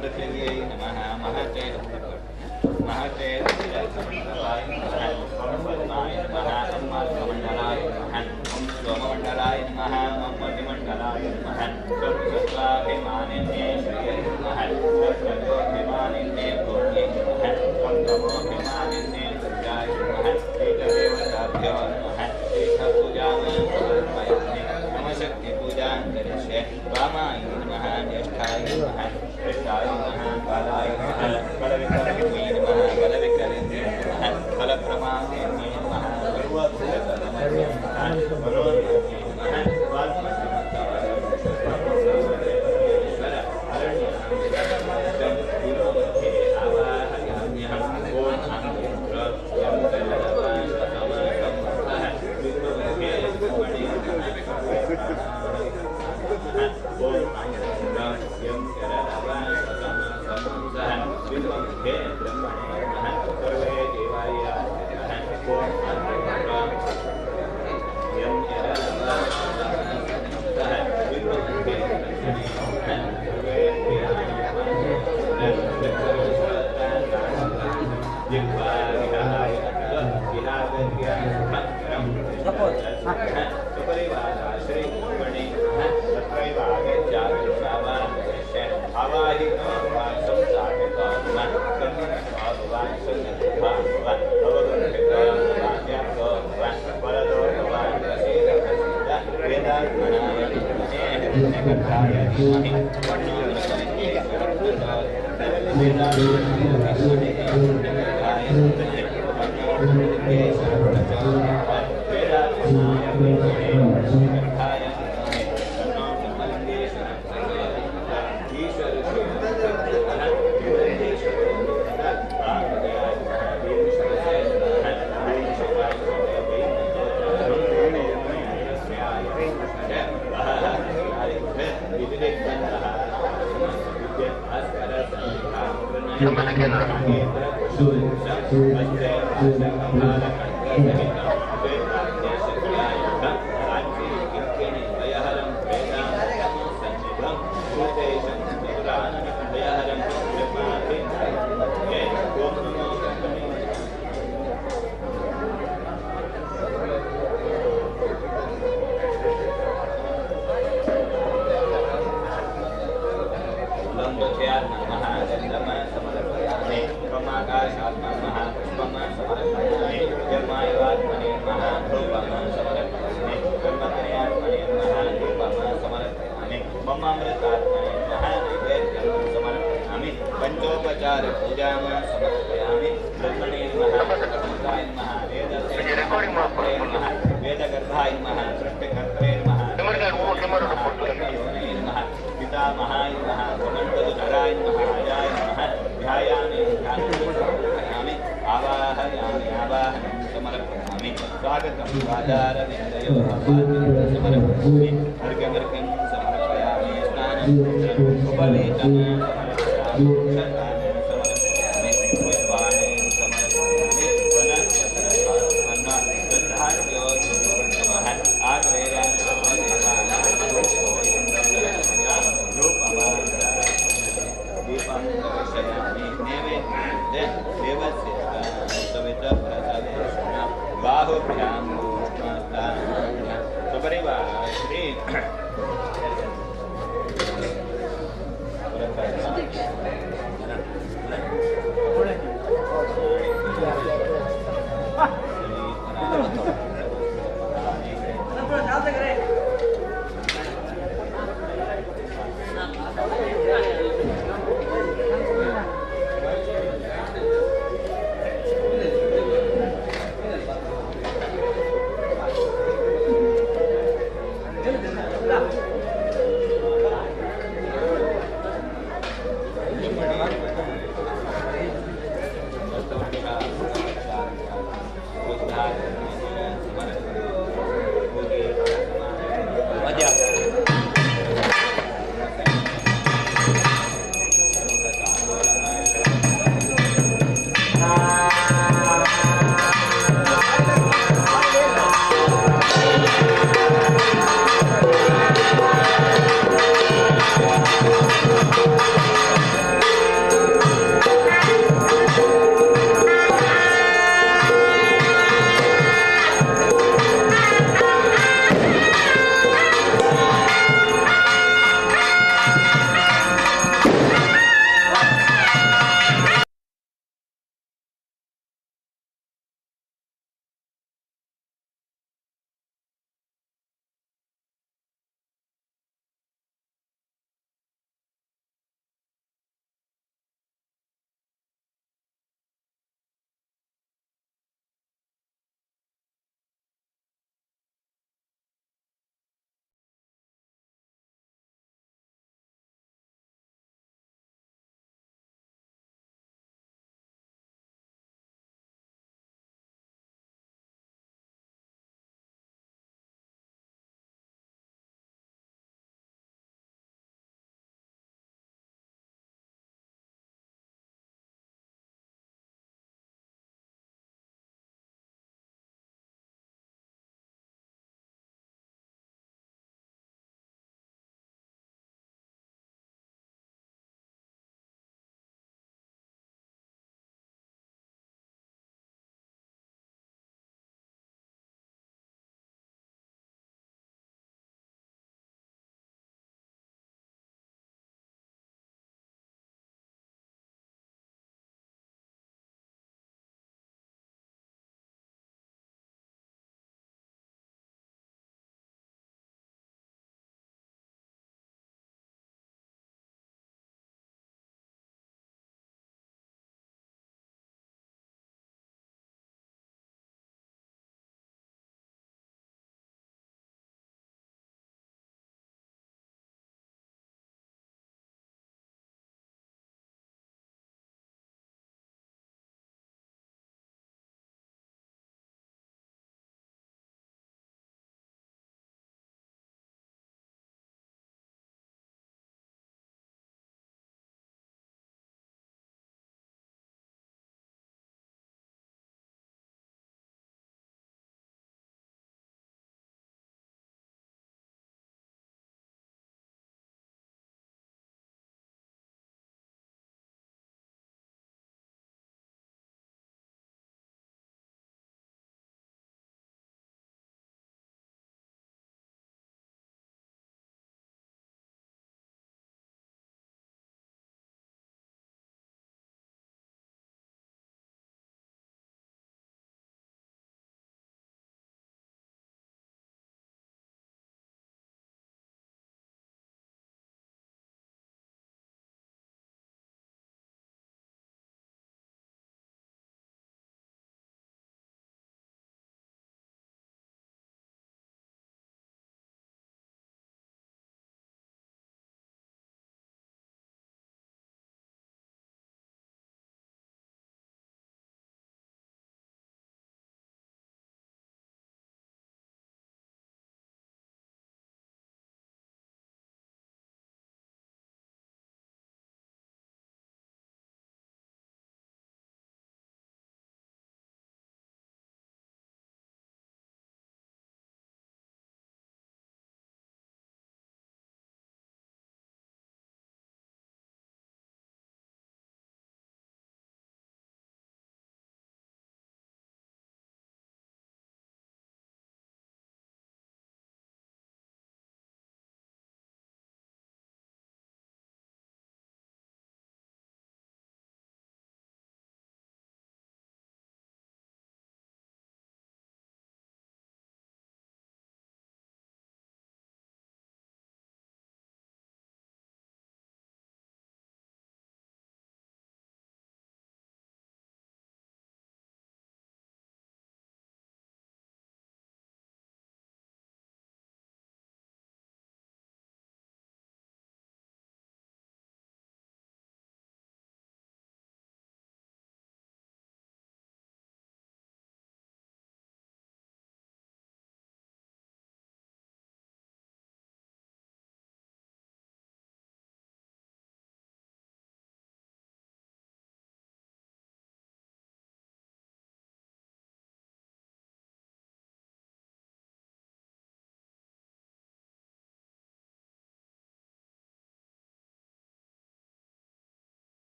पृथिव्यै नमः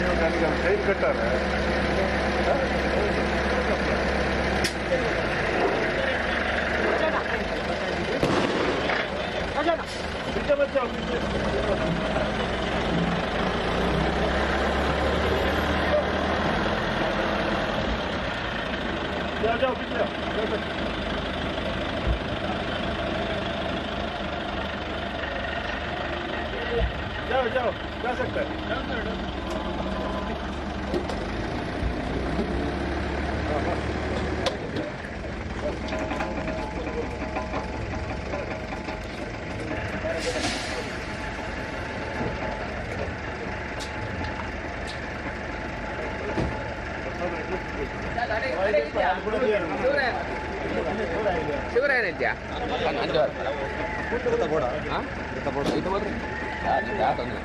ನನಗೆ ಕೈ ಕಟ್ಟಾರೆ जाओ पीछे जाओ जाओ जा सकते हैं ಶಿವರ ಏನೈತ್ಯಾ itu buat jatuh nih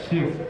Shiv.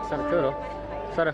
Sir ಚೂರು ಸರ್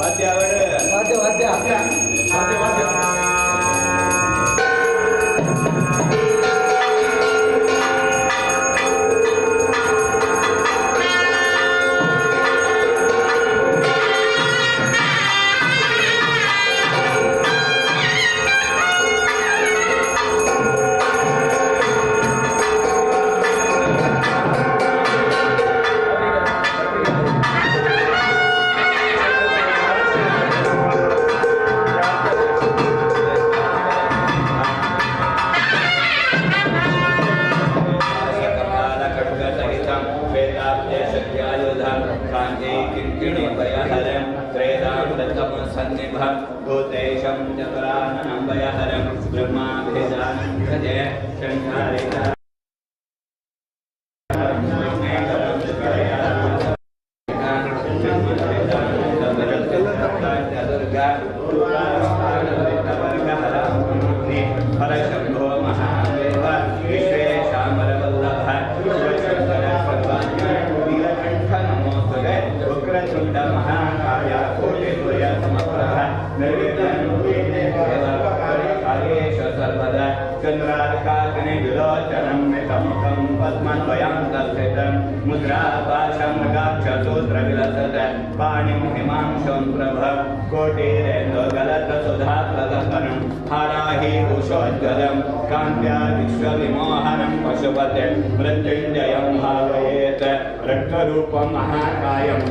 ವಾದ್ಯ ವಾದ್ಯ ವಾದ್ಯ ವಾದ್ಯ शक्यायुध कान्ते किङ्किणी भयहरं त्रेधां दत्तं सन्निभं भूतेशं चतुराननं भयहरं ब्रह्माभिधानं भजे शङ्कारिता परशंभो महादेव विश्वेशामरवल्लभ शिवशंकर सर्वाज्ञ नमोस्तुते उग्रचण्ड महाकाय कोटिसूर्य समप्रभ निर्विघ्नकार्येष सर्वदा चन्द्रार्काग्नि विलोचनं मितमुखं पद्मद्वयं दर्शितं मुद्रापाशं मृगाक्षसूत्रविलसत् पाणिं हिमांशं प्रभ कोटिरेन्दुगलत्सुधाप्रदर्शनं हाराहि उषोज्ज्वलं कान्त्या विश्वविमोहनं पशुपते मृत्युञ्जयं भावयेत् रक्तरूपं महाकायं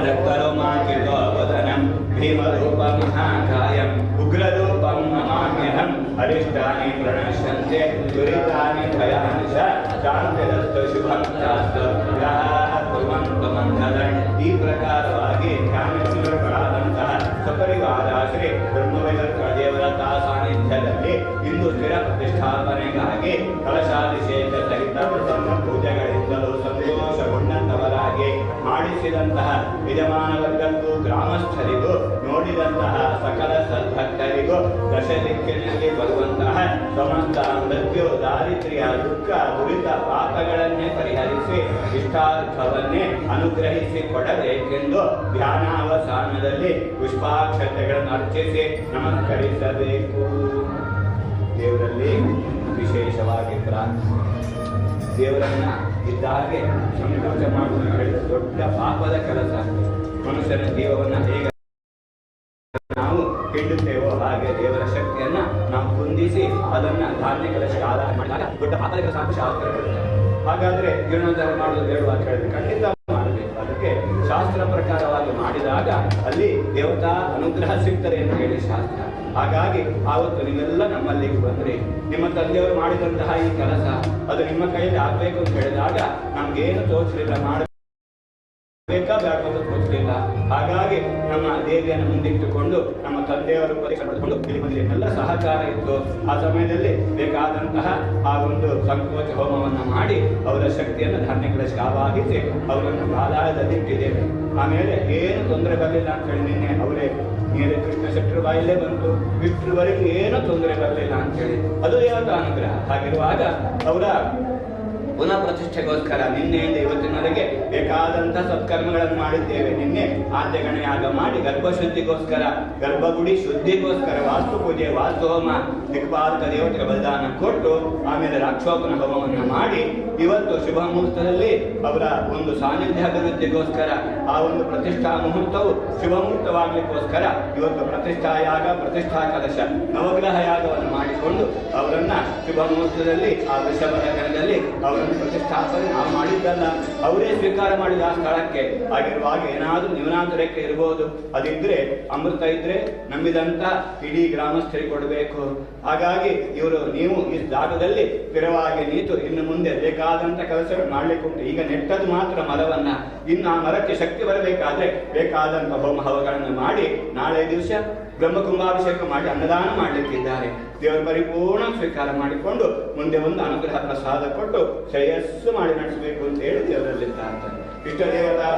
रक्तरोमाङ्कितोपदनं भीमरूपं महाकायं उग्ररूपं नमाम्यहम् अरिष्टानि प्रणश्यन्ते दुरितानि भयानि च शान्तिरस्तु शुभं चास्तु ग्रहाः कुर्वन्तु मङ्गलम् ಈ ಪ್ರಕಾರವಾಗಿ ಧ್ಯಾನಿಸಲ್ಪಡಾದಂತಹ ಸಪರಿವಾರ ಶ್ರೀ ಬ್ರಹ್ಮವೈವರ್ತ ದೇವರ ಸಾನ್ನಿಧ್ಯದಲ್ಲಿ ಇಂದು ಸ್ಥಿರ ಪ್ರತಿಷ್ಠಾಪನೆಗಾಗಿ ಕಲಶಾಭಿಷೇಕ ಸಹಿತ ಪ್ರಸನ್ನ ಪೂಜೆಗಳಿಂದಲೂ ಸಂತೋಷಗೊಂಡಂತವರಾಗಿ ಮಾಡಿಸಿದಂತಹ ಯಜಮಾನ ವರ್ಗಕ್ಕೂ ಗ್ರಾಮಸ್ಥರಿಗೂ ನೋಡಿದಂತಹ ಸಕಲ ಸದ್ಭಕ್ತರಿಗೂ ದಶ ದಿಕ್ಕಿನಲ್ಲಿ ಬರುವಂತಹ ಸಮಸ್ತ ಮೃತ್ಯು ದಾರಿದ್ರ್ಯ ದುಃಖ ದುರಿತ ಪಾಪಗಳನ್ನೇ ಪರಿಹರಿಸಿ ಇಷ್ಟಾರ್ಥವನ್ನೇ ಅನುಗ್ರಹಿಸಿ ಕೊಡಬೇಕೆಂದು ಧ್ಯಾನಾವಸಾನದಲ್ಲಿ ಪುಷ್ಪಾಕ್ಷತೆಗಳನ್ನು ಅರ್ಚಿಸಿ ನಮಸ್ಕರಿಸಬೇಕು. ದೇವರಲ್ಲಿ ವಿಶೇಷವಾಗಿ ಪ್ರಾರ್ಥನೆ. ದೇವರನ್ನ ಇದ್ದಾಗೆ ಸಂತೋಷ ಮಾಡುವುದು ದೊಡ್ಡ ಪಾಪದ ಕೆಲಸ. ಮನುಷ್ಯನ ಜೀವವನ್ನ ಹೇಗೆ ನಾವು ಕೆಡುತ್ತೇವೋ ಹಾಗೆ ದೇವರ ಶಕ್ತಿಯನ್ನ ನಾವು ಹೊಂದಿಸಿ ಅದನ್ನ ಧಾರ್ಮಿಕ ಕಾಲ ಮಾಡಿದಾಗ ದೊಡ್ಡ ಪಾಪದ ಕೆಲಸ ಅಂತ ಶಾಸ್ತ್ರ ಹೇಳುತ್ತೆ. ಹಾಗಾದ್ರೆ ಜೀರ್ಣೋದ್ಧಾರ ಮಾಡುವುದು ಬೇಡವಾ ಹೇಳಿದ್ರೆ ಖಂಡಿತ ಮಾಡಬೇಕು. ಅದಕ್ಕೆ ಶಾಸ್ತ್ರ ಪ್ರಕಾರವಾಗಿ ಮಾಡಿದಾಗ ಅಲ್ಲಿ ದೇವತಾ ಅನುಗ್ರಹ ಸಿಗ್ತದೆ ಅಂತ ಹೇಳಿ ಶಾಸ್ತ್ರ. ಹಾಗಾಗಿ ಆವತ್ತು ನೀವೆಲ್ಲ ನಮ್ಮಲ್ಲಿಗೆ ಬಂದ್ರಿ. ನಿಮ್ಮ ತಂದೆಯವರು ಮಾಡಿದಂತಹ ಈ ಕೆಲಸ ಅದು ನಿಮ್ಮ ಕೈಯಲ್ಲಿ ಆಗ್ಬೇಕು ಅಂತ ಹೇಳಿದಾಗ ನಮ್ಗೇನು ತೋಚಲಿಲ್ಲ, ಮಾಡಬೇಕಾ ಬೇಡವನ್ನು ತೋಚಲಿಲ್ಲ. ಹಾಗಾಗಿ ನಮ್ಮ ದೇವಿಯನ್ನು ಮುಂದಿಟ್ಟುಕೊಂಡು ನಮ್ಮ ತಂದೆಯವರು ಪರೀಕ್ಷೆ ಮಾಡಿಕೊಂಡು ಇಲ್ಲಿ ಬಂದರೆ ಎಲ್ಲ ಸಹಕಾರ ಇತ್ತು. ಆ ಸಮಯದಲ್ಲಿ ಬೇಕಾದಂತಹ ಆ ಒಂದು ಸಂಕೋಚ ಹೋಮವನ್ನು ಮಾಡಿ ಅವರ ಶಕ್ತಿಯನ್ನು ಧಾನ್ಯಗಳ ಶಾವಾಗಿಸಿ ಅವರನ್ನು ಬಾಲಾಳದಲ್ಲಿ ಇಟ್ಟಿದ್ದೇವೆ. ಆಮೇಲೆ ಏನು ತೊಂದರೆ ಬರಲಿಲ್ಲ ಅಂತ ಹೇಳಿ ನಿನ್ನೆ ಅವರೇ ನೀರೇ ಕೃಷ್ಣ ಶೆಟ್ಟರ ಬಾಯಲ್ಲೇ ಬಂತು. ಇಷ್ಟರವರೆಗೂ ಏನೂ ತೊಂದರೆ ಬರಲಿಲ್ಲ ಅಂತ ಹೇಳಿ ಅದು ಯಾವುದು ಅನುಗ್ರಹ. ಹಾಗಿರುವಾಗ ಅವರ ಪುನಃ ಪ್ರತಿಷ್ಠೆಗೋಸ್ಕರ ನಿನ್ನೆಯಿಂದ ಇವತ್ತಿನವರೆಗೆ ಬೇಕಾದಂತಹ ಸತ್ಕರ್ಮಗಳನ್ನು ಮಾಡಿದ್ದೇವೆ. ನಿನ್ನೆ ಆದ್ಯಗಣಯಾಗ ಮಾಡಿ ಗರ್ಭಶುದ್ಧಿಗೋಸ್ಕರ, ಗರ್ಭಗುಡಿ ಶುದ್ಧಿಗೋಸ್ಕರ ವಾಸ್ತು ಪೂಜೆ, ವಾಸ್ತು ಹೋಮ, ದಿಕ್ಪಾಲಕ ದೇವತೆಗೆ ಬಲಿದಾನ ಕೊಟ್ಟು ಆಮೇಲೆ ರಾಕ್ಷೋಪನ ಹೋಮವನ್ನು ಮಾಡಿ ಇವತ್ತು ಶುಭ ಮುಹೂರ್ತದಲ್ಲಿ ಅವರ ಒಂದು ಸಾನ್ನಿಧ್ಯ ಅಭಿವೃದ್ಧಿಗೋಸ್ಕರ ಆ ಒಂದು ಪ್ರತಿಷ್ಠಾ ಮುಹೂರ್ತವು ಶುಭ ಮುಹೂರ್ತವಾಗಲಿಕ್ಕೋಸ್ಕರ ಇವತ್ತು ಪ್ರತಿಷ್ಠಾಯಾಗ, ಪ್ರತಿಷ್ಠಾ ಕಲಶ, ನವಗ್ರಹ ಯಾಗವನ್ನು ಮಾಡಿಕೊಂಡು ಅವರನ್ನ ಶುಭ ಮುಹೂರ್ತದಲ್ಲಿ ಆ ವೃಷಭದ ಗಣದಲ್ಲಿ ಅವರನ್ನು ಪ್ರತಿಷ್ಠಾಪನೆ ನಾವು ಮಾಡಿದ್ದಲ್ಲ, ಅವರೇ ಸ್ವೀಕಾರ ಮಾಡಿದ ಆ ಸ್ಥಳಕ್ಕೆ. ಆಗಿರುವಾಗ ಏನಾದರೂ ನ್ಯೂನಾಂತರಕ್ಕೆ ಇರಬಹುದು. ಅದಿದ್ರೆ ಅಮೃತ ಇದ್ರೆ ನಂಬಿದಂತ ಇಡೀ ಗ್ರಾಮಸ್ಥರಿಗೆ ಕೊಡಬೇಕು. ಹಾಗಾಗಿ ಇವರು ನೀವು ಈ ಜಾಗದಲ್ಲಿ ಸ್ಥಿರವಾಗಿ ನಿಂತು ಇನ್ನು ಮುಂದೆ ಬೇಕಾದಂತ ಕೆಲಸಗಳು ಮಾಡ್ಲಿಕ್ಕೆ ಉಂಟು. ಈಗ ನೆಟ್ಟದು ಮಾತ್ರ ಮರವನ್ನ, ಇನ್ನು ಆ ಮರಕ್ಕೆ ಶಕ್ತಿ ಬರಬೇಕಾದ್ರೆ ಬೇಕಾದಂತ ಹೋಮ ಹವಗಳನ್ನು ಮಾಡಿ ನಾಳೆ ದಿವಸ ಬ್ರಹ್ಮಕುಂಭಾಭಿಷೇಕ ಮಾಡಿ ಅನ್ನದಾನ ಮಾಡಲಿಕ್ಕಿದ್ದಾರೆ. ದೇವರ ಪರಿಪೂರ್ಣ ಸ್ವೀಕಾರ ಮಾಡಿಕೊಂಡು ಮುಂದೆ ಒಂದು ಅನುಗ್ರಹ ಪ್ರಸಾದ ಕೊಟ್ಟು ಶ್ರೇಯಸ್ಸು ಮಾಡಿ ನಡೆಸಬೇಕು ಅಂತ ಹೇಳಿ ದೇವರಲ್ಲಿ ಪ್ರಾರ್ಥನೆ. ಇಷ್ಟ ದೇವತಾ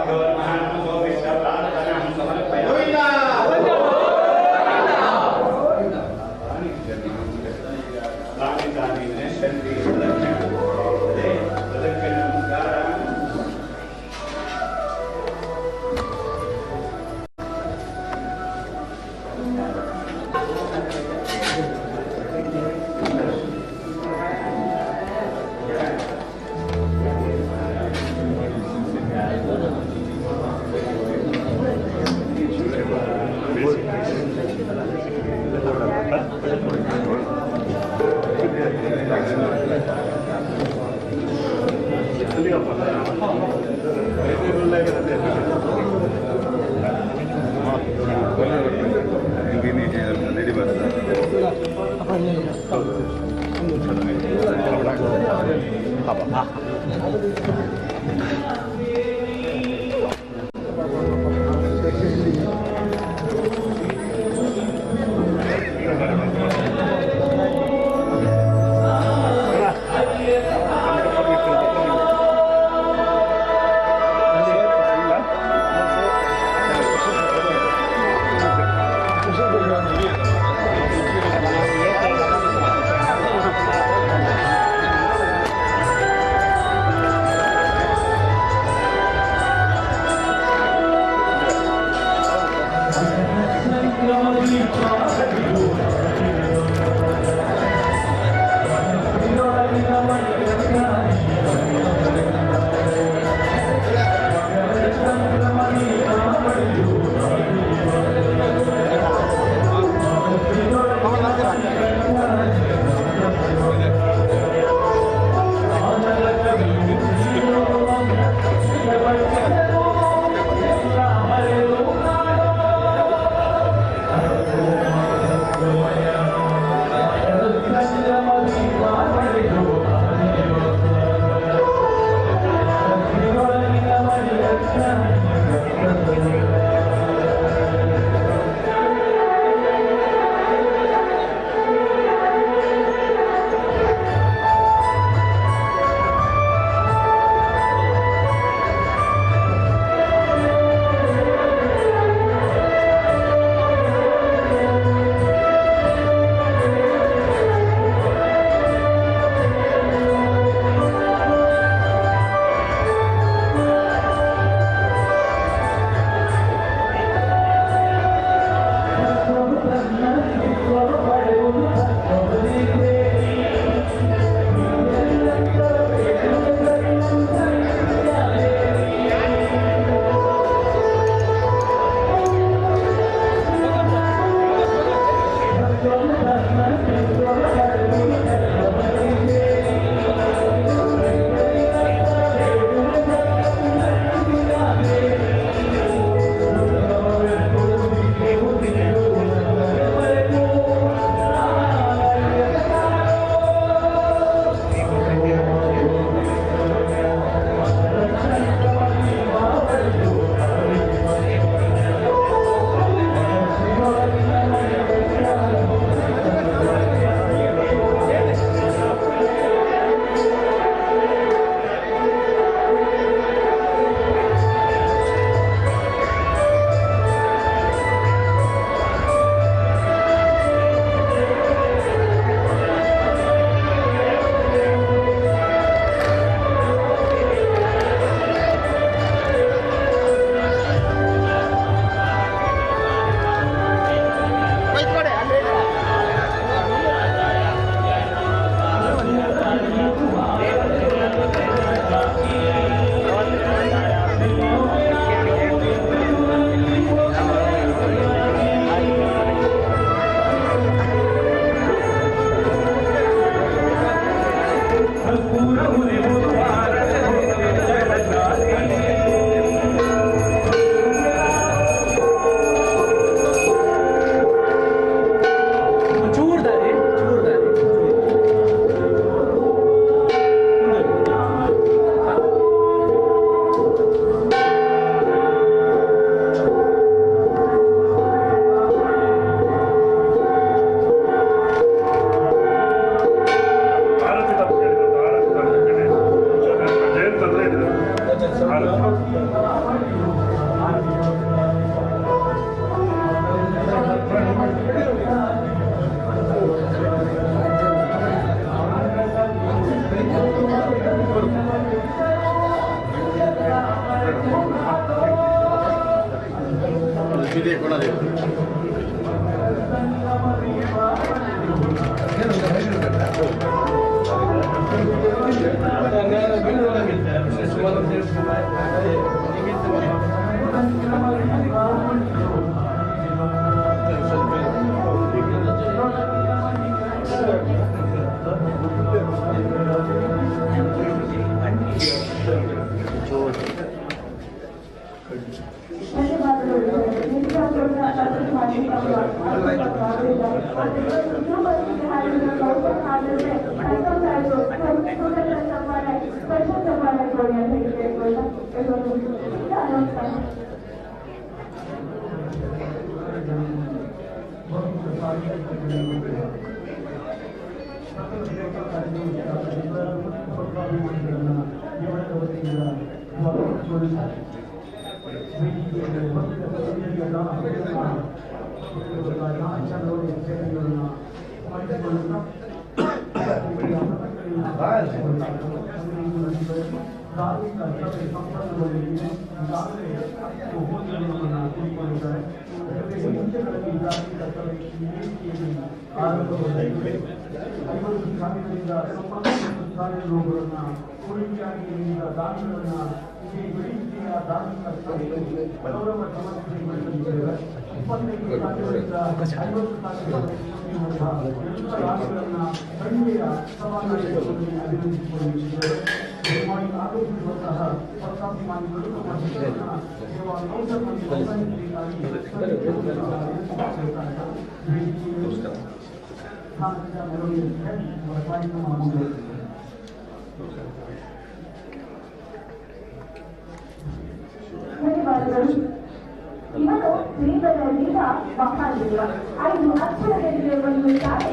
ಇವನು ಶ್ರೀಧರದಿಂದ ಮಹಾದೇವ 5 ಅಕ್ಷರಗಳಿಗೆ ಒಂದು ತಾಯಿ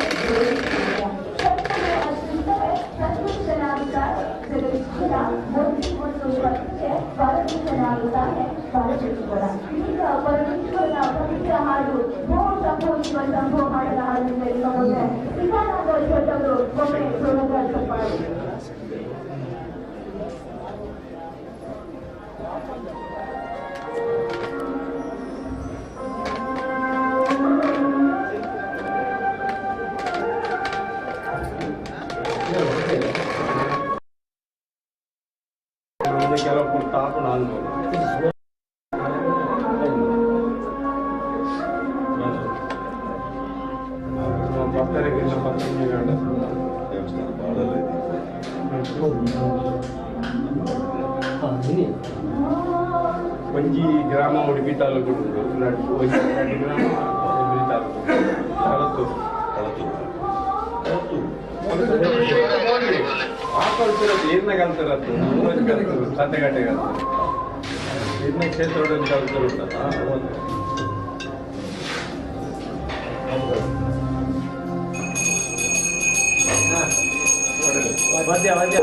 ಸಂತುಷ್ಟನಾಗುತ್ತಾರೆ ಜಗದೀಶ್ವರ ಒಂದು ಪಕ್ಷಕ್ಕೆ ಪರಮೇಶ್ವರನಾಗುತ್ತಾನೆ ಪರಮೇಶ್ವರ. ಈಗ ಪರಮೇಶ್ವರನ ಪವಿತ್ರ ಹಾಡು ಭೋ ಶಂಭೋ ಶಿವ ಶಂಭೋ ಹಾಡನ ಹಾಡಿನಿಂದ ಇರುವಂತೆ ಶಿವಾನಂದ ಭಟ್ಟರು ಒಮ್ಮೆ ಸೋಲಗ ಚಪ್ಪಾಳೆ. ಕೆಲವು ತಾಪು ನಾನು ಭಕ್ತರಿಗಿಂತ ದೇವಸ್ಥಾನ ಬಾಳಲ್ಲಿ ಒಂಜಿ ಗ್ರಾಮ ಉಡುಪಿ ತಾಲೂಕು ಒಂಜಿ ಗ್ರಾಮ ಉಡುಪಿ ತಾಲೂಕು ಕಲ್ತಿರೋದು ಏನ ಕಲ್ತಿರತ್ತು ಸಂತೆಗಟ್ಟೆ ಇನ್ನ ಕ್ಷೇತ್ರ ಕಲ್ತಿರುತ್ತಲ್ಲ ವಾದ್ಯ ವಾದ್ಯ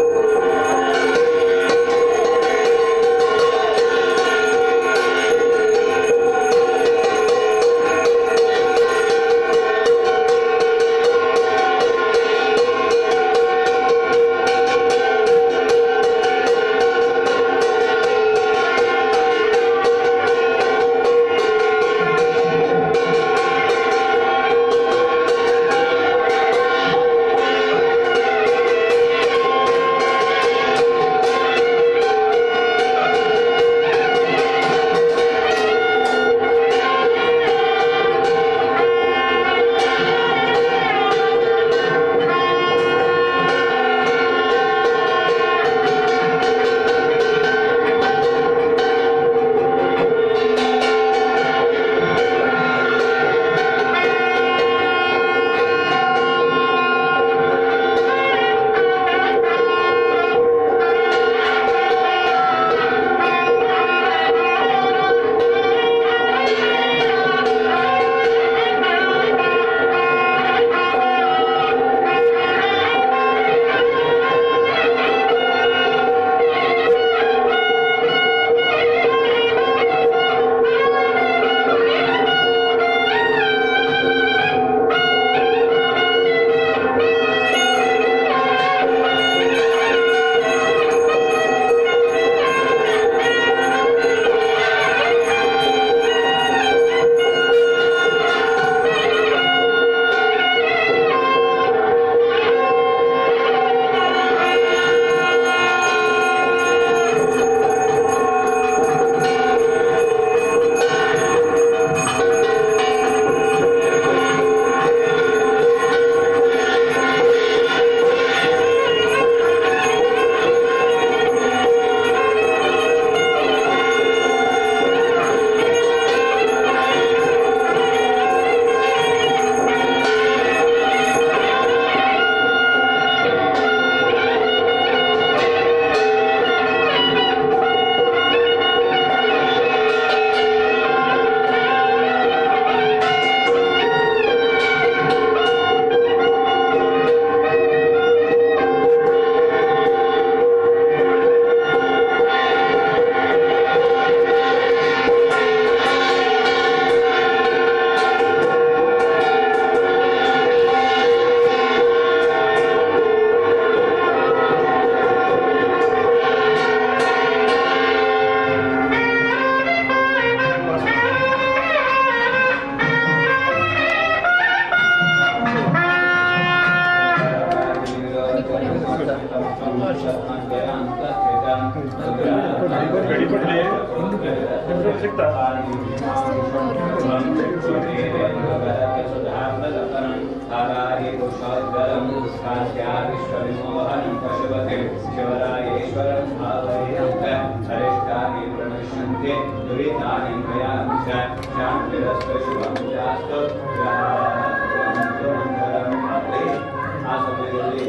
ಆ ಸಮಯದಲ್ಲಿ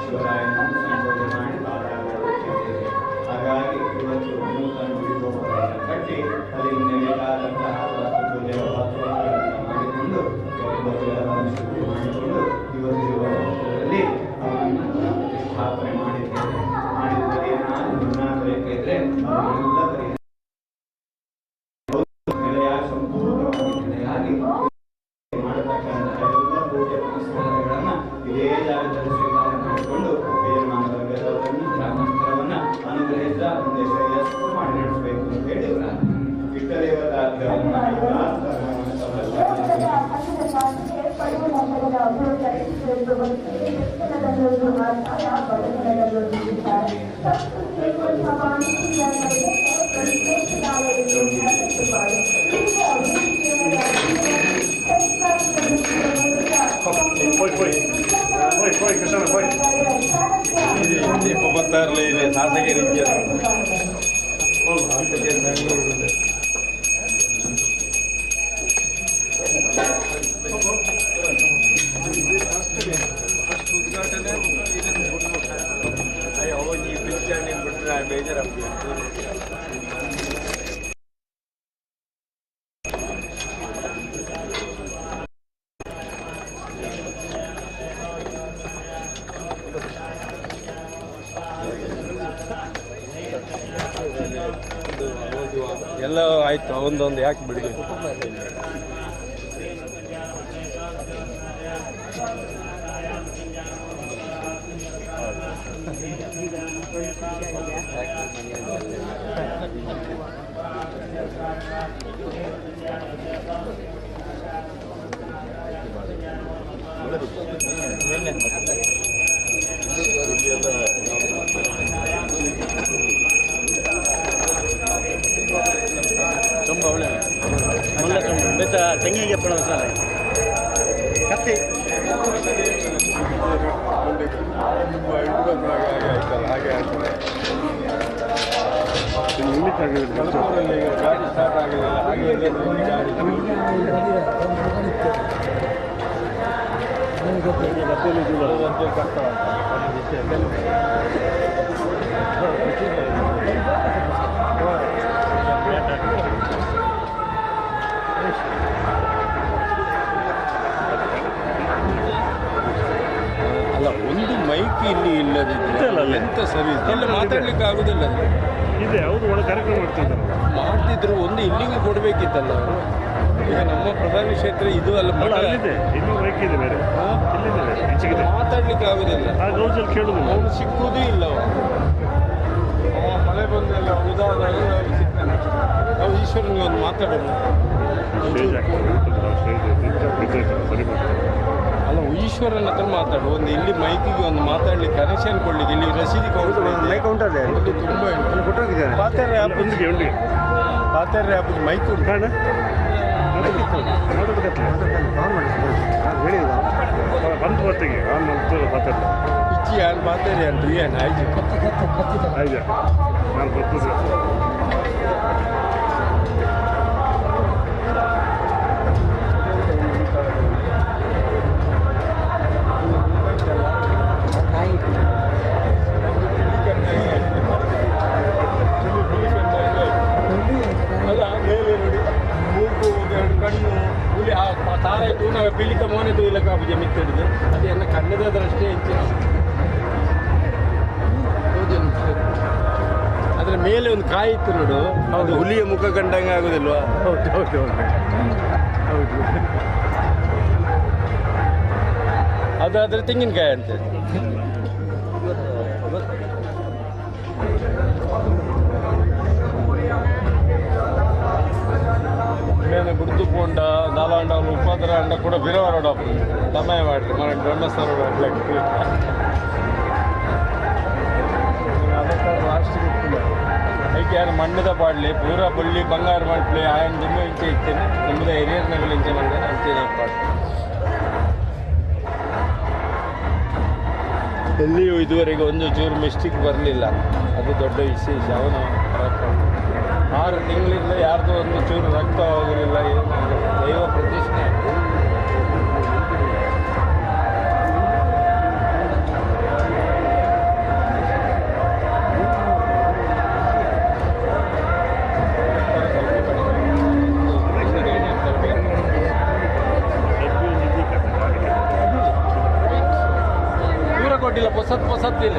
ಶಿವರಾಯನನ್ನು ಸಂಬೋಧನೆ ಮಾಡಿ ಹಾಗಾಗಿ ಇವತ್ತು ನೂತನ ಗುಡಿಗೋಪುರವನ್ನು ಕಟ್ಟಿ ಅದರಿಂದ ಬೇಕಾದಂತಹ ಪೂಜೆ ಪಾತ್ರಗಳನ್ನು ಮಾಡಿಕೊಂಡು ಭಕ್ತರನ್ನು ಶುದ್ಧಿ ಮಾಡಿಕೊಂಡು ಇವತ್ತಿರುವ ವರ್ಷದಲ್ಲಿ ಅವನನ್ನು ಪ್ರತಿಷ್ಠಾಪನೆ ಮಾಡಿದ್ದೇವೆ. ಮಾಡಿದರೆ ಏನಾದರೂ ಋಣಾಗಬೇಕಿದ್ರೆ ಅದನ್ನೆಲ್ಲ ನೆಲೆಯಾಗಿ ಸಂಪೂರ್ಣವಾಗಿ ನೆಲೆಯಾಗಿ ಮಾಡತಕ್ಕಂತಹ ಎಲ್ಲ ಪೂಜೆ ಪುನಸ್ಕಾರಗಳನ್ನು ಇದೇ ಜಾಗದಲ್ಲಿ ಸ್ವೀಕಾರ ಮಾಡಿಕೊಂಡು ಯಜಮಾನ ವರ್ಗದವರನ್ನು ಗ್ರಾಮಸ್ಥರವನ್ನ ಅನುಗ್ರಹಿಸಿದ ಮುಂದೆ ಶ್ರೇಯಸ್ಸು ಮಾಡಿ ನಡೆಸಬೇಕು ಅಂತ ಹೇಳಿ ಇಷ್ಟ ದೇವತಾಗ್ರಹವನ್ನು Poi, Cristiano, poi. Può portarle le salse che richiedono. ogni cristiano in Brunei ಬೇಜಾರಾಗ್ತದೆ. ಎಲ್ಲ ಆಯ್ತು ಒಂದೊಂದು ಯಾಕೆ ಬಿಡಿ ತುಂಬ ಒಳ್ಳೆ ಮುಲ್ಲ ತುಂಬ ಬೆತ್ತ ತೆಂಗಿಗೆ ಪಡ ಸರ್ ಕತ್ತಿ ಹಾಗೆ ಆಗ್ತದೆ ಕಲಬುರಗಿಯಲ್ಲಿ ಈಗ ಗಾಡಿ ಸ್ಟಾರ್ಟ್ ಆಗಿಲ್ಲ ಹಾಗೆ ಗಾಡಿ ಕಷ್ಟ ಅಲ್ಲ ಒಂದು ಮೈಕ್ ಇಲ್ಲಿ ಇಲ್ಲದಿದ್ರೆ ಎಂತ ಸರಿ ಇಲ್ಲ ಮಾತಾಡ್ಲಿಕ್ಕೆ ಆಗುದಿಲ್ಲ ಇದೆ ಹೌದು ಒಳ್ಳೆ ಕಾರ್ಯಕ್ರಮ ಮಾಡ್ತಿದ್ರು ಒಂದು ಇಲ್ಲಿಗೆ ಕೊಡಬೇಕಿತ್ತಲ್ಲ ಅವರು ಈಗ ನಮ್ಮ ಪ್ರಧಾನ ಕ್ಷೇತ್ರ ಇದು ಅಲ್ಲ ಅಲ್ಲಿದೆ ಇನ್ನೂ ಮೈಕ್ ಇದೆ ಬೇರೆ ಇಲ್ಲಿದೆ ಮಾತಾಡ್ಲಿಕ್ಕೆ ಆಗುದಿಲ್ಲ ಆ ಗೌಜಲ್ಲಿ ಕೇಳುದಿಲ್ಲ ಅವನು ಸಿಕ್ಕುವುದೂ ಇಲ್ಲ ಅವ ಮಳೆ ಬಂದೆಲ್ಲ ಉದಾದಾಗ ಸಿಗ್ತಾನೆ ನಾವು ಈಶ್ವರನಿಗೆ ಒಂದು ಮಾತಾಡೋಣ ಅಲ್ಲ ಈಶ್ವರನ ಹತ್ರ ಮಾತಾಡು ಒಂದು ಇಲ್ಲಿ ಮೈಕಿಗೆ ಒಂದು ಮಾತಾಡ್ಲಿಕ್ಕೆ ಕನೆಕ್ಷನ್ ಕೊಡ್ಲಿಕ್ಕೆ ಇಲ್ಲಿ ರಸೀದಿ ಕೌಂಟರ್ ಇದೆ ತುಂಬ ಕೊಟ್ಟೋಗಿದ್ದಾರೆ ಪಾತ್ರೆ ಆ್ಯಪ್ ಪಾತ್ರೆ ಆ್ಯಪ್ ಮೈಕ್ ಉಂಟು ಬಂದು ಹೊತ್ತಿಗೆ ಆನ್ ಮಾತಾಡ ಇಚ್ಚಿ ಯಾರು ಮಾತಾಡಿ ಅನ್ರಿ ಏನು ಆಯ್ತು ಆಯ್ತು ನಾನು ಬರ್ತಿದ್ದೆ ಅಲ್ಲ ಮೇಲೆ ನೋಡಿ ಮೂಗು ಕಣ್ಣು ಹುಲಿ ತಾರಾಯ್ತು ನಾವು ಪೀಳಿತ ಮೋನೆದು ಇಲ್ಲ ಕಾಬುಜ ಮಿತ್ತಡಿದೆ ಅದು ಎನ್ನ ಕಣ್ಣದಾದ್ರಷ್ಟೇ ಹೆಚ್ಚಿನ ಅದರ ಮೇಲೆ ಒಂದು ಕಾಯಿ ಇತ್ತು ನೋಡು ಅದು ಹುಲಿಯ ಮುಖ ಕಂಡಂಗೆ ಆಗೋದಿಲ್ವಾ ಅದಾದ್ರೆ ತೆಂಗಿನಕಾಯಿ ಅಂತೆ ಮೇಲೆ ಗುಡ್ದು ಪೋಂಡ ನಾಲಾಂಡ ಉಪಾದ್ರ ಅಂಡ ಕೂಡ ಬಿರವರೋಡ ಸಮಯ ಮಾಡ್ರಿ ಮನೆ ಬ್ರಹ್ಮಸ್ಥರ ಅದಕ್ಕೆ ಲಾಸ್ಟ್ ಮೈಕ್ ಯಾರು ಮಣ್ಣದ ಪಾಡ್ಲಿ ಪೂರ ಬಳ್ಳಿ ಬಂಗಾರ ಮಾಡ್ಲಿ ಆಯನ ತುಂಬ ಇಂಚೆ ಇರ್ತೇನೆ ನಿಮ್ಮದ ಹಿರಿಯರ್ನಗಳು ಇಂಚೆ ಬಂದರೆ ಅಂಚೆನೆ ಪಾಡು. ಎಲ್ಲಿಯೂ ಇದುವರೆಗೆ ಒಂದು ಚೂರು ಮಿಸ್ಟೇಕ್ ಬರಲಿಲ್ಲ, ಅದು ದೊಡ್ಡ ವಿಶೇಷ. ಅವನು 6 ತಿಂಗಳಿಂದ ಯಾರ್ದು ಒಂದು ಚೂರು ರಕ್ತ ಹೋಗಲಿಲ್ಲ, ದೈವ ಪ್ರತಿಷ್ಠೆ. ಪೂರ ಕೊಟ್ಟಿಲ್ಲ, ಪೊಸತ್ತಿಲ್ಲ.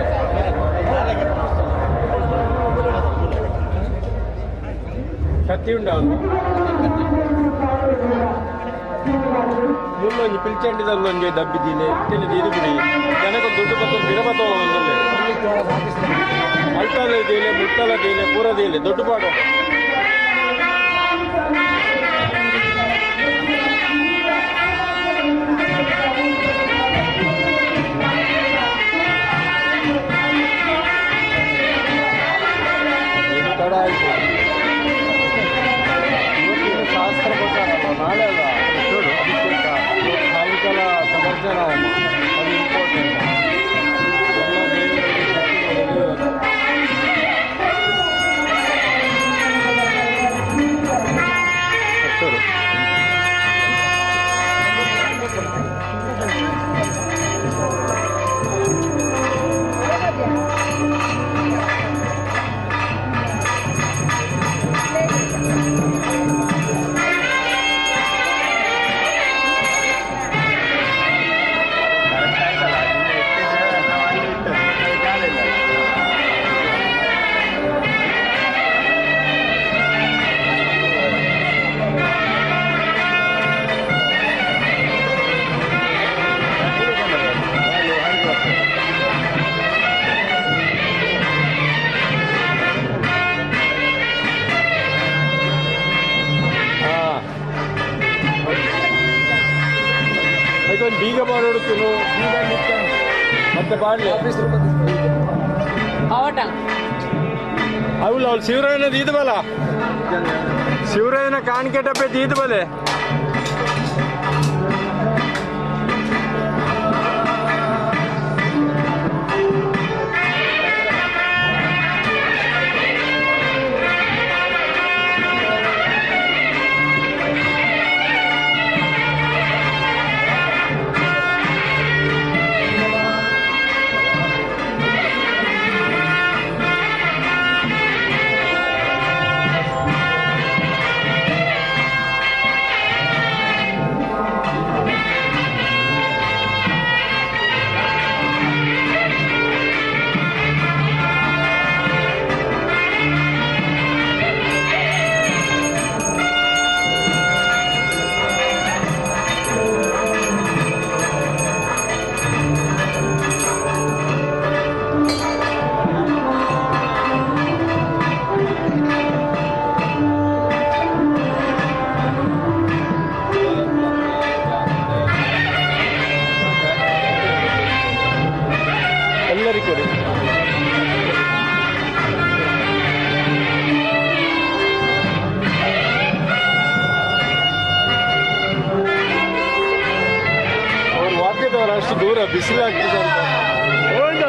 ಕತ್ತಿ ಉಂಡ ಅವನು ಮುಲ್ಲೊಂಜಿ ಪಿಲ್ಚಂಡಿದಲ್ಲೊಂಜಿ ದಬ್ಬಿದ್ದೀನಿ ತಿಳಿದು ಇದು ಬಿಡಿ ಜನಕ್ಕೊಂದು ದುಡ್ಡು ಬತ್ತು ಬಿಡಬತ್ತೋ ಒಂದೊಳ್ಳೆ ಅಲ್ಟದ ಇದೆಯಲ್ಲ ಮುಟ್ಟಲದ ಇಲ್ಲ ಪೂರದ ಇಲ್ಲ ದೊಡ್ಡ ಪಾಡು. ತಡ ಆಯಿತು, ಶಾಸ್ತ್ರ ಗೊತ್ತಾಗಲ್ಲ, ನಾಳೆ ಅಲ್ಲ ಅಭಿಷೇಕ, ಸಾಯಂಕಾಲ ಸಮರ್ಜನ ಹೋಮ, ಅದು ಇಂಪಾರ್ಟೆಂಟ್. ಎಲ್ಲ ದೇವರಿಗೆ ಹತ್ತರು ಅದೊಂದು ಬೀಗ ಮಾಡೋಡುತ್ತೇನು ಬೀಗ ನಿತ್ಯ ಮತ್ತೆ ಬಾಡ್ಲಿ ಅವಳು ಶಿವರಾಯನದು ಇದು ಬಲ ಶಿವರಾಯನ ಕಾಣಿಕೆ ಡಬ್ಬೆದ್ದು ಇದು ಬಲೆ ಎಲ್ಲರಿಗೂ ಕೊಡಿ. ಅವ್ರು ವಾದ್ಯದವರು ಅಷ್ಟು ದೂರ ಬಿಸಿಲಾಗ್ತದೆ ಅಂತ.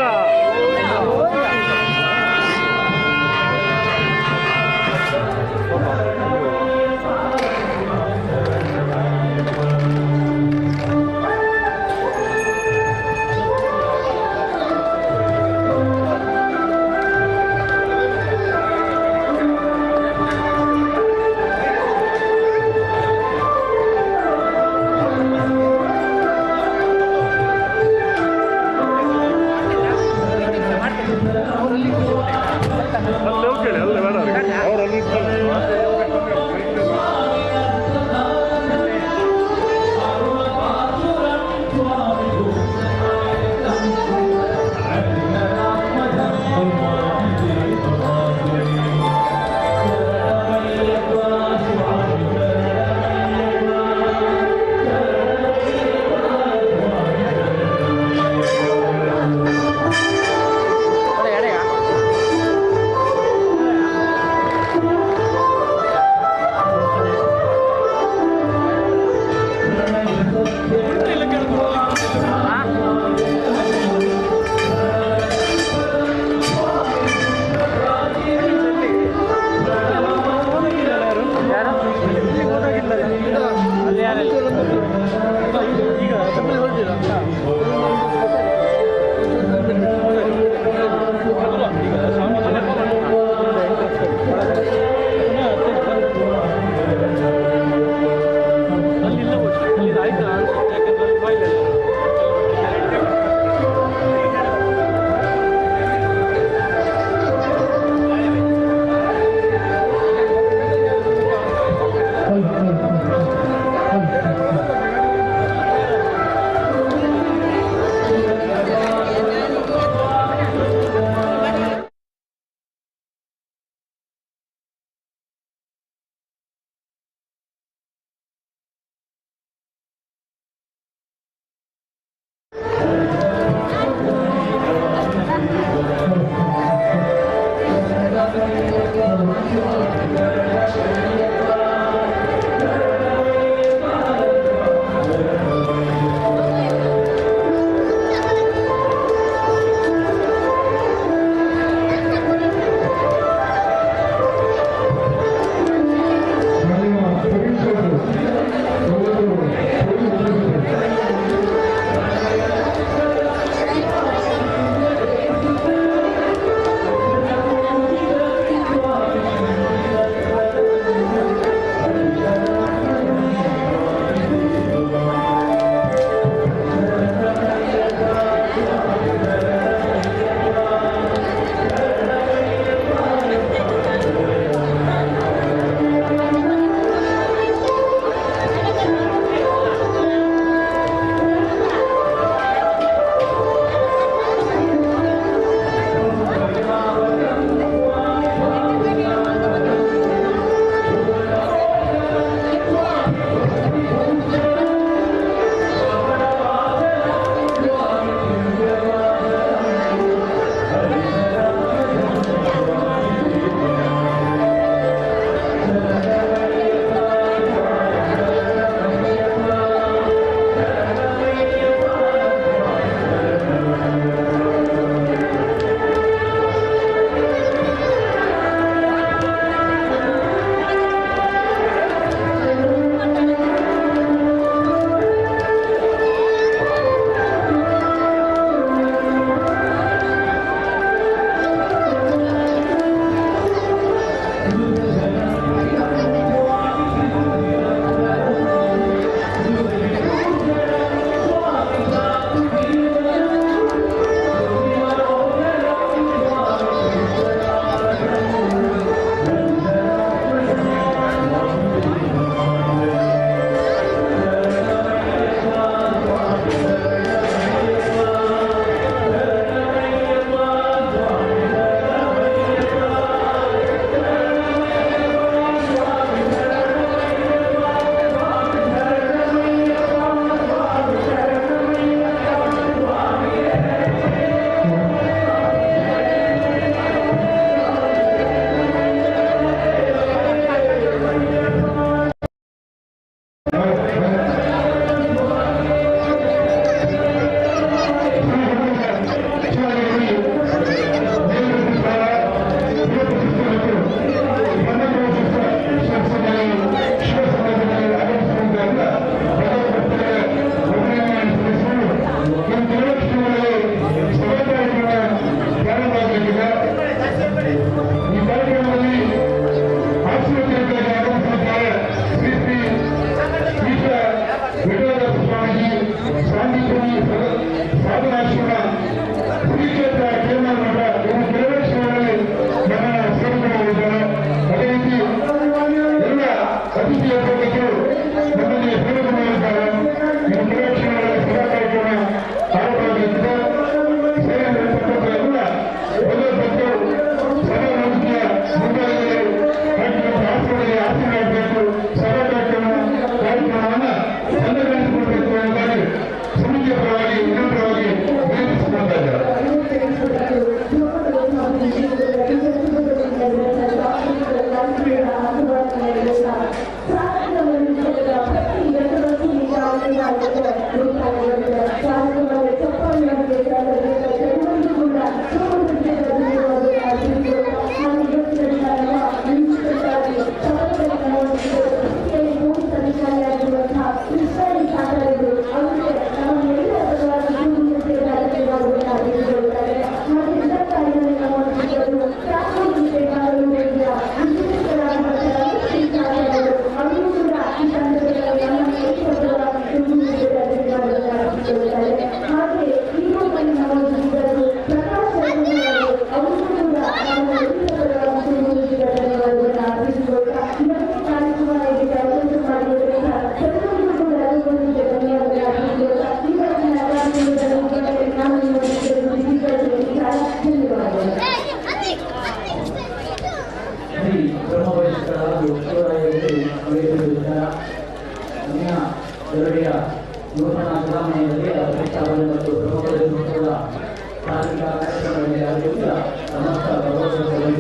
ನೂತನ ಚುನಾವಣೆಯಲ್ಲಿ ಅಧ್ಯಕ್ಷ ಮತ್ತು ಪ್ರಮುಖ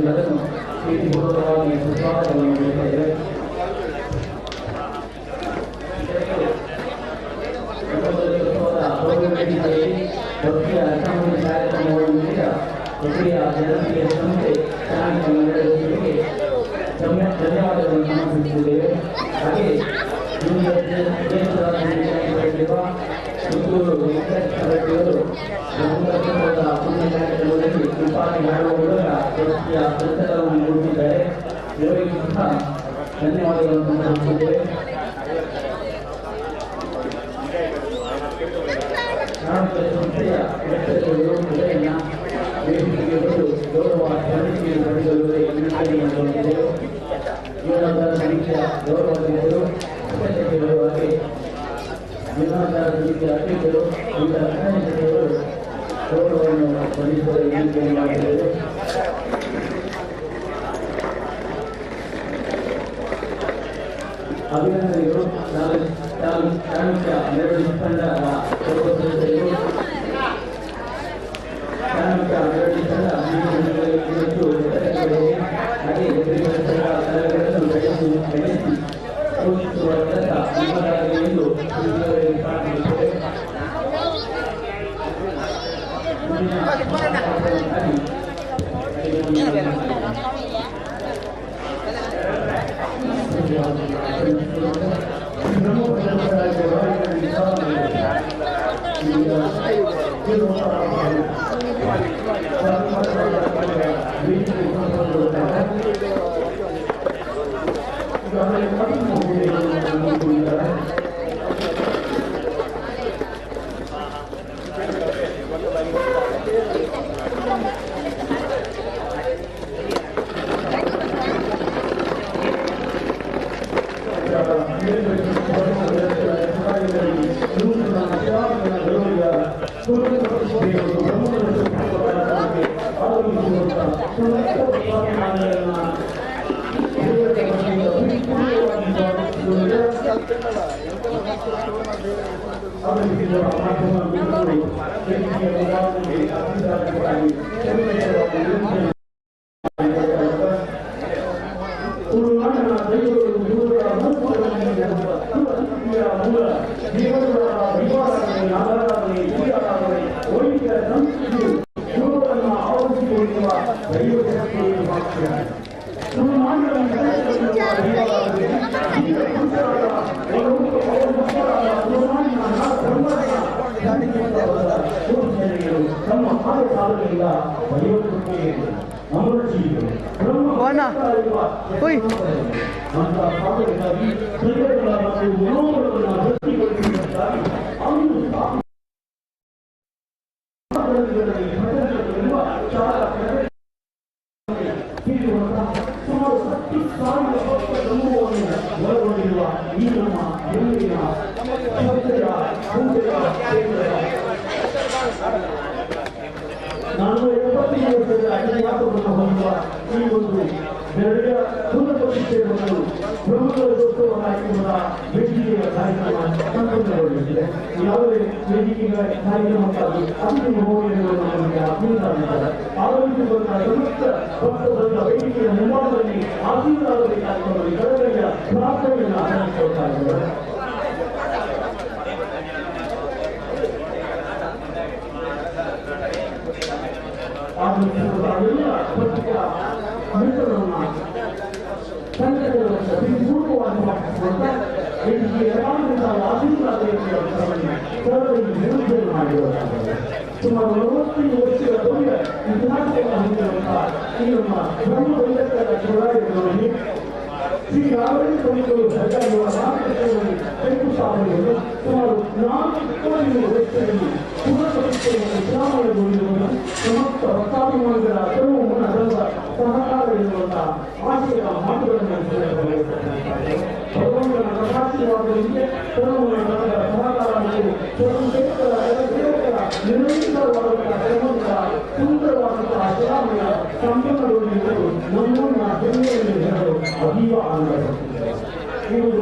ನಿಮ್ಮೆಲ್ಲರನ್ನು ಪ್ರೀತಿಪೂರ್ವಕವಾಗಿ ಸುಸ್ವಾಗತವನ್ನು ನೀಡುತ್ತೇವೆ. ಭಕ್ತಿಯ ಅಸಾಮಾನ್ಯ ಕಾರ್ಯಕ್ರಮವನ್ನು ನೀಡಿದ ಭಕ್ತಿಯ ಜನಪ್ರಿಯ ಸಂಸ್ಥೆ ಚಾಣಕ್ಯ ಮಂಡಳಿಗೆ ಧನ್ಯವಾದಗಳನ್ನು ಸಮರ್ಪಿಸುತ್ತೇವೆ. ಹಾಗೆ ಪುತ್ತೂರು ವೆಂಕಟೇಶ್ವರರು ಪುಣ್ಯ ಕಾರ್ಯಕ್ರಮದಲ್ಲಿ ಕೃಪಾನೆ ಮಾಡುವ ಮೂಲಕ ಭಕ್ತಿಯ ಸಂಸ್ಥೆಗಳನ್ನು ನೀಡುತ್ತಿದ್ದಾರೆ. ಇವರಿಗೂ ಸಹ ಧನ್ಯವಾದಗಳನ್ನು ಸಮರ್ಪಿಸುತ್ತೇವೆ. ಸಂಸ್ಥೆಯ ವ್ಯಕ್ತಿಗಳು ಇದರಿಂದ ಬೇಸಿಗೆಗೆ ಬಂದು ಗೌರವ ಸಮಿತಿಯನ್ನು ಪಡೆದುಕೊಳ್ಳುವುದೇ ವಿನಂತಿಯಾಗಿದೆ. ಜೀವನಾಧಾರ ಸಮಿತಿಯ ಗೌರವಾಧ್ಯಕ್ಷರು ಸದಸ್ಯರು ಹಾಗೆ ಜೀವನಾಧಾರ ಸಮಿತಿಯ ಅಧ್ಯಕ್ಷರು ವಿವಿಧ ಸದಸ್ಯರು ಗೌರವವನ್ನು ಪಡೆಯುವ ವಿನಂತಿಯನ್ನು ಮಾಡಿದ್ದಾರೆ. ಅಭಿನಂದನೆಗಳು. ಚಾಣಕ್ಯ ಮೆರವಣಿಗೆ ತಂಡದ ಸದಸ್ಯರು ಚಾಣಕ್ಯ ಮೆರವಣಿಗೆ ತಂಡ ಹಾಗೆ ಕಲಾವಿದರನ್ನು ಬೆಳೆಸಿ ಪೋಷಿಸುವ ಕೆಲಸ ನಿಮ್ಮದಾಗಲಿ ಎಂದು ಪ್ರಾರ್ಥಿಸುತ್ತೇವೆ. ನಾನು 75 ವರ್ಷದ ಅಜ್ಞಾತವನ್ನು ಹೊಂದುವ ಈ ಒಂದು ಬೆರಳಿನ ಪೂರ್ಣಪ್ರತಿಷ್ಠೆಯನ್ನು ಪ್ರಮುಖೋತ್ಸವವಾಗಿರುವ ವೇದಿಕೆಯ ಕಾರ್ಯಕ್ರಮ ಸಂಪೂರ್ಣಗೊಳಿಸಿದೆ. ಯಾವುದೇ ವೇದಿಕೆಗಳ ಕಾರ್ಯಕ್ರಮಕ್ಕಾಗಿ ಅಂತಿಮ ಹೋಗುವುದನ್ನು ನಮಗೆ ಅಭಿನಂದಿಸಿದ್ದಾರೆ. ಆಗಮಿಸಿಕೊಂಡ ಸಮಸ್ತ ಭಕ್ತವರ್ಗ ವೇದಿಕೆಯ ನಿರ್ಮಾಣದಲ್ಲಿ ಆಶೀರ್ವಾದಬೇಕಾಗಿ ಕಳಕಳಿಯ ಪ್ರಾರ್ಥನೆಯನ್ನು ಆಚರಿಸಿಕೊಳ್ತಾ ಇದ್ದಾರೆ. ಎಲ್ಲ ಪತ್ರಿಕಾ ಮಿತ್ರರನ್ನ ಸಂಘಟನೆಗಳನ್ನು ಪೂರ್ವವಾಗಿ ವೇದಿಕೆಯ ಆಶೀರ್ವಾದವನ್ನು ನಿರುದ್ಯೋಗ ಮಾಡಿರುವುದಾಗಿದೆ. ಸುಮಾರು 45 ವರ್ಷಗಳ ಬಳಿಕ ಇತಿಹಾಸವನ್ನು ಹೊಂದಿರುವಂತಹ ಈ ನಮ್ಮ ಬ್ರಹ್ಮ ವೈದ್ಯಕರ ಚುನಾವಣೆಗಳಲ್ಲಿ ಶ್ರೀ ರಾಘವೇಂದ್ರ ಸ್ವಾಮಿಗಳು ಸರ್ಕಾರಗಳ ಮಾರ್ಗದರ್ಶನದಲ್ಲಿ ಶಂಕುಸ್ಥಾಪನೆಯನ್ನು ಸುಮಾರು 4 ವರ್ಷದಲ್ಲಿ ಪುನಃಪ್ರತಿಷ್ಠೆಯನ್ನು ಚುನಾವಣೆಗೊಂಡಿರುವುದು ಸಮಸ್ತ ಭಕ್ತಾಭಿಮಾನಿಗಳ ಕೆಲವು ಮುನ್ನಡೆದ ಸಹಕಾರ ಎನ್ನುವಂತಹ ಆಶಯದ ಮಾತುಗಳನ್ನು ಭಗವಂತನ ಪ್ರಕಾಶವಾದದೊಂದಿಗೆ ಕೆಲವು ಸಹಕಾರ ಮತ್ತು ಕೆಲವು ಸೇವಕರ ನಿರ್ವಹಿತವಾದಂತಹ ಶ್ರಮದ ಸುಂದರವಾದಂತಹ ಚುನಾವಣೆಯ ಸಂಪನ್ನಗೊಂಡಿರುವುದು ನಮ್ಮನ್ನ ಹೆಮ್ಮೆಯಲ್ಲಿ ಜನರು ಅತೀವ ಆನಂದಪಡುತ್ತಿದ್ದಾರೆ. ಈ ಒಂದು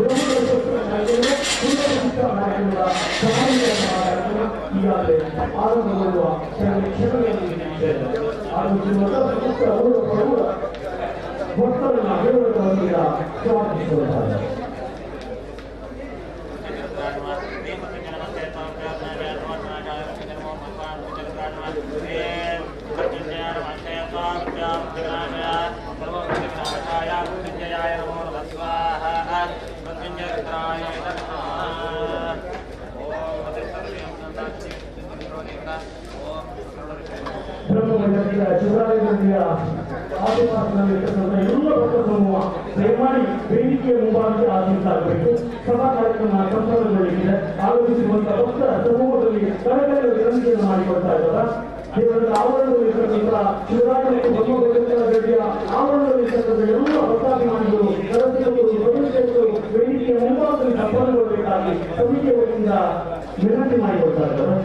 ಈಗಾಗಲೇ ಆರಂಭಗೊಳ್ಳುವ ಕ್ಷಣಗಳಲ್ಲಿ ಭಕ್ತರನ್ನ ದೇವರ ವತಿಯಿಂದ ಸ್ವಾಗತಿಸುತ್ತಾರೆ. ಬ್ರಹ್ಮಮಂಡಲದ ಶಿವರಾಯನದಿಯ ಆದಿವಾಸಿನಲ್ಲಿರ್ತಕ್ಕಂಥ ಎಲ್ಲ ಭಕ್ತ ಸಮೂಹ ದಯಮಾಡಿ ವೇದಿಕೆಯ ಮುಂಭಾಗಕ್ಕೆ ಆಸೀನರಾಗಬೇಕು. ಸಭಾ ಕಾರ್ಯಕ್ರಮ ಸಂಪನ್ನಗೊಳ್ಳಲಿದೆ. ಆಗಮಿಸಿರುವಂತಹ ಭಕ್ತರ ಸಮೂಹದಲ್ಲಿ ಕಳೆಗಳ ವಿನಂತಿಯನ್ನು ಮಾಡಿಕೊಡ್ತಾ ಇದ್ದಾರೆ. ದೇವರ ಆವರಣದಲ್ಲಿರ್ತಕ್ಕಂಥ ಶಿವರಾಯ ಮತ್ತು ಬ್ರಹ್ಮಮಂಡಲದ ಗಡಿಯ ಆವರಣದಲ್ಲಿರ್ತಕ್ಕಂಥ ಎಲ್ಲ ಭಕ್ತಾಭಿಮಾನಿಗಳು ಸದಸ್ಯರು ಸದಸ್ಯರು ವೇದಿಕೆಯ ಮುಂಭಾಗದಲ್ಲಿ ಸಂಪನ್ನಗೊಳ್ಳಬೇಕಾಗಿ ಸಮಿತಿಯ ವತಿಯಿಂದ ವಿನಂತಿ ಮಾಡಿಕೊಡ್ತಾ ಇದ್ದಾರೆ.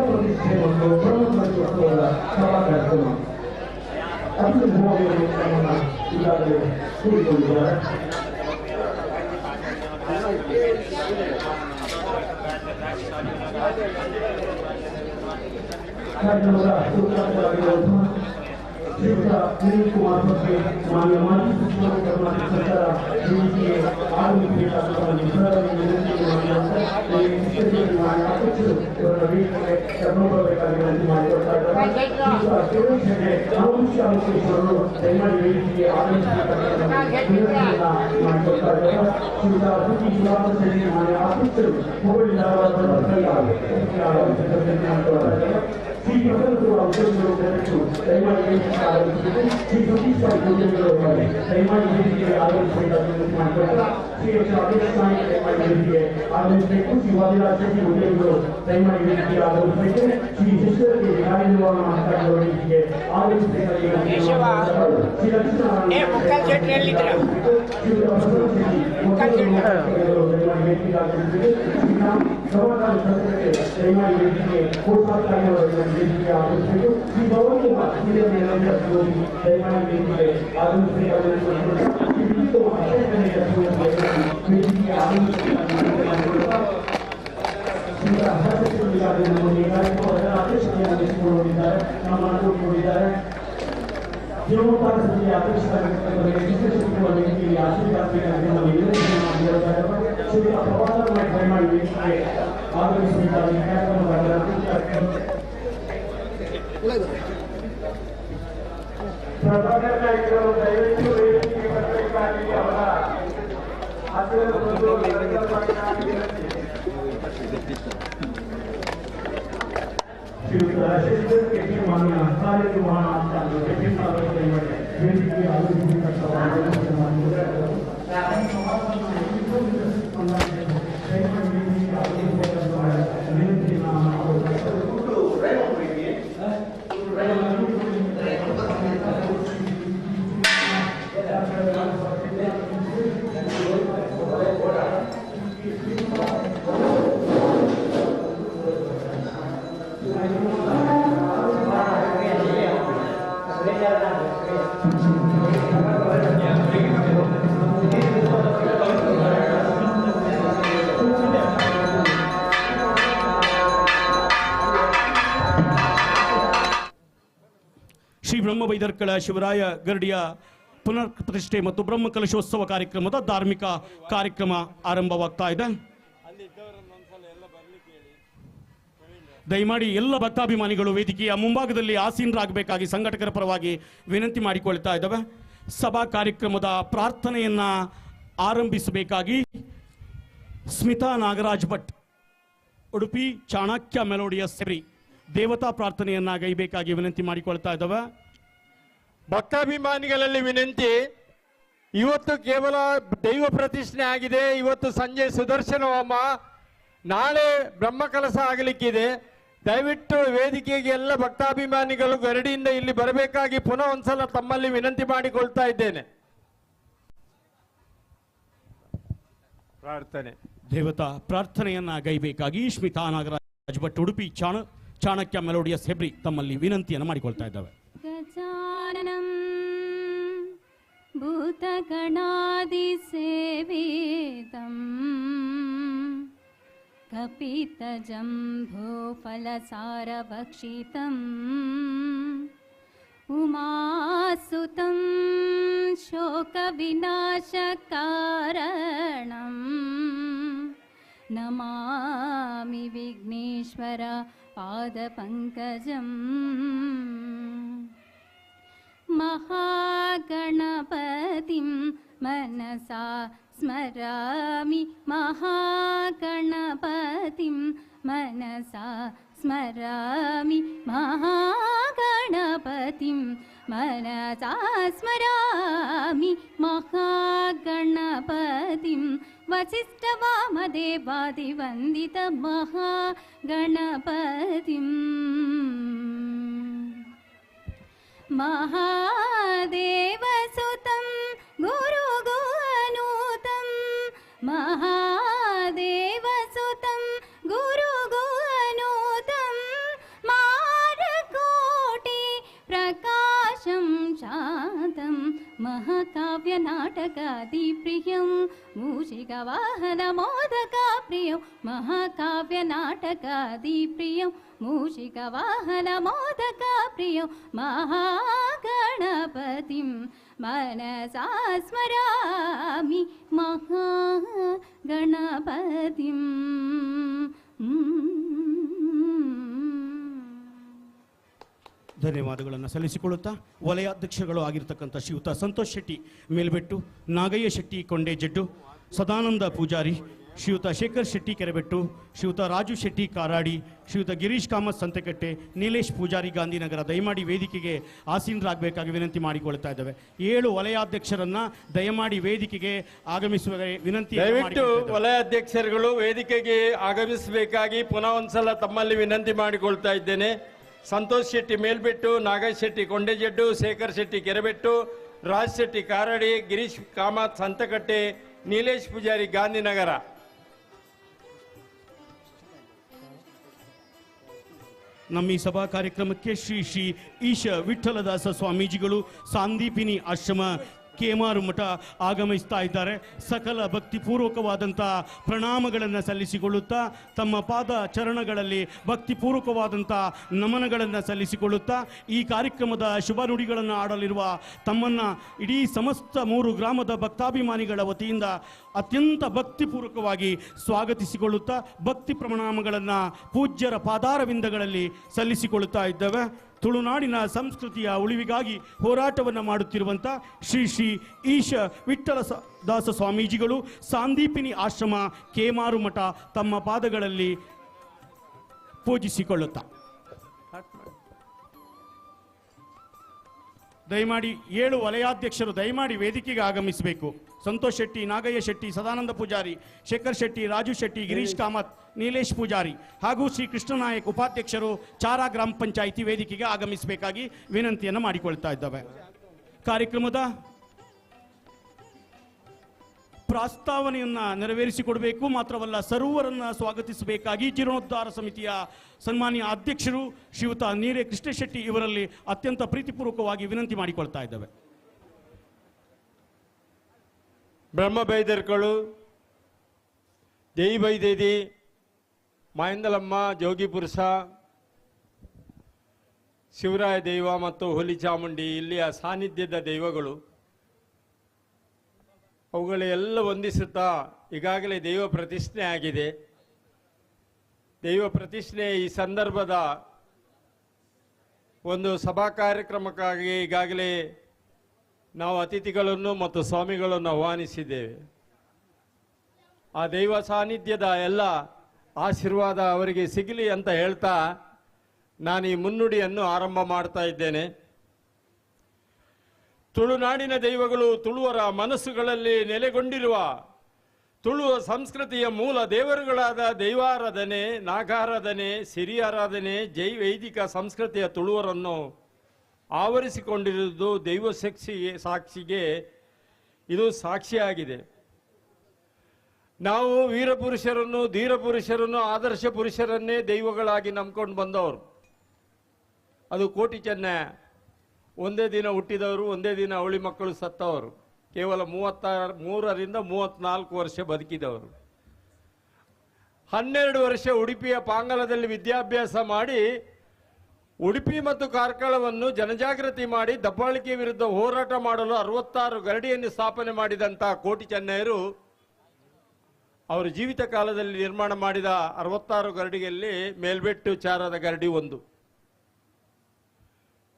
ಪ್ರತಿಷ್ಠೆ ಮತ್ತು ಬ್ರಹ್ಮೋತ್ಸವದ ಸಭಾ ಕಾರ್ಯಕ್ರಮ ಈಗಾಗಲೇ ಕೂಡಿಕೊಂಡಿದ್ದಾರೆ. ಕಾರ್ಯಕ್ರಮದ ಉದ್ಘಾಟಕರಾಗಿರುವಂತಹ ಶ್ರೀಯುತ ವಿನೀತ್ ಕುಮಾರ್ ಬಗ್ಗೆ ಮಾನ್ಯ ಮಾಜಿ ಸಚಿವರು ಕರ್ನಾಟಕ ಸರ್ಕಾರ ವೇದಿಕೆಗೆ ಆಗಮಿಸಬೇಕಾಗಿ ವಿನಂತಿ ಅಧ್ಯಕ್ಷರು ಇವರ ವೇದಿಕೆಗೆ ಕರ್ನಾಟಕಬೇಕಾಗಿ ವಿನಂತಿ ಮಾಡಿಕೊಡ್ತಾ ಇದ್ದಾರೆ. ಅನುಷೇಶ್ವರರು ದಯಮಾಡಿ ವೇದಿಕೆಗೆ ಆಗಮಿಸಬೇಕಾಗಿ ವಿನಂತಿಯನ್ನ ಮಾಡಿಕೊಡ್ತಾ ಇದ್ದಾರೆ. ಶ್ರೀಯುತ ಸುದ್ದಿ ಸುಧಾಕರ್ ಶೆಟ್ಟಿ ಮಾನ್ಯ ಅಧ್ಯಕ್ಷರು ಶ್ರೀ ಪ್ರಸನ್ನಪುರ ಉದ್ಯೋಗಿಗಳು ದಯಮಾಡಿ ವೇದಿಕೆಗೆ ಆಗಮಿಸಬೇಕು. ಶ್ರೀ ಸತೀಶ್ ಉದ್ಯೋಗಿಗಳು ದಯಮಾಡಿ ವೇದಿಕೆಗೆ ಆಗಮಿಸಬೇಕಾಗಿ ವಿನಂತಿ ಮಾಡಿಕೊಡ್ತಾರೆ. ಶ್ರೀ ಅಧ್ಯಕ್ಷ ನಾಯಕ ದಯಮಾಡಿ ವೇದಿಕೆಗೆ ಆಗಮಿಸಬೇಕು. ಶ್ರೀ ವಾದಿರಾಜ್ ಶೆಟ್ಟಿ ಉದ್ಯೋಗಿಗಳು ದಯಮಾಡಿ ವೇದಿಕೆಗೆ ಆಗಮಿಸಬೇಕು. ಶ್ರೀ ಶಿಷ್ಯರಿಗೆ ಕಾರ್ಯನಿರ್ವಹಣಾ ಅಧಿಕಾರಿಗಳ ವೇದಿಕೆಗೆ ಆಗಮಿಸಬೇಕಾಗಿ ಶ್ರೀ ಜೀವೋಪಾಯ ಸಮಿತಿಯ ಅಧ್ಯಕ್ಷರಾಗಿರ್ತಕ್ಕಂಥ ವೇದಿಕೆಯಲ್ಲಿ ಆಶೀರ್ವಾದಬೇಕಾಗಿ ನಮ್ಮಲ್ಲಿ ವಿನಂತಿ ಮಾಡಿದ್ದಾರೆ. ಶ್ರೀ ಪ್ರಭಾಕರ್ ನಾಯ್ಕ ದಯಮಾಡಿ ವೇದಿಕೆಗೆ ಆಗಮಿಸಬೇಕಾಗಿ ಕಾರ್ಯಕ್ರಮದ ಪ್ರಭಾಕರ್ ನಾಯ್ಕರು ದಯವಿಟ್ಟು ವೇದಿಕೆಗೆ ಬರಬೇಕಾಗಿ ಅವರ ಶ್ರೀಯುತ ರಾಜೇಶ್ವರ್ ಕೆಟಿ ಮಾನ್ಯ ಕಾರ್ಯನಿರ್ವಹಣಾಧಿಕಾರಿಗಳು ವೇದಿಕೆಗೆ ಶ್ರೀ ಬ್ರಹ್ಮಬೈದರ್ಕಳ ಶಿವರಾಯ ಗರಡಿಯ ಪುನರ್ ಪ್ರತಿಷ್ಠೆ ಮತ್ತು ಬ್ರಹ್ಮ ಕಲಶೋತ್ಸವ ಕಾರ್ಯಕ್ರಮದ ಧಾರ್ಮಿಕ ಕಾರ್ಯಕ್ರಮ ಆರಂಭವಾಗ್ತಾ ಇದೆ. ದಯಮಾಡಿ ಎಲ್ಲ ಭಕ್ತಾಭಿಮಾನಿಗಳು ವೇದಿಕೆಯ ಮುಂಭಾಗದಲ್ಲಿ ಆಸೀನರಾಗಬೇಕಾಗಿ ಸಂಘಟಕರ ಪರವಾಗಿ ವಿನಂತಿ ಮಾಡಿಕೊಳ್ತಾ ಇದ್ದಾವೆ. ಸಭಾ ಕಾರ್ಯಕ್ರಮದ ಪ್ರಾರ್ಥನೆಯನ್ನ ಆರಂಭಿಸಬೇಕಾಗಿ ಸ್ಮಿತಾ ನಾಗರಾಜ್ ಭಟ್ ಉಡುಪಿ ಚಾಣಕ್ಯ ಮೆಲೋಡಿಯಸ್ ಸೇರಿ ದೇವತಾ ಪ್ರಾರ್ಥನೆಯನ್ನ ಗೈಬೇಕಾಗಿ ವಿನಂತಿ ಮಾಡಿಕೊಳ್ತಾ ಇದ್ದಾವೆ. ಭಕ್ತಾಭಿಮಾನಿಗಳಲ್ಲಿ ವಿನಂತಿ, ಇವತ್ತು ಕೇವಲ ದೈವ ಪ್ರತಿಷ್ಠೆ ಆಗಿದೆ. ಇವತ್ತು ಸಂಜೆ ಸುದರ್ಶನ ಹೋಮ, ನಾಳೆ ಬ್ರಹ್ಮಕಲಶ ಆಗಲಿಕ್ಕಿದೆ. ದಯವಿಟ್ಟು ವೇದಿಕೆಗೆ ಎಲ್ಲ ಭಕ್ತಾಭಿಮಾನಿಗಳು ಗರಡಿಯಿಂದ ಇಲ್ಲಿ ಬರಬೇಕಾಗಿ ಪುನಃ ಒಂದ್ಸಲ ತಮ್ಮಲ್ಲಿ ವಿನಂತಿ ಮಾಡಿಕೊಳ್ತಾ ಇದ್ದೇನೆ. ಪ್ರಾರ್ಥನೆ. ದೇವತಾ ಪ್ರಾರ್ಥನೆಯನ್ನ ಗೈಬೇಕಾಗಿ ಸ್ಮಿತಾ ನಾಗರಾಜ್ ಭಟ್ ಉಡುಪಿ ಚಾಣಕ್ಯ ಮೆಲೋಡಿಯಸ್ ಹೆಬ್ರಿ ತಮ್ಮಲ್ಲಿ ವಿನಂತಿಯನ್ನು ಮಾಡಿಕೊಳ್ತಾ ಇದ್ದಾವೆ. ಗಜಾನನಂ ಭೂತಗಣಾದಿಸೇವಿತಂ ಕಪಿತಜಂಭೋಫಲಸಾರಭಕ್ಷಿತಂ ಉಮಾಸುತಂ ಶೋಕವಿನಾಶಕಾರಣಂ ನಮಾಮಿ ವಿಘ್ನೇಶ್ವರ ಪಾದಪಂಕಜಂ ಮಹಾಗಣಪತಿಂ ಮನಸಾ ಸ್ಮರಾಮಿ ಮಹಾಗಣಪತಿಂ ಮನಸಾ ಸ್ಮರಾಮಿ ಮಹಾಗಣಪತಿಂ ಮನಸಾ ಸ್ಮರಾಮಿ ಮಹಾಗಣಪತಿಂ ವಸಿಷ್ಠವಾಮದೇವಾದಿವಂದಿತ ಮಹಾಗಣಪತಿಂ ಮಹಾದೇವಸುತಂ ಗುರುಗುಹನೂತಂ ಮಹಾದೇವಸುತಂ ಗುರುಗುಹನೂತಂ ಮಾರಕೋಟಿ ಪ್ರಕಾಶಂ ಶಾಂತಂ ಮಹಾಕಾವ್ಯನಾಟಕಾದಿಪ್ರಿಯಂ ಮೂಷಿಕವಾಹನಮೋದಕಪ್ರಿಯಂ ಮಹಾಕಾವ್ಯನಾಟಕಾದಿಪ್ರಿಯಂ ಮೂಷಿಕವಾಹನಮೋದಕಪ್ರಿಯಂ ಮಹಾಗಣಪತಿಂ ಮನಸಾ ಸ್ಮರಾಮಿ ಮಹಾಗಣಪತಿಂ. ಧನ್ಯವಾದಗಳನ್ನು ಸಲ್ಲಿಸಿಕೊಳ್ಳುತ್ತಾ ವಲಯಾಧ್ಯಕ್ಷಗಳು ಆಗಿರ್ತಕ್ಕಂಥ ಶ್ರೀಯುತ ಸಂತೋಷ್ ಶೆಟ್ಟಿ ಮೇಲ್ಬೆಟ್ಟು, ನಾಗಯ್ಯ ಶೆಟ್ಟಿ ಕೊಂಡೇಜಡ್ಡು, ಸದಾನಂದ ಪೂಜಾರಿ, ಶ್ರೀಯುತ ಶೇಖರ್ ಶೆಟ್ಟಿ ಕೆರೆಬೆಟ್ಟು, ಶ್ರೀಯುತ ರಾಜು ಶೆಟ್ಟಿ ಕಾರಾಡಿ, ಶ್ರೀಯುತ ಗಿರೀಶ್ ಕಾಮತ್ ಸಂತೆಕಟ್ಟೆ, ನೀಲೇಶ್ ಪೂಜಾರಿ ಗಾಂಧಿನಗರ ದಯಮಾಡಿ ವೇದಿಕೆಗೆ ಆಸೀನರಾಗಬೇಕಾಗಿ ವಿನಂತಿ ಮಾಡಿಕೊಳ್ತಾ ಇದ್ದೇವೆ. 7 ವಲಯಾಧ್ಯಕ್ಷರನ್ನ ದಯಮಾಡಿ ವೇದಿಕೆಗೆ ಆಗಮಿಸುವ ವಿನಂತಿ. ದಯವಿಟ್ಟು ವಲಯಾಧ್ಯಕ್ಷರುಗಳು ವೇದಿಕೆಗೆ ಆಗಮಿಸಬೇಕಾಗಿ ಪುನಃ ಒಂದ್ಸಲ ತಮ್ಮಲ್ಲಿ ವಿನಂತಿ ಮಾಡಿಕೊಳ್ತಾ ಇದ್ದೇನೆ. ಸಂತೋಷ್ ಶೆಟ್ಟಿ ಮೇಲ್ಬೆಟ್ಟು, ನಾಗೇಶ್ ಶೆಟ್ಟಿ ಕೊಂಡೆಜಡ್ಡು, ಶೇಖರ್ ಶೆಟ್ಟಿ ಕೆರೆಬೆಟ್ಟು, ರಾಜ್ ಶೆಟ್ಟಿ ಕಾರಡಿ, ಗಿರೀಶ್ ಕಾಮತ್ ಸಂತಕಟ್ಟೆ, ನೀಲೇಶ್ ಪೂಜಾರಿ ಗಾಂಧಿನಗರ. ನಮ್ಮ ಈ ಸಭಾ ಕಾರ್ಯಕ್ರಮಕ್ಕೆ ಶ್ರೀ ಶ್ರೀ ಈಶ ವಿಠ್ಠಲದಾಸ ಸ್ವಾಮೀಜಿಗಳು ಸಾಂದೀಪಿನಿ ಆಶ್ರಮ ಕೇಮಾರು ಮಠ ಆಗಮಿಸ್ತಾ ಇದ್ದಾರೆ. ಸಕಲ ಭಕ್ತಿಪೂರ್ವಕವಾದಂಥ ಪ್ರಣಾಮಗಳನ್ನು ಸಲ್ಲಿಸಿಕೊಳ್ಳುತ್ತಾ ತಮ್ಮ ಪಾದ ಚರಣಗಳಲ್ಲಿ ಭಕ್ತಿಪೂರ್ವಕವಾದಂಥ ನಮನಗಳನ್ನು ಸಲ್ಲಿಸಿಕೊಳ್ಳುತ್ತಾ ಈ ಕಾರ್ಯಕ್ರಮದ ಶುಭ ನುಡಿಗಳನ್ನು ಆಡಲಿರುವ ತಮ್ಮನ್ನು ಇಡೀ ಸಮಸ್ತ 3 ಗ್ರಾಮದ ಭಕ್ತಾಭಿಮಾನಿಗಳ ವತಿಯಿಂದ ಅತ್ಯಂತ ಭಕ್ತಿಪೂರ್ವಕವಾಗಿ ಸ್ವಾಗತಿಸಿಕೊಳ್ಳುತ್ತಾ ಭಕ್ತಿ ಪ್ರಣಾಮಗಳನ್ನು ಪೂಜ್ಯರ ಪಾದಾರವಿಂದಗಳಲ್ಲಿ ಸಲ್ಲಿಸಿಕೊಳ್ಳುತ್ತಾ ಇದ್ದೇವೆ. ತುಳುನಾಡಿನ ಸಂಸ್ಕೃತಿಯ ಉಳಿವಿಗಾಗಿ ಹೋರಾಟವನ್ನು ಮಾಡುತ್ತಿರುವಂಥ ಶ್ರೀ ಶ್ರೀ ಈಶ ವಿಠ್ಠಲ ದಾಸ ಸ್ವಾಮೀಜಿಗಳು ಸಾಂದೀಪಿನಿ ಆಶ್ರಮ ಕೇಮಾರು ಮಠ ತಮ್ಮ ಪಾದಗಳಲ್ಲಿ ಪೂಜಿಸಿಕೊಳ್ಳುತ್ತಾ ದಯಮಾಡಿ 7 ವಲಯಾಧ್ಯಕ್ಷರು ದಯಮಾಡಿ ವೇದಿಕೆಗೆ ಆಗಮಿಸಬೇಕು. ಸಂತೋಷ್ ಶೆಟ್ಟಿ, ನಾಗಯ್ಯ ಶೆಟ್ಟಿ, ಸದಾನಂದ ಪೂಜಾರಿ, ಶೇಖರ್ ಶೆಟ್ಟಿ, ರಾಜು ಶೆಟ್ಟಿ, ಗಿರೀಶ್ ಕಾಮತ್, ನೀಲೇಶ್ ಪೂಜಾರಿ ಹಾಗೂ ಶ್ರೀ ಕೃಷ್ಣನಾಯಕ್ ಉಪಾಧ್ಯಕ್ಷರು ಚಾರಾ ಗ್ರಾಮ ಪಂಚಾಯಿತಿ ವೇದಿಕೆಗೆ ಆಗಮಿಸಬೇಕಾಗಿ ವಿನಂತಿಯನ್ನು ಮಾಡಿಕೊಳ್ತಾ ಇದ್ದಾವೆ. ಕಾರ್ಯಕ್ರಮದ ಪ್ರಸ್ತಾವನೆಯನ್ನು ನೆರವೇರಿಸಿಕೊಡಬೇಕು ಮಾತ್ರವಲ್ಲ ಸರ್ವರನ್ನು ಸ್ವಾಗತಿಸಬೇಕಾಗಿ ಜೀರ್ಣೋದ್ಧಾರ ಸಮಿತಿಯ ಸನ್ಮಾನ್ಯ ಅಧ್ಯಕ್ಷರು ಶ್ರೀಯುತ ನೀರೇ ಕೃಷ್ಣಶೆಟ್ಟಿ ಇವರಲ್ಲಿ ಅತ್ಯಂತ ಪ್ರೀತಿಪೂರ್ವಕವಾಗಿ ವಿನಂತಿ ಮಾಡಿಕೊಳ್ತಾ ಇದ್ದಾವೆ. ಬ್ರಹ್ಮಬೈದರ್ಗಳು, ದೇವಿಬೈದೇದಿ, ಮಾಯಂದಲಮ್ಮ, ಜೋಗಿಪುರುಷ, ಶಿವರಾಯ ದೈವ ಮತ್ತು ಹುಲಿ ಚಾಮುಂಡಿ ಇಲ್ಲಿಯ ಸಾನ್ನಿಧ್ಯದ ದೈವಗಳು. ಅವುಗಳೆಲ್ಲ ವಂದಿಸುತ್ತಾ ಈಗಾಗಲೇ ದೈವ ಪ್ರತಿಷ್ಠೆ ಆಗಿದೆ. ದೈವ ಪ್ರತಿಷ್ಠೆ ಈ ಸಂದರ್ಭದ ಒಂದು ಸಭಾ ಕಾರ್ಯಕ್ರಮಕ್ಕಾಗಿ ಈಗಾಗಲೇ ನಾವು ಅತಿಥಿಗಳನ್ನು ಮತ್ತು ಸ್ವಾಮಿಗಳನ್ನು ಆಹ್ವಾನಿಸಿದ್ದೇವೆ. ಆ ದೈವ ಸಾನ್ನಿಧ್ಯದ ಎಲ್ಲ ಆಶೀರ್ವಾದ ಅವರಿಗೆ ಸಿಗಲಿ ಅಂತ ಹೇಳ್ತಾ ನಾನು ಈ ಮುನ್ನುಡಿಯನ್ನು ಆರಂಭ ಮಾಡ್ತಾ ಇದ್ದೇನೆ. ತುಳುನಾಡಿನ ದೈವಗಳು ತುಳುವರ ಮನಸ್ಸುಗಳಲ್ಲಿ ನೆಲೆಗೊಂಡಿರುವ ತುಳುವ ಸಂಸ್ಕೃತಿಯ ಮೂಲ ದೇವರುಗಳಾದ ದೈವಾರಾಧನೆ, ನಾಗಾರಾಧನೆ, ಸಿರಿಯಾರಾಧನೆ, ವೈದಿಕ ಸಂಸ್ಕೃತಿಯ ತುಳುವರನ್ನು ಆವರಿಸಿಕೊಂಡಿರುವುದು ದೈವ ಸಾಕ್ಷಿಗೆ ಇದು ಸಾಕ್ಷಿಯಾಗಿದೆ. ನಾವು ವೀರಪುರುಷರನ್ನು, ಧೀರಪುರುಷರನ್ನು, ಆದರ್ಶ ಪುರುಷರನ್ನೇ ದೈವಗಳಾಗಿ ನಂಬ್ಕೊಂಡು ಬಂದವರು. ಅದು ಕೋಟಿ ಚೆನ್ನಯ್ಯ ಒಂದೇ ದಿನ ಹುಟ್ಟಿದವರು, ಒಂದೇ ದಿನ ಅವಳಿ ಮಕ್ಕಳು ಸತ್ತವರು, ಕೇವಲ 33ರಿಂದ 34 ವರ್ಷ ಬದುಕಿದವರು. 12 ವರ್ಷ ಉಡುಪಿಯ ಪಾಂಗಲದಲ್ಲಿ ವಿದ್ಯಾಭ್ಯಾಸ ಮಾಡಿ ಉಡುಪಿ ಮತ್ತು ಕಾರ್ಕಳವನ್ನು ಜನಜಾಗೃತಿ ಮಾಡಿ ದಬ್ಬಾಳಿಕೆ ವಿರುದ್ಧ ಹೋರಾಟ ಮಾಡಲು 66 ಗರಡಿಯನ್ನು ಸ್ಥಾಪನೆ ಮಾಡಿದಂಥ ಕೋಟಿ ಚೆನ್ನಯ್ಯರು ಅವರು ಜೀವಿತ ಕಾಲದಲ್ಲಿ ನಿರ್ಮಾಣ ಮಾಡಿದ 66 ಗರಡಿಯಲ್ಲಿ ಮೇಲ್ಬೆಟ್ಟು ಚಾರದ ಗರಡಿ ಒಂದು.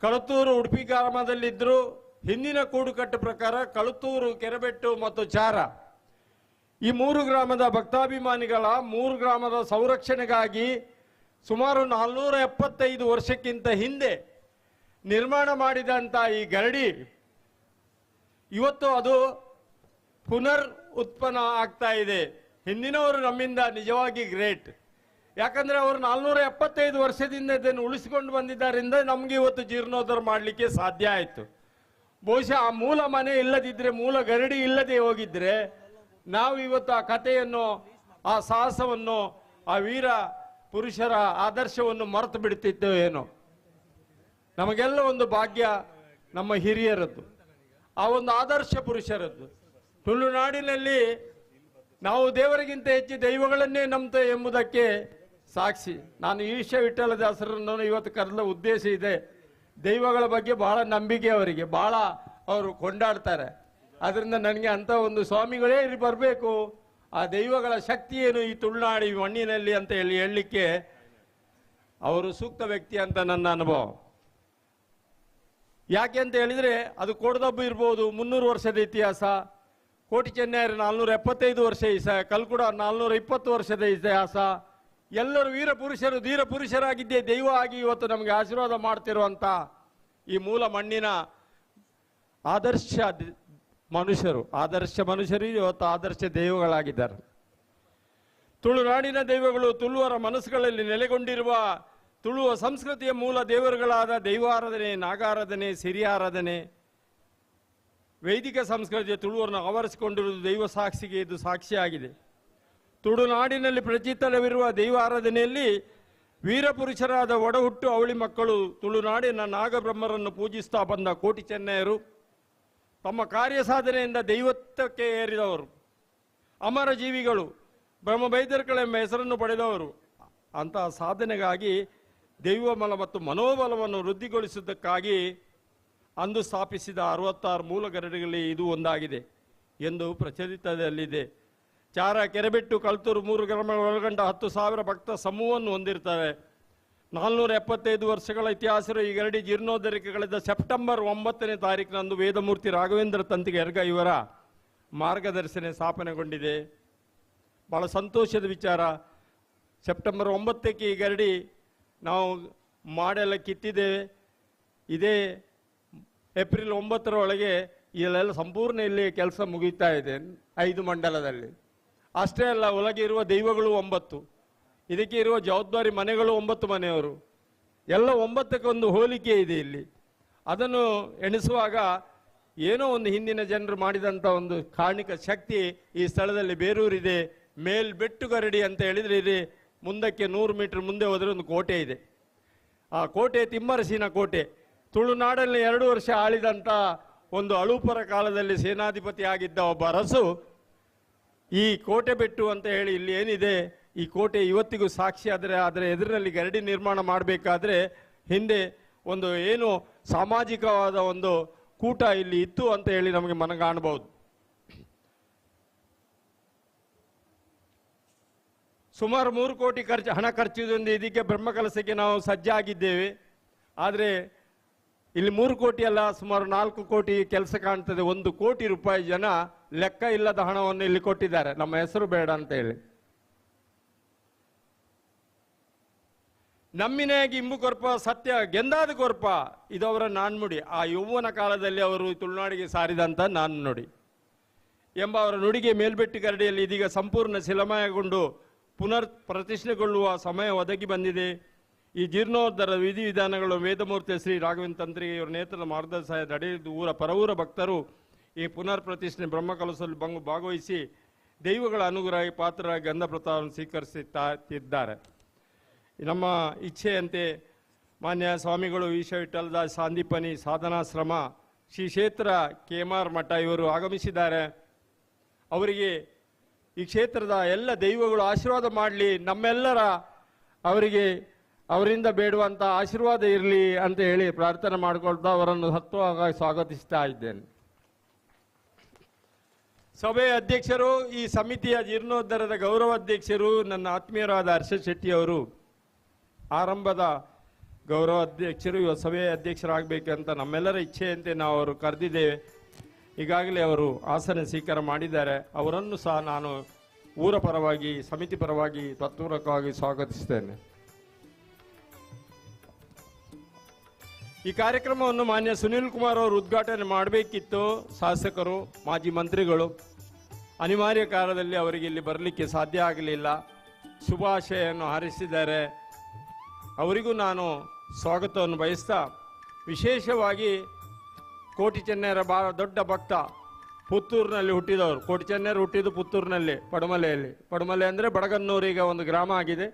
ಕಳತೂರು ಉಡುಪಿ ಗ್ರಾಮದಲ್ಲಿದ್ದರು. ಹಿಂದಿನ ಕೂಡುಕಟ್ಟು ಪ್ರಕಾರ ಕಳತೂರು, ಕೆರೆಬೆಟ್ಟು ಮತ್ತು ಚಾರ ಈ 3 ಗ್ರಾಮದ ಭಕ್ತಾಭಿಮಾನಿಗಳ 3 ಗ್ರಾಮದ ಸಂರಕ್ಷಣೆಗಾಗಿ ಸುಮಾರು 475 ವರ್ಷಕ್ಕಿಂತ ಹಿಂದೆ ನಿರ್ಮಾಣ ಮಾಡಿದಂಥ ಈ ಗರಡಿ ಇವತ್ತು ಅದು ಪುನರ್ ಉತ್ಪನ್ನ ಆಗ್ತಾ ಇದೆ. ಹಿಂದಿನವರು ನಮ್ಮಿಂದ ನಿಜವಾಗಿ ಗ್ರೇಟ್. ಯಾಕಂದ್ರೆ ಅವರು 475 ವರ್ಷದಿಂದ ಇದನ್ನು ಉಳಿಸಿಕೊಂಡು ಬಂದಿದ್ದರಿಂದ ನಮ್ಗೆ ಇವತ್ತು ಜೀರ್ಣೋದ್ಧಾರ ಮಾಡಲಿಕ್ಕೆ ಸಾಧ್ಯ ಆಯಿತು. ಬಹುಶಃ ಆ ಮೂಲ ಮನೆ ಇಲ್ಲದಿದ್ರೆ, ಮೂಲ ಗರಡಿ ಇಲ್ಲದೆ ಹೋಗಿದ್ರೆ ನಾವು ಇವತ್ತು ಆ ಕಥೆಯನ್ನು, ಆ ಸಾಹಸವನ್ನು, ಆ ವೀರ ಪುರುಷರ ಆದರ್ಶವನ್ನು ಮರೆತು ಬಿಡ್ತಿದ್ದೇವೆ ಏನೋ. ನಮಗೆಲ್ಲ ಒಂದು ಭಾಗ್ಯ ನಮ್ಮ ಹಿರಿಯರದ್ದು, ಆ ಒಂದು ಆದರ್ಶ ಪುರುಷರದ್ದು. ತುಳುನಾಡಿನಲ್ಲಿ ನಾವು ದೇವರಿಗಿಂತ ಹೆಚ್ಚು ದೈವಗಳನ್ನೇ ನಂಬ್ತೇವೆ ಎಂಬುದಕ್ಕೆ ಸಾಕ್ಷಿ. ನಾನು ಈಶ ವಿಠಲದಾಸರನ್ನು ಇವತ್ತು ಕರೆದ ಉದ್ದೇಶ ಇದೆ. ದೈವಗಳ ಬಗ್ಗೆ ಬಹಳ ನಂಬಿಕೆ ಅವರಿಗೆ, ಬಹಳ ಅವರು ಕೊಂಡಾಡ್ತಾರೆ. ಅದರಿಂದ ನನಗೆ ಅಂತ ಒಂದು ಸ್ವಾಮಿಗಳೇ ಇಲ್ಲಿ ಬರಬೇಕು, ಆ ದೈವಗಳ ಶಕ್ತಿ ಏನು ಈ ತುಳುನಾಡಿ ಮಣ್ಣಿನಲ್ಲಿ ಅಂತ ಹೇಳಲಿಕ್ಕೆ ಅವರು ಸೂಕ್ತ ವ್ಯಕ್ತಿ ಅಂತ ನನ್ನ ಅನುಭವ. ಯಾಕೆ ಅಂತ ಹೇಳಿದರೆ ಅದು ಕೋಡದಬ್ಬು ಇರ್ಬೋದು, 300 ವರ್ಷದ ಇತಿಹಾಸ. ಕೋಟಿ ಚೆನ್ನಯ್ಯರು 475 ವರ್ಷ ಇತಿಹಾಸ, ಕಲ್ಕುಡ 420 ವರ್ಷದ ಇತಿಹಾಸ. ಎಲ್ಲರೂ ವೀರ ಪುರುಷರು, ಧೀರ ಪುರುಷರಾಗಿದ್ದೇ ದೈವ ಆಗಿ ಇವತ್ತು ನಮಗೆ ಆಶೀರ್ವಾದ ಮಾಡ್ತಿರುವಂಥ ಈ ಮೂಲ ಮಣ್ಣಿನ ಆದರ್ಶ ಮನುಷ್ಯರು ಇವತ್ತು ಆದರ್ಶ ದೈವಗಳಾಗಿದ್ದಾರೆ. ತುಳುನಾಡಿನ ದೈವಗಳು ತುಳುವರ ಮನಸ್ಸುಗಳಲ್ಲಿ ನೆಲೆಗೊಂಡಿರುವ ತುಳುವ ಸಂಸ್ಕೃತಿಯ ಮೂಲ ದೇವರುಗಳಾದ ದೈವಾರಾಧನೆ, ನಾಗಾರಾಧನೆ, ಸಿರಿಯಾರಾಧನೆ, ವೈದಿಕ ಸಂಸ್ಕೃತಿಯ ತುಳುವರನ್ನು ಆವರಿಸಿಕೊಂಡಿರುವುದು ದೈವ ಸಾಕ್ಷಿಗೆ ಇದು ಸಾಕ್ಷಿಯಾಗಿದೆ. ತುಳುನಾಡಿನಲ್ಲಿ ಪ್ರಚಿತವಿರುವ ದೈವಾರಾಧನೆಯಲ್ಲಿ ವೀರಪುರುಷರಾದ ಒಡಹುಟ್ಟು ಅವಳಿ ಮಕ್ಕಳು ತುಳುನಾಡಿನ ನಾಗಬ್ರಹ್ಮರನ್ನು ಪೂಜಿಸ್ತಾ ಬಂದ ಕೋಟಿ ಚೆನ್ನಯ್ಯರು ತಮ್ಮ ಕಾರ್ಯ ಸಾಧನೆಯಿಂದ ದೈವತ್ವಕ್ಕೆ ಏರಿದವರು. ಅಮರ ಜೀವಿಗಳು, ಬ್ರಹ್ಮಬೈದರ್ಕಳೆಂಬ ಹೆಸರನ್ನು ಪಡೆದವರು. ಅಂತಹ ಸಾಧನೆಗಾಗಿ ದೈವಬಲ ಮತ್ತು ಮನೋಬಲವನ್ನು ವೃದ್ಧಿಗೊಳಿಸುವುದಕ್ಕಾಗಿ ಅಂದು ಸ್ಥಾಪಿಸಿದ 66 ಮೂಲ ಗರಡಿಗಳಲ್ಲಿ ಇದು ಒಂದಾಗಿದೆ ಎಂದು ಪ್ರಚಲಿತದಲ್ಲಿದೆ. ಚಾರ, ಕೆರೆಬೆಟ್ಟು, ಕಲ್ತೂರು 3 ಗ್ರಾಮಗಳ ಒಳಗೊಂಡ 10,000 ಭಕ್ತ ಸಮೂಹವನ್ನು ಹೊಂದಿರ್ತಾರೆ. 475 ವರ್ಷಗಳ ಇತಿಹಾಸದ ಈ ಗರಡಿ ಜೀರ್ಣೋದ್ಧಾರಕ್ಕೆ ಕಳೆದ ಸೆಪ್ಟೆಂಬರ್ 9ನೇ ತಾರೀಕಿನಂದು ವೇದಮೂರ್ತಿ ರಾಘವೇಂದ್ರ ತಂತಿಗೆ ಎರ್ಗ ಇವರ ಮಾರ್ಗದರ್ಶನ ಸ್ಥಾಪನೆಗೊಂಡಿದೆ. ಬಹಳ ಸಂತೋಷದ ವಿಚಾರ. ಸೆಪ್ಟೆಂಬರ್ 9ಕ್ಕೆ ಈ ಗರಡಿ ನಾವು ಮಾಡೆಲ್ಲ ಕಿತ್ತಿದ್ದೇವೆ. ಇದೇ ಏಪ್ರಿಲ್ 9ರ ಒಳಗೆ ಇಲ್ಲೆಲ್ಲ ಸಂಪೂರ್ಣ ಇಲ್ಲಿ ಕೆಲಸ ಮುಗಿತಾ ಇದೆ 5 ಮಂಡಲದಲ್ಲಿ. ಅಷ್ಟೇ ಅಲ್ಲ, ಒಳಗೆ ಇರುವ ದೈವಗಳು 9, ಇದಕ್ಕೆ ಇರುವ ಜವಾಬ್ದಾರಿ ಮನೆಗಳು 9 ಮನೆಯವರು, ಎಲ್ಲ 9ಕ್ಕೆ ಹೋಲಿಕೆ ಇದೆ ಇಲ್ಲಿ. ಅದನ್ನು ಎಣಿಸುವಾಗ ಏನೋ ಒಂದು ಹಿಂದಿನ ಜನರು ಮಾಡಿದಂಥ ಒಂದು ಕಾರಣಿಕ ಶಕ್ತಿ ಈ ಸ್ಥಳದಲ್ಲಿ ಬೇರೂರಿದೆ. ಮೇಲ್ಬೆಟ್ಟು ಗರಡಿ ಅಂತ ಹೇಳಿದರೆ ಇದೆ. ಮುಂದಕ್ಕೆ 100 ಮೀಟರ್ ಮುಂದೆ ಹೋದರೆ ಒಂದು ಕೋಟೆ ಇದೆ. ಆ ಕೋಟೆ ತಿಮ್ಮರಸಿನ ಕೋಟೆ. ತುಳುನಾಡಲ್ಲಿ 2 ವರ್ಷ ಆಳಿದಂಥ ಒಂದು ಅಳುಪರ ಕಾಲದಲ್ಲಿ ಸೇನಾಧಿಪತಿ ಆಗಿದ್ದ ಒಬ್ಬ ಅರಸು ಈ ಕೋಟೆ ಬೆಟ್ಟು ಅಂತ ಹೇಳಿ ಇಲ್ಲಿ ಏನಿದೆ, ಈ ಕೋಟೆ ಇವತ್ತಿಗೂ ಸಾಕ್ಷಿ. ಅದರ ಎದುರಿನಲ್ಲಿ ಗರಡಿ ನಿರ್ಮಾಣ ಮಾಡಬೇಕಾದ್ರೆ ಹಿಂದೆ ಒಂದು ಏನು ಸಾಮಾಜಿಕವಾದ ಒಂದು ಕೂಟ ಇಲ್ಲಿ ಇತ್ತು ಅಂತ ಹೇಳಿ ನಮಗೆ ಮನಗಾಣಬಹುದು. ಸುಮಾರು 3 ಕೋಟಿ ಹಣ ಖರ್ಚಿದೊಂದು ಇದಕ್ಕೆ ಬ್ರಹ್ಮಕಲಸಕ್ಕೆ ನಾವು ಸಜ್ಜಾಗಿದ್ದೇವೆ. ಆದರೆ ಇಲ್ಲಿ 3 ಕೋಟಿ ಅಲ್ಲ, ಸುಮಾರು 4 ಕೋಟಿ ಕೆಲಸ ಕಾಣ್ತದೆ. 1 ಕೋಟಿ ರೂಪಾಯಿ ಜನ ಲೆಕ್ಕ ಇಲ್ಲದ ಹಣವನ್ನು ಇಲ್ಲಿ ಕೊಟ್ಟಿದ್ದಾರೆ, ನಮ್ಮ ಹೆಸರು ಬೇಡ ಅಂತ ಹೇಳಿ. ನಮ್ಮಿನಾಗಿ ಇಂಬು ಕೊರ್ಪ ಸತ್ಯ ಗೆಂದಾದ ಕೊರ್ಪ, ಇದು ಅವರ ನಾಣ್ನುಡಿ. ಆ ಯೌವನ ಕಾಲದಲ್ಲಿ ಅವರು ತುಳುನಾಡಿಗೆ ಸಾರಿದಂಥ ನಾಣ್ಣುಡಿ ಎಂಬ ಅವರ ನುಡಿಗೆ ಮೇಲ್ಬೆಟ್ಟು ಗರಡಿಯಲ್ಲಿ ಇದೀಗ ಸಂಪೂರ್ಣ ಶಿಲಮಯಗೊಂಡು ಪುನರ್ ಪ್ರತಿಷ್ಠೆಗೊಳ್ಳುವ ಸಮಯ ಒದಗಿ ಬಂದಿದೆ. ಈ ಜೀರ್ಣೋದ್ಧಾರ ವಿಧಿವಿಧಾನಗಳು ವೇದಮೂರ್ತಿ ಶ್ರೀ ರಾಘವೇಂದ್ರ ತಂತ್ರಿಗೆ ಇವರ ನೇತೃತ್ವದ ಮಾರ್ಗದರ್ಶನ ನಡೆಯುವುದು ಊರ ಪರವೂರ ಭಕ್ತರು ಈ ಪುನರ್ ಪ್ರತಿಷ್ಠೆ ಬ್ರಹ್ಮಕಲಸದಲ್ಲಿ ಭಾಗವಹಿಸಿ ದೈವಗಳ ಅನುಗ್ರಹ ಪಾತ್ರರಾಗಿ ಗಂಧ ಪ್ರತಾಪವನ್ನು ಸ್ವೀಕರಿಸುತ್ತಿದ್ದಾರೆ. ನಮ್ಮ ಇಚ್ಛೆಯಂತೆ ಮಾನ್ಯ ಸ್ವಾಮಿಗಳು ಈಶ ವಿಠಲದಾಸ್ ಸಾಂದೀಪನಿ ಸಾಧನಾಶ್ರಮ ಶ್ರೀ ಕ್ಷೇತ್ರ ಕೇಮಾರ್ ಮಠ ಇವರು ಆಗಮಿಸಿದ್ದಾರೆ. ಅವರಿಗೆ ಈ ಕ್ಷೇತ್ರದ ಎಲ್ಲ ದೈವಗಳು ಆಶೀರ್ವಾದ ಮಾಡಲಿ, ನಮ್ಮೆಲ್ಲರ ಅವರಿಂದ ಬೇಡುವಂಥ ಆಶೀರ್ವಾದ ಇರಲಿ ಅಂತ ಹೇಳಿ ಪ್ರಾರ್ಥನೆ ಮಾಡಿಕೊಳ್ತಾ ಅವರನ್ನು ಹತ್ತುವಾಗಿ ಸ್ವಾಗತಿಸ್ತಾ ಇದ್ದೇನೆ. ಸಭೆಯ ಅಧ್ಯಕ್ಷರು, ಈ ಸಮಿತಿಯ ಜೀರ್ಣೋದ್ಧಾರದ ಗೌರವ ಅಧ್ಯಕ್ಷರು ನನ್ನ ಆತ್ಮೀಯರಾದ ಹರ್ಷದ್ ಶೆಟ್ಟಿ ಅವರು ಆರಂಭದ ಗೌರವ ಅಧ್ಯಕ್ಷರು, ಇವ ಸಭೆಯ ಅಧ್ಯಕ್ಷರಾಗಬೇಕಂತ ನಮ್ಮೆಲ್ಲರ ಇಚ್ಛೆಯಂತೆ ನಾವು ಅವರು ಕರೆದಿದ್ದೇವೆ. ಈಗಾಗಲೇ ಅವರು ಆಸನ ಸ್ವೀಕಾರ ಮಾಡಿದ್ದಾರೆ. ಅವರನ್ನು ಸಹ ನಾನು ಊರ ಪರವಾಗಿ ಸಮಿತಿ ಪರವಾಗಿ ತತ್ಪೂರ್ವಕವಾಗಿ ಸ್ವಾಗತಿಸ್ತೇನೆ. ಈ ಕಾರ್ಯಕ್ರಮವನ್ನು ಮಾನ್ಯ ಸುನೀಲ್ ಕುಮಾರ್ ಅವರು ಉದ್ಘಾಟನೆ ಮಾಡಬೇಕಿತ್ತು. ಶಾಸಕರು, ಮಾಜಿ ಮಂತ್ರಿಗಳು ಅನಿವಾರ್ಯ ಕಾರಣದಲ್ಲಿ ಅವರಿಗೆ ಇಲ್ಲಿ ಬರಲಿಕ್ಕೆ ಸಾಧ್ಯ ಆಗಲಿಲ್ಲ. ಶುಭಾಶಯನ್ನು ಹಾರೈಸಿದ್ದಾರೆ. ಅವರಿಗೂ ನಾನು ಸ್ವಾಗತವನ್ನು ಬಯಸ್ತಾ, ವಿಶೇಷವಾಗಿ ಕೋಟಿ ಚೆನ್ನೈರ ಭಾಳ ದೊಡ್ಡ ಭಕ್ತ, ಪುತ್ತೂರಿನಲ್ಲಿ ಹುಟ್ಟಿದವರು. ಕೋಟಿ ಚೆನ್ನೈರು ಹುಟ್ಟಿದ್ದು ಪುತ್ತೂರಿನಲ್ಲಿ, ಪಡುಮಲೆಯಲ್ಲಿ. ಪಡುಮಲೆ ಅಂದರೆ ಬಡಗನ್ನೂರಿಗೆ ಒಂದು ಗ್ರಾಮ ಆಗಿದೆ,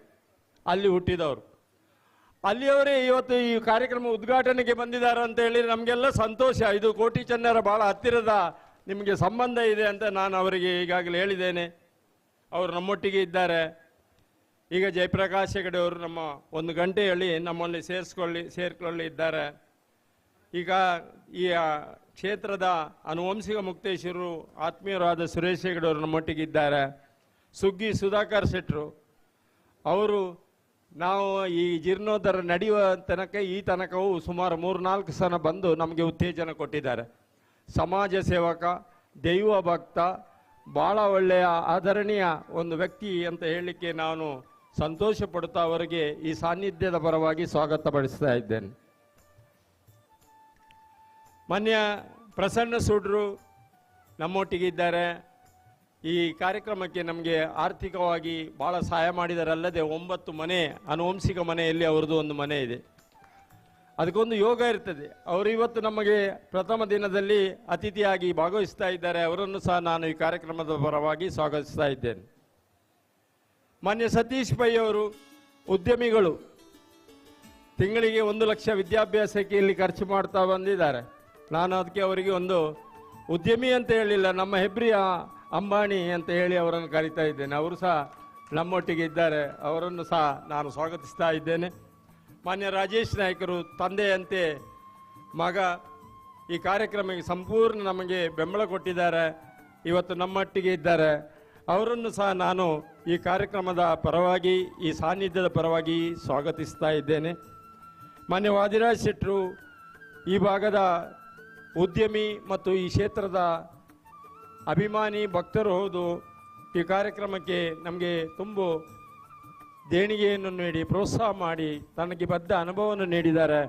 ಅಲ್ಲಿ ಹುಟ್ಟಿದವರು. ಅಲ್ಲಿಯವರೇ ಇವತ್ತು ಈ ಕಾರ್ಯಕ್ರಮ ಉದ್ಘಾಟನೆಗೆ ಬಂದಿದ್ದಾರೆ ಅಂತ ಹೇಳಿ ನಮಗೆಲ್ಲ ಸಂತೋಷ. ಇದು ಕೋಟಿ ಚೆನ್ನೈರ ಭಾಳ ಹತ್ತಿರದ ನಿಮಗೆ ಸಂಬಂಧ ಇದೆ ಅಂತ ನಾನು ಅವರಿಗೆ ಈಗಾಗಲೇ ಹೇಳಿದ್ದೇನೆ. ಅವರು ನಮ್ಮೊಟ್ಟಿಗೆ ಇದ್ದಾರೆ. ಈಗ ಜಯಪ್ರಕಾಶ್ ಹೆಗಡೆ ಅವರು ನಮ್ಮ 1 ಗಂಟೆಯಲ್ಲಿ ನಮ್ಮಲ್ಲಿ ಸೇರಿಕೊಳ್ಳಿ ಇದ್ದಾರೆ. ಈಗ ಈ ಕ್ಷೇತ್ರದ ಆನುವಂಶಿಕ ಮುಕ್ತೇಶ್ವರರು ಆತ್ಮೀಯರಾದ ಸುರೇಶ್ ಹೆಗಡೆ ಅವರು ನಮ್ಮೊಟ್ಟಿಗೆ ಇದ್ದಾರೆ. ಸುಗ್ಗಿ ಸುಧಾಕರ್ ಶೆಟ್ಟರು ಅವರು ನಾವು ಈ ಜೀರ್ಣೋದ್ಧಾರ ನಡೆಯುವ ತನಕವೂ ಸುಮಾರು 3-4 ಸಲ ಬಂದು ನಮಗೆ ಉತ್ತೇಜನ ಕೊಟ್ಟಿದ್ದಾರೆ. ಸಮಾಜ ಸೇವಕ, ದೈವ ಭಕ್ತ, ಭಾಳ ಒಳ್ಳೆಯ ಆದರಣೀಯ ಒಂದು ವ್ಯಕ್ತಿ ಅಂತ ಹೇಳಲಿಕ್ಕೆ ನಾನು ಸಂತೋಷ ಪಡುತ್ತಾ ಅವರಿಗೆ ಈ ಸಾನ್ನಿಧ್ಯದ ಪರವಾಗಿ ಸ್ವಾಗತ ಪಡಿಸ್ತಾ ಇದ್ದೇನೆ. ಮಾನ್ಯ ಪ್ರಸನ್ನ ಸೂಡ್ರು ನಮ್ಮೊಟ್ಟಿಗೆ ಇದ್ದಾರೆ. ಈ ಕಾರ್ಯಕ್ರಮಕ್ಕೆ ನಮಗೆ ಆರ್ಥಿಕವಾಗಿ ಭಾಳ ಸಹಾಯ ಮಾಡಿದಾರಲ್ಲದೆ 9 ಮನೆ, ಆನುವಂಶಿಕ ಮನೆಯಲ್ಲಿ ಅವರದ್ದು ಒಂದು ಮನೆ ಇದೆ. ಅದಕ್ಕೊಂದು ಯೋಗ ಇರ್ತದೆ. ಅವರು ಇವತ್ತು ನಮಗೆ ಪ್ರಥಮ ದಿನದಲ್ಲಿ ಅತಿಥಿಯಾಗಿ ಭಾಗವಹಿಸ್ತಾ ಇದ್ದಾರೆ. ಅವರನ್ನು ಸಹ ನಾನು ಈ ಕಾರ್ಯಕ್ರಮದ ಪರವಾಗಿ ಸ್ವಾಗತಿಸ್ತಾ ಇದ್ದೇನೆ. ಮಾನ್ಯ ಸತೀಶ್ ಪೈ ಅವರು ಉದ್ಯಮಿಗಳು, ತಿಂಗಳಿಗೆ 1 ಲಕ್ಷ ವಿದ್ಯಾಭ್ಯಾಸಕ್ಕೆ ಇಲ್ಲಿ ಖರ್ಚು ಮಾಡ್ತಾ ಬಂದಿದ್ದಾರೆ. ನಾನು ಅದಕ್ಕೆ ಅವರಿಗೆ ಒಂದು ಉದ್ಯಮಿ ಅಂತ ಹೇಳಿಲ್ಲ, ನಮ್ಮ ಹೆಬ್ರಿಯ ಅಂಬಾಣಿ ಅಂತ ಹೇಳಿ ಅವರನ್ನು ಕರೀತಾ ಇದ್ದೇನೆ. ಅವರು ಸಹ ನಮ್ಮೊಟ್ಟಿಗೆ ಇದ್ದಾರೆ. ಅವರನ್ನು ಸಹ ನಾನು ಸ್ವಾಗತಿಸ್ತಾ ಇದ್ದೇನೆ. ಮಾನ್ಯ ರಾಜೇಶ್ ನಾಯ್ಕರು, ತಂದೆಯಂತೆ ಮಗ, ಈ ಕಾರ್ಯಕ್ರಮಕ್ಕೆ ಸಂಪೂರ್ಣ ನಮಗೆ ಬೆಂಬಲ ಕೊಟ್ಟಿದ್ದಾರೆ. ಇವತ್ತು ನಮ್ಮೊಟ್ಟಿಗೆ ಇದ್ದಾರೆ. ಅವರನ್ನು ಸಹ ನಾನು ಈ ಕಾರ್ಯಕ್ರಮದ ಪರವಾಗಿ, ಈ ಸಾನ್ನಿಧ್ಯದ ಪರವಾಗಿ ಸ್ವಾಗತಿಸ್ತಾ ಇದ್ದೇನೆ. ಮಾನ್ಯ ವಾದಿರಾಜ್ ಶೆಟ್ಟರು ಈ ಭಾಗದ ಉದ್ಯಮಿ ಮತ್ತು ಈ ಕ್ಷೇತ್ರದ ಅಭಿಮಾನಿ ಭಕ್ತರು ಹೌದು. ಈ ಕಾರ್ಯಕ್ರಮಕ್ಕೆ ನಮಗೆ ತುಂಬ ದೇಣಿಗೆಯನ್ನು ನೀಡಿ ಪ್ರೋತ್ಸಾಹ ಮಾಡಿ ತನಗೆ ಬದ್ಧ ಅನುಭವವನ್ನು ನೀಡಿದ್ದಾರೆ.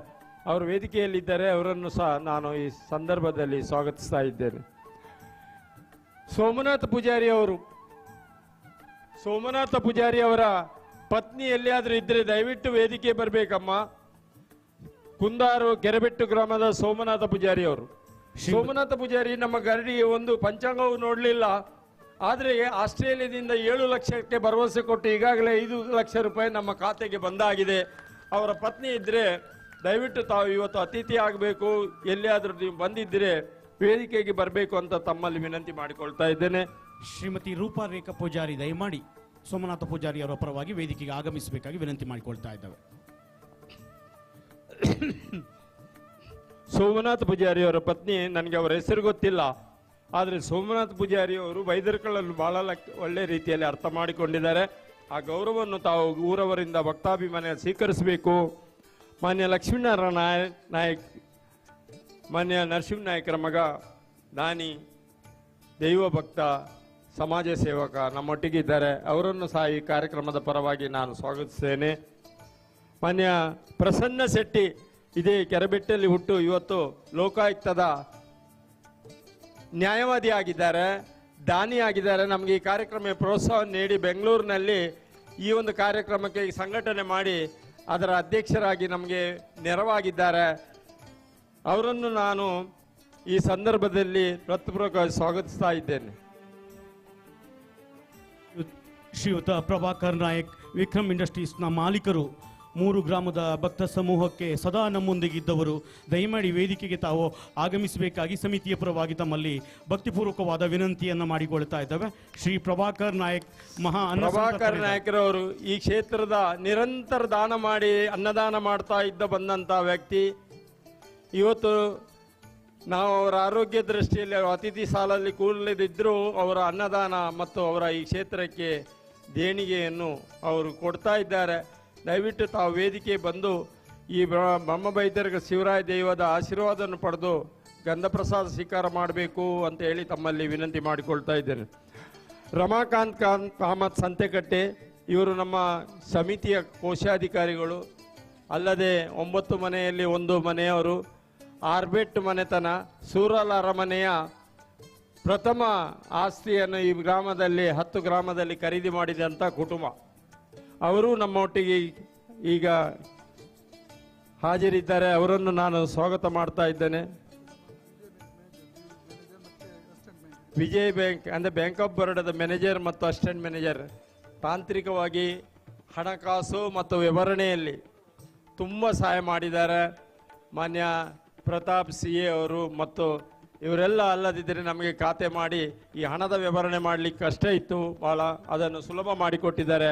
ಅವರು ವೇದಿಕೆಯಲ್ಲಿದ್ದಾರೆ. ಅವರನ್ನು ಸಹ ನಾನು ಈ ಸಂದರ್ಭದಲ್ಲಿ ಸ್ವಾಗತಿಸ್ತಾ ಇದ್ದೇನೆ. ಸೋಮನಾಥ ಪೂಜಾರಿ ಅವರ ಪತ್ನಿ ಎಲ್ಲಿಯಾದರೂ ಇದ್ದರೆ ದಯವಿಟ್ಟು ವೇದಿಕೆ ಬರಬೇಕಮ್ಮ. ಕುಂದಾರು ಕೆರೆಬೆಟ್ಟು ಗ್ರಾಮದ ಸೋಮನಾಥ ಪೂಜಾರಿ ಅವರು. ಸೋಮನಾಥ ಪೂಜಾರಿ ನಮ್ಮ ಗರಡಿಗೆ ಒಂದು ಪಂಚಾಂಗವು ನೋಡಲಿಲ್ಲ, ಆದರೆ ಆಸ್ಟ್ರೇಲಿಯಾದಿಂದ 7 ಲಕ್ಷಕ್ಕೆ ಭರವಸೆ ಕೊಟ್ಟು ಈಗಾಗಲೇ 5 ಲಕ್ಷ ರೂಪಾಯಿ ನಮ್ಮ ಖಾತೆಗೆ ಬಂದಾಗಿದೆ. ಅವರ ಪತ್ನಿ ಇದ್ದರೆ ದಯವಿಟ್ಟು ತಾವು ಇವತ್ತು ಅತಿಥಿ ಆಗಬೇಕು. ಎಲ್ಲಿಯಾದರೂ ನೀವು ಬಂದಿದ್ದರೆ ವೇದಿಕೆಗೆ ಬರಬೇಕು ಅಂತ ತಮ್ಮಲ್ಲಿ ವಿನಂತಿ ಮಾಡಿಕೊಳ್ತಾ ಇದ್ದೇನೆ. ಶ್ರೀಮತಿ ರೂಪಾ ರೇಖಾ ಪೂಜಾರಿ ದಯಮಾಡಿ ಸೋಮನಾಥ ಪೂಜಾರಿ ಅವರ ಪರವಾಗಿ ವೇದಿಕೆಗೆ ಆಗಮಿಸಬೇಕಾಗಿ ವಿನಂತಿ ಮಾಡಿಕೊಳ್ತಾ ಇದ್ದಾವೆ. ಸೋಮನಾಥ ಪೂಜಾರಿ ಅವರ ಪತ್ನಿ, ನನಗೆ ಅವರ ಹೆಸರು ಗೊತ್ತಿಲ್ಲ, ಆದರೆ ಸೋಮನಾಥ ಪೂಜಾರಿ ಅವರು ವೈದ್ಯರುಗಳನ್ನು ಬಹಳ ಒಳ್ಳೆ ರೀತಿಯಲ್ಲಿ ಅರ್ಥ ಮಾಡಿಕೊಂಡಿದ್ದಾರೆ. ಆ ಗೌರವವನ್ನು ತಾವು ಊರವರಿಂದ ಭಕ್ತಾಭಿಮಾನ ಸ್ವೀಕರಿಸಬೇಕು. ಮಾನ್ಯ ಲಕ್ಷ್ಮೀನಾರಾಯಣ ನಾಯಕ್, ಮಾನ್ಯ ನರಸಿಂಹ ನಾಯಕರ ಮಗ ದಾನಿ, ದೈವ ಭಕ್ತ ಸಮಾಜ ಸೇವಕ ನಮ್ಮೊಟ್ಟಿಗಿದ್ದಾರೆ. ಅವರನ್ನು ಸಹ ಈ ಕಾರ್ಯಕ್ರಮದ ಪರವಾಗಿ ನಾನು ಸ್ವಾಗತಿಸ್ತೇನೆ. ಮಾನ್ಯ ಪ್ರಸನ್ನ ಶೆಟ್ಟಿ ಇದೇ ಕೆರೆಬೆಟ್ಟಲ್ಲಿ ಹುಟ್ಟು ಇವತ್ತು ಲೋಕಾಯುಕ್ತದ ನ್ಯಾಯವಾದಿ ಆಗಿದ್ದಾರೆ, ದಾನಿ ಆಗಿದ್ದಾರೆ. ನಮಗೆ ಈ ಕಾರ್ಯಕ್ರಮ ಪ್ರೋತ್ಸಾಹ ನೀಡಿ ಬೆಂಗಳೂರಿನಲ್ಲಿ ಈ ಒಂದು ಕಾರ್ಯಕ್ರಮಕ್ಕೆ ಸಂಘಟನೆ ಮಾಡಿ ಅದರ ಅಧ್ಯಕ್ಷರಾಗಿ ನಮಗೆ ನೆರವಾಗಿದ್ದಾರೆ. ಅವರನ್ನು ನಾನು ಈ ಸಂದರ್ಭದಲ್ಲಿ ಹೃತ್ಪೂರ್ವಕವಾಗಿ ಸ್ವಾಗತಿಸ್ತಾ ಇದ್ದೇನೆ. ಶ್ರೀಯುತ ಪ್ರಭಾಕರ್ ನಾಯಕ್ ವಿಕ್ರಮ್ ಇಂಡಸ್ಟ್ರೀಸ್ನ ಮಾಲೀಕರು, 3 ಗ್ರಾಮದ ಭಕ್ತ ಸಮೂಹಕ್ಕೆ ಸದಾ ನಮ್ಮೊಂದಿಗಿದ್ದವರು, ದಯಮಾಡಿ ವೇದಿಕೆಗೆ ತಾವು ಆಗಮಿಸಬೇಕಾಗಿ ಸಮಿತಿಯ ಪರವಾಗಿ ತಮ್ಮಲ್ಲಿ ಭಕ್ತಿಪೂರ್ವಕವಾದ ವಿನಂತಿಯನ್ನು ಮಾಡಿಕೊಳ್ತಾ ಇದ್ದಾವೆ. ಶ್ರೀ ಪ್ರಭಾಕರ್ ನಾಯಕ್ ಪ್ರಭಾಕರ್ ನಾಯಕರವರು ಈ ಕ್ಷೇತ್ರದ ನಿರಂತರ ದಾನ ಮಾಡಿ ಅನ್ನದಾನ ಮಾಡ್ತಾ ಬಂದಂಥ ವ್ಯಕ್ತಿ. ಇವತ್ತು ನಾವು ಅವರ ಆರೋಗ್ಯ ದೃಷ್ಟಿಯಲ್ಲಿ ಅತಿಥಿ ಸಾಲಲ್ಲಿ ಕೂಡಲಿದ್ದರೂ ಅವರ ಅನ್ನದಾನ ಮತ್ತು ಅವರ ಈ ಕ್ಷೇತ್ರಕ್ಕೆ ದೇಣಿಗೆಯನ್ನು ಅವರು ಕೊಡ್ತಾ ಇದ್ದಾರೆ. ದಯವಿಟ್ಟು ತಾವು ವೇದಿಕೆ ಬಂದು ಈ ಬ್ರಹ್ಮಬೈದರ್ಗ ಶಿವರಾಯ ದೈವದ ಆಶೀರ್ವಾದವನ್ನು ಪಡೆದು ಗಂಧಪ್ರಸಾದ ಸ್ವೀಕಾರ ಮಾಡಬೇಕು ಅಂತ ಹೇಳಿ ತಮ್ಮಲ್ಲಿ ವಿನಂತಿ ಮಾಡಿಕೊಳ್ತಾ ಇದ್ದೇನೆ. ರಮಾಕಾಂತ್ ಕಾಮತ್ ಸಂತೆಕಟ್ಟೆ ಇವರು ನಮ್ಮ ಸಮಿತಿಯ ಕೋಶಾಧಿಕಾರಿಗಳು. ಅಲ್ಲದೆ 9 ಮನೆಯಲ್ಲಿ 1 ಮನೆಯವರು, ಆರ್ಬೆಟ್ ಮನೆತನ, ಸೂರಲ್ ಅರಮನೆಯ ಪ್ರಥಮ ಆಸ್ತಿಯನ್ನು ಈ ಗ್ರಾಮದಲ್ಲಿ 10 ಗ್ರಾಮದಲ್ಲಿ ಖರೀದಿ ಮಾಡಿದಂಥ ಕುಟುಂಬ. ಅವರು ನಮ್ಮೊಟ್ಟಿಗೆ ಈಗ ಹಾಜರಿದ್ದಾರೆ. ಅವರನ್ನು ನಾನು ಸ್ವಾಗತ ಮಾಡ್ತಾ ಇದ್ದೇನೆ. ವಿಜಯ್ ಬ್ಯಾಂಕ್ ಅಂದರೆ ಬ್ಯಾಂಕ್ ಆಫ್ ಬರೋಡಾದ ಮ್ಯಾನೇಜರ್ ಮತ್ತು ಅಸಿಸ್ಟೆಂಟ್ ಮ್ಯಾನೇಜರ್ ತಾಂತ್ರಿಕವಾಗಿ ಹಣಕಾಸು ಮತ್ತು ವಿವರಣೆಯಲ್ಲಿ ತುಂಬ ಸಹಾಯ ಮಾಡಿದ್ದಾರೆ. ಮಾನ್ಯ ಪ್ರತಾಪ್ CA ಅವರು ಮತ್ತು ಇವರೆಲ್ಲ ಅಲ್ಲದಿದ್ದರೆ ನಮಗೆ ಖಾತೆ ಮಾಡಿ ಈ ಹಣದ ವಿವರಣೆ ಮಾಡಲಿಕ್ಕೆ ಕಷ್ಟ ಇತ್ತು ಭಾಳ, ಅದನ್ನು ಸುಲಭ ಮಾಡಿಕೊಟ್ಟಿದ್ದಾರೆ.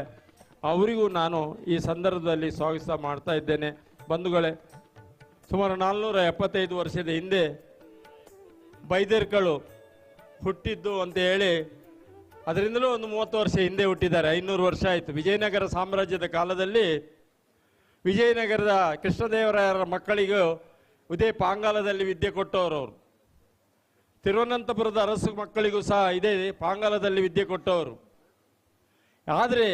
ಅವರಿಗೂ ನಾನು ಈ ಸಂದರ್ಭದಲ್ಲಿ ಸ್ವಾಗತ ಮಾಡ್ತಾ ಇದ್ದೇನೆ. ಬಂಧುಗಳೇ, ಸುಮಾರು 475 ವರ್ಷದ ಹಿಂದೆ ಬೈದರ್ಕಳು ಹುಟ್ಟಿದ್ದು ಅಂತ ಹೇಳಿ ಅದರಿಂದಲೂ ಒಂದು 30 ವರ್ಷ ಹಿಂದೆ ಹುಟ್ಟಿದ್ದಾರೆ. 500 ವರ್ಷ ಆಯಿತು. ವಿಜಯನಗರ ಸಾಮ್ರಾಜ್ಯದ ಕಾಲದಲ್ಲಿ ವಿಜಯನಗರದ ಕೃಷ್ಣದೇವರಾಯರ ಮಕ್ಕಳಿಗೂ ಇದೇ ಪಾಂಗಾಲದಲ್ಲಿ ವಿದ್ಯೆ ಕೊಟ್ಟವರು ಅವರು. ತಿರುವನಂತಪುರದ ಅರಸು ಮಕ್ಕಳಿಗೂ ಸಹ ಇದೇ ಪಾಂಗಾಲದಲ್ಲಿ ವಿದ್ಯೆ ಕೊಟ್ಟವರು. ಆದರೆ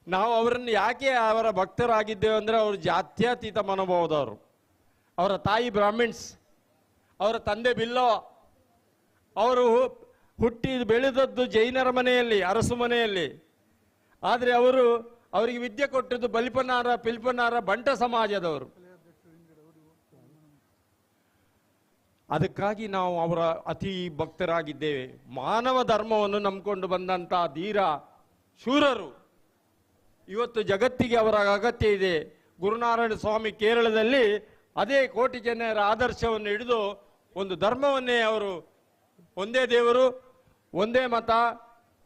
ನಾವು ಅವರನ್ನು ಯಾಕೆ ಅವರ ಭಕ್ತರಾಗಿದ್ದೇವೆ ಅಂದರೆ ಅವರು ಜಾತ್ಯತೀತ ಮನೋಭಾವದವರು. ಅವರ ತಾಯಿ ಬ್ರಾಹ್ಮಿಣ್ಸ್, ಅವರ ತಂದೆ ಬಿಲ್ಲವ. ಅವರು ಹುಟ್ಟಿ ಬೆಳೆದದ್ದು ಜೈನರ ಮನೆಯಲ್ಲಿ, ಅರಸು ಮನೆಯಲ್ಲಿ. ಆದರೆ ಅವರಿಗೆ ವಿದ್ಯೆ ಕೊಟ್ಟದ್ದು ಬಲಿಪನಾರ, ಪಿಲ್ಪನಾರ, ಬಂಟ ಸಮಾಜದವರು. ಅದಕ್ಕಾಗಿ ನಾವು ಅವರ ಅತಿ ಭಕ್ತರಾಗಿದ್ದೇವೆ. ಮಾನವ ಧರ್ಮವನ್ನು ನಂಬಿಕೊಂಡು ಬಂದಂಥ ಧೀರ ಶೂರರು. ಇವತ್ತು ಜಗತ್ತಿಗೆ ಅವರ ಅಗತ್ಯ ಇದೆ. ಗುರುನಾರಾಯಣ ಸ್ವಾಮಿ ಕೇರಳದಲ್ಲಿ ಅದೇ ಕೋಟಿ ಜನರ ಆದರ್ಶವನ್ನು ಹಿಡಿದು ಒಂದು ಧರ್ಮವನ್ನೇ ಅವರು ಒಂದೇ ದೇವರು, ಒಂದೇ ಮತ,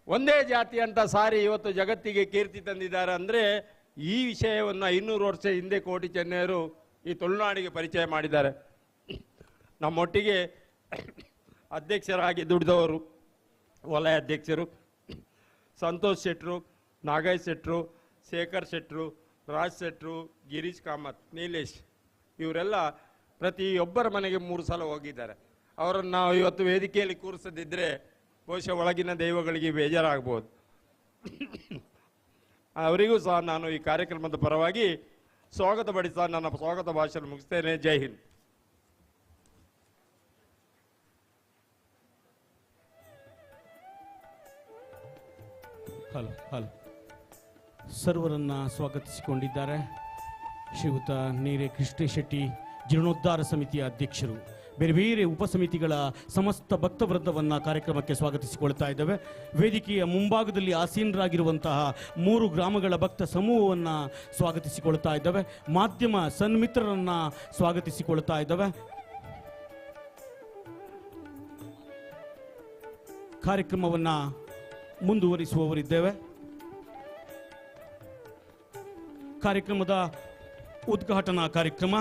ಒಂದೇ ಜಾತಿ ಅಂತ ಸಾರಿ ಇವತ್ತು ಜಗತ್ತಿಗೆ ಕೀರ್ತಿ ತಂದಿದ್ದಾರೆ. ಅಂದರೆ ಈ ವಿಷಯವನ್ನು 500 ವರ್ಷ ಹಿಂದೆ ಕೋಟಿ ಚೆನ್ನೈಯರು ಈ ತುಳುನಾಡಿಗೆ ಪರಿಚಯ ಮಾಡಿದ್ದಾರೆ. ನಮ್ಮೊಟ್ಟಿಗೆ ಅಧ್ಯಕ್ಷರಾಗಿ ದುಡಿದವರು ವಲಯ ಅಧ್ಯಕ್ಷರು ಸಂತೋಷ್ ಶೆಟ್ರು, ನಾಗೇಶ್ ಶೆಟ್ರು, ಶೇಖರ್ ಶೆಟ್ರು, ರಾಜ್ ಶೆಟ್ರು, ಗಿರೀಶ್ ಕಾಮತ್, ನೀಲೇಶ್, ಇವರೆಲ್ಲ ಪ್ರತಿಯೊಬ್ಬರ ಮನೆಗೆ 3 ಸಲ ಹೋಗಿದ್ದಾರೆ. ಅವರನ್ನು ನಾವು ಇವತ್ತು ವೇದಿಕೆಯಲ್ಲಿ ಕೂರಿಸದಿದ್ದರೆ ಬಹುಶಃ ಒಳಗಿನ ದೈವಗಳಿಗೆ ಬೇಜಾರಾಗ್ಬೋದು. ಅವರಿಗೂ ಸಹ ನಾನು ಈ ಕಾರ್ಯಕ್ರಮದ ಪರವಾಗಿ ಸ್ವಾಗತ ಪಡಿಸ್ತಾ ನನ್ನ ಸ್ವಾಗತ ಭಾಷಣ ಮುಗಿಸ್ತೇನೆ. ಜೈ ಹಿಂದ್. ಹಲೋ ಸರ್ವರನ್ನ ಸ್ವಾಗತಿಸಿಕೊಂಡಿದ್ದಾರೆ ಶ್ರೀಯುತ ನೀರೆ ಕೃಷ್ಣ ಶೆಟ್ಟಿ, ಜೀರ್ಣೋದ್ಧಾರ ಸಮಿತಿಯ ಅಧ್ಯಕ್ಷರು. ಬೇರೆ ಬೇರೆ ಉಪಸಮಿತಿಗಳ ಸಮಸ್ತ ಭಕ್ತವೃಂದವನ್ನು ಕಾರ್ಯಕ್ರಮಕ್ಕೆ ಸ್ವಾಗತಿಸಿಕೊಳ್ತಾ ಇದ್ದೇವೆ. ವೇದಿಕೆಯ ಮುಂಭಾಗದಲ್ಲಿ ಆಸೀನರಾಗಿರುವಂತಹ 3 ಗ್ರಾಮಗಳ ಭಕ್ತ ಸಮೂಹವನ್ನು ಸ್ವಾಗತಿಸಿಕೊಳ್ತಾ ಇದ್ದೇವೆ. ಮಾಧ್ಯಮ ಸನ್ಮಿತ್ರರನ್ನು ಸ್ವಾಗತಿಸಿಕೊಳ್ತಾ ಇದ್ದೇವೆ. ಕಾರ್ಯಕ್ರಮವನ್ನು ಮುಂದುವರಿಸುವವರಿದ್ದೇವೆ. ಕಾರ್ಯಕ್ರಮದ ಉದ್ಘಾಟನಾ ಕಾರ್ಯಕ್ರಮ,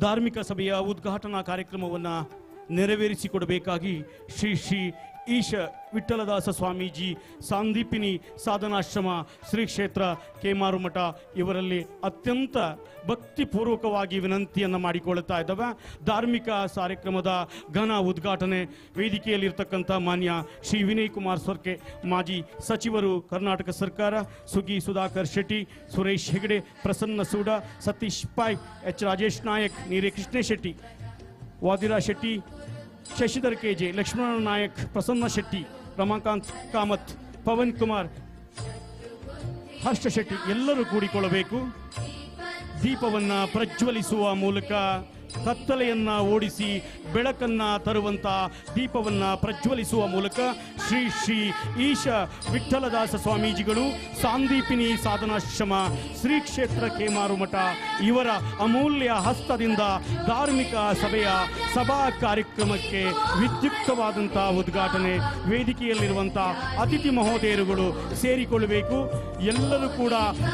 ಧಾರ್ಮಿಕ ಸಭೆಯ ಉದ್ಘಾಟನಾ ಕಾರ್ಯಕ್ರಮವನ್ನು ನೆರವೇರಿಸಿಕೊಡಬೇಕಾಗಿ ಶ್ರೀ ಈಶ ವಿಠಲದಾಸ ಸ್ವಾಮೀಜಿ ಸಾಂದೀಪಿನಿ ಸಾಧನಾಶ್ರಮ ಶ್ರೀ ಕ್ಷೇತ್ರ ಕೇಮಾರುಮಠ ಇವರಲ್ಲಿ ಅತ್ಯಂತ ಭಕ್ತಿಪೂರ್ವಕವಾಗಿ ವಿನಂತಿಯನ್ನು ಮಾಡಿಕೊಳ್ಳುತ್ತಾ ಇದ್ದಾವೆ. ಧಾರ್ಮಿಕ ಕಾರ್ಯಕ್ರಮದ ಘನ ಉದ್ಘಾಟನೆ ವೇದಿಕೆಯಲ್ಲಿರ್ತಕ್ಕಂಥ ಮಾನ್ಯ ಶ್ರೀ ವಿನಯ್ ಕುಮಾರ್ ಸೊರ್ಕೆ ಮಾಜಿ ಸಚಿವರು ಕರ್ನಾಟಕ ಸರ್ಕಾರ, ಸುಗಿ ಸುಧಾಕರ್ ಶೆಟ್ಟಿ, ಸುರೇಶ್ ಹೆಗಡೆ, ಪ್ರಸನ್ನ ಸೂಡ, ಸತೀಶ್ ಪಾಯ್, ಎಚ್ ರಾಜೇಶ್ ನಾಯಕ್, ನೀರೆ ಕೃಷ್ಣ ಶೆಟ್ಟಿ, ವಾದಿರಾ ಶೆಟ್ಟಿ, ಶಶಿಧರ್ ಕೆಜೆ, ಲಕ್ಷ್ಮಣ ನಾಯಕ್, ಪ್ರಸನ್ನ ಶೆಟ್ಟಿ, ರಮಾಕಾಂತ್ ಕಾಮತ್, ಪವನ್ ಕುಮಾರ್, ಹರ್ಷ ಶೆಟ್ಟಿ ಎಲ್ಲರೂ ಕೂಡಿಕೊಳ್ಳಬೇಕು. ದೀಪವನ್ನು ಪ್ರಜ್ವಲಿಸುವ ಮೂಲಕ ಕತ್ತಲೆಯನ್ನ ಓಡಿಸಿ ಬೆಳಕನ್ನ ತರುವಂತ ದೀಪವನ್ನ ಪ್ರಜ್ವಲಿಸುವ ಮೂಲಕ ಶ್ರೀ ಶ್ರೀ ಈಶ ವಿಠಲದಾಸ ಸ್ವಾಮೀಜಿಗಳು ಸಾಂದೀಪಿನಿ ಸಾಧನಾಶ್ರಮ ಶ್ರೀ ಕ್ಷೇತ್ರ ಕೇಮಾರುಮಠ ಇವರ ಅಮೂಲ್ಯ ಹಸ್ತದಿಂದ ಧಾರ್ಮಿಕ ಸಭೆಯ ಸಭಾ ಕಾರ್ಯಕ್ರಮಕ್ಕೆ ವಿದ್ಯುಕ್ತವಾದಂಥ ಉದ್ಘಾಟನೆ. ವೇದಿಕೆಯಲ್ಲಿರುವಂಥ ಅತಿಥಿ ಮಹೋದಯರುಗಳು ಸೇರಿಕೊಳ್ಳಬೇಕು. ಎಲ್ಲರೂ ಕೂಡ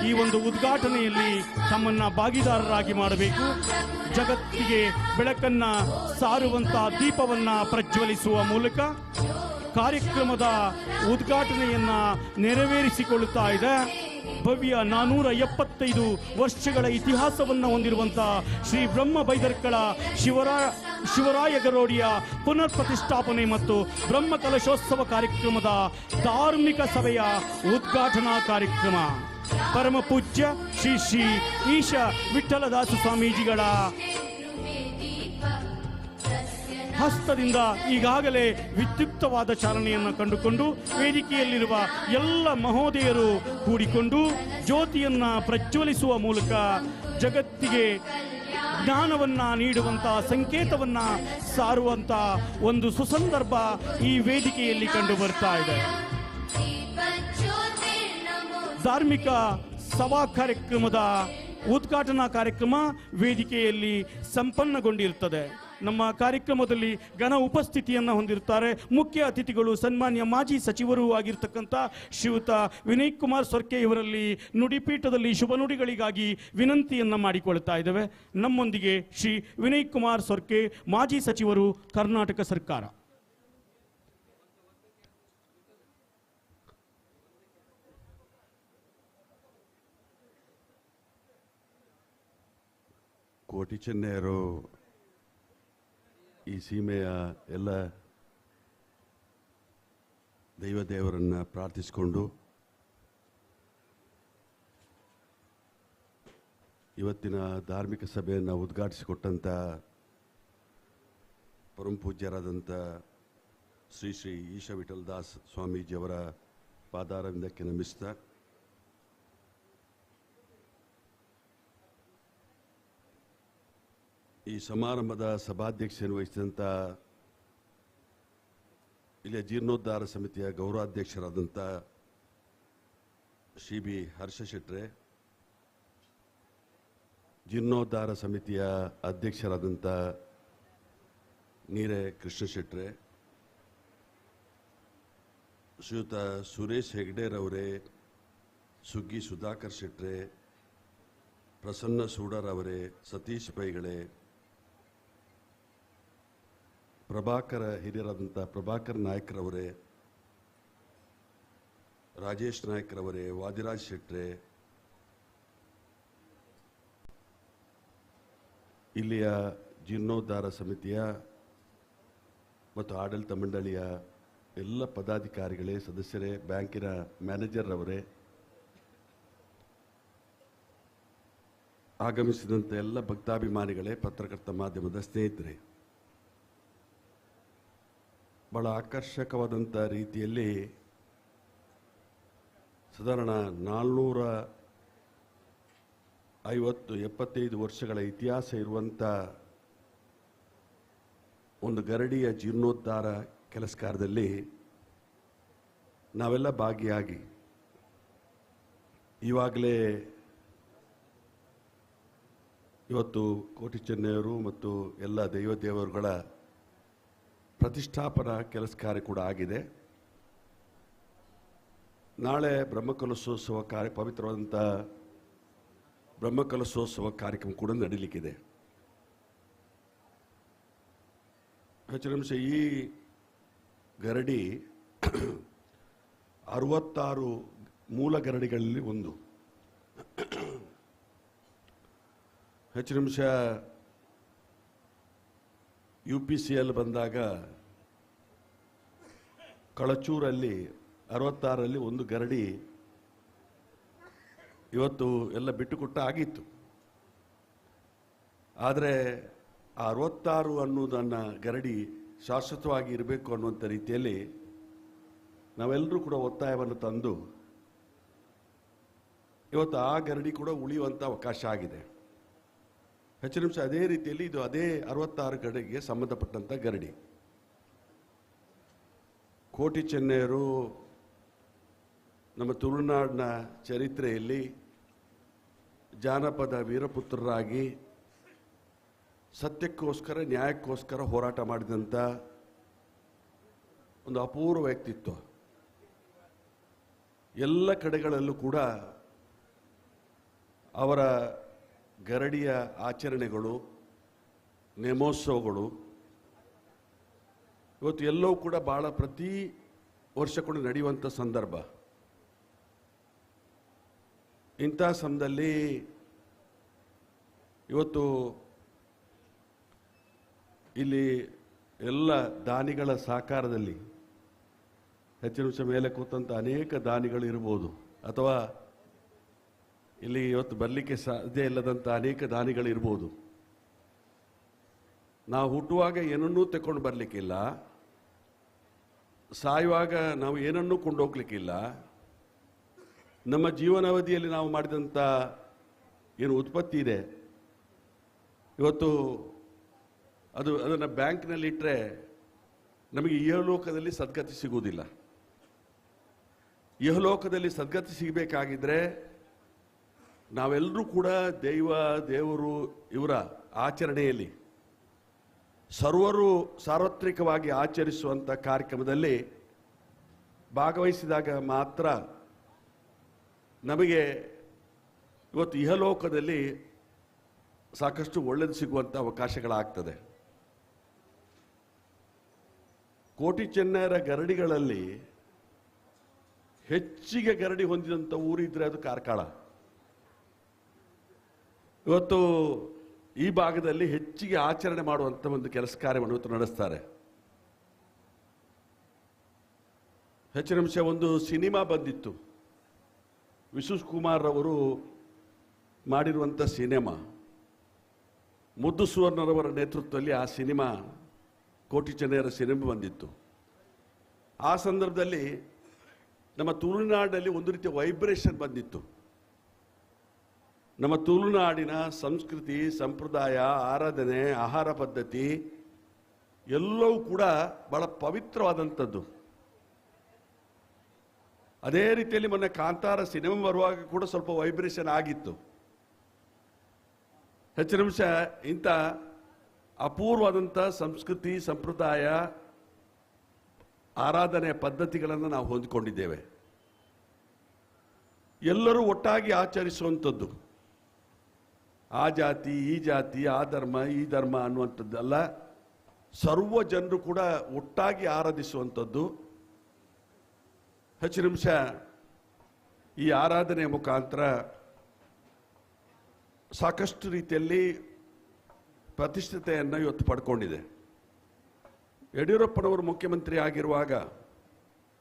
ಈ ಒಂದು ಉದ್ಘಾಟನೆಯಲ್ಲಿ ತಮ್ಮನ್ನ ಭಾಗಿದಾರರಾಗಿ ಮಾಡಬೇಕು. ಜಗತ್ತಿಗೆ ಬೆಳಕನ್ನ ಸಾರುವಂತ ದೀಪವನ್ನ ಪ್ರಜ್ವಲಿಸುವ ಮೂಲಕ ಕಾರ್ಯಕ್ರಮದ ಉದ್ಘಾಟನೆಯನ್ನ ನೆರವೇರಿಸಿಕೊಳ್ಳುತ್ತಾ ಇದೆ. ಭವ್ಯ 475 ವರ್ಷಗಳ ಇತಿಹಾಸವನ್ನು ಹೊಂದಿರುವಂತಹ ಶ್ರೀ ಬ್ರಹ್ಮ ಬೈದರ್ಕಳ ಶಿವರಾಯ ಗರೋಡಿಯ ಪುನರ್ ಪ್ರತಿಷ್ಠಾಪನೆ ಮತ್ತು ಬ್ರಹ್ಮ ಕಲಶೋತ್ಸವ ಕಾರ್ಯಕ್ರಮದ ಧಾರ್ಮಿಕ ಸಭೆಯ ಉದ್ಘಾಟನಾ ಕಾರ್ಯಕ್ರಮ. ಪರಮ ಪೂಜ್ಯ ಶ್ರೀ ಶ್ರೀ ಈಶ ವಿಠಲದಾಸ ಸ್ವಾಮೀಜಿಗಳ ಹಸ್ತದಿಂದ ಈಗಾಗಲೇ ವಿದ್ಯುಕ್ತವಾದ ಚಾಲನೆಯನ್ನು ಕಂಡುಕೊಂಡು ವೇದಿಕೆಯಲ್ಲಿರುವ ಎಲ್ಲ ಮಹೋದಯರು ಕೂಡಿಕೊಂಡು ಜ್ಯೋತಿಯನ್ನ ಪ್ರಜ್ವಲಿಸುವ ಮೂಲಕ ಜಗತ್ತಿಗೆ ಜ್ಞಾನವನ್ನ ನೀಡುವಂತ ಸಂಕೇತವನ್ನ ಸಾರುವಂತ ಒಂದು ಸುಸಂದರ್ಭ ಈ ವೇದಿಕೆಯಲ್ಲಿ ಕಂಡು ಬರ್ತಾ ಇದೆ. ಧಾರ್ಮಿಕ ಸಭಾ ಕಾರ್ಯಕ್ರಮದ ಉದ್ಘಾಟನಾ ಕಾರ್ಯಕ್ರಮ ವೇದಿಕೆಯಲ್ಲಿ ಸಂಪನ್ನಗೊಂಡಿರುತ್ತದೆ. ನಮ್ಮ ಕಾರ್ಯಕ್ರಮದಲ್ಲಿ ಘನ ಉಪಸ್ಥಿತಿಯನ್ನು ಹೊಂದಿರುತ್ತಾರೆ. ಮುಖ್ಯ ಅತಿಥಿಗಳು ಸನ್ಮಾನ್ಯ ಮಾಜಿ ಸಚಿವರೂ ಆಗಿರ್ತಕ್ಕಂಥ ಶ್ರೀಯುತ ವಿನಯ್ ಕುಮಾರ್ ಸೊರ್ಕೆ ಇವರಲ್ಲಿ ನುಡಿಪೀಠದಲ್ಲಿ ಶುಭ ನುಡಿಗಳಿಗಾಗಿ ವಿನಂತಿಯನ್ನು ಮಾಡಿಕೊಳ್ತಾ ಇದ್ದೇವೆ. ನಮ್ಮೊಂದಿಗೆ ಶ್ರೀ ವಿನಯ್ ಕುಮಾರ್ ಸೊರ್ಕೆ, ಮಾಜಿ ಸಚಿವರು, ಕರ್ನಾಟಕ ಸರ್ಕಾರ. ಕೋಟಿ ಚೆನ್ನೈಯರು ಈ ಸೀಮೆಯ ಎಲ್ಲ ದೇವರನ್ನು ಪ್ರಾರ್ಥಿಸಿಕೊಂಡು ಇವತ್ತಿನ ಧಾರ್ಮಿಕ ಸಭೆಯನ್ನು ಉದ್ಘಾಟಿಸಿಕೊಟ್ಟಂಥ ಪರಮ ಪೂಜ್ಯರಾದಂಥ ಶ್ರೀ ಶ್ರೀ ಈಶ ವಿಠಲದಾಸ್ ಸ್ವಾಮೀಜಿಯವರ ಪಾದಾರವಿಂದಕ್ಕೆ ನಮಿಸ್ತಾ ಈ ಸಮಾರಂಭದ ಸಭಾಧ್ಯಕ್ಷೆಯನ್ನು ವಹಿಸಿದಂಥ ಇಲ್ಲಿಯ ಜೀರ್ಣೋದ್ಧಾರ ಸಮಿತಿಯ ಗೌರವಾಧ್ಯಕ್ಷರಾದಂಥ ಶ್ರೀ ಬಿ ಹರ್ಷ ಶೆಟ್ರೆ, ಜೀರ್ಣೋದ್ಧಾರ ಸಮಿತಿಯ ಅಧ್ಯಕ್ಷರಾದಂಥ ನೀರೆ ಕೃಷ್ಣ ಶೆಟ್ರೆ, ಶ್ರೀಯುತ ಸುರೇಶ್ ಹೆಗ್ಡೆರವರೇ, ಸುಗ್ಗಿ ಸುಧಾಕರ್ ಶೆಟ್ರೆ, ಪ್ರಸನ್ನ ಸೂಡರವರೇ, ಸತೀಶ್ ಪೈಗಳೇ, ಪ್ರಭಾಕರ ಹಿರಿಯರಾದಂಥ ಪ್ರಭಾಕರ್ ನಾಯಕ್ರವರೇ, ರಾಜೇಶ್ ನಾಯಕ್ರವರೇ, ವಾದಿರಾಜ್ ಶೆಟ್ರೆ, ಇಲ್ಲಿಯ ಜೀರ್ಣೋದ್ಧಾರ ಸಮಿತಿಯ ಮತ್ತು ಆಡಳಿತ ಮಂಡಳಿಯ ಎಲ್ಲ ಪದಾಧಿಕಾರಿಗಳೇ, ಸದಸ್ಯರೇ, ಬ್ಯಾಂಕಿನ ಮ್ಯಾನೇಜರ್ ಅವರೇ, ಆಗಮಿಸಿದಂಥ ಎಲ್ಲ ಭಕ್ತಾಭಿಮಾನಿಗಳೇ, ಪತ್ರಕರ್ತ ಮಾಧ್ಯಮದ ಸ್ನೇಹಿತರೆ, ಬಹಳ ಆಕರ್ಷಕವಾದಂಥ ರೀತಿಯಲ್ಲಿ ಸಾಧಾರಣ 450-75 ವರ್ಷಗಳ ಇತಿಹಾಸ ಇರುವಂಥ ಒಂದು ಗರಡಿಯ ಜೀರ್ಣೋದ್ಧಾರ ಕೆಲಸ ಕಾರ್ಯದಲ್ಲಿ ನಾವೆಲ್ಲ ಭಾಗಿಯಾಗಿ ಈವಾಗಲೇ ಇವತ್ತು ಕೋಟಿ ಚೆನ್ನೈಯವರು ಮತ್ತು ಎಲ್ಲ ದೇವರುಗಳ ಪ್ರತಿಷ್ಠಾಪನಾ ಕೆಲಸ ಕಾರ್ಯ ಕೂಡ ಆಗಿದೆ. ನಾಳೆ ಬ್ರಹ್ಮಕಲಶೋತ್ಸವ ಪವಿತ್ರವಾದಂಥ ಬ್ರಹ್ಮಕಲಶೋತ್ಸವ ಕಾರ್ಯಕ್ರಮ ಕೂಡ ನಡೀಲಿಕ್ಕಿದೆ. ಹೆಚ್ಚಿನ ಅಂಶ ಈ ಗರಡಿ 66 ಮೂಲ ಗರಡಿಗಳಲ್ಲಿ ಒಂದು. ಹೆಚ್ಚು ನಿಮಿಷ UPCL ಬಂದಾಗ ಕಳಚೂರಲ್ಲಿ 66ರಲ್ಲಿ ಒಂದು ಗರಡಿ ಇವತ್ತು ಎಲ್ಲ ಬಿಟ್ಟುಕೊಟ್ಟ ಆಗಿತ್ತು. ಆದರೆ 66 ಅನ್ನೋದನ್ನು ಗರಡಿ ಶಾಶ್ವತವಾಗಿ ಇರಬೇಕು ಅನ್ನುವಂಥ ರೀತಿಯಲ್ಲಿ ನಾವೆಲ್ಲರೂ ಕೂಡ ಒತ್ತಾಯವನ್ನು ತಂದು ಇವತ್ತು ಆ ಗರಡಿ ಕೂಡ ಉಳಿಯುವಂಥ ಅವಕಾಶ ಆಗಿದೆ. ಹೆಚ್ಚು ನಿಮಿಷ ಅದೇ ರೀತಿಯಲ್ಲಿ ಇದು ಅದೇ 66 ಗರಡಿಗೆ ಸಂಬಂಧಪಟ್ಟಂಥ ಗರಡಿ. ಕೋಟಿ ಚೆನ್ನೈಯರು ನಮ್ಮ ತುಳುನಾಡಿನ ಚರಿತ್ರೆಯಲ್ಲಿ ಜಾನಪದ ವೀರಪುತ್ರರಾಗಿ ಸತ್ಯಕ್ಕೋಸ್ಕರ ನ್ಯಾಯಕ್ಕೋಸ್ಕರ ಹೋರಾಟ ಮಾಡಿದಂಥ ಒಂದು ಅಪೂರ್ವ ವ್ಯಕ್ತಿತ್ವ. ಎಲ್ಲ ಕಡೆಗಳಲ್ಲೂ ಕೂಡ ಅವರ ಗರಡಿಯ ಆಚರಣೆಗಳು, ನೇಮೋತ್ಸವಗಳು ಇವತ್ತು ಎಲ್ಲವೂ ಕೂಡ ಭಾಳ ಪ್ರತಿ ವರ್ಷ ಕೂಡ ನಡೆಯುವಂಥ ಸಂದರ್ಭ. ಇಂಥ ಸಮಯದಲ್ಲಿ ಇವತ್ತು ಇಲ್ಲಿ ಎಲ್ಲ ದಾನಿಗಳ ಸಹಕಾರದಲ್ಲಿ ಹೆಚ್ಚಿನ ನಿಮಿಷ ಮೇಲೆ ಕೂತಂಥ ಅನೇಕ ದಾನಿಗಳು ಇರ್ಬೋದು, ಅಥವಾ ಇಲ್ಲಿ ಇವತ್ತು ಬರಲಿಕ್ಕೆ ಸಾಧ್ಯ ಇಲ್ಲದಂಥ ಅನೇಕ ದಾನಿಗಳಿರ್ಬೋದು. ನಾವು ಹುಟ್ಟುವಾಗ ಏನನ್ನೂ ತಗೊಂಡು ಬರಲಿಕ್ಕಿಲ್ಲ, ಸಾಯುವಾಗ ನಾವು ಏನನ್ನೂ ಕೊಂಡೋಗ್ಲಿಕ್ಕಿಲ್ಲ. ನಮ್ಮ ಜೀವನಾವಧಿಯಲ್ಲಿ ನಾವು ಮಾಡಿದಂಥ ಏನು ಉತ್ಪತ್ತಿ ಇದೆ ಇವತ್ತು ಅದನ್ನು ಬ್ಯಾಂಕ್ನಲ್ಲಿ ಇಟ್ಟರೆ ನಮಗೆ ಇಹಲೋಕದಲ್ಲಿ ಸದ್ಗತಿ ಸಿಗುವುದಿಲ್ಲ. ಇಹಲೋಕದಲ್ಲಿ ಸದ್ಗತಿ ಸಿಗಬೇಕಾಗಿದ್ದರೆ ನಾವೆಲ್ಲರೂ ಕೂಡ ದೇವರು ಇವರ ಆಚರಣೆಯಲ್ಲಿ ಸರ್ವರು ಸಾರ್ವತ್ರಿಕವಾಗಿ ಆಚರಿಸುವಂಥ ಕಾರ್ಯಕ್ರಮದಲ್ಲಿ ಭಾಗವಹಿಸಿದಾಗ ಮಾತ್ರ ನಮಗೆ ಇವತ್ತು ಇಹಲೋಕದಲ್ಲಿ ಸಾಕಷ್ಟು ಒಳ್ಳೆಯದು ಸಿಗುವಂಥ ಅವಕಾಶಗಳಾಗ್ತದೆ. ಕೋಟಿ ಚೆನ್ನೈಯರ ಗರಡಿಗಳಲ್ಲಿ ಹೆಚ್ಚಿಗೆ ಗರಡಿ ಹೊಂದಿದಂಥ ಊರಿದ್ರೆ ಅದು ಕಾರ್ಕಳ. ಇವತ್ತು ಈ ಭಾಗದಲ್ಲಿ ಹೆಚ್ಚಿಗೆ ಆಚರಣೆ ಮಾಡುವಂಥ ಒಂದು ಕೆಲಸ ಕಾರ್ಯವನ್ನು ಇವತ್ತು ನಡೆಸ್ತಾರೆ. ಹೆಚ್ಚಿನ ನಿಮಿಷ ಒಂದು ಸಿನಿಮಾ ಬಂದಿತ್ತು, ವಿಶ್ವ ಕುಮಾರ್ ಅವರು ಮಾಡಿರುವಂಥ ಸಿನಿಮಾ, ಮುದ್ದು ಸುವರ್ಣರವರ ನೇತೃತ್ವದಲ್ಲಿ ಆ ಸಿನಿಮಾ ಕೋಟಿ ಚೆನ್ನೈಯರ ಸಿನಿಮಾ ಬಂದಿತ್ತು. ಆ ಸಂದರ್ಭದಲ್ಲಿ ನಮ್ಮ ತುಳುನಾಡಿನಲ್ಲಿ ಒಂದು ರೀತಿಯ ವೈಬ್ರೇಷನ್ ಬಂದಿತ್ತು. ನಮ್ಮ ತುಳುನಾಡಿನ ಸಂಸ್ಕೃತಿ, ಸಂಪ್ರದಾಯ, ಆರಾಧನೆ, ಆಹಾರ ಪದ್ಧತಿ ಎಲ್ಲವೂ ಕೂಡ ಬಹಳ ಪವಿತ್ರವಾದಂಥದ್ದು. ಅದೇ ರೀತಿಯಲ್ಲಿ ಮೊನ್ನೆ ಕಾಂತಾರ ಸಿನಿಮಾ ಬರುವಾಗ ಕೂಡ ಸ್ವಲ್ಪ ವೈಬ್ರೇಷನ್ ಆಗಿತ್ತು. ಹೆಚ್ಚಿನ ನಿಮಿಷ ಇಂಥ ಅಪೂರ್ವವಾದಂಥ ಸಂಸ್ಕೃತಿ, ಸಂಪ್ರದಾಯ, ಆರಾಧನೆಯ ಪದ್ಧತಿಗಳನ್ನು ನಾವು ಹೊಂದಿಕೊಂಡಿದ್ದೇವೆ. ಎಲ್ಲರೂ ಒಟ್ಟಾಗಿ ಆಚರಿಸುವಂಥದ್ದು. ಆ ಜಾತಿ, ಈ ಜಾತಿ, ಆ ಧರ್ಮ, ಈ ಧರ್ಮ ಅನ್ನುವಂಥದ್ದಲ್ಲ, ಸರ್ವ ಜನರು ಕೂಡ ಒಟ್ಟಾಗಿ ಆರಾಧಿಸುವಂಥದ್ದು. ಹೆಚ್ಚಿನ ನಿಮಿಷ ಈ ಆರಾಧನೆಯ ಮುಖಾಂತರ ಸಾಕಷ್ಟು ರೀತಿಯಲ್ಲಿ ಪ್ರತಿಷ್ಠತೆಯನ್ನು ಇವತ್ತು ಪಡ್ಕೊಂಡಿದೆ. ಯಡಿಯೂರಪ್ಪನವರು ಮುಖ್ಯಮಂತ್ರಿ ಆಗಿರುವಾಗ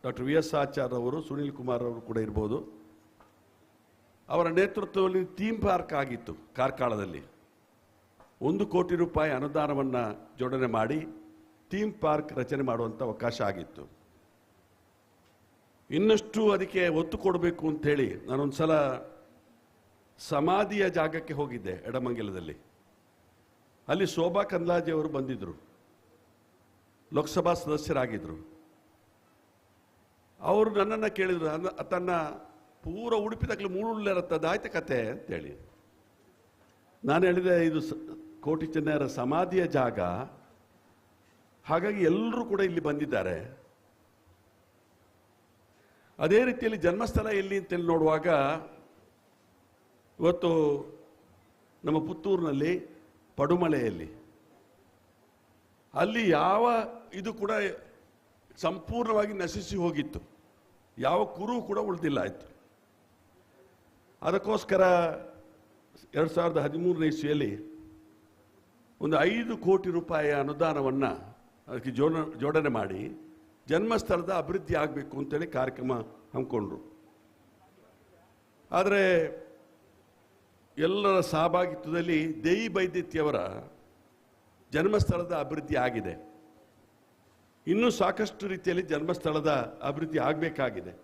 ಡಾಕ್ಟರ್ VS ಆಚಾರ್ ಅವರು, ಸುನೀಲ್ ಕುಮಾರ್ ಅವರು ಕೂಡ ಇರ್ಬೋದು, ಅವರ ನೇತೃತ್ವದಲ್ಲಿ ಥೀಮ್ ಪಾರ್ಕ್ ಆಗಿತ್ತು ಕಾರ್ಕಳದಲ್ಲಿ. 1 ಕೋಟಿ ರೂಪಾಯಿ ಅನುದಾನವನ್ನು ಜೋಡಣೆ ಮಾಡಿ ಥೀಮ್ ಪಾರ್ಕ್ ರಚನೆ ಮಾಡುವಂಥ ಅವಕಾಶ ಆಗಿತ್ತು. ಇನ್ನಷ್ಟು ಅದಕ್ಕೆ ಒತ್ತು ಕೊಡಬೇಕು ಅಂಥೇಳಿ ನಾನೊಂದು ಸಲ ಸಮಾಧಿಯ ಜಾಗಕ್ಕೆ ಹೋಗಿದ್ದೆ ಎಡಮಂಗಲದಲ್ಲಿ. ಅಲ್ಲಿ ಶೋಭಾ ಕಂದ್ಲಾಜೆ ಅವರು ಬಂದಿದ್ದರು, ಲೋಕಸಭಾ ಸದಸ್ಯರಾಗಿದ್ದರು. ಅವರು ನನ್ನನ್ನು ಕೇಳಿದ್ರು, ತನ್ನ ಪೂರ ಉಡುಪಿದಾಗಲೂ ಮೂಳುಳ್ಳರತ್ತದಾಯ್ತ ಕತೆ ಅಂತೇಳಿ. ನಾನು ಹೇಳಿದೆ, ಇದು ಕೋಟಿ ಚೆನ್ನೈಯರ ಸಮಾಧಿಯ ಜಾಗ, ಹಾಗಾಗಿ ಎಲ್ಲರೂ ಕೂಡ ಇಲ್ಲಿ ಬಂದಿದ್ದಾರೆ. ಅದೇ ರೀತಿಯಲ್ಲಿ ಜನ್ಮಸ್ಥಳ ಎಲ್ಲಿ ಅಂತೇಳಿ ನೋಡುವಾಗ ಇವತ್ತು ನಮ್ಮ ಪುತ್ತೂರಿನಲ್ಲಿ ಪಡುಮಲೆಯಲ್ಲಿ ಅಲ್ಲಿ ಯಾವ ಇದು ಕೂಡ ಸಂಪೂರ್ಣವಾಗಿ ನಶಿಸಿ ಹೋಗಿತ್ತು. ಯಾವ ಕುರು ಕೂಡ ಉಳಿದಿಲ್ಲ ಆಯಿತು. ಅದಕ್ಕೋಸ್ಕರ 2013ನೇ ಇಸ್ವಿಯಲ್ಲಿ ಒಂದು 5 ಕೋಟಿ ರೂಪಾಯಿ ಅನುದಾನವನ್ನು ಅದಕ್ಕೆ ಜೋಡಣೆ ಮಾಡಿ ಜನ್ಮಸ್ಥಳದ ಅಭಿವೃದ್ಧಿ ಆಗಬೇಕು ಅಂತೇಳಿ ಕಾರ್ಯಕ್ರಮ ಹಮ್ಮಿಕೊಂಡ್ರು. ಆದರೆ ಎಲ್ಲರ ಸಹಭಾಗಿತ್ವದಲ್ಲಿ ದೇಯಿ ಬೈದ್ಯತಿಯವರ ಜನ್ಮಸ್ಥಳದ ಅಭಿವೃದ್ಧಿ ಆಗಿದೆ. ಇನ್ನೂ ಸಾಕಷ್ಟು ರೀತಿಯಲ್ಲಿ ಜನ್ಮಸ್ಥಳದ ಅಭಿವೃದ್ಧಿ ಆಗಬೇಕಾಗಿದೆ.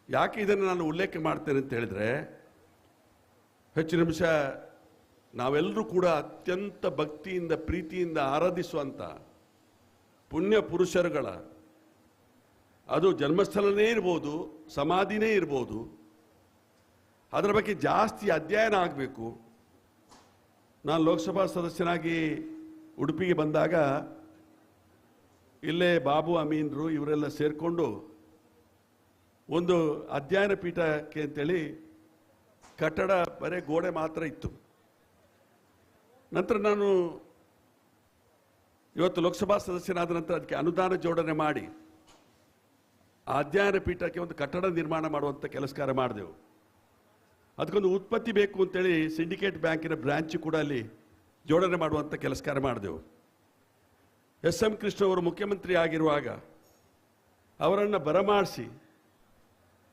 ಯಾಕೆ ಇದನ್ನು ನಾನು ಉಲ್ಲೇಖ ಮಾಡ್ತೇನೆ ಅಂತ ಹೇಳಿದ್ರೆ, ಹೆಚ್ಚು ನಿಮಿಷ ನಾವೆಲ್ಲರೂ ಕೂಡ ಅತ್ಯಂತ ಭಕ್ತಿಯಿಂದ ಪ್ರೀತಿಯಿಂದ ಆರಾಧಿಸುವಂಥ ಪುಣ್ಯ ಪುರುಷರುಗಳ ಅದು ಜನ್ಮಸ್ಥಳನೇ ಇರ್ಬೋದು, ಸಮಾಧಿನೇ ಇರ್ಬೋದು, ಅದರ ಬಗ್ಗೆ ಜಾಸ್ತಿ ಅಧ್ಯಯನ ಆಗಬೇಕು. ನಾನು ಲೋಕಸಭಾ ಸದಸ್ಯನಾಗಿ ಉಡುಪಿಗೆ ಬಂದಾಗ ಇಲ್ಲೇ ಬಾಬು ಅಮೀನ್ರು ಇವರೆಲ್ಲ ಸೇರಿಕೊಂಡು ಒಂದು ಅಧ್ಯಯನ ಪೀಠಕ್ಕೆ ಅಂತೇಳಿ ಕಟ್ಟಡ ಬರೀ ಗೋಡೆ ಮಾತ್ರ ಇತ್ತು. ನಂತರ ನಾನು ಇವತ್ತು ಲೋಕಸಭಾ ಸದಸ್ಯನಾದ ನಂತರ ಅದಕ್ಕೆ ಅನುದಾನ ಜೋಡಣೆ ಮಾಡಿ ಆ ಅಧ್ಯಯನ ಪೀಠಕ್ಕೆ ಒಂದು ಕಟ್ಟಡ ನಿರ್ಮಾಣ ಮಾಡುವಂಥ ಕೆಲಸ ಕಾರ್ಯ ಮಾಡಿದೆವು. ಅದಕ್ಕೊಂದು ಉತ್ಪತ್ತಿ ಬೇಕು ಅಂತೇಳಿ ಸಿಂಡಿಕೇಟ್ ಬ್ಯಾಂಕಿನ ಬ್ರಾಂಚ್ ಕೂಡ ಅಲ್ಲಿ ಜೋಡಣೆ ಮಾಡುವಂಥ ಕೆಲಸ ಕಾರ್ಯ ಮಾಡಿದೆವು. ಎಸ್.ಎಂ. ಕೃಷ್ಣ ಅವರು ಮುಖ್ಯಮಂತ್ರಿ ಆಗಿರುವಾಗ ಅವರನ್ನು ಬರಮಾಡಿಸಿ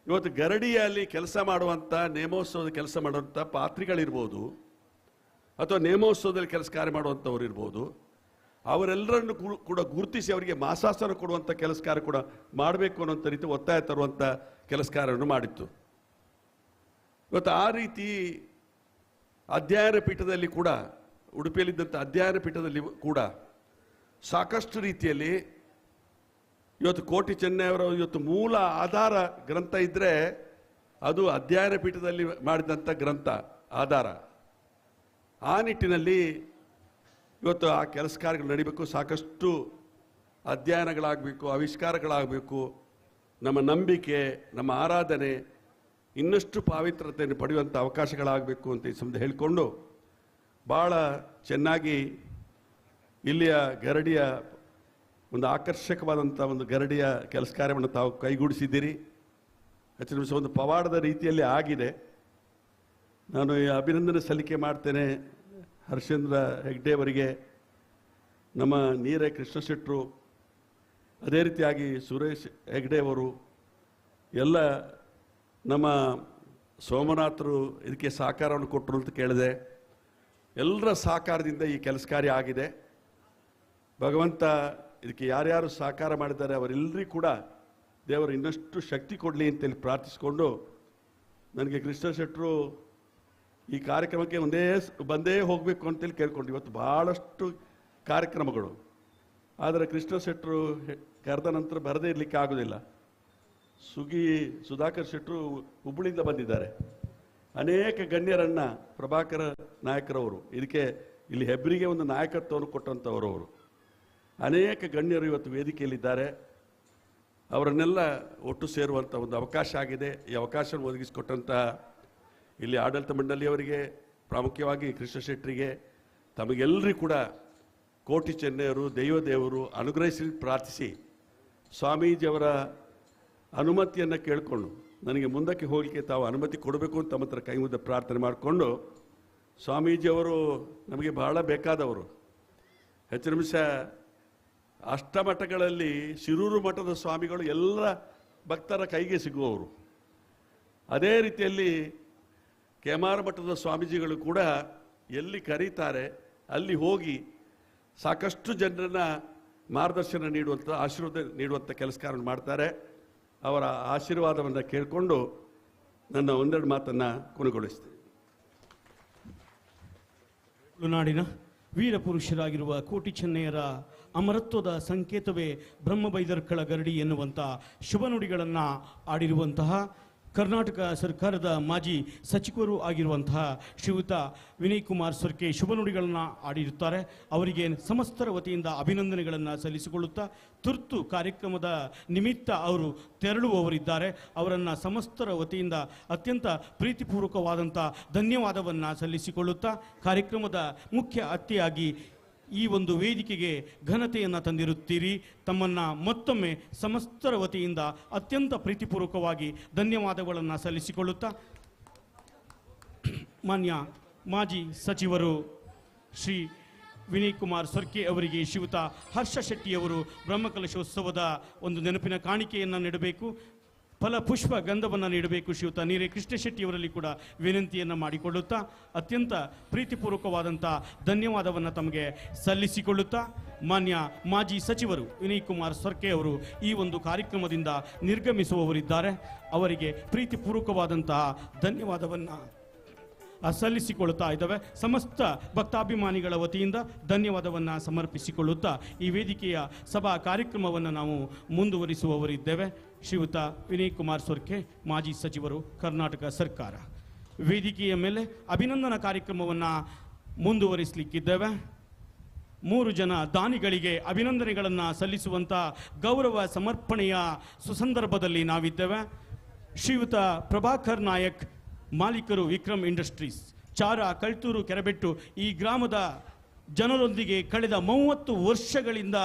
ಇವತ್ತು ಗರಡಿಯಲ್ಲಿ ಕೆಲಸ ಮಾಡುವಂಥ ನೇಮೋತ್ಸವದ ಕೆಲಸ ಮಾಡುವಂಥ ಪಾತ್ರಿಗಳಿರ್ಬೋದು ಅಥವಾ ನೇಮೋತ್ಸವದಲ್ಲಿ ಕೆಲಸ ಕಾರ್ಯ ಮಾಡುವಂಥವ್ರು ಇರ್ಬೋದು, ಅವರೆಲ್ಲರನ್ನು ಕೂಡ ಗುರುತಿಸಿ ಅವರಿಗೆ ಮಾಸಾಸನ ಕೊಡುವಂಥ ಕೆಲಸ ಕಾರ್ಯ ಕೂಡ ಮಾಡಬೇಕು ಅನ್ನೋಂಥ ರೀತಿ ಒತ್ತಾಯ ತರುವಂಥ ಕೆಲಸ ಕಾರ್ಯವನ್ನು ಮಾಡಿತ್ತು. ಇವತ್ತು ಆ ರೀತಿ ಅಧ್ಯಯನ ಪೀಠದಲ್ಲಿ ಕೂಡ, ಉಡುಪಿಯಲ್ಲಿದ್ದಂಥ ಅಧ್ಯಯನ ಪೀಠದಲ್ಲಿ ಕೂಡ ಸಾಕಷ್ಟು ರೀತಿಯಲ್ಲಿ ಇವತ್ತು ಕೋಟಿ ಚೆನ್ನೈಯವರ ಇವತ್ತು ಮೂಲ ಆಧಾರ ಗ್ರಂಥ ಇದ್ದರೆ ಅದು ಅಧ್ಯಯನ ಪೀಠದಲ್ಲಿ ಮಾಡಿದಂಥ ಗ್ರಂಥ ಆಧಾರ. ಆ ನಿಟ್ಟಿನಲ್ಲಿ ಇವತ್ತು ಆ ಕೆಲಸ ಕಾರ್ಯಗಳು ನಡಿಬೇಕು. ಸಾಕಷ್ಟು ಅಧ್ಯಯನಗಳಾಗಬೇಕು, ಆವಿಷ್ಕಾರಗಳಾಗಬೇಕು. ನಮ್ಮ ನಂಬಿಕೆ, ನಮ್ಮ ಆರಾಧನೆ ಇನ್ನಷ್ಟು ಪಾವಿತ್ರತೆಯನ್ನು ಪಡೆಯುವಂಥ ಅವಕಾಶಗಳಾಗಬೇಕು ಅಂತ ಈ ಸಂಬಂಧ ಹೇಳಿಕೊಂಡು ಭಾಳ ಚೆನ್ನಾಗಿ ಇಲ್ಲಿಯ ಗರಡಿಯ ಒಂದು ಆಕರ್ಷಕವಾದಂಥ ಒಂದು ಗರಡಿಯ ಕೆಲಸ ಕಾರ್ಯವನ್ನು ತಾವು ಕೈಗೂಡಿಸಿದ್ದೀರಿ. ಹೆಚ್ಚು ನಿಮಿಷ ಒಂದು ಪವಾಡದ ರೀತಿಯಲ್ಲಿ ಆಗಿದೆ. ನಾನು ಈ ಅಭಿನಂದನೆ ಸಲ್ಲಿಕೆ ಮಾಡ್ತೇನೆ ಹರ್ಷೇಂದ್ರ ಹೆಗ್ಡೆ ಅವರಿಗೆ, ನಮ್ಮ ನೀರೇ ಕೃಷ್ಣ ಶೆಟ್ಟರು, ಅದೇ ರೀತಿಯಾಗಿ ಸುರೇಶ್ ಹೆಗ್ಡೆ ಅವರು, ಎಲ್ಲ ನಮ್ಮ ಸೋಮನಾಥರು ಇದಕ್ಕೆ ಸಹಕಾರವನ್ನು ಕೊಟ್ಟರು ಅಂತ ಕೇಳಿದೆ. ಎಲ್ಲರ ಸಹಕಾರದಿಂದ ಈ ಕೆಲಸ ಕಾರ್ಯ ಆಗಿದೆ. ಭಗವಂತ ಇದಕ್ಕೆ ಯಾರ್ಯಾರು ಸಹಕಾರ ಮಾಡಿದ್ದಾರೆ ಅವರೆಲ್ಲರಿಗೂ ಕೂಡ ದೇವರು ಇನ್ನಷ್ಟು ಶಕ್ತಿ ಕೊಡಲಿ ಅಂತೇಳಿ ಪ್ರಾರ್ಥಿಸಿಕೊಂಡು, ನನಗೆ ಕೃಷ್ಣ ಶೆಟ್ಟರು ಈ ಕಾರ್ಯಕ್ರಮಕ್ಕೆ ಬಂದೇ ಹೋಗಬೇಕು ಅಂತೇಳಿ ಕೇಳ್ಕೊಂಡು, ಇವತ್ತು ಭಾಳಷ್ಟು ಕಾರ್ಯಕ್ರಮಗಳು, ಆದರೆ ಕೃಷ್ಣ ಶೆಟ್ಟರು ಕರೆದ ನಂತರ ಬರದೇ ಇರಲಿಕ್ಕೆ ಆಗೋದಿಲ್ಲ. ಸುಧಾಕರ್ ಶೆಟ್ಟರು ಹುಬ್ಬಳ್ಳಿಯಿಂದ ಬಂದಿದ್ದಾರೆ. ಅನೇಕ ಗಣ್ಯರನ್ನು ಪ್ರಭಾಕರ ನಾಯಕರವರು ಇದಕ್ಕೆ ಇಲ್ಲಿ ಹೆಬ್ರಿಗೆ ಒಂದು ನಾಯಕತ್ವವನ್ನು ಕೊಟ್ಟಂಥವರು ಅವರು. ಅನೇಕ ಗಣ್ಯರು ಇವತ್ತು ವೇದಿಕೆಯಲ್ಲಿದ್ದಾರೆ. ಅವರನ್ನೆಲ್ಲ ಒಟ್ಟು ಸೇರುವಂಥ ಒಂದು ಅವಕಾಶ ಆಗಿದೆ. ಈ ಅವಕಾಶವನ್ನು ಒದಗಿಸಿಕೊಟ್ಟಂಥ ಇಲ್ಲಿ ಆಡಳಿತ ಮಂಡಳಿಯವರಿಗೆ, ಪ್ರಾಮುಖ್ಯವಾಗಿ ಕೃಷ್ಣ ಶೆಟ್ಟರಿಗೆ, ತಮಗೆಲ್ಲರಿಗೂ ಕೂಡ ಕೋಟಿ ಚೆನ್ನೈಯವರು ದೇವರು ಅನುಗ್ರಹಿಸಿ ಪ್ರಾರ್ಥಿಸಿ ಸ್ವಾಮೀಜಿಯವರ ಅನುಮತಿಯನ್ನು ಕೇಳಿಕೊಂಡು ನನಗೆ ಮುಂದಕ್ಕೆ ಹೋಗಲಿಕ್ಕೆ ತಾವು ಅನುಮತಿ ಕೊಡಬೇಕು ಅಂತ ತಮ್ಮ ಹತ್ರ ಕೈ ಮುದ್ದೆ ಪ್ರಾರ್ಥನೆ ಮಾಡಿಕೊಂಡು, ಸ್ವಾಮೀಜಿಯವರು ನಮಗೆ ಬಹಳ ಬೇಕಾದವರು. ಹೆಚ್ಚು ನಿಮಿಷ ಅಷ್ಟಮಠಗಳಲ್ಲಿ ಶಿರೂರು ಮಠದ ಸ್ವಾಮಿಗಳು ಎಲ್ಲ ಭಕ್ತರ ಕೈಗೆ ಸಿಗುವವರು. ಅದೇ ರೀತಿಯಲ್ಲಿ ಕೇಮಾರ ಮಠದ ಸ್ವಾಮೀಜಿಗಳು ಕೂಡ ಎಲ್ಲಿ ಕರೀತಾರೆ ಅಲ್ಲಿ ಹೋಗಿ ಸಾಕಷ್ಟು ಜನರನ್ನು ಮಾರ್ಗದರ್ಶನ ನೀಡುವಂಥ, ಆಶೀರ್ವಾದ ನೀಡುವಂಥ ಕೆಲಸ ಕಾರ್ಯ ಮಾಡ್ತಾರೆ. ಅವರ ಆಶೀರ್ವಾದವನ್ನು ಕೇಳಿಕೊಂಡು ನನ್ನ ಒಂದೆರಡು ಮಾತನ್ನು ಕೊನೆಗೊಳಿಸ್ತೇನೆ. ತುಳುನಾಡಿನ ವೀರಪುರುಷರಾಗಿರುವ ಕೋಟಿ ಚೆನ್ನೈಯರ ಅಮರತ್ವದ ಸಂಕೇತವೇ ಬ್ರಹ್ಮಬೈದರ್ಕಳ ಗರಡಿ ಎನ್ನುವಂಥ ಶುಭ ನುಡಿಗಳನ್ನು ಆಡಿರುವಂತಹ ಕರ್ನಾಟಕ ಸರ್ಕಾರದ ಮಾಜಿ ಸಚಿವರು ಆಗಿರುವಂತಹ ಶ್ರೀಯುತ ವಿನಯ್ ಕುಮಾರ್ ಸೊರ್ಕೆ ಶುಭ ನುಡಿಗಳನ್ನು ಆಡಿರುತ್ತಾರೆ. ಅವರಿಗೆ ಸಮಸ್ತರ ವತಿಯಿಂದ ಅಭಿನಂದನೆಗಳನ್ನು ಸಲ್ಲಿಸಿಕೊಳ್ಳುತ್ತಾ, ತುರ್ತು ಕಾರ್ಯಕ್ರಮದ ನಿಮಿತ್ತ ಅವರು ತೆರಳುವವರಿದ್ದಾರೆ. ಅವರನ್ನು ಸಮಸ್ತರ ವತಿಯಿಂದ ಅತ್ಯಂತ ಪ್ರೀತಿಪೂರ್ವಕವಾದಂಥ ಧನ್ಯವಾದವನ್ನು ಸಲ್ಲಿಸಿಕೊಳ್ಳುತ್ತಾ, ಕಾರ್ಯಕ್ರಮದ ಮುಖ್ಯ ಅತಿಥಿಯಾಗಿ ಈ ಒಂದು ವೇದಿಕೆಗೆ ಘನತೆಯನ್ನು ತಂದಿರುತ್ತೀರಿ. ತಮ್ಮನ್ನು ಮತ್ತೊಮ್ಮೆ ಸಮಸ್ತರ ವತಿಯಿಂದ ಅತ್ಯಂತ ಪ್ರೀತಿಪೂರ್ವಕವಾಗಿ ಧನ್ಯವಾದಗಳನ್ನು ಸಲ್ಲಿಸಿಕೊಳ್ಳುತ್ತಾ, ಮಾನ್ಯ ಮಾಜಿ ಸಚಿವರು ಶ್ರೀ ವಿನಯ್ ಕುಮಾರ್ ಸೊರ್ಕೆ ಅವರಿಗೆ ಶ್ರೀಯುತ ಹರ್ಷ ಶೆಟ್ಟಿಯವರು ಬ್ರಹ್ಮಕಲಶೋತ್ಸವದ ಒಂದು ನೆನಪಿನ ಕಾಣಿಕೆಯನ್ನು ನೀಡಬೇಕು, ಫಲಪುಷ್ಪ ಗಂಧವನ್ನು ನೀಡಬೇಕು. ಶ್ರೀಯುತ ನೀರೆ ಕೃಷ್ಣ ಶೆಟ್ಟಿಯವರಲ್ಲಿ ಕೂಡ ವಿನಂತಿಯನ್ನು ಮಾಡಿಕೊಳ್ಳುತ್ತಾ ಅತ್ಯಂತ ಪ್ರೀತಿಪೂರ್ವಕವಾದಂಥ ಧನ್ಯವಾದವನ್ನು ತಮಗೆ ಸಲ್ಲಿಸಿಕೊಳ್ಳುತ್ತಾ, ಮಾನ್ಯ ಮಾಜಿ ಸಚಿವರು ವಿನಯ್ ಕುಮಾರ್ ಸೊರ್ಕೆ ಅವರು ಈ ಒಂದು ಕಾರ್ಯಕ್ರಮದಿಂದ ನಿರ್ಗಮಿಸುವವರಿದ್ದಾರೆ. ಅವರಿಗೆ ಪ್ರೀತಿಪೂರ್ವಕವಾದಂತಹ ಧನ್ಯವಾದವನ್ನು ಸಲ್ಲಿಸಿಕೊಳ್ಳುತ್ತಾ ಇದ್ದಾವೆ. ಸಮಸ್ತ ಭಕ್ತಾಭಿಮಾನಿಗಳ ವತಿಯಿಂದ ಧನ್ಯವಾದವನ್ನು ಸಮರ್ಪಿಸಿಕೊಳ್ಳುತ್ತಾ ಈ ವೇದಿಕೆಯ ಸಭಾ ಕಾರ್ಯಕ್ರಮವನ್ನು ನಾವು ಮುಂದುವರಿಸುವವರಿದ್ದೇವೆ. ಶ್ರೀಯುತ ವಿನಯ್ ಕುಮಾರ್ ಸೊರ್ಕೆ, ಮಾಜಿ ಸಚಿವರು, ಕರ್ನಾಟಕ ಸರ್ಕಾರ. ವೇದಿಕೆಯ ಮೇಲೆ ಅಭಿನಂದನಾ ಕಾರ್ಯಕ್ರಮವನ್ನು ಮುಂದುವರಿಸಲಿಕ್ಕಿದ್ದೇವೆ. 3 ಜನ ದಾನಿಗಳಿಗೆ ಅಭಿನಂದನೆಗಳನ್ನು ಸಲ್ಲಿಸುವಂಥ ಗೌರವ ಸಮರ್ಪಣೆಯ ಸುಸಂದರ್ಭದಲ್ಲಿ ನಾವಿದ್ದೇವೆ. ಶ್ರೀಯುತ ಪ್ರಭಾಕರ್ ನಾಯಕ್, ಮಾಲೀಕರು ವಿಕ್ರಮ್ ಇಂಡಸ್ಟ್ರೀಸ್, ಚಾರ, ಕಳ್ತೂರು, ಕೆರೆಬೆಟ್ಟು, ಈ ಗ್ರಾಮದ ಜನರೊಂದಿಗೆ ಕಳೆದ 30 ವರ್ಷಗಳಿಂದ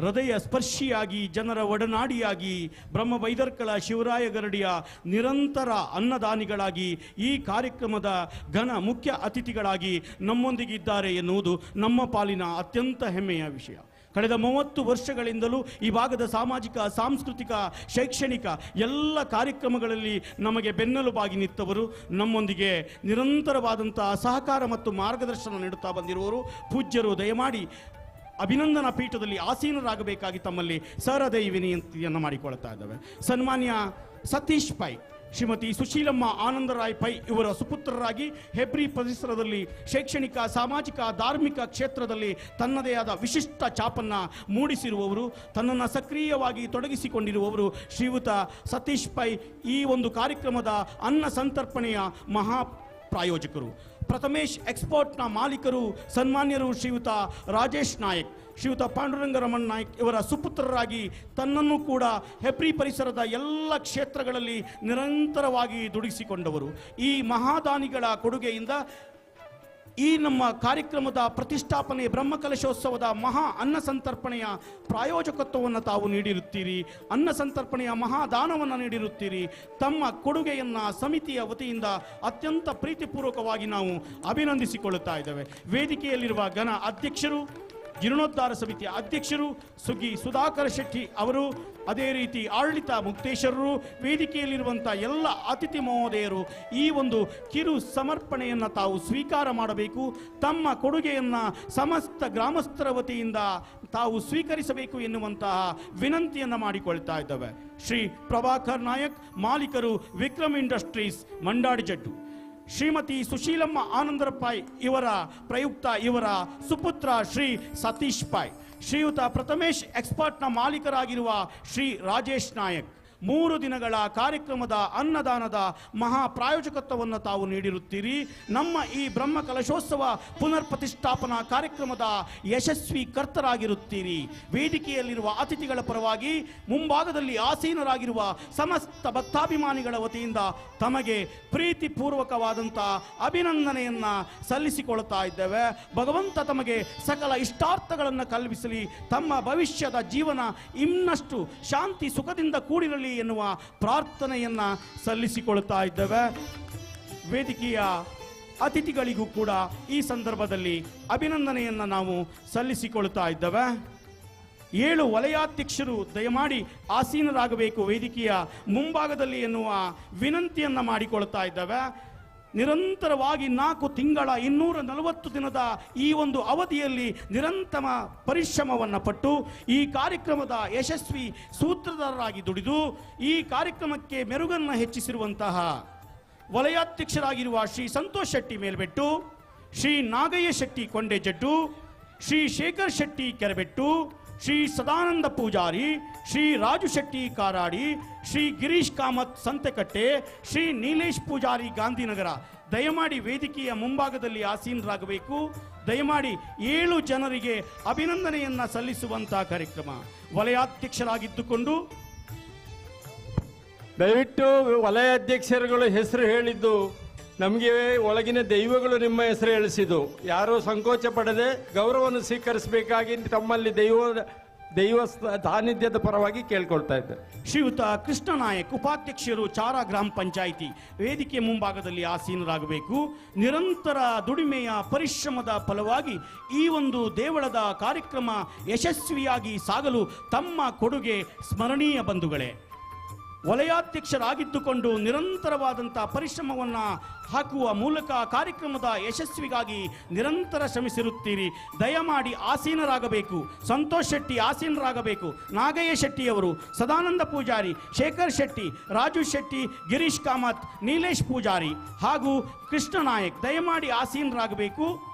ಹೃದಯ ಸ್ಪರ್ಶಿಯಾಗಿ, ಜನರ ಒಡನಾಡಿಯಾಗಿ, ಬ್ರಹ್ಮ ಬೈದರ್ಕಳ ಶಿವರಾಯ ಗರಡಿಯ ನಿರಂತರ ಅನ್ನದಾನಿಗಳಾಗಿ, ಈ ಕಾರ್ಯಕ್ರಮದ ಘನ ಮುಖ್ಯ ಅತಿಥಿಗಳಾಗಿ ನಮ್ಮೊಂದಿಗಿದ್ದಾರೆ ಎನ್ನುವುದು ನಮ್ಮ ಪಾಲಿನ ಅತ್ಯಂತ ಹೆಮ್ಮೆಯ ವಿಷಯ. ಕಳೆದ 30 ವರ್ಷಗಳಿಂದಲೂ ಈ ಭಾಗದ ಸಾಮಾಜಿಕ, ಸಾಂಸ್ಕೃತಿಕ, ಶೈಕ್ಷಣಿಕ ಎಲ್ಲ ಕಾರ್ಯಕ್ರಮಗಳಲ್ಲಿ ನಮಗೆ ಬೆನ್ನೆಲುಬಾಗಿ ನಿಂತವರು, ನಮ್ಮೊಂದಿಗೆ ನಿರಂತರವಾದಂಥ ಸಹಕಾರ ಮತ್ತು ಮಾರ್ಗದರ್ಶನ ನೀಡುತ್ತಾ ಬಂದಿರುವವರು ಪೂಜ್ಯರು. ದಯಮಾಡಿ ಅಭಿನಂದನಾ ಪೀಠದಲ್ಲಿ ಆಸೀನರಾಗಬೇಕಾಗಿ ತಮ್ಮಲ್ಲಿ ಸಹೃದಯ ವಿನಂತಿಯನ್ನು ಮಾಡಿಕೊಳ್ತಾ ಇದ್ದಾವೆ. ಸನ್ಮಾನ್ಯ ಸತೀಶ್ ಪೈ, ಶ್ರೀಮತಿ ಸುಶೀಲಮ್ಮ ಆನಂದರಾಯ್ ಪೈ ಇವರ ಸುಪುತ್ರರಾಗಿ ಹೆಬ್ರಿ ಪರಿಸರದಲ್ಲಿ ಶೈಕ್ಷಣಿಕ, ಸಾಮಾಜಿಕ, ಧಾರ್ಮಿಕ ಕ್ಷೇತ್ರದಲ್ಲಿ ತನ್ನದೇ ಆದ ವಿಶಿಷ್ಟ ಛಾಪನ್ನು ಮೂಡಿಸಿರುವವರು, ತನ್ನನ್ನು ಸಕ್ರಿಯವಾಗಿ ತೊಡಗಿಸಿಕೊಂಡಿರುವವರು ಶ್ರೀಯುತ ಸತೀಶ್ ಪೈ ಈ ಒಂದು ಕಾರ್ಯಕ್ರಮದ ಅನ್ನ ಸಂತರ್ಪಣೆಯ ಮಹಾ ಪ್ರಾಯೋಜಕರು. ಪ್ರಥಮೇಶ್ ಎಕ್ಸ್ಪೋರ್ಟ್ನ ಮಾಲೀಕರು ಸನ್ಮಾನ್ಯರು ಶ್ರೀಯುತ ರಾಜೇಶ್ ನಾಯಕ್, ಶ್ರೀಯುತ ಪಾಂಡುರಂಗ ರಮಣ್ ನಾಯಕ್ ಇವರ ಸುಪುತ್ರರಾಗಿ ತನ್ನನ್ನು ಕೂಡ ಹೆಬ್ರಿ ಪರಿಸರದ ಎಲ್ಲ ಕ್ಷೇತ್ರಗಳಲ್ಲಿ ನಿರಂತರವಾಗಿ ದುಡಿಸಿಕೊಂಡವರು. ಈ ಮಹಾದಾನಿಗಳ ಕೊಡುಗೆಯಿಂದ ಈ ನಮ್ಮ ಕಾರ್ಯಕ್ರಮದ ಪ್ರತಿಷ್ಠಾಪನೆ, ಬ್ರಹ್ಮಕಲಶೋತ್ಸವದ ಮಹಾ ಅನ್ನ ಸಂತರ್ಪಣೆಯ ಪ್ರಾಯೋಜಕತ್ವವನ್ನು ತಾವು ನೀಡಿರುತ್ತೀರಿ, ಅನ್ನ ಸಂತರ್ಪಣೆಯ ಮಹಾದಾನವನ್ನು ನೀಡಿರುತ್ತೀರಿ. ತಮ್ಮ ಕೊಡುಗೆಯನ್ನು ಸಮಿತಿಯ ವತಿಯಿಂದ ಅತ್ಯಂತ ಪ್ರೀತಿಪೂರ್ವಕವಾಗಿ ನಾವು ಅಭಿನಂದಿಸಿಕೊಳ್ಳುತ್ತಾ ಇದ್ದೇವೆ. ವೇದಿಕೆಯಲ್ಲಿರುವ ಘನ ಅಧ್ಯಕ್ಷರು, ಜೀರ್ಣೋದ್ಧಾರ ಸಮಿತಿಯ ಅಧ್ಯಕ್ಷರು ಸುಗ್ಗಿ ಸುಧಾಕರ್ ಶೆಟ್ಟಿ ಅವರು, ಅದೇ ರೀತಿ ಆಡಳಿತ ಮುಕ್ತೇಶ್ವರರು, ವೇದಿಕೆಯಲ್ಲಿರುವಂಥ ಎಲ್ಲ ಅತಿಥಿ ಮಹೋದಯರು ಈ ಒಂದು ಕಿರು ಸಮರ್ಪಣೆಯನ್ನು ತಾವು ಸ್ವೀಕಾರ ಮಾಡಬೇಕು. ತಮ್ಮ ಕೊಡುಗೆಯನ್ನು ಸಮಸ್ತ ಗ್ರಾಮಸ್ಥರ ವತಿಯಿಂದ ತಾವು ಸ್ವೀಕರಿಸಬೇಕು ಎನ್ನುವಂತಹ ವಿನಂತಿಯನ್ನು ಮಾಡಿಕೊಳ್ತಾ ಇದ್ದೇವೆ. ಶ್ರೀ ಪ್ರಭಾಕರ್ ನಾಯಕ್, ಮಾಲೀಕರು ವಿಕ್ರಮ್ ಇಂಡಸ್ಟ್ರೀಸ್, ಮಂಡಾಡಿಜಡ್ಡು. ಶ್ರೀಮತಿ ಸುಶೀಲಮ್ಮ ಆನಂದರ ಪೈ ಇವರ ಪ್ರಯುಕ್ತ ಇವರ ಸುಪುತ್ರ ಶ್ರೀ ಸತೀಶ್ ಪೈ, ಶ್ರೀಯುತ ಪ್ರಥಮೇಶ್ ಎಕ್ಸ್ಪರ್ಟ್ನ ಮಾಲೀಕರಾಗಿರುವ ಶ್ರೀ ರಾಜೇಶ್ ನಾಯಕ್ 3 ದಿನಗಳ ಕಾರ್ಯಕ್ರಮದ ಅನ್ನದಾನದ ಮಹಾ ಪ್ರಾಯೋಜಕತ್ವವನ್ನು ತಾವು ನೀಡಿರುತ್ತೀರಿ. ನಮ್ಮ ಈ ಬ್ರಹ್ಮ ಕಲಶೋತ್ಸವ ಪುನರ್ ಪ್ರತಿಷ್ಠಾಪನಾ ಕಾರ್ಯಕ್ರಮದ ಯಶಸ್ವಿ ಕರ್ತರಾಗಿರುತ್ತೀರಿ. ವೇದಿಕೆಯಲ್ಲಿರುವ ಅತಿಥಿಗಳ ಪರವಾಗಿ ಮುಂಭಾಗದಲ್ಲಿ ಆಸೀನರಾಗಿರುವ ಸಮಸ್ತ ಭಕ್ತಾಭಿಮಾನಿಗಳ ವತಿಯಿಂದ ತಮಗೆ ಪ್ರೀತಿಪೂರ್ವಕವಾದಂಥ ಅಭಿನಂದನೆಯನ್ನು ಸಲ್ಲಿಸಿಕೊಳ್ಳುತ್ತಾ ಇದ್ದೇವೆ. ಭಗವಂತ ತಮಗೆ ಸಕಲ ಇಷ್ಟಾರ್ಥಗಳನ್ನು ಕಲ್ಪಿಸಲಿ, ತಮ್ಮ ಭವಿಷ್ಯದ ಜೀವನ ಇನ್ನಷ್ಟು ಶಾಂತಿ ಸುಖದಿಂದ ಕೂಡಿರಲಿ ಎನ್ನುವ ಪ್ರಾರ್ಥನೆಯನ್ನ ಸಲ್ಲಿಸಿಕೊಳ್ಳುತ್ತಾ ಇದ್ದೇವೆ. ವೇದಿಕೆಯ ಅತಿಥಿಗಳಿಗೂ ಕೂಡ ಈ ಸಂದರ್ಭದಲ್ಲಿ ಅಭಿನಂದನೆಯನ್ನ ನಾವು ಸಲ್ಲಿಸಿಕೊಳ್ಳುತ್ತಾ ಇದ್ದೇವೆ. 7 ವಲಯಾಧ್ಯಕ್ಷರು ದಯಮಾಡಿ ಆಸೀನರಾಗಬೇಕು ವೇದಿಕೆಯ ಮುಂಭಾಗದಲ್ಲಿ ಎನ್ನುವ ವಿನಂತಿಯನ್ನ ಮಾಡಿಕೊಳ್ಳುತ್ತಾ ಇದ್ದೇವೆ. ನಿರಂತರವಾಗಿ 4 ತಿಂಗಳ 240 ದಿನದ ಈ ಒಂದು ಅವಧಿಯಲ್ಲಿ ನಿರಂತರ ಪರಿಶ್ರಮವನ್ನು ಪಟ್ಟು ಈ ಕಾರ್ಯಕ್ರಮದ ಯಶಸ್ವಿ ಸೂತ್ರಧಾರರಾಗಿ ದುಡಿದು ಈ ಕಾರ್ಯಕ್ರಮಕ್ಕೆ ಮೆರುಗನ್ನು ಹೆಚ್ಚಿಸಿರುವಂತಹ ವಲಯಾಧ್ಯಕ್ಷರಾಗಿರುವ ಶ್ರೀ ಸಂತೋಷ್ ಶೆಟ್ಟಿ ಮೇಲ್ಬೆಟ್ಟು, ಶ್ರೀ ನಾಗಯ್ಯ ಶೆಟ್ಟಿ ಕೊಂಡೆಜಡ್ಡು, ಶ್ರೀ ಶೇಖರ್ ಶೆಟ್ಟಿ ಕೆರೆಬೆಟ್ಟು, ಶ್ರೀ ಸದಾನಂದ ಪೂಜಾರಿ, ಶ್ರೀ ರಾಜು ಶೆಟ್ಟಿ ಕಾರಾಡಿ, ಶ್ರೀ ಗಿರೀಶ್ ಕಾಮತ್ ಸಂತೆಕಟ್ಟೆ, ಶ್ರೀ ನೀಲೇಶ್ ಪೂಜಾರಿ ಗಾಂಧಿನಗರ ದಯಮಾಡಿ ವೇದಿಕೆಯ ಮುಂಭಾಗದಲ್ಲಿ ಆಸೀನರಾಗಬೇಕು. ದಯಮಾಡಿ 7 ಜನರಿಗೆ ಅಭಿನಂದನೆಯನ್ನ ಸಲ್ಲಿಸುವಂತಹ ಕಾರ್ಯಕ್ರಮ. ವಲಯಾಧ್ಯಕ್ಷರಾಗಿದ್ದುಕೊಂಡು ದಯವಿಟ್ಟು ವಲಯಾಧ್ಯಕ್ಷರುಗಳು ಹೆಸರು ಹೇಳಿದ್ದು ನಮಗೆ ಒಳಗಿನ ದೈವಗಳು ನಿಮ್ಮ ಹೆಸರು ಹೇಳಿಸಿದ್ದು. ಯಾರೂ ಸಂಕೋಚ ಪಡದೆ ಗೌರವವನ್ನು ಸ್ವೀಕರಿಸಬೇಕಾಗಿ ತಮ್ಮಲ್ಲಿ ದೈವ ಸಾನ್ನಿಧ್ಯದ ಪರವಾಗಿ ಕೇಳ್ಕೊಳ್ತಾ ಇದ್ದೆ. ಶ್ರೀಯುತ ಕೃಷ್ಣನಾಯಕ್ ಉಪಾಧ್ಯಕ್ಷರು ಚಾರ ಗ್ರಾಮ ಪಂಚಾಯಿತಿ ವೇದಿಕೆ ಮುಂಭಾಗದಲ್ಲಿ ಆಸೀನರಾಗಬೇಕು. ನಿರಂತರ ದುಡಿಮೆಯ ಪರಿಶ್ರಮದ ಫಲವಾಗಿ ಈ ಒಂದು ದೇವಳದ ಕಾರ್ಯಕ್ರಮ ಯಶಸ್ವಿಯಾಗಿ ಸಾಗಲು ತಮ್ಮ ಕೊಡುಗೆ ಸ್ಮರಣೀಯ ಬಂಧುಗಳೇ. ವಲಯಾಧ್ಯಕ್ಷರಾಗಿದ್ದುಕೊಂಡು ನಿರಂತರವಾದಂಥ ಪರಿಶ್ರಮವನ್ನು ಹಾಕುವ ಮೂಲಕ ಕಾರ್ಯಕ್ರಮದ ಯಶಸ್ವಿಗಾಗಿ ನಿರಂತರ ಶ್ರಮಿಸಿರುತ್ತೀರಿ. ದಯಮಾಡಿ ಆಸೀನರಾಗಬೇಕು. ಸಂತೋಷ್ ಶೆಟ್ಟಿ ಆಸೀನರಾಗಬೇಕು. ನಾಗಯ್ಯ ಶೆಟ್ಟಿಯವರು, ಸದಾನಂದ ಪೂಜಾರಿ, ಶೇಖರ್ ಶೆಟ್ಟಿ, ರಾಜು ಶೆಟ್ಟಿ, ಗಿರೀಶ್ ಕಾಮತ್, ನೀಲೇಶ್ ಪೂಜಾರಿ ಹಾಗೂ ಕೃಷ್ಣನಾಯಕ್ ದಯಮಾಡಿ ಆಸೀನರಾಗಬೇಕು.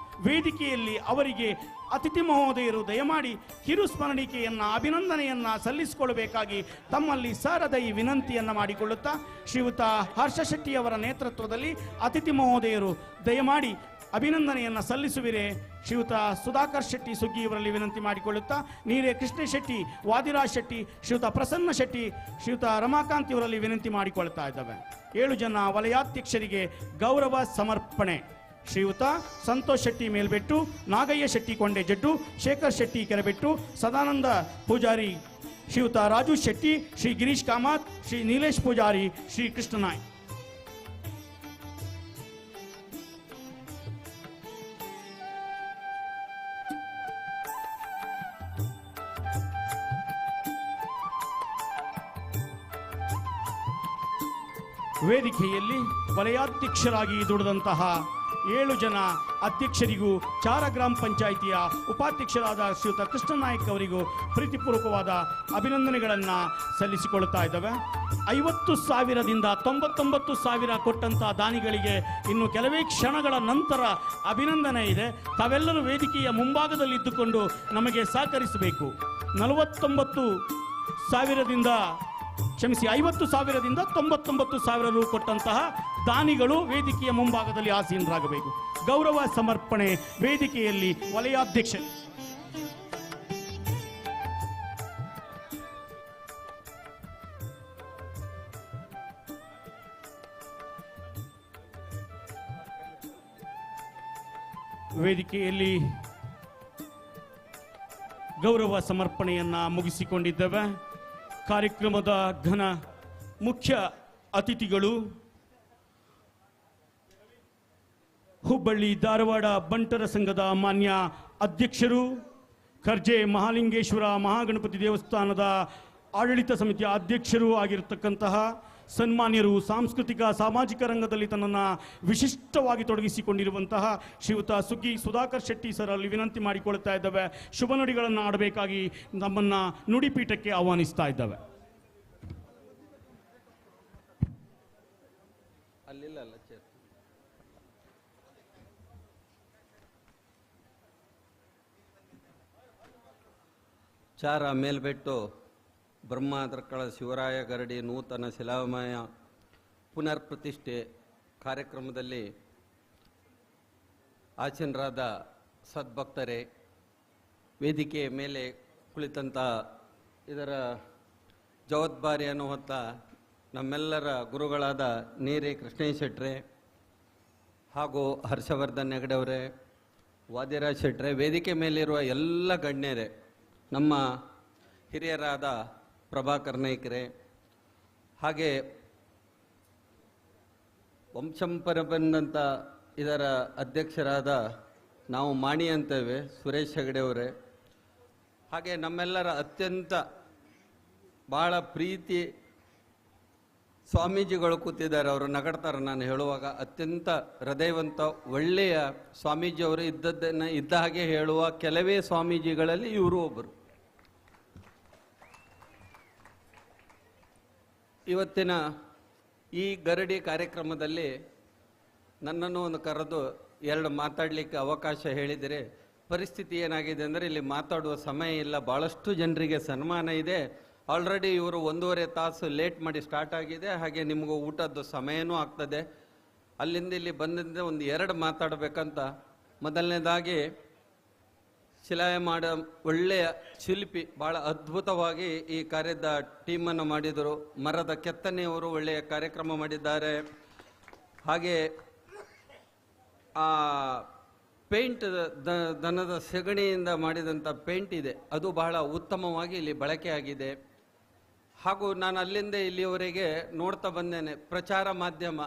ವೇದಿಕೆಯಲ್ಲಿ ಅವರಿಗೆ ಅತಿಥಿ ಮಹೋದಯರು ದಯಮಾಡಿ ಕಿರುಸ್ಮರಣಿಕೆಯನ್ನು ಅಭಿನಂದನೆಯನ್ನು ಸಲ್ಲಿಸಿಕೊಳ್ಳಬೇಕಾಗಿ ತಮ್ಮಲ್ಲಿ ಸರದೈ ವಿನಂತಿಯನ್ನು ಮಾಡಿಕೊಳ್ಳುತ್ತಾ ಶ್ರೀಯುತ ಹರ್ಷ ಶೆಟ್ಟಿಯವರ ನೇತೃತ್ವದಲ್ಲಿ ಅತಿಥಿ ಮಹೋದಯರು ದಯಮಾಡಿ ಅಭಿನಂದನೆಯನ್ನು ಸಲ್ಲಿಸುವಿರೆ. ಶ್ರೀಯುತ ಸುಧಾಕರ್ ಶೆಟ್ಟಿ ಸುಗ್ಗಿ ಇವರಲ್ಲಿ ವಿನಂತಿ ಮಾಡಿಕೊಳ್ಳುತ್ತಾ ನೀರೇ ಕೃಷ್ಣ ಶೆಟ್ಟಿ, ವಾದಿರಾಜ್ ಶೆಟ್ಟಿ, ಶ್ರೀಯುತ ಪ್ರಸನ್ನ ಶೆಟ್ಟಿ, ಶ್ರೀಯುತ ರಮಾಕಾಂತ್ ಇವರಲ್ಲಿ ವಿನಂತಿ ಮಾಡಿಕೊಳ್ತಾ ಇದ್ದಾವೆ. 7 ಜನ ವಲಯಾಧ್ಯಕ್ಷರಿಗೆ ಗೌರವ ಸಮರ್ಪಣೆ. ಶ್ರೀಯುತ ಸಂತೋಷ್ ಶೆಟ್ಟಿ ಮೇಲ್ಬೆಟ್ಟು, ನಾಗಯ್ಯ ಶೆಟ್ಟಿ ಕೊಂಡೆ ಜಡ್ಡು, ಶೇಖರ್ ಶೆಟ್ಟಿ ಕೆರೆಬೆಟ್ಟು, ಸದಾನಂದ ಪೂಜಾರಿ, ಶ್ರೀಯುತ ರಾಜು ಶೆಟ್ಟಿ, ಶ್ರೀ ಗಿರೀಶ್ ಕಾಮತ್, ಶ್ರೀ ನೀಲೇಶ್ ಪೂಜಾರಿ, ಶ್ರೀ ಕೃಷ್ಣನಾಯ್. ವೇದಿಕೆಯಲ್ಲಿ ವಲಯಾಧ್ಯಕ್ಷರಾಗಿ ದುಡಿದಂತಹ 7 ಜನ ಅಧ್ಯಕ್ಷರಿಗೂ ಚಾರ ಗ್ರಾಮ ಪಂಚಾಯಿತಿಯ ಉಪಾಧ್ಯಕ್ಷರಾದ ಶ್ರೀಯುತ ಕೃಷ್ಣನಾಯಕ್ ಅವರಿಗೂ ಪ್ರೀತಿಪೂರ್ವಕವಾದ ಅಭಿನಂದನೆಗಳನ್ನು ಸಲ್ಲಿಸಿಕೊಳ್ಳುತ್ತಾ ಇದ್ದಾವೆ. 50,000ದಿಂದ 99,000 ಕೊಟ್ಟಂಥ ದಾನಿಗಳಿಗೆ ಇನ್ನು ಕೆಲವೇ ಕ್ಷಣಗಳ ನಂತರ ಅಭಿನಂದನೆ ಇದೆ. ತಾವೆಲ್ಲರೂ ವೇದಿಕೆಯ ಮುಂಭಾಗದಲ್ಲಿದ್ದುಕೊಂಡು ನಮಗೆ ಸಹಕರಿಸಬೇಕು. 50,000ದಿಂದ 99,000 ರು ಕೊಟ್ಟಂತಹ ದಾನಿಗಳು ವೇದಿಕೆಯ ಮುಂಭಾಗದಲ್ಲಿ ಆಸೀನರಾಗಬೇಕು. ಗೌರವ ಸಮರ್ಪಣೆ ವೇದಿಕೆಯಲ್ಲಿ ವಲಯಾಧ್ಯಕ್ಷ ವೇದಿಕೆಯಲ್ಲಿ ಗೌರವ ಸಮರ್ಪಣೆಯನ್ನು ಮುಗಿಸಿಕೊಂಡಿದ್ದೇವೆ. ಕಾರ್ಯಕ್ರಮದ ಘನ ಮುಖ್ಯ ಅತಿಥಿಗಳು ಹುಬ್ಬಳ್ಳಿ ಧಾರವಾಡ ಬಂಟರ ಸಂಘದ ಮಾನ್ಯ ಅಧ್ಯಕ್ಷರು, ಖರ್ಜೆ ಮಹಾಲಿಂಗೇಶ್ವರ ಮಹಾಗಣಪತಿ ದೇವಸ್ಥಾನದ ಆಡಳಿತ ಸಮಿತಿಯ ಅಧ್ಯಕ್ಷರು ಆಗಿರತಕ್ಕಂತಹ ಸನ್ಮಾನ್ಯರು, ಸಾಂಸ್ಕೃತಿಕ ಸಾಮಾಜಿಕ ರಂಗದಲ್ಲಿ ತನ್ನನ್ನು ವಿಶಿಷ್ಟವಾಗಿ ತೊಡಗಿಸಿಕೊಂಡಿರುವಂತಹ ಶ್ರೀಯುತ ಸುಗ್ಗಿ ಸುಧಾಕರ್ ಶೆಟ್ಟಿ ಸರ್ ಅಲ್ಲಿ ವಿನಂತಿ ಮಾಡಿಕೊಳ್ತಾ ಇದ್ದಾವೆ. ಶುಭ ನುಡಿಗಳನ್ನು ಆಡಬೇಕಾಗಿ ನಮ್ಮನ್ನು ನುಡಿಪೀಠಕ್ಕೆ ಆಹ್ವಾನಿಸ್ತಾ ಇದ್ದಾವೆ. ಚಾರ ಮೇಲ್ಬೆಟ್ಟು ಬ್ರಹ್ಮಾದ್ರಕಳ ಶಿವರಾಯ ಗರಡಿ ನೂತನ ಶಿಲಾಮಯ ಪುನರ್ ಪ್ರತಿಷ್ಠೆ ಕಾರ್ಯಕ್ರಮದಲ್ಲಿ ಆಸೀನರಾದ ಸದ್ಭಕ್ತರೇ, ವೇದಿಕೆಯ ಮೇಲೆ ಕುಳಿತಂಥ ಇದರ ಜವಾಬ್ದಾರಿಯನ್ನು ಹೊತ್ತ ನಮ್ಮೆಲ್ಲರ ಗುರುಗಳಾದ ನೀರೇ ಕೃಷ್ಣೇಶ್ ಶೆಟ್ರೆ ಹಾಗೂ ಹರ್ಷವರ್ಧನ್ ಹೆಗಡೆಯವರೇ, ವಾದಿರಾಜ್ ಶೆಟ್ರೆ, ವೇದಿಕೆ ಮೇಲಿರುವ ಎಲ್ಲ ಗಣ್ಯರೇ, ನಮ್ಮ ಹಿರಿಯರಾದ ಪ್ರಭಾಕರ್ ನಾಯ್ಕರೇ, ಹಾಗೆ ವಂಶಂಪರ ಬಂದಂಥ ಇದರ ಅಧ್ಯಕ್ಷರಾದ ನಾವು ಮಾಣಿ ಅಂತೇವೆ ಸುರೇಶ್ ಹೆಗಡೆಯವರೇ, ಹಾಗೆ ನಮ್ಮೆಲ್ಲರ ಅತ್ಯಂತ ಭಾಳ ಪ್ರೀತಿ ಸ್ವಾಮೀಜಿಗಳು ಕೂತಿದ್ದಾರೆ. ಅವರು ನಗಡ್ತಾರೆ ನಾನು ಹೇಳುವಾಗ. ಅತ್ಯಂತ ಹೃದಯವಂತ ಒಳ್ಳೆಯ ಸ್ವಾಮೀಜಿಯವರು ಇದ್ದ ಹಾಗೆ ಹೇಳುವ ಕೆಲವೇ ಸ್ವಾಮೀಜಿಗಳಲ್ಲಿ ಇವರು ಒಬ್ಬರು. ಇವತ್ತಿನ ಈ ಗರಡಿ ಕಾರ್ಯಕ್ರಮದಲ್ಲಿ ನನ್ನನ್ನು ಒಂದು ಕರೆದು 2 ಮಾತಾಡಲಿಕ್ಕೆ ಅವಕಾಶ ಹೇಳಿದರೆ, ಪರಿಸ್ಥಿತಿ ಏನಾಗಿದೆ ಅಂದರೆ ಇಲ್ಲಿ ಮಾತಾಡುವ ಸಮಯ ಇಲ್ಲ, ಭಾಳಷ್ಟು ಜನರಿಗೆ ಸನ್ಮಾನ ಇದೆ. ಆಲ್ರೆಡಿ ಇವರು 1.5 ತಾಸು ಲೇಟ್ ಮಾಡಿ ಸ್ಟಾರ್ಟ್ ಆಗಿದೆ. ಹಾಗೆ ನಿಮಗೂ ಊಟದ್ದು ಸಮಯನೂ ಆಗ್ತದೆ. ಅಲ್ಲಿಂದ ಇಲ್ಲಿ ಬಂದಿಂದ ಒಂದು 2 ಮಾತಾಡಬೇಕಂತ. ಮೊದಲನೇದಾಗಿ ಶಿಲಾಯಮಾಡ ಒಳ್ಳೆಯ ಶಿಲ್ಪಿ, ಭಾಳ ಅದ್ಭುತವಾಗಿ ಈ ಕಾರ್ಯದ ಟೀಮನ್ನು ಮಾಡಿದರು. ಮರದ ಕೆತ್ತನೆಯವರು ಒಳ್ಳೆಯ ಕಾರ್ಯಕ್ರಮ ಮಾಡಿದ್ದಾರೆ. ಹಾಗೆ ಆ ಪೇಂಟ್ ದನದ ಸೆಗಣಿಯಿಂದ ಮಾಡಿದಂಥ ಪೇಂಟ್ ಇದೆ, ಅದು ಬಹಳ ಉತ್ತಮವಾಗಿ ಇಲ್ಲಿ ಬಳಕೆ ಆಗಿದೆ. ಹಾಗೂ ನಾನು ಅಲ್ಲಿಂದ ಇಲ್ಲಿಯವರೆಗೆ ನೋಡ್ತಾ ಬಂದೇನೆ, ಪ್ರಚಾರ ಮಾಧ್ಯಮ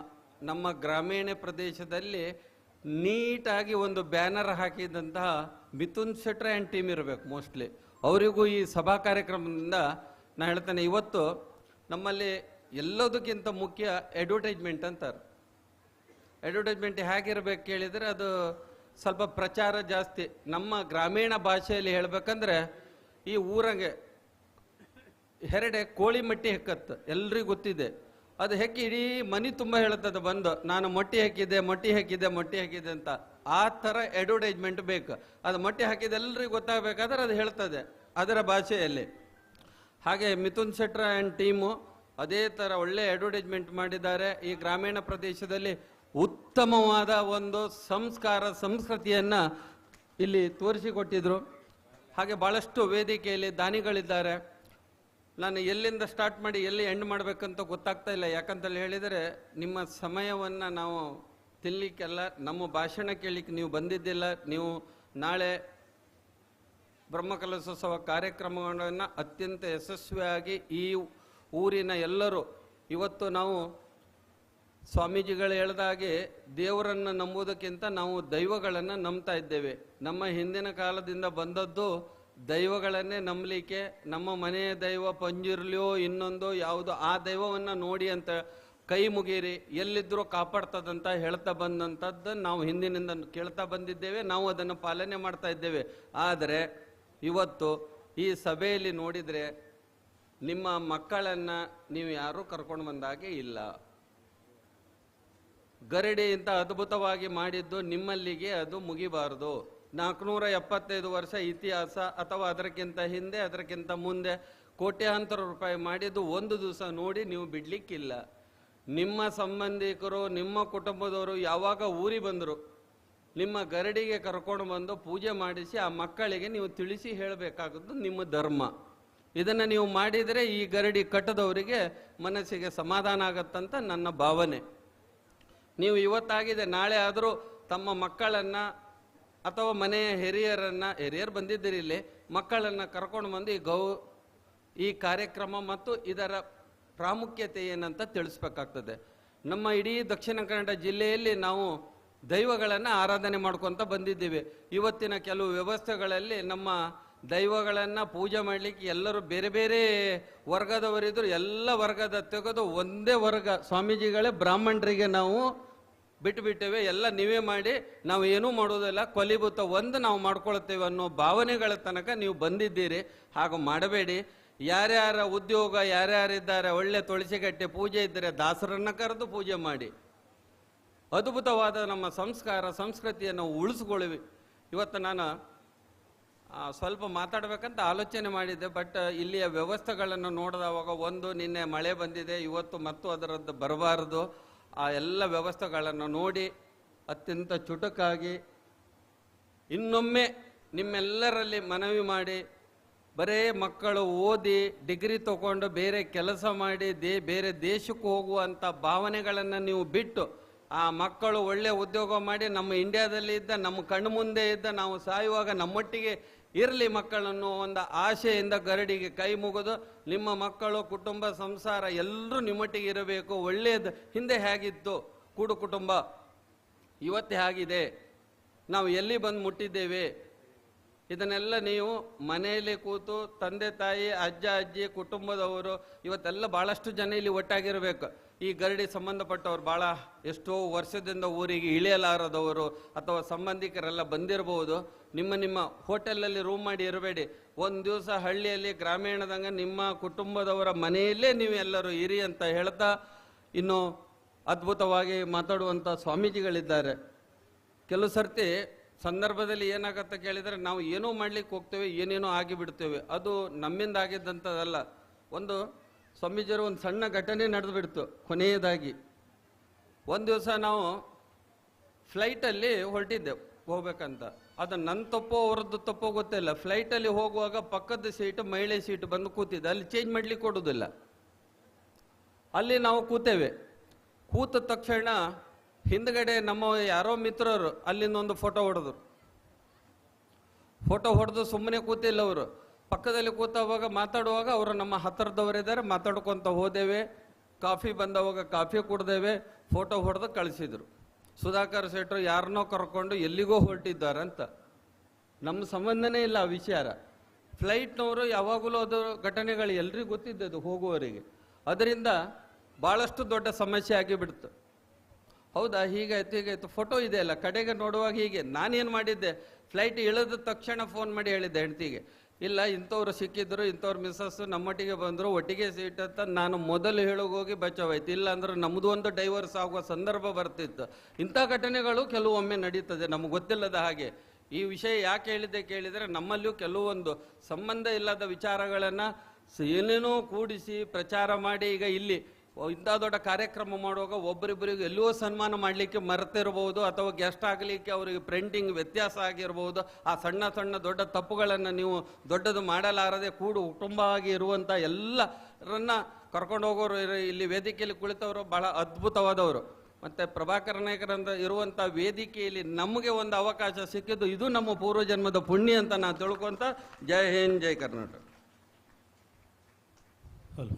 ನಮ್ಮ ಗ್ರಾಮೀಣ ಪ್ರದೇಶದಲ್ಲಿ ನೀಟಾಗಿ ಒಂದು ಬ್ಯಾನರ್ ಹಾಕಿದಂತಹ ಮಿಥುನ್ ಶೆಟ್ರೆ ಆ್ಯಂಡ್ ಟೀಮ್ ಇರಬೇಕು ಮೋಸ್ಟ್ಲಿ. ಅವರಿಗೂ ಈ ಸಭಾ ಕಾರ್ಯಕ್ರಮದಿಂದ ನಾನು ಹೇಳ್ತೇನೆ, ಇವತ್ತು ನಮ್ಮಲ್ಲಿ ಎಲ್ಲದಕ್ಕಿಂತ ಮುಖ್ಯ ಅಡ್ವರ್ಟೈಸ್ಮೆಂಟ್ ಅಂತಾರೆ. ಅಡ್ವರ್ಟೈಸ್ಮೆಂಟ್ ಹೇಗಿರ್ಬೇಕು ಕೇಳಿದರೆ ಅದು ಸ್ವಲ್ಪ ಪ್ರಚಾರ ಜಾಸ್ತಿ. ನಮ್ಮ ಗ್ರಾಮೀಣ ಭಾಷೆಯಲ್ಲಿ ಹೇಳ್ಬೇಕಂದ್ರೆ ಈ ಊರಂಗೆ ಹೆರಡೆ ಕೋಳಿ ಮಟ್ಟಿ ಹೆಕ್ಕತ್ತು, ಎಲ್ರಿಗೂ ಗೊತ್ತಿದೆ. ಅದು ಹೆಕ್ಕಿ ಇಡೀ ಮನೆ ತುಂಬ ಹೇಳುತ್ತದೆ ಬಂದು, ನಾನು ಮೊಟ್ಟಿ ಹಾಕಿದ್ದೆ ಮೊಟ್ಟಿ ಹಾಕಿದ್ದೆ ಮೊಟ್ಟಿ ಹಾಕಿದ್ದೆ ಅಂತ. ಆ ಥರ ಅಡ್ವರ್ಟೈಸ್ಮೆಂಟ್ ಬೇಕು. ಅದು ಮೊಟ್ಟಿ ಹಾಕಿದ್ದು ಎಲ್ರಿಗೂ ಗೊತ್ತಾಗಬೇಕಾದ್ರೆ ಅದು ಹೇಳ್ತದೆ ಅದರ ಭಾಷೆಯಲ್ಲಿ. ಹಾಗೆ ಮಿಥುನ್ ಶೆಟ್ರೆ ಆ್ಯಂಡ್ ಟೀಮು ಅದೇ ಥರ ಒಳ್ಳೆ ಅಡ್ವರ್ಟೈಸ್ಮೆಂಟ್ ಮಾಡಿದ್ದಾರೆ. ಈ ಗ್ರಾಮೀಣ ಪ್ರದೇಶದಲ್ಲಿ ಉತ್ತಮವಾದ ಒಂದು ಸಂಸ್ಕಾರ ಸಂಸ್ಕೃತಿಯನ್ನು ಇಲ್ಲಿ ತೋರಿಸಿಕೊಟ್ಟಿದ್ರು. ಹಾಗೆ ಭಾಳಷ್ಟು ವೇದಿಕೆಯಲ್ಲಿ ದಾನಿಗಳಿದ್ದಾರೆ. ನಾನು ಎಲ್ಲಿಂದ ಸ್ಟಾರ್ಟ್ ಮಾಡಿ ಎಲ್ಲಿ ಎಂಡ್ ಮಾಡಬೇಕಂತ ಗೊತ್ತಾಗ್ತಾ ಇಲ್ಲ. ಯಾಕಂತೇಳಿ ಹೇಳಿದರೆ ನಿಮ್ಮ ಸಮಯವನ್ನು ನಾವು ತಿನ್ನಲಿಕ್ಕೆಲ್ಲ, ನಮ್ಮ ಭಾಷಣ ಕೇಳಲಿಕ್ಕೆ ನೀವು ಬಂದಿದ್ದಿಲ್ಲ. ನೀವು ನಾಳೆ ಬ್ರಹ್ಮಕಲಶೋತ್ಸವ ಕಾರ್ಯಕ್ರಮಗಳನ್ನು ಅತ್ಯಂತ ಯಶಸ್ವಿಯಾಗಿ ಈ ಊರಿನ ಎಲ್ಲರೂ, ಇವತ್ತು ನಾವು ಸ್ವಾಮೀಜಿಗಳು ಹೇಳಿದ ಹಾಗೆ ದೇವರನ್ನು ನಂಬುವುದಕ್ಕಿಂತ ನಾವು ದೈವಗಳನ್ನು ನಂಬ್ತಾ ಇದ್ದೇವೆ. ನಮ್ಮ ಹಿಂದಿನ ಕಾಲದಿಂದ ಬಂದದ್ದು ದೈವಗಳನ್ನೇ ನಂಬಲಿಕ್ಕೆ. ನಮ್ಮ ಮನೆಯ ದೈವ ಪಂಜಿರ್ಲಿಯೋ ಇನ್ನೊಂದು ಯಾವುದೋ ಆ ದೈವವನ್ನು ನೋಡಿ ಅಂತ ಕೈ ಮುಗೀರಿ, ಎಲ್ಲಿದ್ದರೂ ಕಾಪಾಡ್ತದಂತ ಹೇಳ್ತಾ ಬಂದಂಥದ್ದು ನಾವು ಹಿಂದಿನಿಂದ ಕೇಳ್ತಾ ಬಂದಿದ್ದೇವೆ. ನಾವು ಅದನ್ನು ಪಾಲನೆ ಮಾಡ್ತಾ ಇದ್ದೇವೆ. ಆದರೆ ಇವತ್ತು ಈ ಸಭೆಯಲ್ಲಿ ನೋಡಿದರೆ ನಿಮ್ಮ ಮಕ್ಕಳನ್ನು ನೀವು ಯಾರೂ ಕರ್ಕೊಂಡು ಬಂದಾಗೆ ಇಲ್ಲ. ಗರಡಿ ಇಂಥ ಅದ್ಭುತವಾಗಿ ಮಾಡಿದ್ದು ನಿಮ್ಮಲ್ಲಿಗೆ ಅದು ಮುಗಿಬಾರದು. 475 ವರ್ಷ ಇತಿಹಾಸ ಅಥವಾ ಅದಕ್ಕಿಂತ ಹಿಂದೆ ಅದಕ್ಕಿಂತ ಮುಂದೆ ಕೋಟ್ಯಾಂತರ ರೂಪಾಯಿ ಮಾಡಿದ್ದು ಒಂದು ದಿವಸ ನೋಡಿ ನೀವು ಬಿಡ್ಲಿಕ್ಕಿಲ್ಲ. ನಿಮ್ಮ ಸಂಬಂಧಿಕರು ನಿಮ್ಮ ಕುಟುಂಬದವರು ಯಾವಾಗ ಊರಿಗೆ ಬಂದರು ನಿಮ್ಮ ಗರಡಿಗೆ ಕರ್ಕೊಂಡು ಬಂದು ಪೂಜೆ ಮಾಡಿಸಿ ಆ ಮಕ್ಕಳಿಗೆ ನೀವು ತಿಳಿಸಿ ಹೇಳಬೇಕಾಗದ್ದು ನಿಮ್ಮ ಧರ್ಮ. ಇದನ್ನು ನೀವು ಮಾಡಿದರೆ ಈ ಗರಡಿ ಕಟ್ಟದವರಿಗೆ ಮನಸ್ಸಿಗೆ ಸಮಾಧಾನ ಆಗತ್ತಂತ ನನ್ನ ಭಾವನೆ. ನೀವು ಇವತ್ತಾಗಿದೆ, ನಾಳೆ ಆದರೂ ತಮ್ಮ ಮಕ್ಕಳನ್ನು ಅಥವಾ ಮನೆಯ ಹಿರಿಯರು ಬಂದಿದ್ದೀರಿ ಇಲ್ಲಿ, ಮಕ್ಕಳನ್ನು ಕರ್ಕೊಂಡು ಬಂದು ಈ ಕಾರ್ಯಕ್ರಮ ಮತ್ತು ಇದರ ಪ್ರಾಮುಖ್ಯತೆ ಏನಂತ ತಿಳಿಸ್ಬೇಕಾಗ್ತದೆ. ನಮ್ಮ ಇಡೀ ದಕ್ಷಿಣ ಕನ್ನಡ ಜಿಲ್ಲೆಯಲ್ಲಿ ನಾವು ದೈವಗಳನ್ನು ಆರಾಧನೆ ಮಾಡ್ಕೊತ ಬಂದಿದ್ದೀವಿ. ಇವತ್ತಿನ ಕೆಲವು ವ್ಯವಸ್ಥೆಗಳಲ್ಲಿ ನಮ್ಮ ದೈವಗಳನ್ನು ಪೂಜೆ ಮಾಡಲಿಕ್ಕೆ ಎಲ್ಲರೂ ಬೇರೆ ಬೇರೆ ವರ್ಗದವರಿದ್ರು, ಎಲ್ಲ ವರ್ಗದ ತೆಗೆದು ಒಂದೇ ವರ್ಗ ಸ್ವಾಮೀಜಿಗಳೇ ಬ್ರಾಹ್ಮಣರಿಗೆ ನಾವು ಬಿಟ್ಟುಬಿಟ್ಟೇವೆ. ಎಲ್ಲ ನೀವೇ ಮಾಡಿ, ನಾವು ಏನೂ ಮಾಡೋದಿಲ್ಲ, ಕೊಲಿಭೂತ ಒಂದು ನಾವು ಮಾಡ್ಕೊಳ್ತೇವೆ ಅನ್ನೋ ಭಾವನೆಗಳ ತನಕ ನೀವು ಬಂದಿದ್ದೀರಿ. ಹಾಗೂ ಮಾಡಬೇಡಿ. ಯಾರ್ಯಾರ ಉದ್ಯೋಗ ಯಾರ್ಯಾರಿದ್ದಾರೆ, ಒಳ್ಳೆ ತುಳಸಿಗಟ್ಟೆ ಪೂಜೆ ಇದ್ದರೆ ದಾಸರನ್ನು ಕರೆದು ಪೂಜೆ ಮಾಡಿ. ಅದ್ಭುತವಾದ ನಮ್ಮ ಸಂಸ್ಕಾರ ಸಂಸ್ಕೃತಿಯನ್ನು ಉಳಿಸ್ಕೊಳ್ಳಿವಿ. ಇವತ್ತು ನಾನು ಸ್ವಲ್ಪ ಮಾತಾಡಬೇಕಂತ ಆಲೋಚನೆ ಮಾಡಿದ್ದೆ, ಬಟ್ ಇಲ್ಲಿಯ ವ್ಯವಸ್ಥೆಗಳನ್ನು ನೋಡಿದವಾಗ ಒಂದು ನಿನ್ನೆ ಮಳೆ ಬಂದಿದೆ, ಇವತ್ತು ಮತ್ತು ಅದರದ್ದು ಬರಬಾರದು. ಆ ಎಲ್ಲ ವ್ಯವಸ್ಥೆಗಳನ್ನು ನೋಡಿ ಅತ್ಯಂತ ಚುಟುಕಾಗಿ ಇನ್ನೊಮ್ಮೆ ನಿಮ್ಮೆಲ್ಲರಲ್ಲಿ ಮನವಿ ಮಾಡಿ, ಬರೇ ಮಕ್ಕಳು ಓದಿ ಡಿಗ್ರಿ ತಗೊಂಡು ಬೇರೆ ಕೆಲಸ ಮಾಡಿ ಬೇರೆ ದೇಶಕ್ಕೆ ಹೋಗುವಂಥ ಭಾವನೆಗಳನ್ನು ನೀವು ಬಿಟ್ಟು ಆ ಮಕ್ಕಳು ಒಳ್ಳೆ ಉದ್ಯೋಗ ಮಾಡಿ ನಮ್ಮ ಇಂಡಿಯಾದಲ್ಲಿ ಇದ್ದ, ನಮ್ಮ ಕಣ್ಣು ಮುಂದೆ ಇದ್ದ, ನಾವು ಸಾಯುವಾಗ ನಮ್ಮೊಟ್ಟಿಗೆ ಇರಲಿ ಮಕ್ಕಳನ್ನು ಒಂದು ಆಶೆಯಿಂದ ಗರಡಿಗೆ ಕೈ ಮುಗಿದು ನಿಮ್ಮ ಮಕ್ಕಳು ಕುಟುಂಬ ಸಂಸಾರ ಎಲ್ಲರೂ ನಿಮ್ಮೊಟ್ಟಿಗೆ ಇರಬೇಕು. ಒಳ್ಳೆಯದು. ಹಿಂದೆ ಹೇಗಿತ್ತು ಕೂಡು ಕುಟುಂಬ, ಇವತ್ತು ಹೇಗಿದೆ, ನಾವು ಎಲ್ಲಿ ಬಂದು ಮುಟ್ಟಿದ್ದೇವೆ, ಇದನ್ನೆಲ್ಲ ನೀವು ಮನೆಯಲ್ಲಿ ಕೂತು ತಂದೆ ತಾಯಿ ಅಜ್ಜ ಅಜ್ಜಿ ಕುಟುಂಬದವರು ಇವತ್ತೆಲ್ಲ ಭಾಳಷ್ಟು ಜನ ಇಲ್ಲಿ ಒಟ್ಟಾಗಿರಬೇಕು. ಈ ಗರಡಿ ಸಂಬಂಧಪಟ್ಟವ್ರು ಭಾಳ ಎಷ್ಟೋ ವರ್ಷದಿಂದ ಊರಿಗೆ ಇಳಿಯಲಾರದವರು ಅಥವಾ ಸಂಬಂಧಿಕರೆಲ್ಲ ಬಂದಿರಬಹುದು. ನಿಮ್ಮ ಹೋಟೆಲಲ್ಲಿ ರೂಮ್ ಮಾಡಿ ಇರಬೇಡಿ. ಒಂದು ದಿವಸ ಹಳ್ಳಿಯಲ್ಲಿ ಗ್ರಾಮೀಣದಂಗೆ ನಿಮ್ಮ ಕುಟುಂಬದವರ ಮನೆಯಲ್ಲೇ ನೀವು ಎಲ್ಲರೂ ಇರಿ ಅಂತ ಹೇಳ್ತಾ, ಇನ್ನು ಅದ್ಭುತವಾಗಿ ಮಾತಾಡುವಂಥ ಸ್ವಾಮೀಜಿಗಳಿದ್ದಾರೆ. ಕೆಲವು ಸರ್ತಿ ಸಂದರ್ಭದಲ್ಲಿ ಏನಾಗತ್ತೆ ಕೇಳಿದರೆ ನಾವು ಏನೋ ಮಾಡ್ಲಿಕ್ಕೆ ಹೋಗ್ತೇವೆ, ಏನೇನೋ ಆಗಿಬಿಡ್ತೇವೆ. ಅದು ನಮ್ಮಿಂದ ಆಗಿದ್ದಂಥದ್ದಲ್ಲ. ಒಂದು ಸ್ವಾಮೀಜಿಯವರು ಒಂದು ಸಣ್ಣ ಘಟನೆ ನಡೆದು ಬಿಡ್ತು. ಕೊನೆಯದಾಗಿ ಒಂದು ದಿವಸ ನಾವು ಫ್ಲೈಟಲ್ಲಿ ಹೊರಟಿದ್ದೆವು ಹೋಗ್ಬೇಕಂತ. ಅದು ನನ್ನ ತಪ್ಪೋ ಅವ್ರದ್ದು ತಪ್ಪೋ ಗೊತ್ತಿಲ್ಲ. ಫ್ಲೈಟಲ್ಲಿ ಹೋಗುವಾಗ ಪಕ್ಕದ ಸೀಟು ಮಹಿಳೆ ಸೀಟು ಬಂದು ಕೂತಿದ್ದೆ, ಅಲ್ಲಿ ಚೇಂಜ್ ಮಾಡ್ಲಿಕ್ಕೆ ಕೊಡೋದಿಲ್ಲ. ಅಲ್ಲಿ ನಾವು ಕೂತೇವೆ. ಕೂತ ತಕ್ಷಣ ಹಿಂದ್ಗಡೆ ನಮ್ಮ ಯಾರೋ ಮಿತ್ರರು ಅಲ್ಲಿಂದ ಒಂದು ಫೋಟೋ ಹೊಡೆದ್ರು. ಫೋಟೋ ಹೊಡೆದು ಸುಮ್ಮನೆ ಕೂತಿಲ್ಲ ಅವರು, ಪಕ್ಕದಲ್ಲಿ ಕೂತವಾಗ ಮಾತಾಡುವಾಗ ಅವರು ನಮ್ಮ ಹತ್ತಿರದವರಿದ್ದಾರೆ, ಮಾತಾಡ್ಕೊತ ಹೋದೇವೆ. ಕಾಫಿ ಬಂದವಾಗ ಕಾಫಿ ಕುಡ್ದೇವೆ, ಫೋಟೋ ಹೊಡೆದು ಕಳಿಸಿದ್ರು. ಸುಧಾಕರ್ ಶೆಟ್ಟರು ಯಾರನ್ನೋ ಕರ್ಕೊಂಡು ಎಲ್ಲಿಗೋ ಹೊರಟಿದ್ದಾರಂತ. ನಮ್ಮ ಸಂಬಂಧನೇ ಇಲ್ಲ ಆ ವಿಚಾರ. ಫ್ಲೈಟ್ನವರು ಯಾವಾಗಲೂ ಅದು ಘಟನೆಗಳು ಎಲ್ರಿಗೂ ಗೊತ್ತಿದ್ದದು ಹೋಗುವವರಿಗೆ. ಅದರಿಂದ ಭಾಳಷ್ಟು ದೊಡ್ಡ ಸಮಸ್ಯೆ ಆಗಿಬಿಡ್ತು. ಹೌದಾ, ಹೀಗಾಯ್ತು ಹೀಗಾಯ್ತು, ಫೋಟೋ ಇದೆ ಅಲ್ಲ, ಕಡೆಗೆ ನೋಡುವಾಗ ಹೀಗೆ. ನಾನೇನು ಮಾಡಿದ್ದೆ, ಫ್ಲೈಟ್ ಇಳಿದ ತಕ್ಷಣ ಫೋನ್ ಮಾಡಿ ಹೇಳಿದ್ದೆ ಹೆಂಡ್ತಿಗೆ, ಇಲ್ಲ ಇಂಥವ್ರು ಸಿಕ್ಕಿದ್ರು, ಇಂಥವ್ರು ಮಿಸ್ಸಸ್ಸು ನಮ್ಮೊಟ್ಟಿಗೆ ಬಂದರು, ಒಟ್ಟಿಗೆ ಸೀಟ್ ಅಂತ ನಾನು ಮೊದಲು ಹೇಳೋಗೋಗಿ ಬಚಾವಾಯ್ತು. ಇಲ್ಲ ಅಂದ್ರೆ ನಮ್ಮದು ಒಂದು ಡೈವರ್ಸ್ ಆಗುವ ಸಂದರ್ಭ ಬರ್ತಿತ್ತು. ಇಂಥ ಘಟನೆಗಳು ಕೆಲವೊಮ್ಮೆ ನಡೀತದೆ ನಮಗೆ ಗೊತ್ತಿಲ್ಲದ ಹಾಗೆ. ಈ ವಿಷಯ ಯಾಕೆ ಹೇಳಿದೆ ಕೇಳಿದರೆ, ನಮ್ಮಲ್ಲಿಯೂ ಕೆಲವೊಂದು ಸಂಬಂಧ ಇಲ್ಲದ ವಿಚಾರಗಳನ್ನು ಏನೇನೋ ಕೂಡಿಸಿ ಪ್ರಚಾರ ಮಾಡಿ, ಈಗ ಇಲ್ಲಿ ಇಂಥ ದೊಡ್ಡ ಕಾರ್ಯಕ್ರಮ ಮಾಡುವಾಗ ಒಬ್ಬರಿಬ್ಬರಿಗೆ ಎಲ್ಲೋ ಸನ್ಮಾನ ಮಾಡಲಿಕ್ಕೆ ಮರೆತಿರ್ಬೋದು, ಅಥವಾ ಗೆಸ್ಟ್ ಆಗಲಿಕ್ಕೆ ಅವರಿಗೆ ಪ್ರಿಂಟಿಂಗ್ ವ್ಯತ್ಯಾಸ ಆಗಿರ್ಬೋದು. ಆ ಸಣ್ಣ ಸಣ್ಣ ದೊಡ್ಡ ತಪ್ಪುಗಳನ್ನು ನೀವು ದೊಡ್ಡದು ಮಾಡಲಾರದೆ ಕುಟುಂಬವಾಗಿ ಇರುವಂಥ ಎಲ್ಲರನ್ನ ಕರ್ಕೊಂಡು ಹೋಗೋರು, ಇಲ್ಲಿ ವೇದಿಕೆಯಲ್ಲಿ ಕುಳಿತವರು ಬಹಳ ಅದ್ಭುತವಾದವರು. ಮತ್ತು ಪ್ರಭಾಕರ ನಾಯಕರಂತ ಇರುವಂಥ ವೇದಿಕೆಯಲ್ಲಿ ನಮಗೆ ಒಂದು ಅವಕಾಶ ಸಿಕ್ಕಿದ್ದು, ಇದು ನಮ್ಮ ಪೂರ್ವಜನ್ಮದ ಪುಣ್ಯ ಅಂತ ನಾನು ತಿಳ್ಕೊಂತ. ಜೈ ಹಿಂದ್, ಜೈ ಕರ್ನಾಟಕ. ಹಲೋ.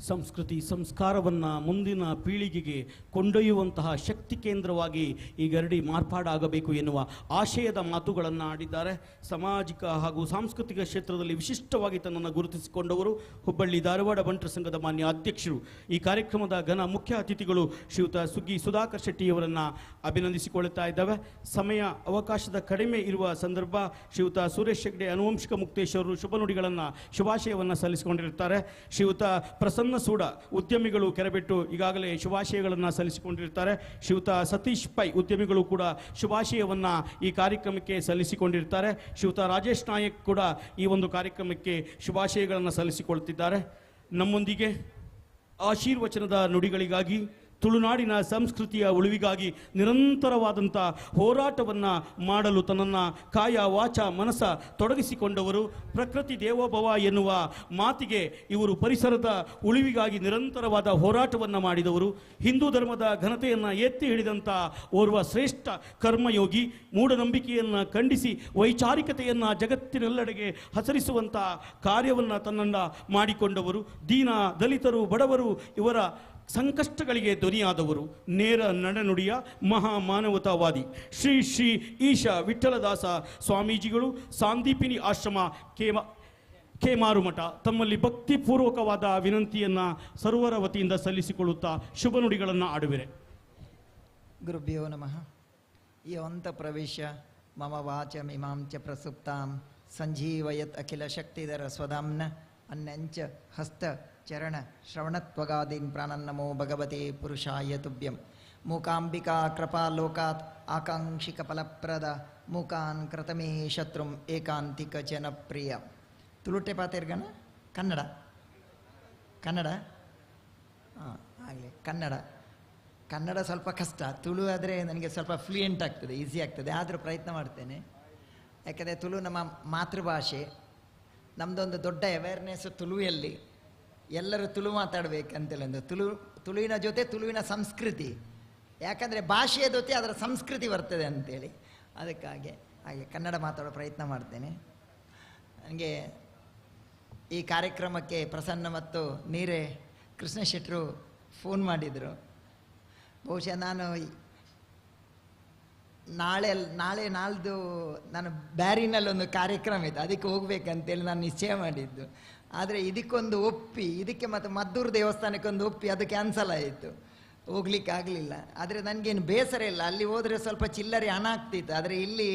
ಸಂಸ್ಕೃತಿ ಸಂಸ್ಕಾರವನ್ನು ಮುಂದಿನ ಪೀಳಿಗೆಗೆ ಕೊಂಡೊಯ್ಯುವಂತಹ ಶಕ್ತಿ ಕೇಂದ್ರವಾಗಿ ಈ ಗರಡಿ ಮಾರ್ಪಾಡಾಗಬೇಕು ಎನ್ನುವ ಆಶಯದ ಮಾತುಗಳನ್ನು ಆಡಿದ್ದಾರೆ. ಸಾಮಾಜಿಕ ಹಾಗೂ ಸಾಂಸ್ಕೃತಿಕ ಕ್ಷೇತ್ರದಲ್ಲಿ ವಿಶಿಷ್ಟವಾಗಿ ತನ್ನನ್ನು ಗುರುತಿಸಿಕೊಂಡವರು ಹುಬ್ಬಳ್ಳಿ ಧಾರವಾಡ ಬಂಟರ ಸಂಘದ ಮಾನ್ಯ ಅಧ್ಯಕ್ಷರು. ಈ ಕಾರ್ಯಕ್ರಮದ ಘನ ಮುಖ್ಯ ಅತಿಥಿಗಳು ಶ್ರೀಯುತ ಸುಗ್ಗಿ ಸುಧಾಕರ್ ಶೆಟ್ಟಿಯವರನ್ನು ಅಭಿನಂದಿಸಿಕೊಳ್ಳುತ್ತಾ ಇದ್ದಾವೆ. ಸಮಯ ಅವಕಾಶದ ಕಡಿಮೆ ಇರುವ ಸಂದರ್ಭ ಶ್ರೀಯುತ ಸುರೇಶ್ ಹೆಗ್ಡೆ ಅನುವಂಶಿಕ ಮುಕ್ತೇಶ್ವರರು ಶುಭ ನುಡಿಗಳನ್ನು ಶುಭಾಶಯವನ್ನು ಸಲ್ಲಿಸಿಕೊಂಡಿರುತ್ತಾರೆ. ಶ್ರೀಯುತ ಪ್ರಸನ್ನ ಸೂಡ ಉದ್ಯಮಿಗಳು ಕೆರೆಬಿಟ್ಟು ಈಗಾಗಲೇ ಶುಭಾಶಯಗಳನ್ನು ಸಲ್ಲಿಸಿಕೊಂಡಿರ್ತಾರೆ. ಶ್ರೀಯುತ ಸತೀಶ್ ಪೈ ಉದ್ಯಮಿಗಳು ಕೂಡ ಶುಭಾಶಯವನ್ನು ಈ ಕಾರ್ಯಕ್ರಮಕ್ಕೆ ಸಲ್ಲಿಸಿಕೊಂಡಿರ್ತಾರೆ. ಶ್ರೀಯುತ ರಾಜೇಶ್ ನಾಯಕ್ ಕೂಡ ಈ ಒಂದು ಕಾರ್ಯಕ್ರಮಕ್ಕೆ ಶುಭಾಶಯಗಳನ್ನು ಸಲ್ಲಿಸಿಕೊಳ್ಳುತ್ತಿದ್ದಾರೆ. ನಮ್ಮೊಂದಿಗೆ ಆಶೀರ್ವಚನದ ನುಡಿಗಳಿಗಾಗಿ, ತುಳುನಾಡಿನ ಸಂಸ್ಕೃತಿಯ ಉಳಿವಿಗಾಗಿ ನಿರಂತರವಾದಂಥ ಹೋರಾಟವನ್ನು ಮಾಡಲು ತನ್ನನ್ನು ಕಾಯ ವಾಚ ಮನಸ್ಸ ತೊಡಗಿಸಿಕೊಂಡವರು. ಪ್ರಕೃತಿ ದೇವೋಭವ ಎನ್ನುವ ಮಾತಿಗೆ ಇವರು ಪರಿಸರದ ಉಳಿವಿಗಾಗಿ ನಿರಂತರವಾದ ಹೋರಾಟವನ್ನು ಮಾಡಿದವರು. ಹಿಂದೂ ಧರ್ಮದ ಘನತೆಯನ್ನು ಎತ್ತಿ ಹಿಡಿದಂಥ ಓರ್ವ ಶ್ರೇಷ್ಠ ಕರ್ಮಯೋಗಿ. ಮೂಢನಂಬಿಕೆಯನ್ನು ಖಂಡಿಸಿ ವೈಚಾರಿಕತೆಯನ್ನು ಜಗತ್ತಿನೆಲ್ಲೆಡೆಗೆ ಹಸರಿಸುವಂಥ ಕಾರ್ಯವನ್ನು ತನ್ನನ್ನು ಮಾಡಿಕೊಂಡವರು. ದೀನ ದಲಿತರು ಬಡವರು ಇವರ ಸಂಕಷ್ಟಗಳಿಗೆ ಧ್ವನಿಯಾದವರು. ನೇರ ನಡೆನುಡಿಯ ಮಹಾ ಮಾನವತಾವಾದಿ ಶ್ರೀ ಶ್ರೀ ಈಶ ವಿಠ್ಠಲದಾಸ ಸ್ವಾಮೀಜಿಗಳು ಸಾಂದೀಪಿನಿ ಆಶ್ರಮ ಕೇಮಾರುಮಠ ತಮ್ಮಲ್ಲಿ ಭಕ್ತಿಪೂರ್ವಕವಾದ ವಿನಂತಿಯನ್ನು ಸರ್ವರ ವತಿಯಿಂದ ಸಲ್ಲಿಸಿಕೊಳ್ಳುತ್ತಾ ಶುಭ ನುಡಿಗಳನ್ನು ಆಡುವಿರೆ. ಗುರುಭ್ಯೋ ನಮಃ. ಯೋಂತ ಪ್ರವೇಶ ಮಮ ವಾಚಮಿಮಾಂ ಚ ಪ್ರಸುಪ್ತಾಂ ಸಂಜೀವಯತ್ ಅಖಿಲ ಶಕ್ತಿಧರ ಸ್ವಧಾಮ್ನ ಅನ್ಯಂಚ ಹಸ್ತ ಚರಣ ಶ್ರವಣತ್ವಗಾದೀನ್ ಪ್ರಾಣನ್ನಮೋ ಭಗವತೆ ಪುರುಷಾಯ ತುಭ್ಯಂ. ಮೂಕಾಂಬಿಕಾ ಕೃಪಾ ಲೋಕಾತ್ ಆಕಾಂಕ್ಷಿಕ ಫಲಪ್ರದ ಮೂಕಾನ್ ಕೃತಮೇ ಶತ್ರುಂ ಏಕಾಂತಿಕ ಜನಪ್ರಿಯ. ತುಳುಟೆ ಪಾತಿರ್ಗಣ ಕನ್ನಡ ಕನ್ನಡ ಹಾಂ ಆಗಲಿ. ಕನ್ನಡ ಸ್ವಲ್ಪ ಕಷ್ಟ, ತುಳು ಆದರೆ ನನಗೆ ಸ್ವಲ್ಪ ಫ್ಲೂಯೆಂಟ್ ಆಗ್ತದೆ, ಈಸಿ ಆಗ್ತದೆ. ಆದರೂ ಪ್ರಯತ್ನ ಮಾಡ್ತೇನೆ. ಯಾಕಂದರೆ ತುಳು ನಮ್ಮ ಮಾತೃಭಾಷೆ. ನಮ್ಮದೊಂದು ದೊಡ್ಡ ಅವೇರ್ನೆಸ್ ತುಳುವಲ್ಲಿ, ಎಲ್ಲರೂ ತುಳು ಮಾತಾಡಬೇಕಂತೇಳಿ ಒಂದು ತುಳುವಿನ ಜೊತೆ ತುಳುವಿನ ಸಂಸ್ಕೃತಿ. ಯಾಕಂದರೆ ಭಾಷೆಯ ಜೊತೆ ಅದರ ಸಂಸ್ಕೃತಿ ಬರ್ತದೆ ಅಂಥೇಳಿ, ಅದಕ್ಕಾಗಿ ಹಾಗೆ ಕನ್ನಡ ಮಾತಾಡೋ ಪ್ರಯತ್ನ ಮಾಡ್ತೇನೆ. ನನಗೆ ಈ ಕಾರ್ಯಕ್ರಮಕ್ಕೆ ಪ್ರಸನ್ನ ಮತ್ತು ನೀರೇ ಕೃಷ್ಣ ಶೆಟ್ಟರು ಫೋನ್ ಮಾಡಿದರು. ಬಹುಶಃ ನಾನು ನಾಳ್ದು ನಾನು ಬ್ಯಾರಿನಲ್ಲೊಂದು ಕಾರ್ಯಕ್ರಮ ಇತ್ತು, ಅದಕ್ಕೆ ಹೋಗ್ಬೇಕಂತೇಳಿ ನಾನು ನಿಶ್ಚಯ ಮಾಡಿದ್ದು. ಆದರೆ ಇದಕ್ಕೊಂದು ಒಪ್ಪಿ, ಇದಕ್ಕೆ ಮತ್ತು ಮದ್ದೂರು ದೇವಸ್ಥಾನಕ್ಕೆ ಒಂದು ಒಪ್ಪಿ, ಅದು ಕ್ಯಾನ್ಸಲ್ ಆಯಿತು, ಹೋಗ್ಲಿಕ್ಕೆ ಆಗಲಿಲ್ಲ. ಆದರೆ ನನಗೇನು ಬೇಸರ ಇಲ್ಲ, ಅಲ್ಲಿ ಹೋದರೆ ಸ್ವಲ್ಪ ಚಿಲ್ಲರೆ ಹಣ ಆಗ್ತಿತ್ತು. ಆದರೆ ಇಲ್ಲಿ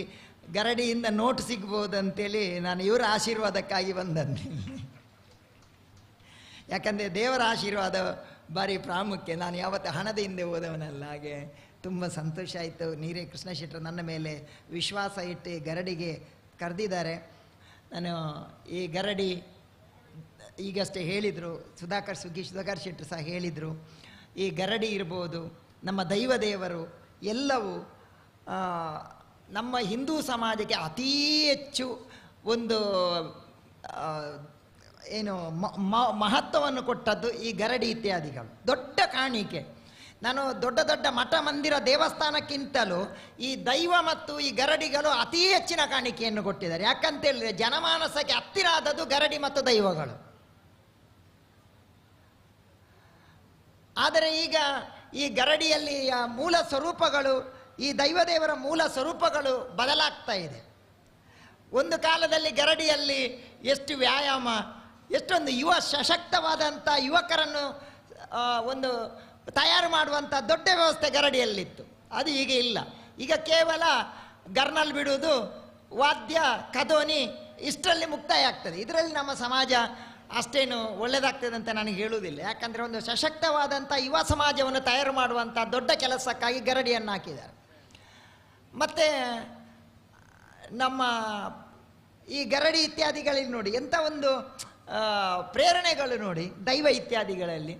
ಗರಡಿಯಿಂದ ನೋಟ್ ಸಿಗ್ಬೋದು ಅಂತೇಳಿ ನಾನು ಇವರ ಆಶೀರ್ವಾದಕ್ಕಾಗಿ ಬಂದದ್ದು. ಯಾಕಂದರೆ ದೇವರ ಆಶೀರ್ವಾದ ಭಾರಿ ಪ್ರಾಮುಖ್ಯ. ನಾನು ಯಾವತ್ತೂ ಹಣದ ಹಿಂದೆ ಹೋದವನಲ್ಲ. ಹಾಗೆ ತುಂಬ ಸಂತೋಷ ಆಯಿತು. ನೀರೇ ಕೃಷ್ಣ ಶೆಟ್ಟರು ನನ್ನ ಮೇಲೆ ವಿಶ್ವಾಸ ಇಟ್ಟು ಗರಡಿಗೆ ಕರೆದಿದ್ದಾರೆ. ನಾನು ಈ ಗರಡಿ ಈಗಷ್ಟೇ ಹೇಳಿದರು, ಸುಧಾಕರ್ ಶೆಟ್ಟರು ಸಹ ಹೇಳಿದರು, ಈ ಗರಡಿ ಇರ್ಬೋದು, ನಮ್ಮ ದೈವ ದೇವರು ಎಲ್ಲವೂ ನಮ್ಮ ಹಿಂದೂ ಸಮಾಜಕ್ಕೆ ಅತೀ ಹೆಚ್ಚು ಒಂದು ಏನು ಮಹತ್ವವನ್ನು ಕೊಟ್ಟದ್ದು ಈ ಗರಡಿ ಇತ್ಯಾದಿಗಳು. ದೊಡ್ಡ ಕಾಣಿಕೆ. ನಾನು ದೊಡ್ಡ ದೊಡ್ಡ ಮಠ ಮಂದಿರ ದೇವಸ್ಥಾನಕ್ಕಿಂತಲೂ ಈ ದೈವ ಮತ್ತು ಈ ಗರಡಿಗಳು ಅತಿ ಹೆಚ್ಚಿನ ಕಾಣಿಕೆಯನ್ನು ಕೊಟ್ಟಿದ್ದಾರೆ. ಯಾಕಂತೇಳಿದ್ರೆ ಜನಮಾನಸಕ್ಕೆ ಹತ್ತಿರ ಆದದ್ದು ಗರಡಿ ಮತ್ತು ದೈವಗಳು. ಆದರೆ ಈಗ ಈ ಗರಡಿಯಲ್ಲಿ ಮೂಲ ಸ್ವರೂಪಗಳು, ಈ ದೈವದೇವರ ಮೂಲ ಸ್ವರೂಪಗಳು ಬದಲಾಗ್ತಾ ಇದೆ. ಒಂದು ಕಾಲದಲ್ಲಿ ಗರಡಿಯಲ್ಲಿ ಎಷ್ಟು ವ್ಯಾಯಾಮ, ಎಷ್ಟೊಂದು ಸಶಕ್ತವಾದಂಥ ಯುವಕರನ್ನು ಒಂದು ತಯಾರು ಮಾಡುವಂಥ ದೊಡ್ಡ ವ್ಯವಸ್ಥೆ ಗರಡಿಯಲ್ಲಿತ್ತು. ಅದು ಈಗ ಇಲ್ಲ. ಈಗ ಕೇವಲ ಗರ್ನಲ್ ಬಿಡುವುದು, ವಾದ್ಯ, ಕದೋನಿ ಇಷ್ಟರಲ್ಲಿ ಮುಕ್ತಾಯ ಆಗ್ತದೆ. ಇದರಲ್ಲಿ ನಮ್ಮ ಸಮಾಜ ಅಷ್ಟೇನು ಒಳ್ಳೆಯದಾಗ್ತದೆ ಅಂತ ನನಗೆ ಹೇಳುವುದಿಲ್ಲ. ಯಾಕಂದರೆ ಒಂದು ಸಶಕ್ತವಾದಂಥ ಯುವ ಸಮಾಜವನ್ನು ತಯಾರು ಮಾಡುವಂಥ ದೊಡ್ಡ ಕೆಲಸಕ್ಕಾಗಿ ಗರಡಿಯನ್ನು ಹಾಕಿದ್ದಾರೆ. ಮತ್ತು ನಮ್ಮ ಈ ಗರಡಿ ಇತ್ಯಾದಿಗಳಲ್ಲಿ ನೋಡಿ ಎಂಥ ಒಂದು ಪ್ರೇರಣೆಗಳು ನೋಡಿ. ದೈವ ಇತ್ಯಾದಿಗಳಲ್ಲಿ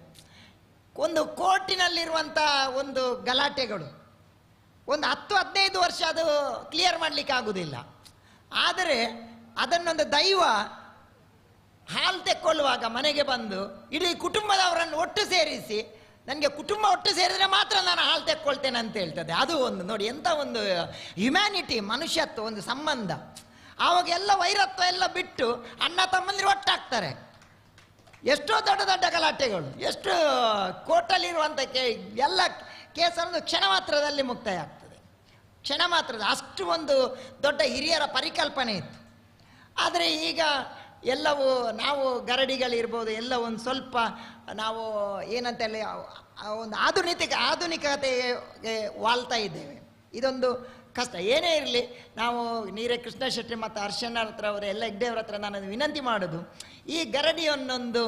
ಒಂದು ಕೋರ್ಟಿನಲ್ಲಿರುವಂಥ ಒಂದು ಗಲಾಟೆಗಳು ಒಂದು 10-15 ವರ್ಷ ಅದು ಕ್ಲಿಯರ್ ಮಾಡಲಿಕ್ಕೆ ಆಗುವುದಿಲ್ಲ. ಆದರೆ ಅದನ್ನೊಂದು ದೈವ ಹಾಲು ತೆಕ್ಕೊಳ್ಳುವಾಗ ಮನೆಗೆ ಬಂದು ಇಡೀ ಕುಟುಂಬದವರನ್ನು ಒಟ್ಟು ಸೇರಿಸಿ, ನನಗೆ ಕುಟುಂಬ ಒಟ್ಟು ಸೇರಿದರೆ ಮಾತ್ರ ನಾನು ಹಾಲು ತೆಕ್ಕೊಳ್ತೇನೆ ಅಂತ ಹೇಳ್ತದೆ. ಅದು ಒಂದು ನೋಡಿ ಎಂಥ ಒಂದು ಹ್ಯುಮ್ಯಾನಿಟಿ, ಮನುಷ್ಯತ್ವ, ಒಂದು ಸಂಬಂಧ. ಆವಾಗ ಎಲ್ಲ ವೈರತ್ವ ಎಲ್ಲ ಬಿಟ್ಟು ಅಣ್ಣ ತಮ್ಮಂದಿರು ಒಟ್ಟಾಗ್ತಾರೆ. ಎಷ್ಟೋ ದೊಡ್ಡ ದೊಡ್ಡ ಗಲಾಟೆಗಳು, ಎಷ್ಟು ಕೋರ್ಟಲ್ಲಿರುವಂಥ ಎಲ್ಲ ಕೇಸನ್ನು ಕ್ಷಣ ಮಾತ್ರದಲ್ಲಿ ಮುಕ್ತಾಯ ಆಗ್ತದೆ. ಕ್ಷಣ ಮಾತ್ರದ ಅಷ್ಟು ಒಂದು ದೊಡ್ಡ ಹಿರಿಯರ ಪರಿಕಲ್ಪನೆ ಇತ್ತು. ಆದರೆ ಈಗ ಎಲ್ಲವೂ ನಾವು ಗರಡಿಗಳಿರ್ಬೋದು ಎಲ್ಲ ಒಂದು ಸ್ವಲ್ಪ ನಾವು ಏನಂತೇಳಿ ಒಂದು ಆಧುನಿಕತೆಗೆ ವಾಳ್ತಾ ಇದ್ದೇವೆ. ಇದೊಂದು ಕಷ್ಟ. ಏನೇ ಇರಲಿ, ನಾವು ನೀರೇ ಕೃಷ್ಣ ಶೆಟ್ಟಿ ಮತ್ತು ಹರ್ಷಣ್ಣ ಹತ್ರ ಅವರು ಎಲ್ಲ ಹೆಗ್ಡೆಯವ್ರ ಹತ್ರ ನಾನು ವಿನಂತಿ ಮಾಡೋದು, ಈ ಗರಡಿಯನ್ನೊಂದು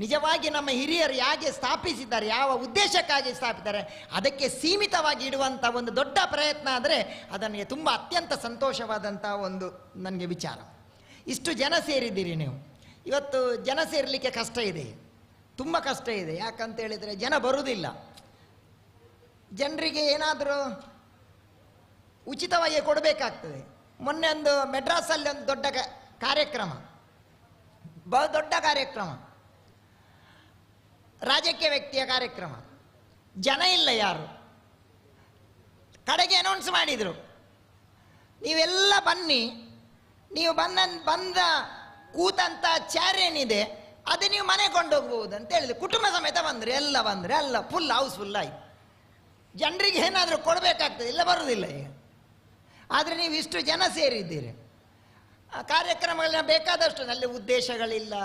ನಿಜವಾಗಿ ನಮ್ಮ ಹಿರಿಯರು ಹೇಗೆ ಸ್ಥಾಪಿಸಿದ್ದಾರೆ, ಯಾವ ಉದ್ದೇಶಕ್ಕಾಗಿ ಸ್ಥಾಪಿಸಿದ್ದಾರೆ, ಅದಕ್ಕೆ ಸೀಮಿತವಾಗಿ ಇಡುವಂಥ ಒಂದು ದೊಡ್ಡ ಪ್ರಯತ್ನ ಆದರೆ ಅದನ್ನು ತುಂಬ ಅತ್ಯಂತ ಸಂತೋಷವಾದಂಥ ಒಂದು ನನಗೆ ವಿಚಾರ. ಇಷ್ಟು ಜನ ಸೇರಿದ್ದೀರಿ ನೀವು. ಇವತ್ತು ಜನ ಸೇರಲಿಕ್ಕೆ ಕಷ್ಟ ಇದೆ, ತುಂಬ ಕಷ್ಟ ಇದೆ. ಯಾಕಂತೇಳಿದರೆ ಜನ ಬರುವುದಿಲ್ಲ. ಜನರಿಗೆ ಏನಾದರೂ ಉಚಿತವಾಗಿ ಕೊಡಬೇಕಾಗ್ತದೆ. ಮೊನ್ನೆ ಒಂದು ಮೆಡ್ರಾಸಲ್ಲಿ ಒಂದು ದೊಡ್ಡ ಕಾರ್ಯಕ್ರಮ, ದೊಡ್ಡ ಕಾರ್ಯಕ್ರಮ, ರಾಜಕೀಯ ವ್ಯಕ್ತಿಯ ಕಾರ್ಯಕ್ರಮ, ಜನ ಇಲ್ಲ ಯಾರು. ಕಡೆಗೆ ಅನೌನ್ಸ್ ಮಾಡಿದರು, ನೀವೆಲ್ಲ ಬನ್ನಿ, ನೀವು ಬಂದ ಕೂತಂಥ ಚೇರ್ ಏನಿದೆ ಅದು ನೀವು ಮನೆ ಕೊಂಡೋಗ್ಬೋದು ಅಂತ ಹೇಳಿದ್ರು. ಕುಟುಂಬ ಸಮೇತ ಬಂದರೆ ಎಲ್ಲ ಫುಲ್ ಹೌಸ್ಫುಲ್ ಆಯಿತು. ಜನರಿಗೆ ಏನಾದರೂ ಕೊಡಬೇಕಾಗ್ತದೆ, ಇಲ್ಲ ಬರುವುದಿಲ್ಲ ಈಗ. ಆದರೆ ನೀವು ಇಷ್ಟು ಜನ ಸೇರಿದ್ದೀರಿ, ಕಾರ್ಯಕ್ರಮಗಳನ್ನ ಬೇಕಾದಷ್ಟು, ಅಲ್ಲಿ ಉದ್ದೇಶಗಳಿಲ್ಲ,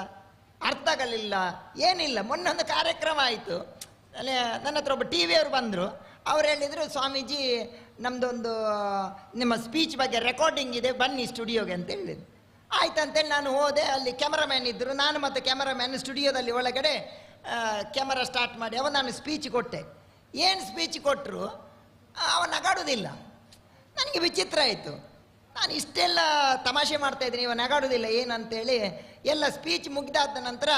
ಅರ್ಥಗಳಿಲ್ಲ, ಏನಿಲ್ಲ. ಮೊನ್ನೆ ಒಂದು ಕಾರ್ಯಕ್ರಮ ಆಯಿತು, ನನ್ನ ಹತ್ರ ಒಬ್ಬ ಟಿ ವಿಯವರು ಬಂದರು. ಅವ್ರು ಹೇಳಿದರು, ಸ್ವಾಮೀಜಿ ನಮ್ಮದೊಂದು ನಿಮ್ಮ ಸ್ಪೀಚ್ ಬಗ್ಗೆ ರೆಕಾರ್ಡಿಂಗ್ ಇದೆ, ಬನ್ನಿ ಸ್ಟುಡಿಯೋಗೆ ಅಂತ ಹೇಳಿದ್ರು. ಆಯ್ತಂತೇಳಿ ನಾನು ಹೋದೆ. ಅಲ್ಲಿ ಕ್ಯಾಮರಾಮ್ಯಾನ್ ಇದ್ದರು, ನಾನು ಮತ್ತು ಕ್ಯಾಮರಾಮ್ಯಾನ್ ಸ್ಟುಡಿಯೋದಲ್ಲಿ ಒಳಗಡೆ ಕ್ಯಾಮರಾ ಸ್ಟಾರ್ಟ್ ಮಾಡಿ ನಾನು ಸ್ಪೀಚ್ ಕೊಟ್ಟೆ. ಏನು ಸ್ಪೀಚ್ ಕೊಟ್ಟರು ಅವ ನಗಾಡೋದಿಲ್ಲ. ನನಗೆ ವಿಚಿತ್ರ ಆಯಿತು. ನಾನು ಇಷ್ಟೆಲ್ಲ ತಮಾಷೆ ಮಾಡ್ತಾಯಿದ್ದೀನಿ, ಇವ ನಗಾಡೋದಿಲ್ಲ ಏನಂತೇಳಿ ಎಲ್ಲ ಸ್ಪೀಚ್ ಮುಗಿದಾದ ನಂತರ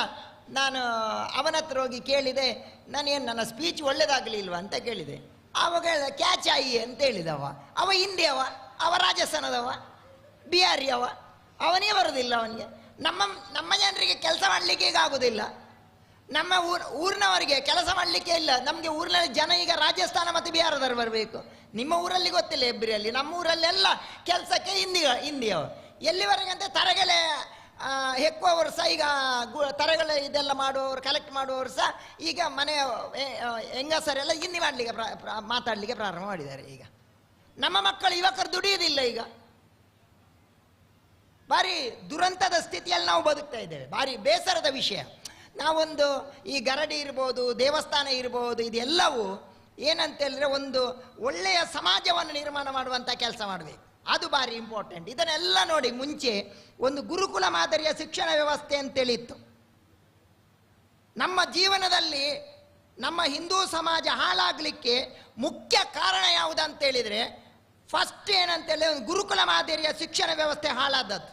ನಾನು ಅವನ ಹತ್ರ ಹೋಗಿ ಕೇಳಿದೆ, ನನ್ನ ಸ್ಪೀಚ್ ಒಳ್ಳೇದಾಗಲಿಲ್ವ ಅಂತ ಕೇಳಿದೆ. ಆವಾಗ ಹೇಳಿದ, ಕ್ಯಾಚ್ ಆಯಿ ಅಂತ ಹೇಳಿದವ. ಅವ ಹಿಂದಿಯವ, ಅವ ರಾಜಸ್ಥಾನದವ, ಬಿಹಾರಿ ಅವ, ಅವನೇ ಬರೋದಿಲ್ಲ ಅವನಿಗೆ. ನಮ್ಮ ಜನರಿಗೆ ಕೆಲಸ ಮಾಡಲಿಕ್ಕೆ ಈಗ ಆಗೋದಿಲ್ಲ, ನಮ್ಮ ಊರಿನವರಿಗೆ ಕೆಲಸ ಮಾಡಲಿಕ್ಕೆ ಇಲ್ಲ. ನಮಗೆ ಊರಿನಲ್ಲಿ ಜನ ಈಗ ರಾಜಸ್ಥಾನ ಮತ್ತು ಬಿಹಾರದವರು ಬರಬೇಕು. ನಿಮ್ಮ ಊರಲ್ಲಿ ಗೊತ್ತಿಲ್ಲ, ಹೆಬ್ರಿಯಲ್ಲಿ, ನಮ್ಮ ಊರಲ್ಲೆಲ್ಲ ಕೆಲಸಕ್ಕೆ ಹಿಂದಿಯವರು. ಎಲ್ಲಿವರೆಗೆ ಅಂತ ತರಗೆಲೆ ಹೆಕ್ಕುವವರು ಸಹ ಈಗ ತರಗೆಲೆ ಇದೆಲ್ಲ ಮಾಡುವವರು, ಕಲೆಕ್ಟ್ ಮಾಡುವವರು ಸಹ ಈಗ ಮನೆಯ ಹೆಂಗಸರೆಲ್ಲ ಹಿಂದಿ ಮಾಡಲಿಕ್ಕೆ ಮಾತಾಡಲಿಕ್ಕೆ ಪ್ರಾರಂಭ ಮಾಡಿದ್ದಾರೆ. ಈಗ ನಮ್ಮ ಮಕ್ಕಳು ಯುವಕರು ದುಡಿಯುವುದಿಲ್ಲ. ಈಗ ಭಾರಿ ದುರಂತದ ಸ್ಥಿತಿಯಲ್ಲಿ ನಾವು ಬದುಕ್ತಾ ಇದ್ದೇವೆ. ಭಾರಿ ಬೇಸರದ ವಿಷಯ. ನಾವೊಂದು ಈ ಗರಡಿ ಇರ್ಬೋದು, ದೇವಸ್ಥಾನ ಇರ್ಬೋದು, ಇದೆಲ್ಲವೂ ಏನಂತೇಳಿದ್ರೆ ಒಂದು ಒಳ್ಳೆಯ ಸಮಾಜವನ್ನು ನಿರ್ಮಾಣ ಮಾಡುವಂಥ ಕೆಲಸ ಮಾಡಬೇಕು. ಅದು ಭಾರಿ ಇಂಪಾರ್ಟೆಂಟ್. ಇದನ್ನೆಲ್ಲ ನೋಡಿ, ಮುಂಚೆ ಒಂದು ಗುರುಕುಲ ಮಾದರಿಯ ಶಿಕ್ಷಣ ವ್ಯವಸ್ಥೆ ಅಂತೇಳಿತ್ತು. ನಮ್ಮ ಜೀವನದಲ್ಲಿ ನಮ್ಮ ಹಿಂದೂ ಸಮಾಜ ಹಾಳಾಗಲಿಕ್ಕೆ ಮುಖ್ಯ ಕಾರಣ ಯಾವುದಂತೇಳಿದರೆ ಫಸ್ಟ್ ಏನಂತೇಳಿ ಒಂದು ಗುರುಕುಲ ಮಾದರಿಯ ಶಿಕ್ಷಣ ವ್ಯವಸ್ಥೆ ಹಾಳಾದದ್ದು.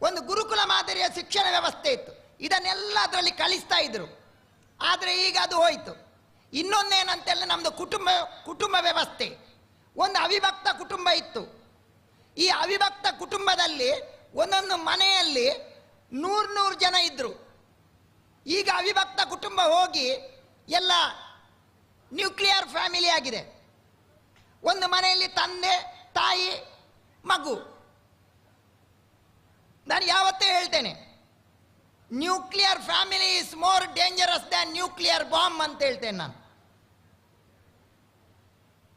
ಒಂದು ಗುರುಕುಲ ಮಾದರಿಯ ಶಿಕ್ಷಣ ವ್ಯವಸ್ಥೆ ಇತ್ತು, ಇದನ್ನೆಲ್ಲ ಅದರಲ್ಲಿ ಕಲಿಸ್ತಾ ಇದ್ರು. ಆದರೆ ಈಗ ಅದು ಹೋಯಿತು. ಇನ್ನೊಂದೇನಂತೇಳಿ ನಮ್ಮದು ಕುಟುಂಬ ವ್ಯವಸ್ಥೆ. ಒಂದು ಅವಿಭಕ್ತ ಕುಟುಂಬ ಇತ್ತು. ಈ ಅವಿಭಕ್ತ ಕುಟುಂಬದಲ್ಲಿ ಒಂದೊಂದು ಮನೆಯಲ್ಲಿ 100 ಜನ ಇದ್ರು. ಈಗ ಅವಿಭಕ್ತ ಕುಟುಂಬ ಹೋಗಿ ಎಲ್ಲ ನ್ಯೂಕ್ಲಿಯರ್ ಫ್ಯಾಮಿಲಿ ಆಗಿದೆ. ಒಂದು ಮನೆಯಲ್ಲಿ ತಂದೆ, ತಾಯಿ, ಮಗು. ನಾನು ಯಾವತ್ತೂ ಹೇಳ್ತೇನೆ, nuclear family is more dangerous than nuclear bomb ಅಂತ ಹೇಳ್ತೇನೆ ನಾನು.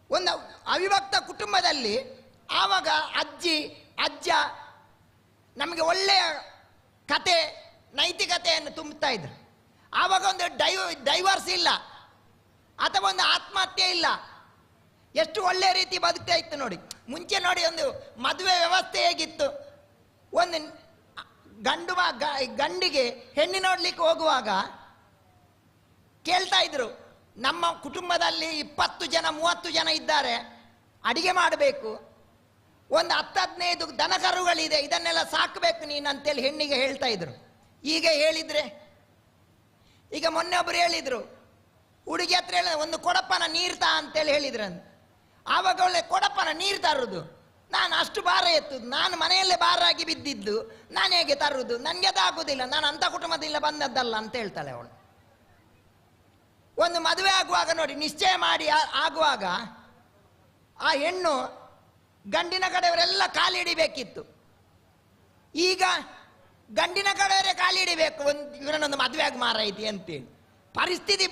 ಒಂದು ಅವಿಭಕ್ತ ಕುಟುಂಬದಲ್ಲಿ ಆವಾಗ ಅಜ್ಜಿ ಅಜ್ಜ ನಮಗೆ ಒಳ್ಳೆಯ ಕತೆ ನೈತಿಕತೆಯನ್ನು ತುಂಬುತ್ತಾ ಇದ್ರು. ಆವಾಗ ಒಂದು ಡೈವರ್ಸ್ ಇಲ್ಲ ಅಥವಾ ಒಂದು ಆತ್ಮಹತ್ಯೆ ಇಲ್ಲ. ಎಷ್ಟು ಒಳ್ಳೆಯ ರೀತಿ ಬದುಕ್ತಾ ಇತ್ತು ನೋಡಿ. ಮುಂಚೆ ನೋಡಿ, ಒಂದು ಮದುವೆ ವ್ಯವಸ್ಥೆ ಹೇಗಿತ್ತು. ಒಂದು ಗಂಡಿಗೆ ಹೆಣ್ಣು ನೋಡ್ಲಿಕ್ಕೆ ಹೋಗುವಾಗ ಕೇಳ್ತಾ ಇದ್ರು, ನಮ್ಮ ಕುಟುಂಬದಲ್ಲಿ 20 ಜನ 30 ಜನ ಇದ್ದಾರೆ, ಅಡಿಗೆ ಮಾಡಬೇಕು, ಒಂದು 10-15 ದನಕರುಗಳಿದೆ, ಇದನ್ನೆಲ್ಲ ಸಾಕಬೇಕು ನೀನು ಅಂತೇಳಿ ಹೆಣ್ಣಿಗೆ ಹೇಳ್ತಾ ಇದ್ರು. ಈಗ ಹೇಳಿದ್ರೆ, ಈಗ ಮೊನ್ನೆ ಒಬ್ಬರು ಹೇಳಿದ್ರು, ಹುಡುಗಿ ಹತ್ರ ಹೇಳ ಒಂದು ಕೊಡಪ್ಪನ ನೀರು ತಾ ಅಂತೇಳಿ ಹೇಳಿದ್ರು. ಆವಾಗ ಒಳ್ಳೆ ಕೊಡಪ್ಪನ ನೀರು ತರುವುದು, ನಾನು ಅಷ್ಟು ಭಾರ ಎತ್ತುದು, ನಾನು ಮನೆಯಲ್ಲೇ ಭಾರ ಆಗಿ ಬಿದ್ದಿದ್ದು, ನಾನು ಹೇಗೆ ತರುವುದು, ನನಗೆ ಅದಾಗುವುದಿಲ್ಲ, ನಾನು ಅಂಥ ಕುಟುಂಬದಿಂದ ಬಂದದ್ದಲ್ಲ ಅಂತ ಹೇಳ್ತಾಳೆ ಅವಳು. ಒಂದು ಮದುವೆ ಆಗುವಾಗ ನೋಡಿ, ನಿಶ್ಚಯ ಮಾಡಿ ಆಗುವಾಗ ಆ ಹೆಣ್ಣು ಗಂಡಿನ ಕಡೆಯವರೆಲ್ಲ ಕಾಲಿಡಿಬೇಕಿತ್ತು. ಈಗ ಗಂಡಿನ ಕಡೆಯವರೇ ಕಾಲಿಡಿಬೇಕು, ಇವರನ್ನೊಂದು ಮದುವೆ ಆಗಿ ಮಾರೈತಿ ಅಂತೇಳಿ. ಪರಿಸ್ಥಿತಿ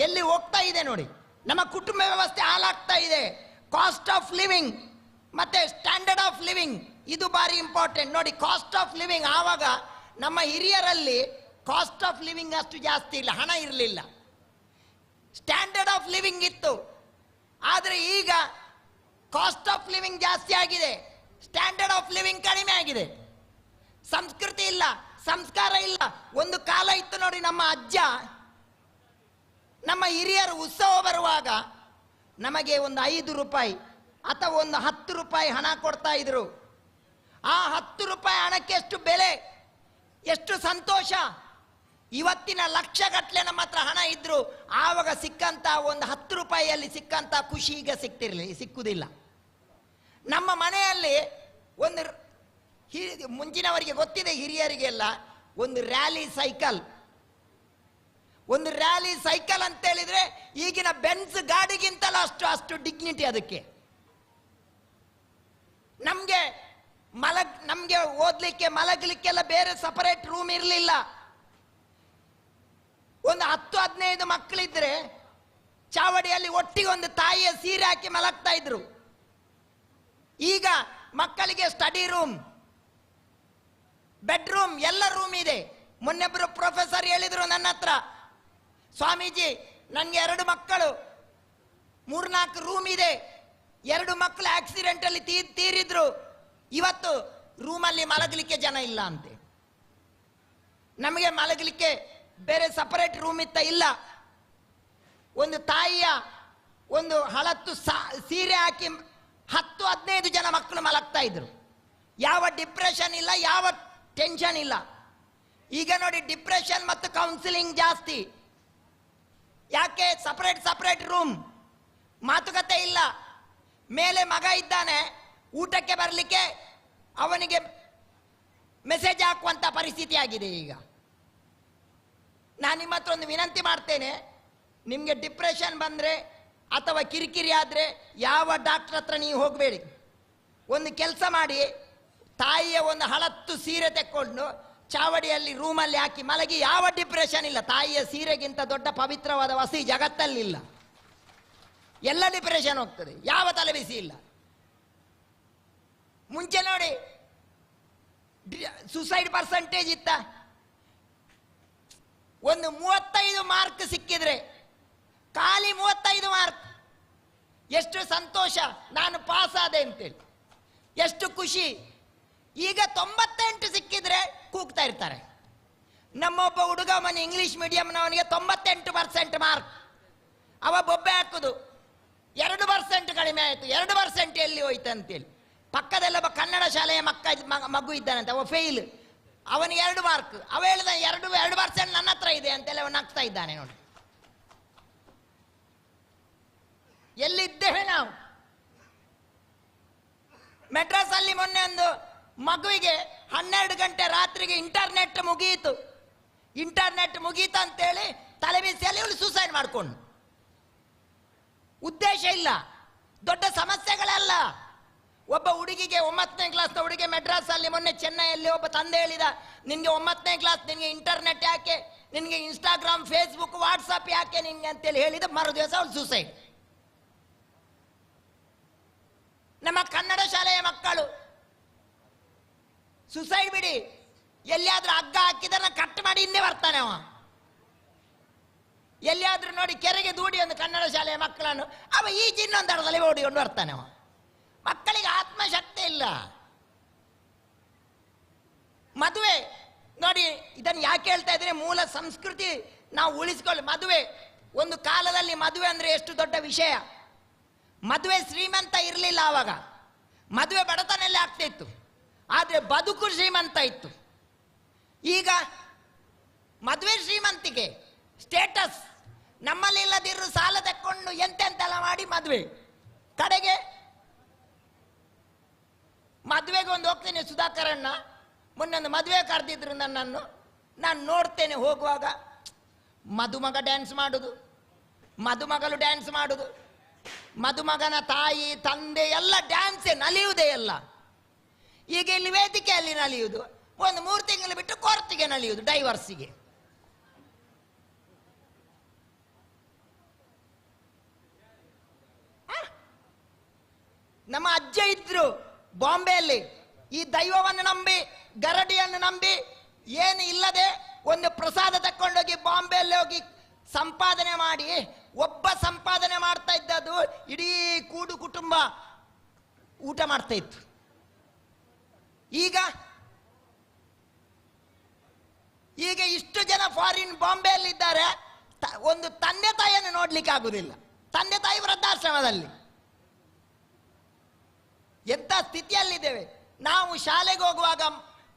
ಎಲ್ಲಿ ಹೋಗ್ತಾ ಇದೆ ನೋಡಿ. ನಮ್ಮ ಕುಟುಂಬ ವ್ಯವಸ್ಥೆ ಹಾಳಾಗ್ತಾ ಇದೆ. ಕಾಸ್ಟ್ ಆಫ್ ಲಿವಿಂಗ್ ಮತ್ತೆ ಸ್ಟ್ಯಾಂಡರ್ಡ್ ಆಫ್ ಲಿವಿಂಗ್ ಇದು ಭಾರಿ ಇಂಪಾರ್ಟೆಂಟ್ ನೋಡಿ. ಕಾಸ್ಟ್ ಆಫ್ ಲಿವಿಂಗ್ ಆವಾಗ ನಮ್ಮ ಹಿರಿಯರಲ್ಲಿ ಕಾಸ್ಟ್ ಆಫ್ ಲಿವಿಂಗ್ ಅಷ್ಟು ಜಾಸ್ತಿ ಇಲ್ಲ, ಹಣ ಇರಲಿಲ್ಲ, ಸ್ಟ್ಯಾಂಡರ್ಡ್ ಆಫ್ ಲಿವಿಂಗ್ ಇತ್ತು. ಆದರೆ ಈಗ ಕಾಸ್ಟ್ ಆಫ್ ಲಿವಿಂಗ್ ಜಾಸ್ತಿ ಆಗಿದೆ, ಸ್ಟ್ಯಾಂಡರ್ಡ್ ಆಫ್ ಲಿವಿಂಗ್ ಕಡಿಮೆ ಆಗಿದೆ. ಸಂಸ್ಕೃತಿ ಇಲ್ಲ, ಸಂಸ್ಕಾರ ಇಲ್ಲ. ಒಂದು ಕಾಲ ಇತ್ತು ನೋಡಿ, ನಮ್ಮ ಅಜ್ಜ ನಮ್ಮ ಹಿರಿಯರು ಉತ್ಸವ ಬರುವಾಗ ನಮಗೆ ಒಂದು 5 ರೂಪಾಯಿ ಅಥವಾ ಒಂದು 10 ರೂಪಾಯಿ ಹಣ ಕೊಡ್ತಾ ಇದ್ರು. ಆ 10 ರೂಪಾಯಿ ಹಣಕ್ಕೆ ಎಷ್ಟು ಬೆಲೆ, ಎಷ್ಟು ಸಂತೋಷ. ಇವತ್ತಿನ ಲಕ್ಷಗಟ್ಟಲೆ ನಮ್ಮ ಹತ್ರ ಹಣ ಇದ್ರು, ಆವಾಗ ಸಿಕ್ಕಂತ ಒಂದು 10 ರೂಪಾಯಿಯಲ್ಲಿ ಸಿಕ್ಕಂತ ಖುಷಿ ಈಗ ಸಿಕ್ಕುವುದಿಲ್ಲ. ನಮ್ಮ ಮನೆಯಲ್ಲಿ ಒಂದು ಮುಂಚಿನವರಿಗೆ ಗೊತ್ತಿದೆ, ಹಿರಿಯರಿಗೆಲ್ಲ, ಒಂದು ರ್ಯಾಲಿ ಸೈಕಲ್ ಅಂತ ಹೇಳಿದ್ರೆ ಈಗಿನ ಬೆನ್ಸ್ ಗಾಡಿಗಿಂತಲೂ ಅಷ್ಟು ಡಿಗ್ನಿಟಿ ಅದಕ್ಕೆ. ನಮ್ಗೆ ಓದ್ಲಿಕ್ಕೆ ಮಲಗಲಿಕ್ಕೆಲ್ಲ ಬೇರೆ ಸಪರೇಟ್ ರೂಮ್ ಇರಲಿಲ್ಲ. ಒಂದು 10-15 ಮಕ್ಕಳಿದ್ರೆ ಚಾವಡಿಯಲ್ಲಿ ಒಟ್ಟಿಗೆ ಒಂದು ತಾಯಿಯ ಸೀರೆ ಹಾಕಿ ಮಲಗ್ತಾ ಇದ್ರು. ಈಗ ಮಕ್ಕಳಿಗೆ ಸ್ಟಡಿ ರೂಮ್, ಬೆಡ್ರೂಮ್ ಎಲ್ಲ ರೂಮ್ ಇದೆ. ಮೊನ್ನೆಬ್ಬರು ಪ್ರೊಫೆಸರ್ ಹೇಳಿದ್ರು ನನ್ನ ಹತ್ರ, ಸ್ವಾಮೀಜಿ ನನಗೆ 2 ಮಕ್ಕಳು, 3-4 ರೂಮ್ ಇದೆ, 2 ಮಕ್ಕಳು ಆಕ್ಸಿಡೆಂಟ್ ಅಲ್ಲಿ ತೀರಿದ್ರು, ಇವತ್ತು ರೂಮಲ್ಲಿ ಮಲಗಲಿಕ್ಕೆ ಜನ ಇಲ್ಲ ಅಂತೆ. ನಮಗೆ ಮಲಗಲಿಕ್ಕೆ ಬೇರೆ ಸಪರೇಟ್ ರೂಮ್ ಇಲ್ಲ. ಒಂದು ತಾಯಿಯ ಒಂದು ಹಳತ್ತು ಸೀರೆ ಹಾಕಿ 10-15 ಜನ ಮಕ್ಕಳು ಮಲಗ್ತಾ ಇದ್ರು. ಯಾವ ಡಿಪ್ರೆಷನ್ ಇಲ್ಲ, ಯಾವ ಟೆನ್ಷನ್ ಇಲ್ಲ. ಈಗ ನೋಡಿ, ಡಿಪ್ರೆಷನ್ ಮತ್ತು ಕೌನ್ಸಿಲಿಂಗ್ ಜಾಸ್ತಿ. ಯಾಕೆ? ಸಪರೇಟ್ ರೂಮ್, ಮಾತುಕತೆ ಇಲ್ಲ. ಮೇಲೆ ಮಗ ಇದ್ದಾನೆ, ಊಟಕ್ಕೆ ಬರಲಿಕ್ಕೆ ಅವನಿಗೆ ಮೆಸೇಜ್ ಹಾಕುವಂತ ಪರಿಸ್ಥಿತಿ ಆಗಿದೆ ಈಗ. ನಾನು ನಿಮ್ಮ ಹತ್ರ ಒಂದು ವಿನಂತಿ ಮಾಡ್ತೇನೆ, ನಿಮಗೆ ಡಿಪ್ರೆಷನ್ ಬಂದರೆ ಅಥವಾ ಕಿರಿಕಿರಿ ಆದರೆ ಯಾವ ಡಾಕ್ಟರ್ ಹತ್ರ ನೀವು ಹೋಗಬೇಡಿ. ಒಂದು ಕೆಲಸ ಮಾಡಿ, ತಾಯಿಯ ಒಂದು ಹಳತ್ತು ಸೀರೆ ತೆಕ್ಕೊಂಡು ಚಾವಡಿಯಲ್ಲಿ ರೂಮಲ್ಲಿ ಹಾಕಿ ಮಲಗಿ, ಯಾವ ಡಿಪ್ರೆಷನ್ ಇಲ್ಲ. ತಾಯಿಯ ಸೀರೆಗಿಂತ ದೊಡ್ಡ ಪವಿತ್ರವಾದ ವಸ್ತು ಜಗತ್ತಲ್ಲಿಲ್ಲ. ಎಲ್ಲ ಡಿಪ್ರೆಷನ್ ಹೋಗ್ತದೆ, ಯಾವ ತಲೆಬಿಸಿ ಇಲ್ಲ. ಮುಂಚೆ ನೋಡಿ, ಸುಸೈಡ್ ಪರ್ಸೆಂಟೇಜ್ ಇತ್ತ, ಒಂದು 35 ಮಾರ್ಕ್ ಸಿಕ್ಕಿದ್ರೆ, ಖಾಲಿ 35 ಮಾರ್ಕ್, ಎಷ್ಟು ಸಂತೋಷ, ನಾನು ಪಾಸ್ ಆದೆ ಅಂತೇಳಿ, ಎಷ್ಟು ಖುಷಿ. ಈಗ 98 ಸಿಕ್ಕಿದ್ರೆ ಕೂಗ್ತಾ ಇರ್ತಾರೆ. ನಮ್ಮೊಬ್ಬ ಹುಡುಗ ಮನೆ ಇಂಗ್ಲಿಷ್ ಮೀಡಿಯಂನವನಿಗೆ 98% ಮಾರ್ಕ್, ಅವ ಬೊಬ್ಬೆ ಹಾಕುದು, 2% ಕಡಿಮೆ ಆಯಿತು, 2% ಎಲ್ಲಿ ಹೋಯ್ತು ಅಂತೇಳಿ. ಪಕ್ಕದಲ್ಲೊಬ್ಬ ಕನ್ನಡ ಶಾಲೆಯ ಮಗು ಇದ್ದಾನಂತೆ, ಅವ ಫೇಲ್, ಅವನಿಗೆ 2 ಮಾರ್ಕ್. ಅವ ಹೇಳಿದ 2% ನನ್ನ ಹತ್ರ ಇದೆ ಅಂತೆಲ್ಲ ಅವನು ನಗ್ತಾ ಇದ್ದಾನೆ ನೋಡಿ. ಎಲ್ಲಿದ್ದೇವೆ ನಾವು? ಮೆಡ್ರಾಸ್ ಅಲ್ಲಿ ಮೊನ್ನೆ ಒಂದು ಮಗುವಿಗೆ 12 ಗಂಟೆ ರಾತ್ರಿಗೆ ಇಂಟರ್ನೆಟ್ ಮುಗಿಯಿತು ಅಂತೇಳಿ ತಲೆ ಬಿಸಿಯಲ್ಲಿ ಇವಳು ಸೂಸೈಡ್ ಮಾಡ್ಕೊಂಡು, ಉದ್ದೇಶ ಇಲ್ಲ, ದೊಡ್ಡ ಸಮಸ್ಯೆಗಳಲ್ಲ. ಒಬ್ಬ ಹುಡುಗಿಗೆ 9ನೇ ಕ್ಲಾಸ್ನ ಹುಡುಗಿ ಮೆಡ್ರಾಸಲ್ಲಿ ಮೊನ್ನೆ ಚೆನ್ನೈಯಲ್ಲಿ ಒಬ್ಬ ತಂದೆ ಹೇಳಿದ, ನಿನ್ಗೆ 9ನೇ ಕ್ಲಾಸ್, ನಿನ್ಗೆ ಇಂಟರ್ನೆಟ್ ಯಾಕೆ, ನಿನ್ಗೆ ಇನ್ಸ್ಟಾಗ್ರಾಮ್ ಫೇಸ್ಬುಕ್ ವಾಟ್ಸಪ್ ಯಾಕೆ ನಿನ್ಗೆ ಅಂತೇಳಿ ಹೇಳಿದ, ಮರು ದಿವಸ ಅವಳು ಸೂಸೈಡ್. ನಮ್ಮ ಕನ್ನಡ ಶಾಲೆಯ ಮಕ್ಕಳು ಸುಸೈಡ್ ಬಿಡಿ, ಎಲ್ಲಿಯಾದ್ರೂ ಹಗ್ಗ ಹಾಕಿದನ್ನ ಕಟ್ ಮಾಡಿ ಹಿಂದೆ ಬರ್ತಾನೆ ಅವ. ಎಲ್ಲಿಯಾದ್ರೂ ನೋಡಿ ಕೆರೆಗೆ ದೂಡಿ ಒಂದು ಕನ್ನಡ ಶಾಲೆಯ ಮಕ್ಕಳನ್ನು ಅವ ಈಜಿ ಇನ್ನೊಂದು ದಡದಲ್ಲಿ ಓಡಿಕೊಂಡು ಬರ್ತಾನೆ ಅವ. ಮಕ್ಕಳಿಗೆ ಆತ್ಮಶಕ್ತಿ ಇಲ್ಲ. ಮದುವೆ ನೋಡಿ, ಇದನ್ನು ಯಾಕೆ ಹೇಳ್ತಾ ಇದ್ರೆ, ಮೂಲ ಸಂಸ್ಕೃತಿ ನಾವು ಉಳಿಸ್ಕೊಳ್ಳಿ. ಮದುವೆ ಒಂದು ಕಾಲದಲ್ಲಿ ಮದುವೆ ಅಂದ್ರೆ ಎಷ್ಟು ದೊಡ್ಡ ವಿಷಯ. ಮದುವೆ ಶ್ರೀಮಂತ ಇರಲಿಲ್ಲ ಆವಾಗ, ಮದುವೆ ಬಡತನಲ್ಲೇ ಆಗ್ತಿತ್ತು, ಆದರೆ ಬದುಕು ಶ್ರೀಮಂತ ಇತ್ತು. ಈಗ ಮದುವೆ ಶ್ರೀಮಂತಿಕೆ, ಸ್ಟೇಟಸ್, ನಮ್ಮಲ್ಲಿ ಇಲ್ಲದಿರೋ ಸಾಲ ತಕ್ಕೊಂಡು ಎಂತೆಂತೆಲ್ಲ ಮಾಡಿ ಮದುವೆ. ಕಡೆಗೆ ಮದುವೆಗೆ ಒಂದು ಹೋಗ್ತೇನೆ, ಸುಧಾಕರಣ್ಣ ಮೊನ್ನೆ ಒಂದು ಮದುವೆ ಕರೆದಿದ್ರು ನನ್ನನ್ನು. ನಾನು ನೋಡ್ತೇನೆ ಹೋಗುವಾಗ, ಮದುಮಗ ಡ್ಯಾನ್ಸ್ ಮಾಡುದು, ಮದುಮಗಳು ಡ್ಯಾನ್ಸ್ ಮಾಡುದು, ಮದುಮಗನ ತಾಯಿ ತಂದೆ ಎಲ್ಲ ಡ್ಯಾನ್ಸೇ, ನಲಿಯುವುದೇ ಎಲ್ಲ. ಈಗ ಇಲ್ಲಿ ವೇದಿಕೆಯಲ್ಲಿ ನಲಿಯುವುದು, ಒಂದು 3 ತಿಂಗಳು ಬಿಟ್ಟು ಕೋರ್ಟಿಗೆ ನಲಿಯುವುದು, ಡೈವರ್ಸಿಗೆ. ನಮ್ಮ ಅಜ್ಜ ಇದ್ರು ಬಾಂಬೆಯಲ್ಲಿ, ಈ ದೈವವನ್ನು ನಂಬಿ, ಗರಡಿಯನ್ನು ನಂಬಿ, ಏನು ಇಲ್ಲದೆ ಒಂದು ಪ್ರಸಾದ ತಕೊಂಡೋಗಿ ಬಾಂಬೆಯಲ್ಲಿ ಹೋಗಿ ಸಂಪಾದನೆ ಮಾಡಿ, ಒಬ್ಬ ಸಂಪಾದನೆ ಮಾಡ್ತಾ ಇದ್ದದ್ದು ಇಡೀ ಕೂಡು ಕುಟುಂಬ ಊಟ ಮಾಡ್ತಾ ಇತ್ತು. ಈಗ ಇಷ್ಟು ಜನ ಫಾರಿನ್ ಬಾಂಬೆಯಲ್ಲಿದ್ದಾರೆ, ಒಂದು ತಂದೆ ತಾಯಿಯನ್ನು ನೋಡ್ಲಿಕ್ಕೆ ಆಗುದಿಲ್ಲ, ತಂದೆ ತಾಯಿ ವೃದ್ಧಾಶ್ರಮದಲ್ಲಿ. ಎಂಥ ಸ್ಥಿತಿಯಲ್ಲಿದ್ದೇವೆ ನಾವು. ಶಾಲೆಗೆ ಹೋಗುವಾಗ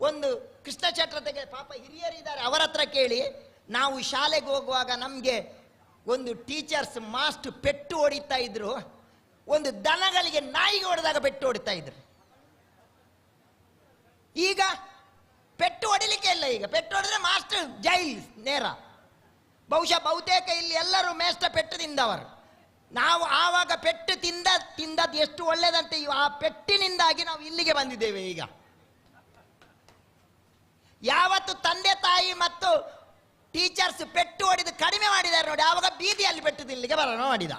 ಒಂದು ಕೃಷ್ಣ ಛತ್ರತೆಗೆ ಪಾಪ ಹಿರಿಯರಿದ್ದಾರೆ, ಅವರ ಹತ್ರ ಕೇಳಿ, ನಾವು ಶಾಲೆಗೆ ಹೋಗುವಾಗ ನಮಗೆ ಒಂದು ಟೀಚರ್ಸ್ ಮಾಸ್ಟ್ ಪೆಟ್ಟು ಹೊಡಿತಾ ಇದ್ರು, ಒಂದು ದನಗಳಿಗೆ ನಾಯಿಗೆ ಹೊಡೆದಾಗ ಪೆಟ್ಟು ಹೊಡಿತಾ ಇದ್ರು. ಈಗ ಪೆಟ್ಟು ಹೊಡಿಲಿಕ್ಕೆ ಇಲ್ಲ, ಈಗ ಪೆಟ್ಟು ಹೊಡೆದ್ರೆ ಮಾಸ್ಟರ್ ಜೈಲ್ ನೇರ. ಬಹುತೇಕ ಇಲ್ಲಿ ಎಲ್ಲರೂ ಮೇಷ್ಟ ಪೆಟ್ಟು ತಿಂದವರು. ನಾವು ಆವಾಗ ಪೆಟ್ಟು ತಿಂದದ್ದು ಎಷ್ಟು ಒಳ್ಳೇದಂತೆ, ಆ ಪೆಟ್ಟಿನಿಂದಾಗಿ ನಾವು ಇಲ್ಲಿಗೆ ಬಂದಿದ್ದೇವೆ. ಈಗ ಯಾವತ್ತು ತಂದೆ ತಾಯಿ ಮತ್ತು ಟೀಚರ್ಸ್ ಪೆಟ್ಟು ಹೊಡೆದು ಕಡಿಮೆ ಮಾಡಿದ್ದಾರೆ ನೋಡಿ, ಆವಾಗ ಬೀದಿಯಲ್ಲಿ ಪೆಟ್ಟು ತಿನ್ನಲಿಕ್ಕೆ ಬರೋಣ ಮಾಡಿದ.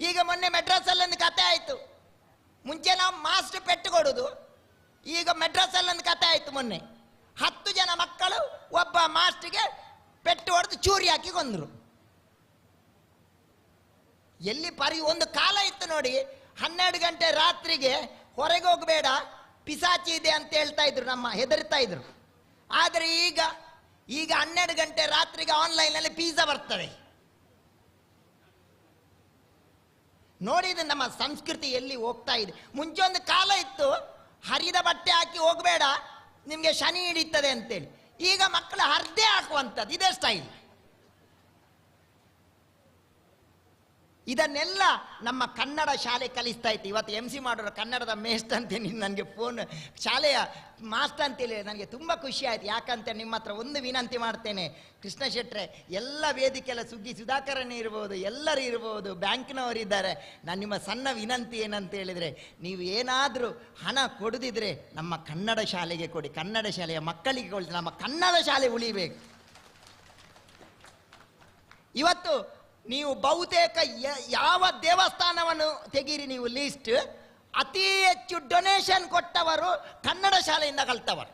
ಈಗ ಮೊನ್ನೆ ಮೆಡ್ರಾಸಲ್ಲಿ ಒಂದು ಕತೆ ಆಯ್ತು. ಮುಂಚೆ ನಾವು ಮಾಸ್ಟರ್ ಪೆಟ್ಟು ಕೊಡುದು, ಈಗ ಮೆಡ್ರಾಸಲ್ಲಿ ಒಂದು ಕತೆ ಆಯ್ತು. ಮೊನ್ನೆ 10 ಜನ ಮಕ್ಕಳು ಒಬ್ಬ ಮಾಸ್ಟರ್ಗೆ ಪೆಟ್ಟು ಹೊಡೆದು ಚೂರಿ ಹಾಕಿ ಕೊಂದ್ರು. ಎಲ್ಲಿ ಒಂದು ಕಾಲ ಇತ್ತು ನೋಡಿ, 12 ಗಂಟೆ ರಾತ್ರಿಗೆ ಹೊರಗೆ ಹೋಗಬೇಡ, ಪಿಸಾಚಿ ಇದೆ ಅಂತ ಹೇಳ್ತಾ ಇದ್ರು, ಹೆದರ್ತಾ ಇದ್ರು. ಆದರೆ ಈಗ 12 ಗಂಟೆ ರಾತ್ರಿಗೆ ಆನ್ಲೈನಲ್ಲಿ ಪಿಜ್ಜಾ ಬರ್ತವೆ. ನೋಡಿ, ಇದು ನಮ್ಮ ಸಂಸ್ಕೃತಿ ಎಲ್ಲಿ ಹೋಗ್ತಾ ಇದೆ. ಮುಂಚೆ ಒಂದು ಕಾಲ ಇತ್ತು, ಹರಿದ ಬಟ್ಟೆ ಹಾಕಿ ಹೋಗಬೇಡ, ನಿಮಗೆ ಶನಿ ಹಿಡಿತದೆ ಅಂತೇಳಿ. ಈಗ ಮಕ್ಕಳು ಹರ್ದೆ ಹಾಕುವಂಥದ್ದು, ಇದೇ ಸ್ಟೈಲ್. ಇದನ್ನೆಲ್ಲ ನಮ್ಮ ಕನ್ನಡ ಶಾಲೆ ಕಲಿಸ್ತಾ ಇತ್ತು. ಇವತ್ತು MC ಮಾಡೋರು ಕನ್ನಡದ ಮೇಸ್ಟ್ ಅಂತ ನನಗೆ ಫೋನ್, ಶಾಲೆಯ ಮಾಸ್ಟರ್ ಅಂತೇಳಿ ನನಗೆ ತುಂಬ ಖುಷಿ ಆಯ್ತು. ಯಾಕಂತ ನಿಮ್ಮ ಹತ್ರ ಒಂದು ವಿನಂತಿ ಮಾಡ್ತೇನೆ, ಕೃಷ್ಣ ಶೆಟ್ರೆ, ಎಲ್ಲ ವೇದಿಕೆಲ್ಲ ಸುಧಾಕರನೇ ಇರ್ಬೋದು, ಎಲ್ಲರೂ ಇರ್ಬೋದು, ಬ್ಯಾಂಕ್ನವರಿದ್ದಾರೆ. ನಾನು ನಿಮ್ಮ ಸಣ್ಣ ವಿನಂತಿ ಏನಂತ ಹೇಳಿದರೆ, ನೀವು ಏನಾದರೂ ಹಣ ಕೊಡದಿದ್ರೆ ನಮ್ಮ ಕನ್ನಡ ಶಾಲೆಗೆ ಕೊಡಿ, ಕನ್ನಡ ಶಾಲೆಯ ಮಕ್ಕಳಿಗೆ ಕೊಡಿ, ನಮ್ಮ ಕನ್ನಡ ಶಾಲೆ ಉಳಿಬೇಕು. ಇವತ್ತು ನೀವು ಬಹುತೇಕ ಯಾವ ದೇವಸ್ಥಾನವನ್ನು ತೆಗೀರಿ ನೀವು ಲಿಸ್ಟ್, ಅತಿ ಹೆಚ್ಚು ಡೊನೇಷನ್ ಕೊಟ್ಟವರು ಕನ್ನಡ ಶಾಲೆಯಿಂದ ಕಲ್ತವರು.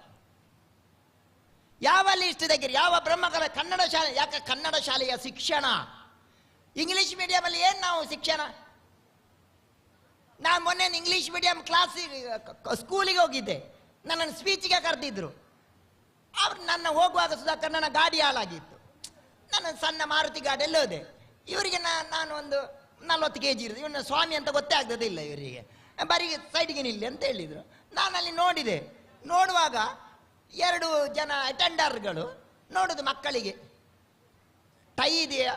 ಯಾವ ಲಿಸ್ಟ್ ತೆಗೀರಿ, ಯಾವ ಬ್ರಹ್ಮಕಲ ಕನ್ನಡ ಶಾಲೆ. ಯಾಕೆ ಕನ್ನಡ ಶಾಲೆಯ ಶಿಕ್ಷಣ, ಇಂಗ್ಲಿಷ್ ಮೀಡಿಯಮಲ್ಲಿ ಏನು ನಾವು ಶಿಕ್ಷಣ. ನಾನು ಮೊನ್ನೆ ಇಂಗ್ಲಿಷ್ ಮೀಡಿಯಂ ಸ್ಕೂಲಿಗೆ ಹೋಗಿದ್ದೆ, ನನ್ನನ್ನು ಸ್ಪೀಚಿಗೆ ಕರೆದಿದ್ರು. ಅವ್ರು ನನ್ನ ಹೋಗುವಾಗ ಸುಧಾಕರ್ ನನ್ನ ಗಾಡಿ ಹಾಳಾಗಿತ್ತು, ನನ್ನ ಸಣ್ಣ ಮಾರುತಿ ಗಾಡಿಯಲ್ಲಿ ಹೋದೆ. ಇವರಿಗೆ ನಾನು ಒಂದು 40 kg ಇರೋದು, ಇವನ್ನ ಸ್ವಾಮಿ ಅಂತ ಗೊತ್ತೇ ಆಗ್ತದಿಲ್ಲ ಇವರಿಗೆ, ಬರೀ ಸೈಡ್ಗೆ ನಿಲ್ಲಿ ಅಂತ ಹೇಳಿದರು. ನಾನಲ್ಲಿ ನೋಡಿದೆ. ನೋಡುವಾಗ 2 ಜನ ಅಟೆಂಡರ್ಗಳು ನೋಡುದು ಮಕ್ಕಳಿಗೆ, ಟೈ ಇದೆಯಾ,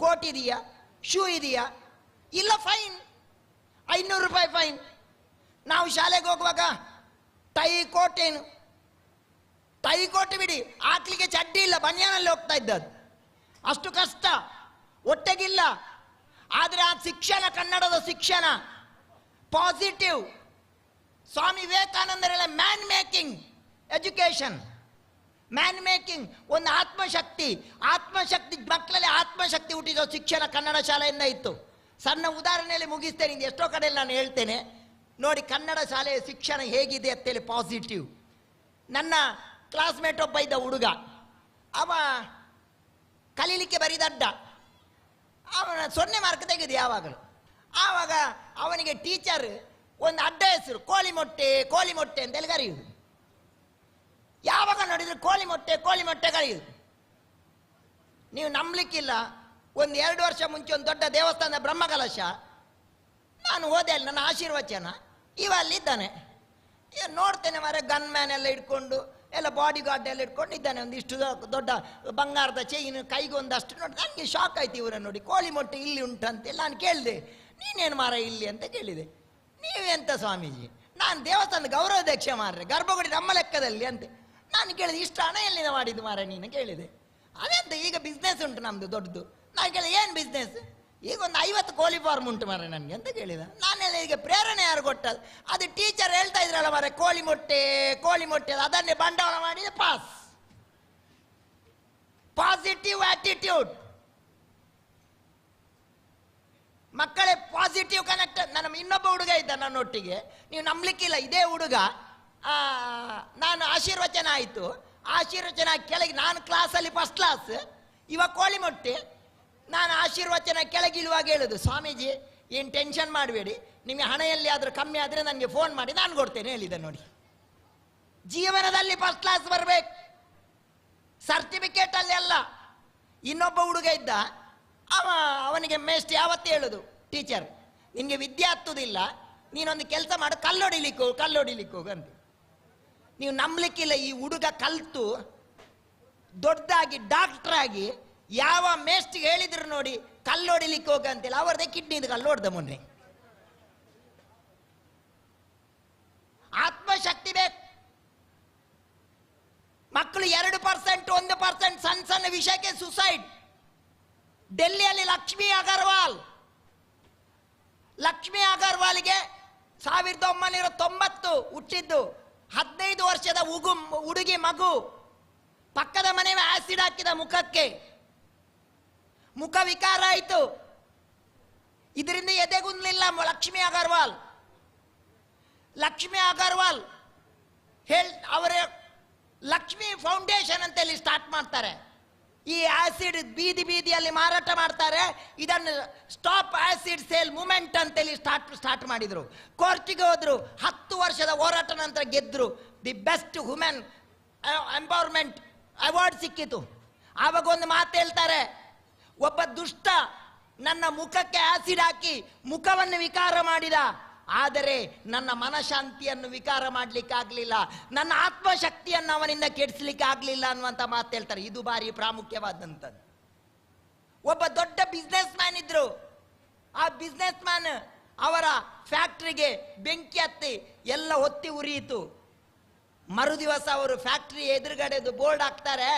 ಕೋಟ್ ಇದೆಯಾ, ಶೂ ಇದೆಯಾ, ಇಲ್ಲ ಫೈನ್, 500 ರೂಪಾಯಿ ಫೈನ್. ನಾವು ಶಾಲೆಗೆ ಹೋಗುವಾಗ ಟೈ ಕೋಟ್ ಏನು, ಟೈ ಕೊಟ್ಟು ಬಿಡಿ, ಹಾಕ್ಲಿಕ್ಕೆ ಚಡ್ಡಿ ಇಲ್ಲ, ಬನಿಯಾನಲ್ಲಿ ಹೋಗ್ತಾ ಇದ್ದದ್ದು. ಅಷ್ಟು ಕಷ್ಟ, ಒಟ್ಟೆಗಿಲ್ಲ. ಆದರೆ ಆ ಶಿಕ್ಷಣ, ಕನ್ನಡದ ಶಿಕ್ಷಣ ಪಾಸಿಟಿವ್. ಸ್ವಾಮಿ ವಿವೇಕಾನಂದರೆಲ್ಲ man making education, man making, ಒಂದು ಆತ್ಮಶಕ್ತಿ ಮಕ್ಕಳಲ್ಲಿ ಆತ್ಮಶಕ್ತಿ ಹುಟ್ಟಿಸೋ ಶಿಕ್ಷಣ ಕನ್ನಡ ಶಾಲೆಯಿಂದ ಇತ್ತು. ಸಣ್ಣ ಉದಾಹರಣೆಯಲ್ಲಿ ಮುಗಿಸ್ತೇನೆ, ಇದು ಎಷ್ಟೋ ಕಡೆಯಲ್ಲಿ ನಾನು ಹೇಳ್ತೇನೆ ನೋಡಿ. ಕನ್ನಡ ಶಾಲೆಯ ಶಿಕ್ಷಣ ಹೇಗಿದೆ ಅಂತೇಳಿ ಪಾಸಿಟಿವ್. ನನ್ನ ಕ್ಲಾಸ್ಮೇಟ್ ಒಬ್ಬ ಇದ್ದ ಹುಡುಗ, ಅವ ಕಲೀಲಿಕ್ಕೆ ಬರೀ ದಡ್ಡ, ಅವನ 0 ಮಾರ್ಕ್ ತೆಗೆದು ಯಾವಾಗಲೂ. ಆವಾಗ ಅವನಿಗೆ ಟೀಚರ್ ಒಂದು ಅಡ್ಡ ಹೆಸರು ಕೋಳಿ ಮೊಟ್ಟೆ ಅಂತೇಳಿ ಕರೆಯುವುದು. ಯಾವಾಗ ನೋಡಿದ್ರು ಕೋಳಿ ಮೊಟ್ಟೆ ಕರೆಯುವುದು. ನೀವು ನಂಬಲಿಕ್ಕಿಲ್ಲ, 1-2 ವರ್ಷ ಮುಂಚೆ ಒಂದು ದೊಡ್ಡ ದೇವಸ್ಥಾನದ ಬ್ರಹ್ಮಕಲಶ ನಾನು ಹೋದೆ, ಅಲ್ಲಿ ನನ್ನ ಆಶೀರ್ವಚನ, ಇವ ಅಲ್ಲಿದ್ದಾನೆ. ನೋಡ್ತೇನೆ ಮಾರೆ, ಗನ್ ಮ್ಯಾನ್ ಎಲ್ಲ ಇಟ್ಕೊಂಡು, ಎಲ್ಲ ಬಾಡಿ ಗಾರ್ಡ್ ಎಲ್ಲ ಇಟ್ಕೊಂಡು ಇದ್ದಾನೆ. ಒಂದಿಷ್ಟು ದೊಡ್ಡ ಬಂಗಾರದ ಚೈನ್, ಕೈಗೆ ಒಂದಷ್ಟು ನೋಡಿ. ನನಗೆ ಶಾಕ್ ಆಯ್ತು ಇವರನ್ನು ನೋಡಿ. ಕೋಳಿ ಮೊಟ್ಟೆ ಇಲ್ಲಿ ಉಂಟಂತೆಲ್ಲ ನಾನು ಕೇಳಿದೆ. ನೀನೇನು ಮಾರ ಇಲ್ಲಿ ಅಂತ ಕೇಳಿದೆ. ನೀವೆಂತ ಸ್ವಾಮೀಜಿ? ನಾನು ದೇವಸ್ಥಾನದ ಗೌರವಾಧ್ಯಕ್ಷ ಮಾರ್ರೆ, ಗರ್ಭಗುಡಿ ನಮ್ಮ ಲೆಕ್ಕದಲ್ಲಿ ಅಂತೆ. ನಾನು ಕೇಳಿದೆ, ಇಷ್ಟು ಹಣ ಎಲ್ಲಿಂದ ಮಾಡಿದ್ದು ಮಾರ ನೀನು ಕೇಳಿದೆ. ಅದಂತ ಈಗ ಬಿಸ್ನೆಸ್ ಉಂಟು ನಮ್ಮದು ದೊಡ್ಡದು. ನಾನು ಕೇಳಿದೆ, ಏನು ಬಿಸ್ನೆಸ್? ಈಗ ಒಂದು 50 ಕೋಳಿ ಫಾರ್ಮ್ ಉಂಟು ಮಾರ ನನಗೆ ಅಂತ ಕೇಳಿದ. ನಾನೆಲ್ಲ ಈಗ ಪ್ರೇರಣೆ ಯಾರು ಕೊಟ್ಟದ್ದು? ಅದು ಟೀಚರ್ ಹೇಳ್ತಾ ಇದ್ರಲ್ಲ ಮಾರ, ಕೋಳಿ ಮೊಟ್ಟೆ ಅದನ್ನೇ ಬಂಡವಾಳ ಮಾಡಿದ ಪಾಸ್. Positive attitude. ಮಕ್ಕಳೇ ಪಾಸಿಟಿವ್ ಕನೆಕ್ಟ್. ನನ್ನ ಇನ್ನೊಬ್ಬ ಹುಡುಗ ಇದ್ದ ನನ್ನೊಟ್ಟಿಗೆ, ನೀವು ನಂಬಲಿಕ್ಕಿಲ್ಲ. ಇದೇ ಹುಡುಗ, ನಾನು ಆಶೀರ್ವಚನ ಆಯಿತು, ಆಶೀರ್ವಚನ ಕೆಳಗೆ, ನಾನು ಕ್ಲಾಸಲ್ಲಿ ಫಸ್ಟ್ ಕ್ಲಾಸ್, ಇವಾಗ ಕೋಳಿ ಮೊಟ್ಟೆ. ನಾನು ಆಶೀರ್ವಚನ ಕೆಳಗಿಳುವಾಗ ಹೇಳುದು, ಸ್ವಾಮೀಜಿ ಏನು ಟೆನ್ಷನ್ ಮಾಡಬೇಡಿ, ನಿಮಗೆ ಹಣ ಎಲ್ಲಿ ಆದರೂ ಕಮ್ಮಿ ಆದರೆ ನನಗೆ ಫೋನ್ ಮಾಡಿ ನಾನು ಕೊಡ್ತೇನೆ ಹೇಳಿದೆ. ನೋಡಿ, ಜೀವನದಲ್ಲಿ ಫಸ್ಟ್ ಕ್ಲಾಸ್ ಬರಬೇಕು, ಸರ್ಟಿಫಿಕೇಟ್ ಅಲ್ಲಿ ಅಲ್ಲ. ಇನ್ನೊಬ್ಬ ಹುಡುಗ ಇದ್ದ, ಅವನಿಗೆ ಮೇಸ್ಟ್ ಯಾವತ್ತೂ ಹೇಳುದು ಟೀಚರ್, ನಿನಗೆ ವಿದ್ಯೆ ಹತ್ತುದಿಲ್ಲ, ನೀನೊಂದು ಕೆಲಸ ಮಾಡು, ಕಲ್ಲೊಡಿಲಿಕ್ಕೆ ಹೋಗು ಅಂತ. ನೀವು ನಂಬಲಿಕ್ಕಿಲ್ಲ, ಈ ಹುಡುಗ ಕಲ್ತು ದೊಡ್ಡದಾಗಿ ಡಾಕ್ಟರ್ ಆಗಿ ಯಾವ ಮೇಸ್ಟ್ಗೆ ಹೇಳಿದ್ರು ನೋಡಿ ಕಲ್ಲೊಡಿಲಿಕ್ಕೆ ಹೋಗ ಅಂತೇಳಿ, ಅವರದೇ ಕಿಡ್ನಿದು ಕಲ್ಲೊಡ್ದ ಮೊನ್ನೆ. ಆತ್ಮಶಕ್ತಿ ಬೇಕು. ಮಕ್ಕಳು 2%, 1% ಸಣ್ಣ ವಿಷಯಕ್ಕೆ ಸುಸೈಡ್. ಡೆಲ್ಲಿಯಲ್ಲಿ ಲಕ್ಷ್ಮಿ ಅಗರ್ವಾಲ್ಗೆ 1990 ಹುಟ್ಟಿದ್ದು, 15 ವರ್ಷದ ಹುಡುಗಿ ಮಗು, ಪಕ್ಕದ ಮನೆ ಆಸಿಡ್ ಹಾಕಿದ ಮುಖಕ್ಕೆ, ಮುಖ ವಿಕಾರ ಆಯಿತು. ಇದರಿಂದ ಎದೆಗುಂದಲಿಲ್ಲ ಲಕ್ಷ್ಮಿ ಅಗರ್ವಾಲ್ ಅವರ ಲಕ್ಷ್ಮಿ ಫೌಂಡೇಶನ್ ಅಂತೇಳಿ ಸ್ಟಾರ್ಟ್ ಮಾಡ್ತಾರೆ. ಈ ಆಸಿಡ್ ಬೀದಿಯಲ್ಲಿ ಮಾರಾಟ ಮಾಡ್ತಾರೆ. ಇದನ್ನು ಸ್ಟಾಪ್ ಆಸಿಡ್ ಸೇಲ್ ಮೂವ್ಮೆಂಟ್ ಅಂತೇಳಿ ಸ್ಟಾರ್ಟ್ ಮಾಡಿದ್ರು. ಕೋರ್ಟಿಗೆ ಹೋದ್ರು, 10 ವರ್ಷದ ಹೋರಾಟ ನಂತರ ಗೆದ್ರು. The best women empowerment award ಸಿಕ್ಕಿತು. ಆವಾಗ ಒಂದು ಮಾತು ಹೇಳ್ತಾರೆ, ಒಬ್ಬ ದುಷ್ಟ ನನ್ನ ಮುಖಕ್ಕೆ ಆಸಿಡ್ ಹಾಕಿ ಮುಖವನ್ನು ವಿಕಾರ ಮಾಡಿದ, ಆದರೆ ನನ್ನ ಮನಶಾಂತಿಯನ್ನು ವಿಕಾರ ಮಾಡಲಿಕ್ಕೆ ಆಗಲಿಲ್ಲ, ನನ್ನ ಆತ್ಮಶಕ್ತಿಯನ್ನು ಅವನಿಂದ ಕೆಡಿಸಲಿಕ್ಕೆ ಆಗಲಿಲ್ಲ ಅನ್ನುವಂಥ ಮಾತು ಹೇಳ್ತಾರೆ. ಇದು ಭಾರಿ ಪ್ರಾಮುಖ್ಯವಾದಂಥದ್ದು. ಒಬ್ಬ ದೊಡ್ಡ ಬಿಸ್ನೆಸ್ ಮ್ಯಾನ್ ಇದ್ರು. ಆ ಬಿಸ್ನೆಸ್ ಮ್ಯಾನ್ ಅವರ ಫ್ಯಾಕ್ಟ್ರಿಗೆ ಬೆಂಕಿ ಹತ್ತಿ ಎಲ್ಲ ಹೊತ್ತಿ ಉರಿಯಿತು. ಮರುದಿವಸ ಅವರು ಫ್ಯಾಕ್ಟ್ರಿ ಎದುರುಗಡೆದು ಬೋರ್ಡ್ ಹಾಕ್ತಾರೆ,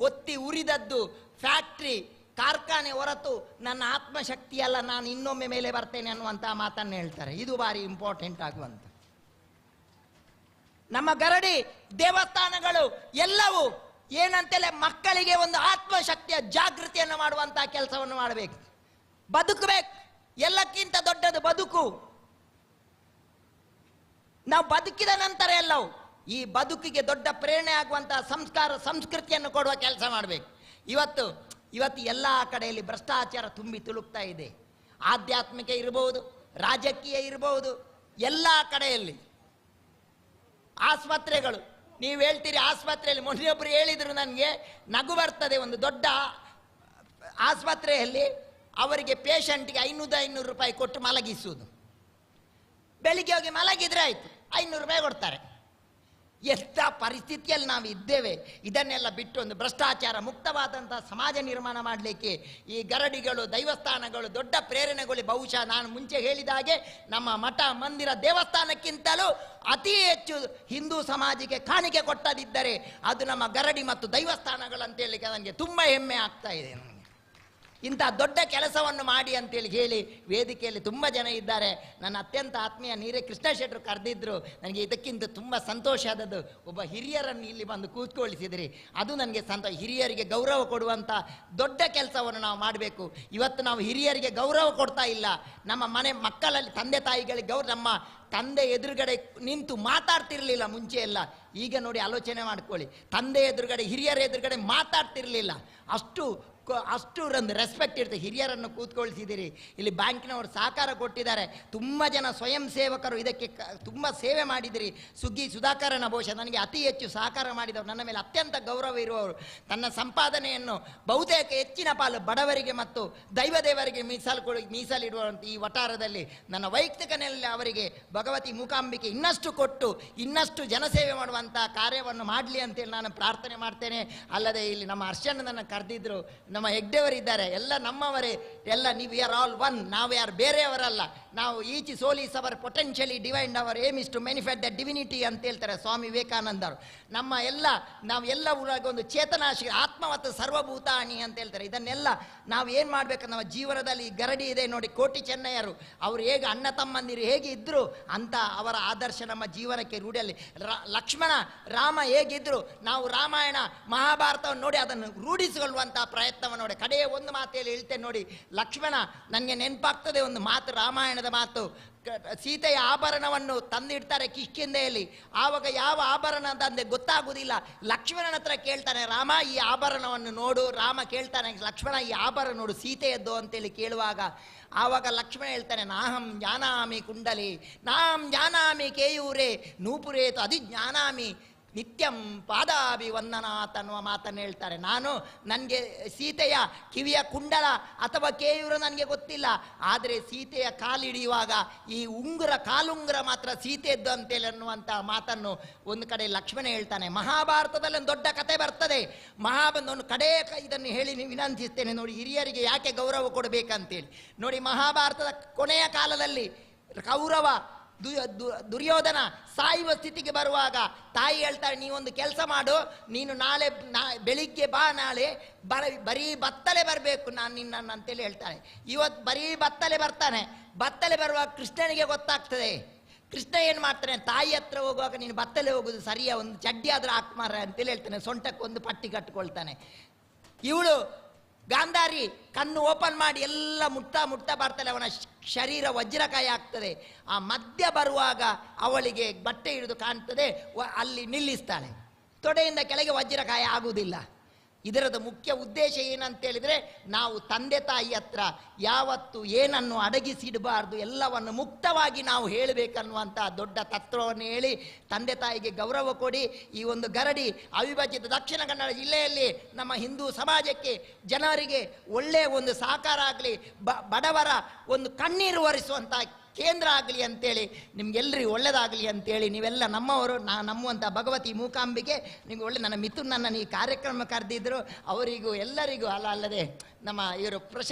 ಒತ್ತಿ ಉರಿದದ್ದು ಫ್ಯಾಕ್ಟ್ರಿ ಕಾರ್ಖಾನೆ ಹೊರತು ನನ್ನ ಆತ್ಮಶಕ್ತಿ ಅಲ್ಲ, ನಾನು ಇನ್ನೊಮ್ಮೆ ಮೇಲೆ ಬರ್ತೇನೆ ಅನ್ನುವಂಥ ಮಾತನ್ನು ಹೇಳ್ತಾರೆ. ಇದು ಭಾರಿ ಇಂಪಾರ್ಟೆಂಟ್ ಆಗುವಂಥ. ನಮ್ಮ ಗರಡಿ ದೇವಸ್ಥಾನಗಳು ಎಲ್ಲವೂ ಏನಂತಲೇ ಮಕ್ಕಳಿಗೆ ಒಂದು ಆತ್ಮಶಕ್ತಿಯ ಜಾಗೃತಿಯನ್ನು ಮಾಡುವಂತಹ ಕೆಲಸವನ್ನು ಮಾಡಬೇಕು. ಬದುಕಬೇಕು, ಎಲ್ಲಕ್ಕಿಂತ ದೊಡ್ಡದು ಬದುಕು. ನಾವು ಬದುಕಿದ ನಂತರ ಎಲ್ಲವೂ, ಈ ಬದುಕಿಗೆ ದೊಡ್ಡ ಪ್ರೇರಣೆ ಆಗುವಂತಹ ಸಂಸ್ಕಾರ ಸಂಸ್ಕೃತಿಯನ್ನು ಕೊಡುವ ಕೆಲಸ ಮಾಡಬೇಕು. ಇವತ್ತು ಎಲ್ಲ ಕಡೆಯಲ್ಲಿ ಭ್ರಷ್ಟಾಚಾರ ತುಂಬಿ ತುಳುಕ್ತಾ ಇದೆ. ಆಧ್ಯಾತ್ಮಿಕ ಇರಬಹುದು, ರಾಜಕೀಯ ಇರಬಹುದು, ಎಲ್ಲ ಕಡೆಯಲ್ಲಿ. ಆಸ್ಪತ್ರೆಗಳು, ನೀವು ಹೇಳ್ತೀರಿ ಆಸ್ಪತ್ರೆಯಲ್ಲಿ, ಮೊನ್ನೆಯೊಬ್ಬರು ಹೇಳಿದರು ನನಗೆ, ನಗು ಬರ್ತದೆ. ಒಂದು ದೊಡ್ಡ ಆಸ್ಪತ್ರೆಯಲ್ಲಿ ಅವರಿಗೆ ಪೇಷಂಟ್ಗೆ 500 ರೂಪಾಯಿ ಕೊಟ್ಟು ಮಲಗಿಸುವುದು. ಬೆಳಿಗ್ಗೆ ಹೋಗಿ ಮಲಗಿದ್ರೆ ಆಯಿತು, 500 ರೂಪಾಯಿ ಕೊಡ್ತಾರೆ. ಎಂಥ ಪರಿಸ್ಥಿತಿಯಲ್ಲಿ ನಾವು ಇದ್ದೇವೆ. ಇದನ್ನೆಲ್ಲ ಬಿಟ್ಟು ಒಂದು ಭ್ರಷ್ಟಾಚಾರ ಮುಕ್ತವಾದಂಥ ಸಮಾಜ ನಿರ್ಮಾಣ ಮಾಡಲಿಕ್ಕೆ ಈ ಗರಡಿಗಳು, ದೈವಸ್ಥಾನಗಳು ದೊಡ್ಡ ಪ್ರೇರಣೆಗಳು. ಬಹುಶಃ ನಾನು ಮುಂಚೆ ಹೇಳಿದ ಹಾಗೆ ನಮ್ಮ ಮಠ, ಮಂದಿರ, ದೇವಸ್ಥಾನಕ್ಕಿಂತಲೂ ಅತಿ ಹೆಚ್ಚು ಹಿಂದೂ ಸಮಾಜಕ್ಕೆ ಕಾಣಿಕೆ ಕೊಟ್ಟದಿದ್ದರೆ ಅದು ನಮ್ಮ ಗರಡಿ ಮತ್ತು ದೈವಸ್ಥಾನಗಳು ಅಂತ ಹೇಳಲಿಕ್ಕೆ ನನಗೆ ತುಂಬ ಹೆಮ್ಮೆ ಆಗ್ತಾ ಇದೆ. ನನಗೆ ಇಂಥ ದೊಡ್ಡ ಕೆಲಸವನ್ನು ಮಾಡಿ ಅಂತೇಳಿ ಹೇಳಿ ವೇದಿಕೆಯಲ್ಲಿ ತುಂಬ ಜನ ಇದ್ದಾರೆ. ನನ್ನ ಅತ್ಯಂತ ಆತ್ಮೀಯ ನೀರೇ ಕೃಷ್ಣ ಶೆಟ್ಟರು ಕರೆದಿದ್ರು. ನನಗೆ ಇದಕ್ಕಿಂತ ತುಂಬ ಸಂತೋಷ ಆದದ್ದು, ಒಬ್ಬ ಹಿರಿಯರನ್ನು ಇಲ್ಲಿ ಬಂದು ಕೂತ್ಕೊಳಿಸಿದಿರಿ, ಅದು ನನಗೆ ಸಂತೋಷ. ಹಿರಿಯರಿಗೆ ಗೌರವ ಕೊಡುವಂಥ ದೊಡ್ಡ ಕೆಲಸವನ್ನು ನಾವು ಮಾಡಬೇಕು. ಇವತ್ತು ನಾವು ಹಿರಿಯರಿಗೆ ಗೌರವ ಕೊಡ್ತಾ ಇಲ್ಲ. ನಮ್ಮ ಮನೆ ಮಕ್ಕಳಲ್ಲಿ ತಂದೆ ತಾಯಿಗಳಿಗೆ ನಮ್ಮ ತಂದೆ ಎದುರುಗಡೆ ನಿಂತು ಮಾತಾಡ್ತಿರ್ಲಿಲ್ಲ ಮುಂಚೆ ಎಲ್ಲ. ಈಗ ನೋಡಿ ಆಲೋಚನೆ ಮಾಡ್ಕೊಳ್ಳಿ, ತಂದೆ ಎದುರುಗಡೆ, ಹಿರಿಯರ ಎದುರುಗಡೆ ಮಾತಾಡ್ತಿರ್ಲಿಲ್ಲ. ಅಷ್ಟು ಒಂದು ರೆಸ್ಪೆಕ್ಟ್ ಇರ್ತದೆ. ಹಿರಿಯರನ್ನು ಕೂತ್ಕೊಳ್ಸಿದ್ದೀರಿ. ಇಲ್ಲಿ ಬ್ಯಾಂಕಿನವರು ಸಹಕಾರ ಕೊಟ್ಟಿದ್ದಾರೆ. ತುಂಬ ಜನ ಸ್ವಯಂ ಸೇವಕರು ಇದಕ್ಕೆ ತುಂಬ ಸೇವೆ ಮಾಡಿದಿರಿ. ಸುಧಾಕರನ ಬಹುಶಃ ನನಗೆ ಅತಿ ಹೆಚ್ಚು ಸಹಕಾರ ಮಾಡಿದವರು, ನನ್ನ ಮೇಲೆ ಅತ್ಯಂತ ಗೌರವ ಇರುವವರು. ತನ್ನ ಸಂಪಾದನೆಯನ್ನು ಬಹುತೇಕ ಹೆಚ್ಚಿನ ಪಾಲು ಬಡವರಿಗೆ ಮತ್ತು ದೈವದೇವರಿಗೆ ಮೀಸಲಿಡುವಂಥ ಈ ವಠಾರದಲ್ಲಿ ನನ್ನ ವೈಯಕ್ತಿಕನಲ್ಲಿ ಅವರಿಗೆ ಭಗವತಿ ಮೂಕಾಂಬಿಕೆ ಇನ್ನಷ್ಟು ಕೊಟ್ಟು ಇನ್ನಷ್ಟು ಜನಸೇವೆ ಮಾಡುವಂಥ ಕಾರ್ಯವನ್ನು ಮಾಡಲಿ ಅಂತೇಳಿ ನಾನು ಪ್ರಾರ್ಥನೆ ಮಾಡ್ತೇನೆ. ಅಲ್ಲದೆ ಇಲ್ಲಿ ನಮ್ಮ ಹರ್ಷಣ್ಣನನ್ನು ಕರೆದಿದ್ರು, ನಮ್ಮ ಹೆಗ್ಡೆಯವರಿದ್ದಾರೆ, ಎಲ್ಲ ನಮ್ಮವರೇ, ಎಲ್ಲ ನೀವು ಆರ್ ಆಲ್ ಒನ್, ನಾವು ಯಾರು ಬೇರೆಯವರಲ್ಲ. ನಾವು each soul is our potentially divine, our aim is to manifest the divinity ಅಂತ ಹೇಳ್ತಾರೆ ಸ್ವಾಮಿ ವಿವೇಕಾನಂದರು. ನಾವೆಲ್ಲ ಊರಾಗ ಒಂದು ಚೇತನಾಶಿ ಆತ್ಮ ಮತ್ತು ಸರ್ವಭೂತಾನಿ ಅಂತ ಹೇಳ್ತಾರೆ. ಇದನ್ನೆಲ್ಲ ನಾವು ಏನು ಮಾಡಬೇಕು ನಮ್ಮ ಜೀವನದಲ್ಲಿ. ಗರಡಿ ಇದೆ ನೋಡಿ, ಕೋಟಿ ಚೆನ್ನಯ್ಯರು ಅವರು ಹೇಗೆ ಅಣ್ಣ ತಮ್ಮಂದಿರು ಹೇಗೆ ಇದ್ದರು ಅಂತ ಅವರ ಆದರ್ಶ ನಮ್ಮ ಜೀವನಕ್ಕೆ ರೂಢಿಯಲ್ಲಿ. ಲಕ್ಷ್ಮಣ ರಾಮ ಹೇಗಿದ್ರು, ನಾವು ರಾಮಾಯಣ ಮಹಾಭಾರತವನ್ನು ನೋಡಿ ಅದನ್ನು ರೂಢಿಸಿಕೊಳ್ಳುವಂಥ ಪ್ರಯತ್ನವನ್ನು ನೋಡಿ. ಕಡೆಯ ಒಂದು ಮಾತೆಯಲ್ಲಿ ಹೇಳ್ತೇನೆ ನೋಡಿ, ಲಕ್ಷ್ಮಣ ನನಗೆ ನೆನಪಾಗ್ತದೆ ಒಂದು ಮಾತು, ರಾಮಾಯಣದ ಮಾತು. ಸೀತೆಯ ಆಭರಣವನ್ನು ತಂದಿಡ್ತಾರೆ ಕಿಷ್ಕಿಂಧೆಯಲ್ಲಿ. ಆವಾಗ ಯಾವ ಆಭರಣ ಅಂತಂದ್ರೆ ಗೊತ್ತಾಗುವುದಿಲ್ಲ. ಲಕ್ಷ್ಮಣನ ಹತ್ರ ಕೇಳ್ತಾನೆ, ರಾಮ ಈ ಆಭರಣವನ್ನು ನೋಡು. ರಾಮ ಕೇಳ್ತಾನೆ, ಲಕ್ಷ್ಮಣ ಈ ಆಭರಣ ನೋಡು ಸೀತೆಯದ್ದು ಅಂತೇಳಿ ಕೇಳುವಾಗ ಆವಾಗ ಲಕ್ಷ್ಮಣ ಹೇಳ್ತಾನೆ, ನಾಹಂ ಜ್ಞಾನಾಮಿ ಕುಂಡಲಿ, ನಾಹಂ ಜ್ಞಾನಾಮಿ ಕೇಯೂರೇ ನೂಪುರೇತು ಅಧಿಜ್ಞಾನಾಮಿ ನಿತ್ಯಂ ಪಾದಾಭಿವಂದನಾತ್ ಅನ್ನುವ ಮಾತನ್ನು ಹೇಳ್ತಾರೆ. ನನಗೆ ಸೀತೆಯ ಕಿವಿಯ ಕುಂಡಲ ಅಥವಾ ಕೇಯೂರ ನನಗೆ ಗೊತ್ತಿಲ್ಲ, ಆದರೆ ಸೀತೆಯ ಕಾಲಿಡಿಯುವಾಗ ಈ ಕಾಲುಂಗುರ ಮಾತ್ರ ಸೀತೆಯದ್ದು ಅಂತೇಳಿ ಅನ್ನುವಂಥ ಮಾತನ್ನು ಒಂದು ಕಡೆ ಲಕ್ಷ್ಮಣ ಹೇಳ್ತಾನೆ. ಮಹಾಭಾರತದಲ್ಲಿ ಒಂದು ದೊಡ್ಡ ಕತೆ ಬರ್ತದೆ. ಒಂದು ಕಡೆ ಇದನ್ನು ಹೇಳಿ ವಿನಂತಿಸ್ತೇನೆ ನೋಡಿ, ಹಿರಿಯರಿಗೆ ಯಾಕೆ ಗೌರವ ಕೊಡಬೇಕಂತೇಳಿ ನೋಡಿ. ಮಹಾಭಾರತದ ಕೊನೆಯ ಕಾಲದಲ್ಲಿ ಕೌರವ ದುರ್ಯೋಧನ ಸಾಯುವ ಸ್ಥಿತಿಗೆ ಬರುವಾಗ ತಾಯಿ ಹೇಳ್ತಾಳೆ, ನೀವೊಂದು ಕೆಲಸ ಮಾಡು, ನೀನು ಬೆಳಿಗ್ಗೆ ಬಾ, ನಾಳೆ ಬರೀ ಬತ್ತಲೆ ಬರಬೇಕು ನಾನು ನಿನ್ನನ್ನು ಅಂತೇಳಿ ಹೇಳ್ತಾನೆ. ಇವತ್ತು ಬರೀ ಬತ್ತಲೆ ಬರ್ತಾನೆ. ಬತ್ತಲೆ ಬರುವಾಗ ಕೃಷ್ಣನಿಗೆ ಗೊತ್ತಾಗ್ತದೆ. ಕೃಷ್ಣ ಏನು ಮಾಡ್ತಾನೆ, ತಾಯಿ ಹತ್ರ ಹೋಗುವಾಗ ನೀನು ಬತ್ತಲೆ ಹೋಗುದು ಸರಿಯಾ, ಒಂದು ಚಡ್ಡಿ ಆದ್ರೂ ಹಾಕ್ಮಾರ ಅಂತೇಳಿ ಹೇಳ್ತಾನೆ. ಸೊಂಟಕ್ಕೆ ಒಂದು ಪಟ್ಟಿ ಕಟ್ಟಿಕೊಳ್ತಾನೆ. ಇವಳು ಗಾಂಧಾರಿ ಕಣ್ಣು ಓಪನ್ ಮಾಡಿ ಎಲ್ಲ ಮುಟ್ತಾ ಬರ್ತಾಳೆ. ಅವನ ಶರೀರ ವಜ್ರಕಾಯ ಆಗ್ತದೆ. ಆ ಮಧ್ಯ ಬರುವಾಗ ಅವಳಿಗೆ ಬಟ್ಟೆ ಹಿಡಿದು ಕಾಣ್ತದೆ, ಅಲ್ಲಿ ನಿಲ್ಲಿಸ್ತಾಳೆ. ತೊಡೆಯಿಂದ ಕೆಳಗೆ ವಜ್ರಕಾಯ ಆಗುವುದಿಲ್ಲ. ಇದರದ ಮುಖ್ಯ ಉದ್ದೇಶ ಏನಂತೇಳಿದರೆ, ನಾವು ತಂದೆ ತಾಯಿ ಹತ್ರ ಯಾವತ್ತು ಏನನ್ನು ಅಡಗಿಸಿಡಬಾರ್ದು, ಎಲ್ಲವನ್ನು ಮುಕ್ತವಾಗಿ ನಾವು ಹೇಳಬೇಕನ್ನುವಂಥ ದೊಡ್ಡ ತತ್ವವನ್ನು ಹೇಳಿ ತಂದೆ ತಾಯಿಗೆ ಗೌರವ ಕೊಡಿ. ಈ ಒಂದು ಗರಡಿ ಅವಿಭಜಿತ ದಕ್ಷಿಣ ಕನ್ನಡ ಜಿಲ್ಲೆಯಲ್ಲಿ ನಮ್ಮ ಹಿಂದೂ ಸಮಾಜಕ್ಕೆ, ಜನರಿಗೆ ಒಳ್ಳೆಯ ಒಂದು ಸಹಕಾರ ಆಗಲಿ, ಬಡವರ ಒಂದು ಕಣ್ಣೀರು ಒರೆಸುವಂಥ ಕೇಂದ್ರ ಆಗಲಿ ಅಂತೇಳಿ, ನಿಮ್ಗೆಲ್ಲರಿಗೂ ಒಳ್ಳೆಯದಾಗಲಿ ಅಂತೇಳಿ, ನೀವೆಲ್ಲ ನಮ್ಮವರು, ನಮ್ಮುವಂಥ ಭಗವತಿ ಮೂಕಾಂಬಿಕೆ ನಿಮ್ಗೆ ಒಳ್ಳೆ. ನನ್ನ ಮಿಥುನನ್ನು ಈ ಕಾರ್ಯಕ್ರಮ ಕರೆದಿದ್ರು, ಅವರಿಗೂ ಎಲ್ಲರಿಗೂ ಅಲ್ಲದೆ ನಮ್ಮ ಇವರು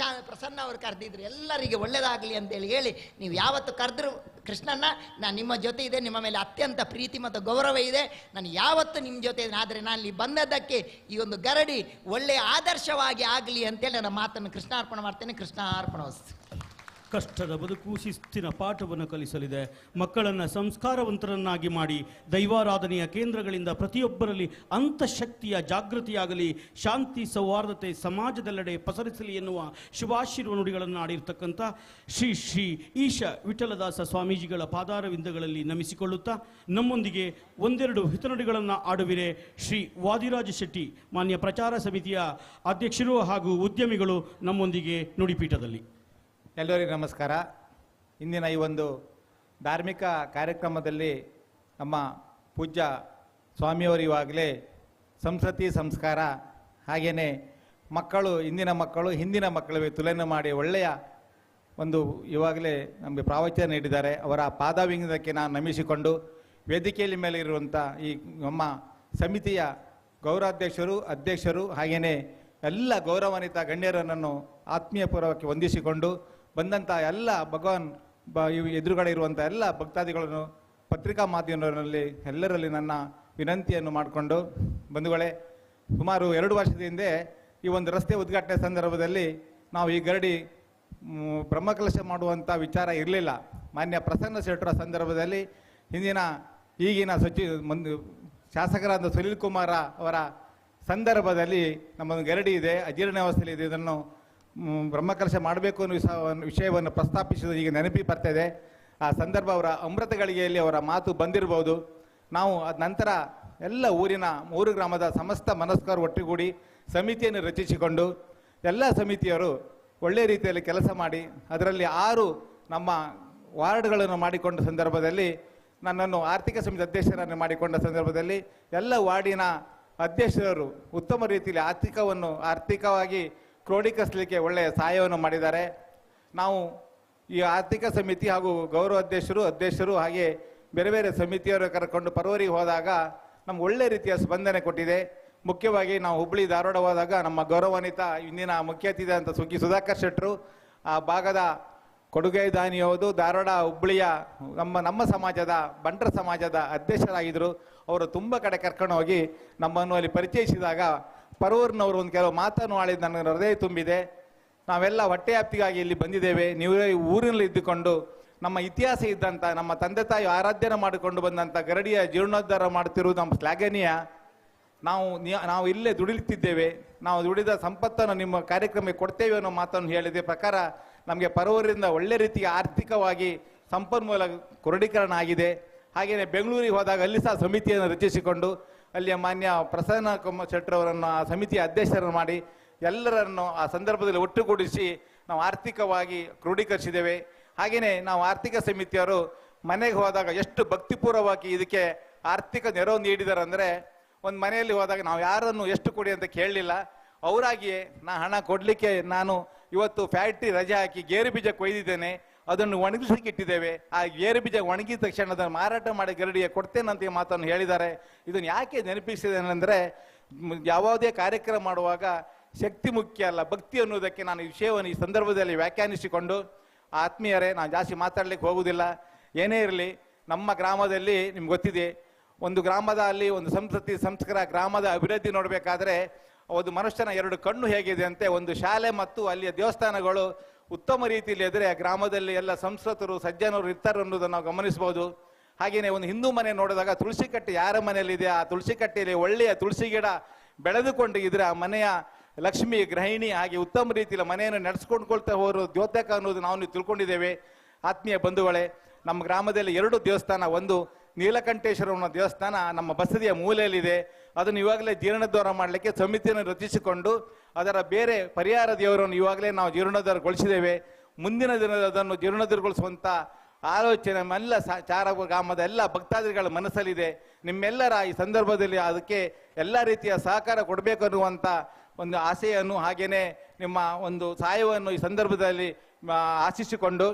ಪ್ರಸನ್ನ ಅವರು ಕರೆದಿದ್ರು, ಎಲ್ಲರಿಗೆ ಒಳ್ಳೆಯದಾಗಲಿ ಅಂತೇಳಿ ಹೇಳಿ, ನೀವು ಯಾವತ್ತು ಕರೆದ್ರು ಕೃಷ್ಣನ್ನ, ನಾನು ನಿಮ್ಮ ಜೊತೆ ಇದೆ, ನಿಮ್ಮ ಮೇಲೆ ಅತ್ಯಂತ ಪ್ರೀತಿ ಮತ್ತು ಗೌರವ ಇದೆ, ನಾನು ಯಾವತ್ತು ನಿಮ್ಮ ಜೊತೆ ಇದ್ದೇನೆ. ಆದರೆ ನಾನು ಇಲ್ಲಿ ಬಂದದ್ದಕ್ಕೆ ಈ ಒಂದು ಗರಡಿ ಒಳ್ಳೆಯ ಆದರ್ಶವಾಗಿ ಆಗಲಿ ಅಂತೇಳಿ ನನ್ನ ಮಾತನ್ನು ಕೃಷ್ಣಾರ್ಪಣೆ ಮಾಡ್ತೇನೆ. ಕೃಷ್ಣ ಅರ್ಪಣವಸ್ತು. ಕಷ್ಟದ ಬದುಕು ಶಿಸ್ತಿನ ಪಾಠವನ್ನು ಕಲಿಸಲಿದೆ. ಮಕ್ಕಳನ್ನು ಸಂಸ್ಕಾರವಂತರನ್ನಾಗಿ ಮಾಡಿ ದೈವಾರಾಧನೆಯ ಕೇಂದ್ರಗಳಿಂದ ಪ್ರತಿಯೊಬ್ಬರಲ್ಲಿ ಅಂತಃಶಕ್ತಿಯ ಜಾಗೃತಿಯಾಗಲಿ, ಶಾಂತಿ ಸೌಹಾರ್ದತೆ ಸಮಾಜದೆಲ್ಲೆಡೆ ಪಸರಿಸಲಿ ಎನ್ನುವ ಶುಭಾಶೀರ್ವ ನುಡಿಗಳನ್ನು ಆಡಿರ್ತಕ್ಕಂಥ ಶ್ರೀ ಶ್ರೀ ಈಶ ವಿಠಲದಾಸ ಸ್ವಾಮೀಜಿಗಳ ಪಾದಾರವಿಂದಗಳಲ್ಲಿ ನಮಿಸಿಕೊಳ್ಳುತ್ತಾ, ನಮ್ಮೊಂದಿಗೆ ಒಂದೆರಡು ಹಿತನುಡಿಗಳನ್ನು ಆಡುವಿರೆ ಶ್ರೀ ವಾದಿರಾಜ ಶೆಟ್ಟಿ, ಮಾನ್ಯ ಪ್ರಚಾರ ಸಮಿತಿಯ ಅಧ್ಯಕ್ಷರು ಹಾಗೂ ಉದ್ಯಮಿಗಳು ನಮ್ಮೊಂದಿಗೆ ನುಡಿಪೀಠದಲ್ಲಿ. ಎಲ್ಲರಿಗೂ ನಮಸ್ಕಾರ. ಇಂದಿನ ಈ ಒಂದು ಧಾರ್ಮಿಕ ಕಾರ್ಯಕ್ರಮದಲ್ಲಿ ನಮ್ಮ ಪೂಜ್ಯ ಸ್ವಾಮಿಯವರು ಇವಾಗಲೇ ಸಂಸ್ಕೃತಿ ಸಂಸ್ಕಾರ ಹಾಗೆಯೇ ಮಕ್ಕಳು, ಇಂದಿನ ಮಕ್ಕಳು ಹಿಂದಿನ ಮಕ್ಕಳಿಗೆ ತುಲನೆ ಮಾಡಿ ಒಳ್ಳೆಯ ಒಂದು ಇವಾಗಲೇ ನಮಗೆ ಪ್ರಾವಚನ ನೀಡಿದ್ದಾರೆ. ಅವರ ಪಾದಾವಿಂದಕ್ಕೆ ನಾನು ನಮಿಸಿಕೊಂಡು ವೇದಿಕೆಯಲ್ಲಿ ಮೇಲೆ ಇರುವಂಥ ಈ ನಮ್ಮ ಸಮಿತಿಯ ಗೌರವಾಧ್ಯಕ್ಷರು, ಅಧ್ಯಕ್ಷರು, ಹಾಗೆಯೇ ಎಲ್ಲ ಗೌರವಾನ್ವಿತ ಗಣ್ಯರನ್ನು ಆತ್ಮೀಯಪೂರ್ವಕವಾಗಿ ವಂದಿಸಿಕೊಂಡು ಬಂದಂಥ ಎಲ್ಲ ಭಗವಾನ್ ಎದುರುಗಡೆ ಇರುವಂಥ ಎಲ್ಲ ಭಕ್ತಾದಿಗಳನ್ನು ಪತ್ರಿಕಾ ಮಾಧ್ಯಮಗಳಲ್ಲಿ ಎಲ್ಲರಲ್ಲಿ ನನ್ನ ವಿನಂತಿಯನ್ನು ಮಾಡಿಕೊಂಡು, ಬಂಧುಗಳೇ, ಸುಮಾರು 2 ವರ್ಷದ ಹಿಂದೆ ಈ ಒಂದು ರಸ್ತೆ ಉದ್ಘಾಟನೆ ಸಂದರ್ಭದಲ್ಲಿ ನಾವು ಈ ಗರಡಿ ಬ್ರಹ್ಮಕಲಶ ಮಾಡುವಂಥ ವಿಚಾರ ಇರಲಿಲ್ಲ. ಮಾನ್ಯ ಪ್ರಸನ್ನ ಶೆಟ್ಟರ ಸಂದರ್ಭದಲ್ಲಿ ಈಗಿನ ಶಾಸಕರಾದ ಸುನೀಲ್ ಕುಮಾರ ಅವರ ಸಂದರ್ಭದಲ್ಲಿ ನಮ್ಮ ಗರಡಿ ಇದೆ, ಅಜೀರ್ಣಾವಸ್ಥೆಯಲ್ಲಿ ಇದೆ, ಇದನ್ನು ಬ್ರಹ್ಮಕಲಶ ಮಾಡಬೇಕು ಅನ್ನೋ ವಿಷಯವನ್ನು ಪ್ರಸ್ತಾಪಿಸಿದ ಈಗ ನೆನಪಿ ಬರ್ತಾಯಿದೆ. ಆ ಸಂದರ್ಭ ಅವರ ಅಮೃತ ಗಳಿಗೆಯಲ್ಲಿ ಅವರ ಮಾತು ಬಂದಿರಬಹುದು. ನಾವು ಅದ ನಂತರ ಎಲ್ಲ ಊರಿನ 3 ಗ್ರಾಮದ ಸಮಸ್ತ ಮನಸ್ಕರು ಒಟ್ಟುಗೂಡಿ ಸಮಿತಿಯನ್ನು ರಚಿಸಿಕೊಂಡು ಎಲ್ಲ ಸಮಿತಿಯರು ಒಳ್ಳೆಯ ರೀತಿಯಲ್ಲಿ ಕೆಲಸ ಮಾಡಿ ಅದರಲ್ಲಿ 6 ನಮ್ಮ ವಾರ್ಡ್ಗಳನ್ನು ಮಾಡಿಕೊಂಡ ಸಂದರ್ಭದಲ್ಲಿ ನನ್ನನ್ನು ಆರ್ಥಿಕ ಸಮಿತಿ ಅಧ್ಯಕ್ಷರನ್ನು ಮಾಡಿಕೊಂಡ ಸಂದರ್ಭದಲ್ಲಿ ಎಲ್ಲ ವಾರ್ಡಿನ ಅಧ್ಯಕ್ಷರು ಉತ್ತಮ ರೀತಿಯಲ್ಲಿ ಆರ್ಥಿಕವಾಗಿ ಕ್ರೋಢೀಕರಿಸಲಿಕ್ಕೆ ಒಳ್ಳೆಯ ಸಹಾಯವನ್ನು ಮಾಡಿದ್ದಾರೆ. ನಾವು ಈ ಆರ್ಥಿಕ ಸಮಿತಿ ಹಾಗೂ ಗೌರವ ಅಧ್ಯಕ್ಷರು ಹಾಗೆ ಬೇರೆ ಬೇರೆ ಸಮಿತಿಯವರು ಕರ್ಕೊಂಡು ಪರವರಿಗೆ ಹೋದಾಗ ನಮ್ಗೆ ಒಳ್ಳೆ ರೀತಿಯ ಸ್ಪಂದನೆ ಕೊಟ್ಟಿದೆ. ಮುಖ್ಯವಾಗಿ ನಾವು ಹುಬ್ಬಳ್ಳಿ ಧಾರವಾಡ ಹೋದಾಗ ನಮ್ಮ ಗೌರವಾನ್ವಿತ ಇಂದಿನ ಮುಖ್ಯ ಅತಿಥಿ ಅಂತ ಸುಧಾಕರ್ ಶೆಟ್ಟರು ಆ ಭಾಗದ ಕೊಡುಗೆ ದಾನಿ ಹೌದು, ಧಾರವಾಡ ಹುಬ್ಬಳ್ಳಿಯ ನಮ್ಮ ಸಮಾಜದ ಬಂಟರ ಸಮಾಜದ ಅಧ್ಯಕ್ಷರಾಗಿದ್ದರು. ಅವರು ತುಂಬ ಕಡೆ ಕರ್ಕೊಂಡು ಹೋಗಿ ನಮ್ಮನ್ನು ಅಲ್ಲಿ ಪರಿಚಯಿಸಿದಾಗ ಪರವೂರಿನವರು ಒಂದು ಕೆಲವು ಮಾತನ್ನು ಆಳಿದ ನನ್ನ ಹೃದಯ ತುಂಬಿದೆ. ನಾವೆಲ್ಲ ಹೊಟ್ಟೆ ವ್ಯಾಪ್ತಿಗಾಗಿ ಇಲ್ಲಿ ಬಂದಿದ್ದೇವೆ, ನೀವೇ ಊರಿನಲ್ಲಿ ಇದ್ದುಕೊಂಡು ನಮ್ಮ ಇತಿಹಾಸ ಇದ್ದಂಥ ನಮ್ಮ ತಂದೆ ತಾಯಿ ಆರಾಧನೆ ಮಾಡಿಕೊಂಡು ಬಂದಂಥ ಗರಡಿಯ ಜೀರ್ಣೋದ್ಧಾರ ಮಾಡ್ತಿರುವುದು ನಮ್ಮ ಶ್ಲಾಘನೀಯ. ನಾವು ಇಲ್ಲೇ ದುಡಿಯುತ್ತಿದ್ದೇವೆ, ನಾವು ದುಡಿದ ಸಂಪತ್ತನ್ನು ನಿಮ್ಮ ಕಾರ್ಯಕ್ರಮಕ್ಕೆ ಕೊಡ್ತೇವೆ ಅನ್ನೋ ಮಾತನ್ನು ಹೇಳಿದೆ ಪ್ರಕಾರ ನಮಗೆ ಪರವೂರಿಂದ ಒಳ್ಳೆ ರೀತಿಯ ಆರ್ಥಿಕವಾಗಿ ಸಂಪನ್ಮೂಲ ಕ್ರೋಢೀಕರಣ ಆಗಿದೆ. ಹಾಗೆಯೇ ಬೆಂಗಳೂರಿಗೆ ಹೋದಾಗ ಅಲ್ಲಿ ಸಹ ಸಮಿತಿಯನ್ನು ರಚಿಸಿಕೊಂಡು ಅಲ್ಲಿಯ ಮಾನ್ಯ ಪ್ರಸನ್ನ ಶೆಟ್ಟರವರನ್ನು ಆ ಸಮಿತಿಯ ಅಧ್ಯಕ್ಷರನ್ನು ಮಾಡಿ ಎಲ್ಲರನ್ನು ಆ ಸಂದರ್ಭದಲ್ಲಿ ಒಟ್ಟುಗೂಡಿಸಿ ನಾವು ಆರ್ಥಿಕವಾಗಿ ಕ್ರೋಢೀಕರಿಸಿದ್ದೇವೆ. ಹಾಗೆಯೇ ನಾವು ಆರ್ಥಿಕ ಸಮಿತಿಯವರು ಮನೆಗೆ ಹೋದಾಗ ಎಷ್ಟು ಭಕ್ತಿಪೂರ್ವವಾಗಿ ಇದಕ್ಕೆ ಆರ್ಥಿಕ ನೆರವು ನೀಡಿದ್ದಾರೆ ಅಂದರೆ, ಒಂದು ಮನೆಯಲ್ಲಿ ಹೋದಾಗ ನಾವು ಯಾರನ್ನು ಎಷ್ಟು ಕೊಡಿ ಅಂತ ಕೇಳಲಿಲ್ಲ, ಅವರಾಗಿಯೇ ಹಣ ಕೊಡಲಿಕ್ಕೆ ನಾನು ಇವತ್ತು ಫ್ಯಾಕ್ಟ್ರಿ ರಜೆ ಹಾಕಿ ಗೇರು ಬೀಜ ಕೊಯ್ದಿದ್ದೇನೆ, ಅದನ್ನು ಒಣಗಿಸಲಿಕ್ಕೆ ಇಟ್ಟಿದ್ದೇವೆ. ಆ ಗೇರು ಬೀಜ ಒಣಗಿದ ತಕ್ಷಣ ಅದನ್ನು ಮಾರಾಟ ಮಾಡಿ ಗರಡಿಗೆ ಕೊಡ್ತೇನಂತ ಮಾತನ್ನು ಹೇಳಿದ್ದಾರೆ. ಇದನ್ನು ಯಾಕೆ ನೆನಪಿಸಿದ್ದೇನೆ ಅಂದರೆ, ಯಾವುದೇ ಕಾರ್ಯಕ್ರಮ ಮಾಡುವಾಗ ಶಕ್ತಿ ಮುಖ್ಯ ಅಲ್ಲ, ಭಕ್ತಿ ಅನ್ನೋದಕ್ಕೆ ನಾನು ಈ ವಿಷಯವನ್ನು ಈ ಸಂದರ್ಭದಲ್ಲಿ ವ್ಯಾಖ್ಯಾನಿಸಿಕೊಂಡು, ಆತ್ಮೀಯರೇ, ನಾನು ಜಾಸ್ತಿ ಮಾತಾಡಲಿಕ್ಕೆ ಹೋಗುವುದಿಲ್ಲ. ಏನೇ ಇರಲಿ, ನಮ್ಮ ಗ್ರಾಮದಲ್ಲಿ ನಿಮ್ಗೆ ಗೊತ್ತಿದೆ, ಒಂದು ಗ್ರಾಮದ ಅಲ್ಲಿ ಒಂದು ಸಂಸ್ಕೃತಿ ಗ್ರಾಮದ ಅಭಿವೃದ್ಧಿ ನೋಡಬೇಕಾದ್ರೆ ಒಂದು ಮನುಷ್ಯನ 2 ಕಣ್ಣು ಹೇಗಿದೆ ಅಂತೆ, ಒಂದು ಶಾಲೆ ಮತ್ತು ಅಲ್ಲಿಯ ದೇವಸ್ಥಾನಗಳು ಉತ್ತಮ ರೀತಿಯಲ್ಲಿ ಇದ್ದರೆ ಗ್ರಾಮದಲ್ಲಿ ಎಲ್ಲ ಸಂಸ್ಕೃತರು ಸಜ್ಜನರು ಇರ್ತಾರೆ ಅನ್ನೋದನ್ನು ನಾವು ಗಮನಿಸಬಹುದು. ಹಾಗೆಯೇ ಒಂದು ಹಿಂದೂ ಮನೆ ನೋಡಿದಾಗ ತುಳಸಿ ಕಟ್ಟೆ ಯಾರ ಮನೆಯಲ್ಲಿದೆ, ಆ ತುಳಸಿ ಕಟ್ಟೆಯಲ್ಲಿ ಒಳ್ಳೆಯ ತುಳಸಿ ಗಿಡ ಬೆಳೆದುಕೊಂಡು ಇದ್ರೆ ಆ ಮನೆಯ ಲಕ್ಷ್ಮಿ ಗೃಹಿಣಿ ಹಾಗೆ ಉತ್ತಮ ರೀತಿಯಲ್ಲಿ ಮನೆಯನ್ನು ನಡೆಸ್ಕೊಂಡ್ಕೊಳ್ತಾ ಹೋರು ದ್ಯೋತಕ ಅನ್ನೋದು ನಾವು ತಿಳ್ಕೊಂಡಿದ್ದೇವೆ. ಆತ್ಮೀಯ ಬಂಧುಗಳೇ, ನಮ್ಮ ಗ್ರಾಮದಲ್ಲಿ 2 ದೇವಸ್ಥಾನ, ಒಂದು ನೀಲಕಂಠೇಶ್ವರನ ದೇವಸ್ಥಾನ ನಮ್ಮ ಬಸದಿಯ ಮೂಲೆಯಲ್ಲಿದೆ. ಅದನ್ನು ಇವಾಗಲೇ ಜೀರ್ಣೋದ್ಧಾರ ಮಾಡಲಿಕ್ಕೆ ಸಮಿತಿಯನ್ನು ರಚಿಸಿಕೊಂಡು ಅದರ ಬೇರೆ ಪರಿಹಾರ ದೇವರನ್ನು ಇವಾಗಲೇ ನಾವು ಜೀರ್ಣೋದ್ಧಾರಗೊಳಿಸಿದ್ದೇವೆ. ಮುಂದಿನ ದಿನದ ಅದನ್ನು ಜೀರ್ಣೋದ್ಧಾರಗೊಳಿಸುವಂಥ ಆಲೋಚನೆ ನಮ್ಮೆಲ್ಲ ಚಾರ ಗ್ರಾಮದ ಎಲ್ಲ ಭಕ್ತಾದಿಗಳ ಮನಸ್ಸಲ್ಲಿದೆ. ನಿಮ್ಮೆಲ್ಲರ ಈ ಸಂದರ್ಭದಲ್ಲಿ ಅದಕ್ಕೆ ಎಲ್ಲ ರೀತಿಯ ಸಹಕಾರ ಕೊಡಬೇಕು ಅನ್ನುವಂಥ ಒಂದು ಆಸೆಯನ್ನು ಹಾಗೆಯೇ ನಿಮ್ಮ ಒಂದು ಸಹಾಯವನ್ನು ಈ ಸಂದರ್ಭದಲ್ಲಿ ಆಶಿಸಿಕೊಂಡು,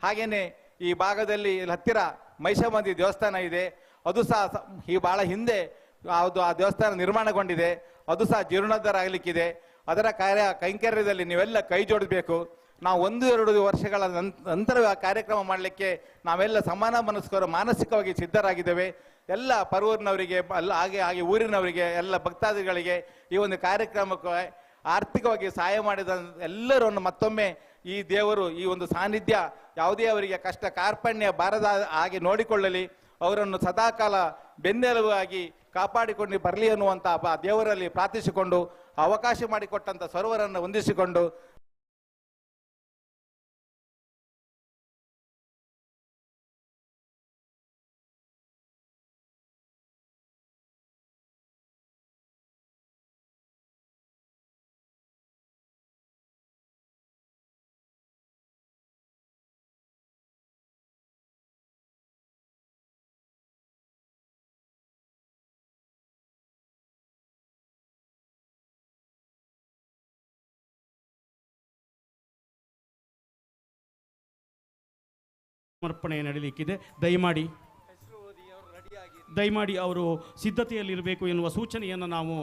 ಹಾಗೆಯೇ ಈ ಭಾಗದಲ್ಲಿ ಹತ್ತಿರ ಮಹಿಷಾಮತಿ ದೇವಸ್ಥಾನ ಇದೆ, ಅದು ಸಹ ಈ ಭಾಳ ಹಿಂದೆ ಆ ದೇವಸ್ಥಾನ ನಿರ್ಮಾಣಗೊಂಡಿದೆ, ಅದು ಸಹ ಜೀರ್ಣೋದ್ಧಾರ ಆಗಲಿಕ್ಕಿದೆ. ಅದರ ಕೈಂಕರ್ಯದಲ್ಲಿ ನೀವೆಲ್ಲ ಕೈ ಜೋಡಿಸಬೇಕು. ನಾವು 1-2 ವರ್ಷಗಳ ನಂತರ ಕಾರ್ಯಕ್ರಮ ಮಾಡಲಿಕ್ಕೆ ನಾವೆಲ್ಲ ಸಮಾನ ಮನಸ್ಕರು ಮಾನಸಿಕವಾಗಿ ಸಿದ್ಧರಾಗಿದ್ದೇವೆ. ಎಲ್ಲ ಪರವೂರಿನವರಿಗೆ ಹಾಗೆ ಊರಿನವರಿಗೆ ಎಲ್ಲ ಭಕ್ತಾದಿಗಳಿಗೆ ಈ ಒಂದು ಕಾರ್ಯಕ್ರಮಕ್ಕೆ ಆರ್ಥಿಕವಾಗಿ ಸಹಾಯ ಮಾಡಿದ ಎಲ್ಲರನ್ನು ಮತ್ತೊಮ್ಮೆ ಈ ದೇವರು ಈ ಒಂದು ಸಾನ್ನಿಧ್ಯ ಯಾವುದೇ ಅವರಿಗೆ ಕಷ್ಟ ಕಾರ್ಪಣ್ಯ ಬಾರದ ಹಾಗೆ ನೋಡಿಕೊಳ್ಳಲಿ, ಅವರನ್ನು ಸದಾಕಾಲ ಬೆನ್ನೆಲುಬಾಗಿ ಕಾಪಾಡಿಕೊಂಡು ಬರಲಿ ಅನ್ನುವಂಥ ದೇವರಲ್ಲಿ ಪ್ರಾರ್ಥಿಸಿಕೊಂಡು ಅವಕಾಶ ಮಾಡಿಕೊಟ್ಟಂಥ ಸರ್ವರನ್ನು ವಂದಿಸಿಕೊಂಡು ಸಮರ್ಪಣೆ ನಡೀಲಿಕ್ಕಿದೆ. ದಯಮಾಡಿ ದಯಮಾಡಿ ಅವರು ಸಿದ್ಧತೆಯಲ್ಲಿರಬೇಕು ಎನ್ನುವ ಸೂಚನೆಯನ್ನು ನಾವು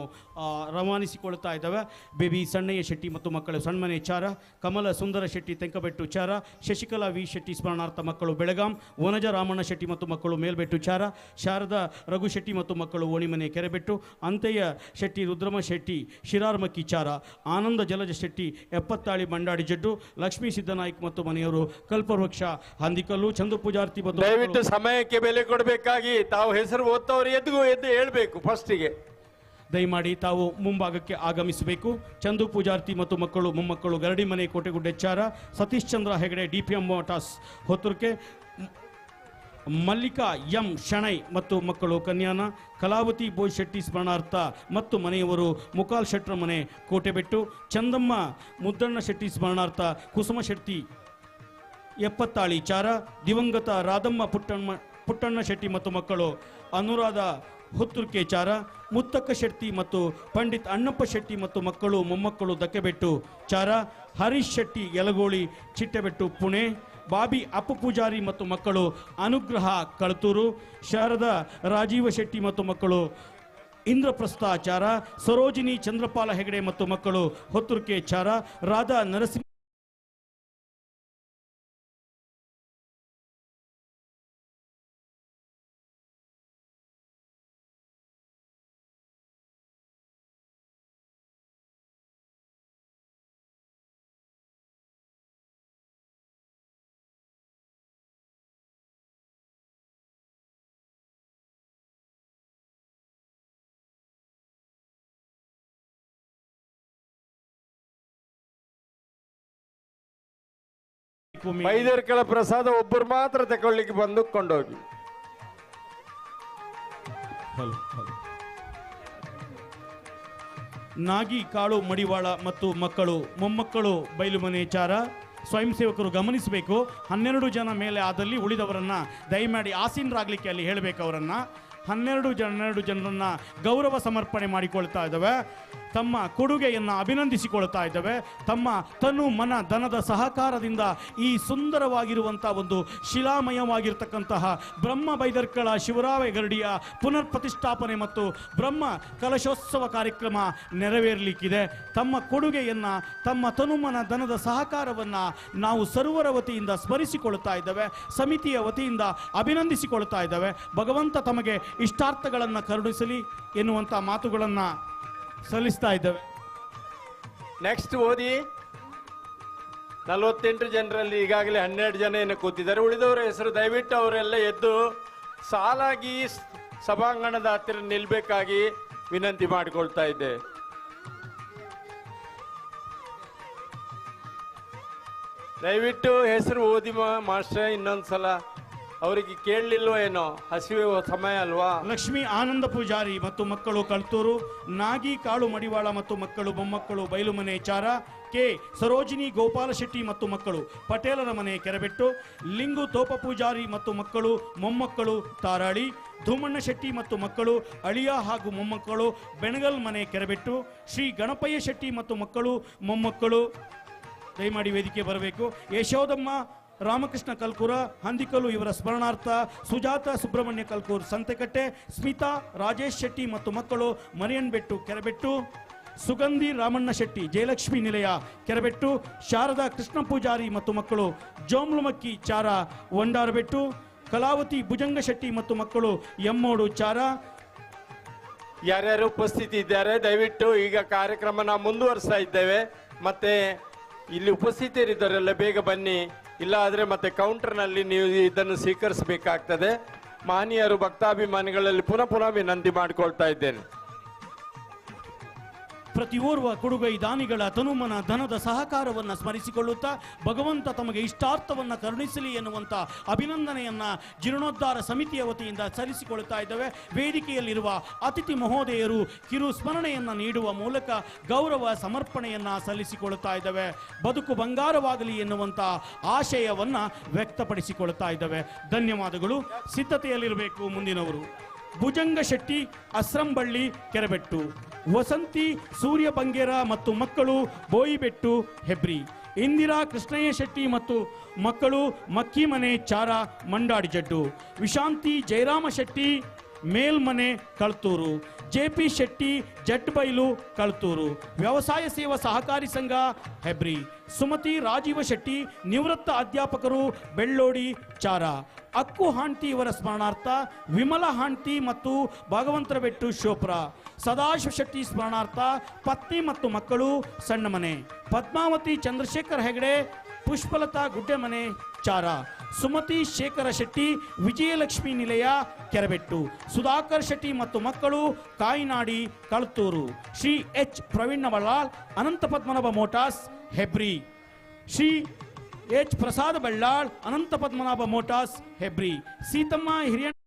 ರವಾನಿಸಿಕೊಳ್ತಾ ಇದ್ದೇವೆ. ಬೇಬಿ ಸಣ್ಣಯ್ಯ ಶೆಟ್ಟಿ ಮತ್ತು ಮಕ್ಕಳು ಸಣ್ಮನೆ ಚಾರ, ಕಮಲ ಸುಂದರ ಶೆಟ್ಟಿ ತೆಂಕಬೆಟ್ಟು ಚಾರ, ಶಶಿಕಲಾ ವಿ ಶೆಟ್ಟಿ ಸ್ಮರಣಾರ್ಥ ಮಕ್ಕಳು ಬೆಳಗಾಂ, ವನಜ ರಾಮಣ್ಣ ಶೆಟ್ಟಿ ಮತ್ತು ಮಕ್ಕಳು ಮೇಲ್ಬೆಟ್ಟು ಚಾರ, ಶಾರದಾ ರಘು ಶೆಟ್ಟಿ ಮತ್ತು ಮಕ್ಕಳು ಓಣಿಮನೆ ಕೆರೆಬೆಟ್ಟು, ಅಂತಯ್ಯ ಶೆಟ್ಟಿ ರುದ್ರಮ ಶೆಟ್ಟಿ ಶಿರಾರ್ಮಕ್ಕಿ ಚಾರ, ಆನಂದ ಜಲಜ ಶೆಟ್ಟಿ ಎಪ್ಪತ್ತಾಳಿ ಮಂಡಾಡಿ ಜಡ್ಡು, ಲಕ್ಷ್ಮೀ ಸಿದ್ದನಾಯ್ಕ್ ಮತ್ತು ಮನೆಯವರು ಕಲ್ಪವೃಕ್ಷ ಹಂದಿಕಲ್ಲು, ಚಂದು ಪೂಜಾರ್ತಿ ಮತ್ತು ದಯವಿಟ್ಟು ಸಮಯಕ್ಕೆ ಬೆಲೆ ಕೊಡಬೇಕಾಗಿ ತಾವು ಹೆಸರು ಓದ್ತವ್ರು ಎದ್ದು ಹೇಳ್ಬೇಕು ಫಸ್ಟಿಗೆ. ದಯಮಾಡಿ ತಾವು ಮುಂಭಾಗಕ್ಕೆ ಆಗಮಿಸಬೇಕು. ಚಂದು ಪೂಜಾರ್ತಿ ಮತ್ತು ಮಕ್ಕಳು ಮೊಮ್ಮಕ್ಕಳು ಗರಡಿ ಮನೆ ಕೋಟೆಗುಡ್ಡೆಚ್ಚಾರ, ಸತೀಶ್ ಚಂದ್ರ ಹೆಗಡೆ DPM ಮೋಟಾರ್ಸ್ ಹೊತ್ತುರ್ಕೆ, ಮಲ್ಲಿಕಾ ಎಂ ಶಣೈ ಮತ್ತು ಮಕ್ಕಳು ಕನ್ಯಾನ, ಕಲಾವತಿ ಬೋಯ್ ಶೆಟ್ಟಿ ಸ್ಮರಣಾರ್ಥ ಮತ್ತು ಮನೆಯವರು ಮುಕಾಲ್ ಶೆಟ್ರ ಮನೆ ಕೋಟೆಬೆಟ್ಟು, ಚಂದಮ್ಮ ಮುದ್ದಣ್ಣ ಶೆಟ್ಟಿ ಸ್ಮರಣಾರ್ಥ ಕುಸುಮ ಶೆಟ್ಟಿ ಎಪ್ಪತ್ತಾಳಿ ಚಾರ, ದಿವಂಗತ ರಾಧಮ್ಮ ಪುಟ್ಟಣ್ಣ ಶೆಟ್ಟಿ ಮತ್ತು ಮಕ್ಕಳು ಅನುರಾಧ ಹುತ್ತುರ್ಕೆ ಚಾರ, ಮುತ್ತಕ್ಕ ಶೆಟ್ಟಿ ಮತ್ತು ಪಂಡಿತ್ ಅಣ್ಣಪ್ಪ ಶೆಟ್ಟಿ ಮತ್ತು ಮಕ್ಕಳು ಮೊಮ್ಮಕ್ಕಳು ದಕ್ಕೆಬೆಟ್ಟು ಚಾರ, ಹರೀಶ್ ಶೆಟ್ಟಿ ಯಲಗೋಳಿ ಚಿಟ್ಟೆಬೆಟ್ಟು ಪುಣೆ, ಬಾಬಿ ಅಪ್ಪು ಪೂಜಾರಿ ಮತ್ತು ಮಕ್ಕಳು ಅನುಗ್ರಹ ಕಳತೂರು, ಶಾರದಾ ರಾಜೀವ ಶೆಟ್ಟಿ ಮತ್ತು ಮಕ್ಕಳು ಇಂದ್ರಪ್ರಸ್ಥ ಚಾರ, ಸರೋಜಿನಿ ಚಂದ್ರಪಾಲ ಹೆಗಡೆ ಮತ್ತು ಮಕ್ಕಳು ಹೊತ್ತುರ್ಕೆ ಚಾರ, ರಾಧಾ ನರಸಿಂಹ ಬೈದರ್ಕಳ ಪ್ರಸಾದ ಒಬ್ಬರು ಮಾತ್ರ ತಗೊಳ್ಳಿಕ್ಕೆ ಬಂದು ಕೊಂಡೋಗಿ. ನಾಗಿ ಕಾಳು ಮಡಿವಾಳ ಮತ್ತು ಮಕ್ಕಳು ಮೊಮ್ಮಕ್ಕಳು ಬೈಲುಮನೆ ಚಾರ, ಸ್ವಯಂ ಸೇವಕರು ಗಮನಿಸಬೇಕು. 12 ಜನ ಮೇಲೆ ಆದಲ್ಲಿ ಉಳಿದವರನ್ನ ದಯಮಾಡಿ ಆಸೀನರಾಗಲಿಕ್ಕೆ ಅಲ್ಲಿ ಹೇಳಬೇಕು. ಅವರನ್ನು 12 ಜನರನ್ನು ಗೌರವ ಸಮರ್ಪಣೆ ಮಾಡಿಕೊಳ್ತಾ ಇದ್ದಾವೆ. ತಮ್ಮ ಕೊಡುಗೆಯನ್ನು ಅಭಿನಂದಿಸಿಕೊಳ್ತಾ ಇದ್ದಾವೆ. ತಮ್ಮ ತನು ಮನ ಧನದ ಸಹಕಾರದಿಂದ ಈ ಸುಂದರವಾಗಿರುವಂಥ ಒಂದು ಶಿಲಾಮಯವಾಗಿರ್ತಕ್ಕಂತಹ ಬ್ರಹ್ಮ ಬೈದರ್ಕಳ ಶಿವರಾವ ಗರಡಿಯ ಪುನರ್ ಪ್ರತಿಷ್ಠಾಪನೆ ಮತ್ತು ಬ್ರಹ್ಮ ಕಲಶೋತ್ಸವ ಕಾರ್ಯಕ್ರಮ ನೆರವೇರಲಿಕ್ಕಿದೆ. ತಮ್ಮ ಕೊಡುಗೆಯನ್ನು, ತಮ್ಮ ತನುಮನ ಧನದ ಸಹಕಾರವನ್ನು ನಾವು ಸರ್ವರ ವತಿಯಿಂದ ಸ್ಮರಿಸಿಕೊಳ್ತಾ ಇದ್ದೇವೆ. ಸಮಿತಿಯ ವತಿಯಿಂದ ಅಭಿನಂದಿಸಿಕೊಳ್ತಾ ಇದ್ದೇವೆ. ಭಗವಂತ ತಮಗೆ ಇಷ್ಟಾರ್ಥಗಳನ್ನು ಕರುಣಿಸಲಿ ಎನ್ನುವಂಥ ಮಾತುಗಳನ್ನು ಸಲ್ಲಿಸ್ತಾ ಇದ್ದೇವೆ. ನೆಕ್ಸ್ಟ್ ಓದಿ. 48 ಜನರಲ್ಲಿ ಈಗಾಗಲೇ 12 ಜನ ಏನು ಕೂತಿದ್ದಾರೆ. ಉಳಿದವರ ಹೆಸರು ದಯವಿಟ್ಟು ಅವರೆಲ್ಲ ಎದ್ದು ಸಾಲಾಗಿ ಸಭಾಂಗಣದ ಹತ್ತಿರ ನಿಲ್ಬೇಕಾಗಿ ವಿನಂತಿ ಮಾಡಿಕೊಳ್ತಾ ಇದ್ದೆ. ದಯವಿಟ್ಟು ಹೆಸರು ಓದಿ ಮಾಸ್ಟರ್. ಇನ್ನೊಂದ್ಸಲ ಅವರಿಗೆ ಕೇಳಲಿಲ್ವೋ ಏನೋ, ಹಸಿವೆ ಸಮಯ ಅಲ್ವಾ. ಲಕ್ಷ್ಮೀ ಆನಂದ ಪೂಜಾರಿ ಮತ್ತು ಮಕ್ಕಳು ಕಳ್ತೂರು, ನಾಗಿ ಕಾಳು ಮಡಿವಾಳ ಮತ್ತು ಮಕ್ಕಳು ಮೊಮ್ಮಕ್ಕಳು ಬೈಲುಮನೆ ಚಾರ, ಕೆ ಸರೋಜಿನಿ ಗೋಪಾಲ ಶೆಟ್ಟಿ ಮತ್ತು ಮಕ್ಕಳು ಪಟೇಲರ ಮನೆ ಕೆರೆಬೆಟ್ಟು, ಲಿಂಗು ತೋಪ ಪೂಜಾರಿ ಮತ್ತು ಮಕ್ಕಳು ಮೊಮ್ಮಕ್ಕಳು ತಾರಾಳಿ, ಧೂಮಣ್ಣ ಶೆಟ್ಟಿ ಮತ್ತು ಮಕ್ಕಳು ಅಳಿಯ ಹಾಗೂ ಮೊಮ್ಮಕ್ಕಳು ಬೆಣಗಲ್ ಮನೆ ಕೆರೆಬೆಟ್ಟು, ಶ್ರೀ ಗಣಪಯ್ಯ ಶೆಟ್ಟಿ ಮತ್ತು ಮಕ್ಕಳು ಮೊಮ್ಮಕ್ಕಳು ದಯಮಾಡಿ ವೇದಿಕೆ ಬರಬೇಕು. ಯಶೋದಮ್ಮ ರಾಮಕೃಷ್ಣ ಕಲ್ಕೂರ ಹಂದಿಕಲ್ಲು ಇವರ ಸ್ಮರಣಾರ್ಥ, ಸುಜಾತ ಸುಬ್ರಹ್ಮಣ್ಯ ಕಲ್ಕೂರ್ ಸಂತೆಕಟ್ಟೆ, ಸ್ಮಿತಾ ರಾಜೇಶ್ ಶೆಟ್ಟಿ ಮತ್ತು ಮಕ್ಕಳು ಮರಿಯನ್ಬೆಟ್ಟು ಕೆರೆಬೆಟ್ಟು, ಸುಗಂಧಿ ರಾಮಣ್ಣ ಶೆಟ್ಟಿ ಜಯಲಕ್ಷ್ಮಿ ನಿಲಯ ಕೆರೆಬೆಟ್ಟು, ಶಾರದಾ ಕೃಷ್ಣ ಪೂಜಾರಿ ಮತ್ತು ಮಕ್ಕಳು ಜೋಮ್ಲುಮಕ್ಕಿ ಚಾರ ವಂಡಾರಬೆಟ್ಟು, ಕಲಾವತಿ ಭುಜಂಗ ಶೆಟ್ಟಿ ಮತ್ತು ಮಕ್ಕಳು ಎಮ್ಮೋಡು ಚಾರ. ಯಾರ್ಯಾರು ಉಪಸ್ಥಿತಿ ಇದ್ದಾರೆ ದಯವಿಟ್ಟು ಈಗ ಕಾರ್ಯಕ್ರಮ ನಾವು ಮುಂದುವರಿಸ್ತಾ ಇದ್ದೇವೆ. ಮತ್ತೆ ಇಲ್ಲಿ ಉಪಸ್ಥಿತರಿದ್ದವರೆಲ್ಲ ಬೇಗ ಬನ್ನಿ, ಇಲ್ಲ ಆದರೆ ಮತ್ತೆ ಕೌಂಟರ್ನಲ್ಲಿ ನೀವು ಇದನ್ನು ಸ್ವೀಕರಿಸಬೇಕಾಗ್ತದೆ. ಮಾನ್ಯರು ಭಕ್ತಾಭಿಮಾನಿಗಳಲ್ಲಿ ಪುನಃ ವಿನಂತಿ ಮಾಡಿಕೊಳ್ತಾ ಇದ್ದೇನೆ. ಪ್ರತಿಯೋರ್ವ ಕೊಡುಗೈ ದಾನಿಗಳ ತನುಮನ ಧನದ ಸಹಕಾರವನ್ನು ಸ್ಮರಿಸಿಕೊಳ್ಳುತ್ತಾ ಭಗವಂತ ತಮಗೆ ಇಷ್ಟಾರ್ಥವನ್ನು ಕರುಣಿಸಲಿ ಎನ್ನುವಂಥ ಅಭಿನಂದನೆಯನ್ನು ಜೀರ್ಣೋದ್ಧಾರ ಸಮಿತಿಯ ವತಿಯಿಂದ ಸಲ್ಲಿಸಿಕೊಳ್ಳುತ್ತಾ ಇದ್ದೇವೆ. ವೇದಿಕೆಯಲ್ಲಿರುವ ಅತಿಥಿ ಮಹೋದಯರು ಕಿರು ಸ್ಮರಣೆಯನ್ನು ನೀಡುವ ಮೂಲಕ ಗೌರವ ಸಮರ್ಪಣೆಯನ್ನು ಸಲ್ಲಿಸಿಕೊಳ್ಳುತ್ತಾ ಇದ್ದೇವೆ. ಬದುಕು ಬಂಗಾರವಾಗಲಿ ಎನ್ನುವಂಥ ಆಶಯವನ್ನು ವ್ಯಕ್ತಪಡಿಸಿಕೊಳ್ಳುತ್ತಾ ಇದ್ದೇವೆ. ಧನ್ಯವಾದಗಳು. ಸಿದ್ಧತೆಯಲ್ಲಿರಬೇಕು ಮುಂದಿನವರು. ಭುಜಂಗ ಶೆಟ್ಟಿ ಅಸ್ರಂಬಳ್ಳಿ ಕೆರೆಬೆಟ್ಟು, ವಸಂತಿ ಸೂರ್ಯ ಬಂಗೇರ ಮತ್ತು ಮಕ್ಕಳು ಬೋಯಿಬೆಟ್ಟು ಹೆಬ್ರಿ, ಇಂದಿರಾ ಕೃಷ್ಣಯ್ಯ ಶೆಟ್ಟಿ ಮತ್ತು ಮಕ್ಕಳು ಮಕ್ಕಿಮನೆ ಚಾರ ಮಂಡಾಡಿ ಜಡ್ಡು, ವಿಶಾಂತಿ ಜಯರಾಮ ಶೆಟ್ಟಿ ಮೇಲ್ಮನೆ ಕಳ್ತೂರು, JP ಶೆಟ್ಟಿ ಜಡ್ಬೈಲು ಕಳ್ತೂರು, ವ್ಯವಸಾಯ ಸೇವಾ ಸಹಕಾರಿ ಸಂಘ ಹೆಬ್ರಿ, ಸುಮತಿ ರಾಜೀವ ಶೆಟ್ಟಿ ನಿವೃತ್ತ ಅಧ್ಯಾಪಕರು ಬೆಳ್ಳೋಡಿ ಚಾರ, ಅಕ್ಕು ಹಾಂತಿ ಇವರ ಸ್ಮರಣಾರ್ಥ ವಿಮಲಾ ಹಾಂತಿ ಮತ್ತು ಭಾಗವಂತರ ಬೆಟ್ಟು ಶೋಪ್ರಾ, ಸದಾಶಿವ ಶೆಟ್ಟಿ ಸ್ಮರಣಾರ್ಥ ಪತ್ನಿ ಮತ್ತು ಮಕ್ಕಳು ಸಣ್ಣ ಮನೆ, ಪದ್ಮಾವತಿ ಚಂದ್ರಶೇಖರ್ ಹೆಗಡೆ ಪುಷ್ಪಲತಾ ಗುಡ್ಡೆಮನೆ ಚಾರ, ಸುಮತಿ ಶೇಖರ ಶೆಟ್ಟಿ ವಿಜಯಲಕ್ಷ್ಮಿ ನಿಲಯ ಕೆರೆಬೆಟ್ಟು, ಸುಧಾಕರ್ ಶೆಟ್ಟಿ ಮತ್ತು ಮಕ್ಕಳು ಕಾಯಿನಾಡಿ ಕಳ್ತೂರು, ಶ್ರೀ H ಪ್ರವೀಣ್ ಬಳ್ಳಾಳ್ ಅನಂತ ಪದ್ಮನಾಭ ಮೋಟಾರ್ಸ್ ಹೆಬ್ರಿ, ಶ್ರೀ H ಪ್ರಸಾದ ಬಳ್ಳಾಳ್ ಅನಂತ ಪದ್ಮನಾಭ ಮೋಟಾರ್ಸ್ ಹೆಬ್ರಿ, ಸೀತಮ್ಮ ಹಿರಿಯ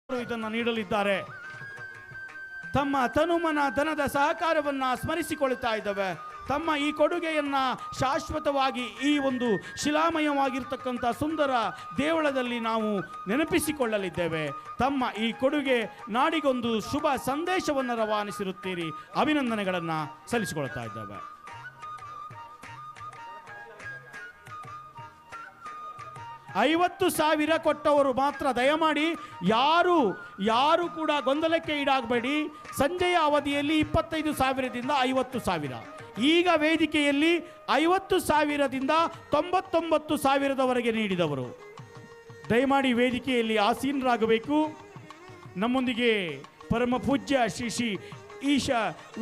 ಇದನ್ನು ನೀಡಲಿದ್ದಾರೆ. ತಮ್ಮ ತನುಮನ ಧನದ ಸಹಕಾರವನ್ನ ಸ್ಮರಿಸಿಕೊಳ್ತಾ ಇದ್ದಾವೆ. ತಮ್ಮ ಈ ಕೊಡುಗೆಯನ್ನ ಶಾಶ್ವತವಾಗಿ ಈ ಒಂದು ಶಿಲಾಮಯವಾಗಿರ್ತಕ್ಕಂಥ ಸುಂದರ ದೇವಳದಲ್ಲಿ ನಾವು ನೆನಪಿಸಿಕೊಳ್ಳಲಿದ್ದೇವೆ. ತಮ್ಮ ಈ ಕೊಡುಗೆ ನಾಡಿಗೊಂದು ಶುಭ ಸಂದೇಶವನ್ನು ರವಾನಿಸಿರುತ್ತೀರಿ. ಅಭಿನಂದನೆಗಳನ್ನು ಸಲ್ಲಿಸಿಕೊಳ್ತಾ ಇದ್ದೇವೆ. $50,000 ಕೊಟ್ಟವರು ಮಾತ್ರ ದಯಮಾಡಿ ಯಾರು ಕೂಡ ಗೊಂದಲಕ್ಕೆ ಈಡಾಗಬೇಡಿ. ಸಂಜೆಯ ಅವಧಿಯಲ್ಲಿ 25,000ದಿಂದ 50,000, ಈಗ ವೇದಿಕೆಯಲ್ಲಿ 50,000ದಿಂದ 99,000ದವರೆಗೆ ನೀಡಿದವರು ದಯಮಾಡಿ ವೇದಿಕೆಯಲ್ಲಿ ಆಸೀನರಾಗಬೇಕು. ನಮ್ಮೊಂದಿಗೆ ಪರಮ ಪೂಜ್ಯ ಶ್ರೀ ಶ್ರೀ ಈಶ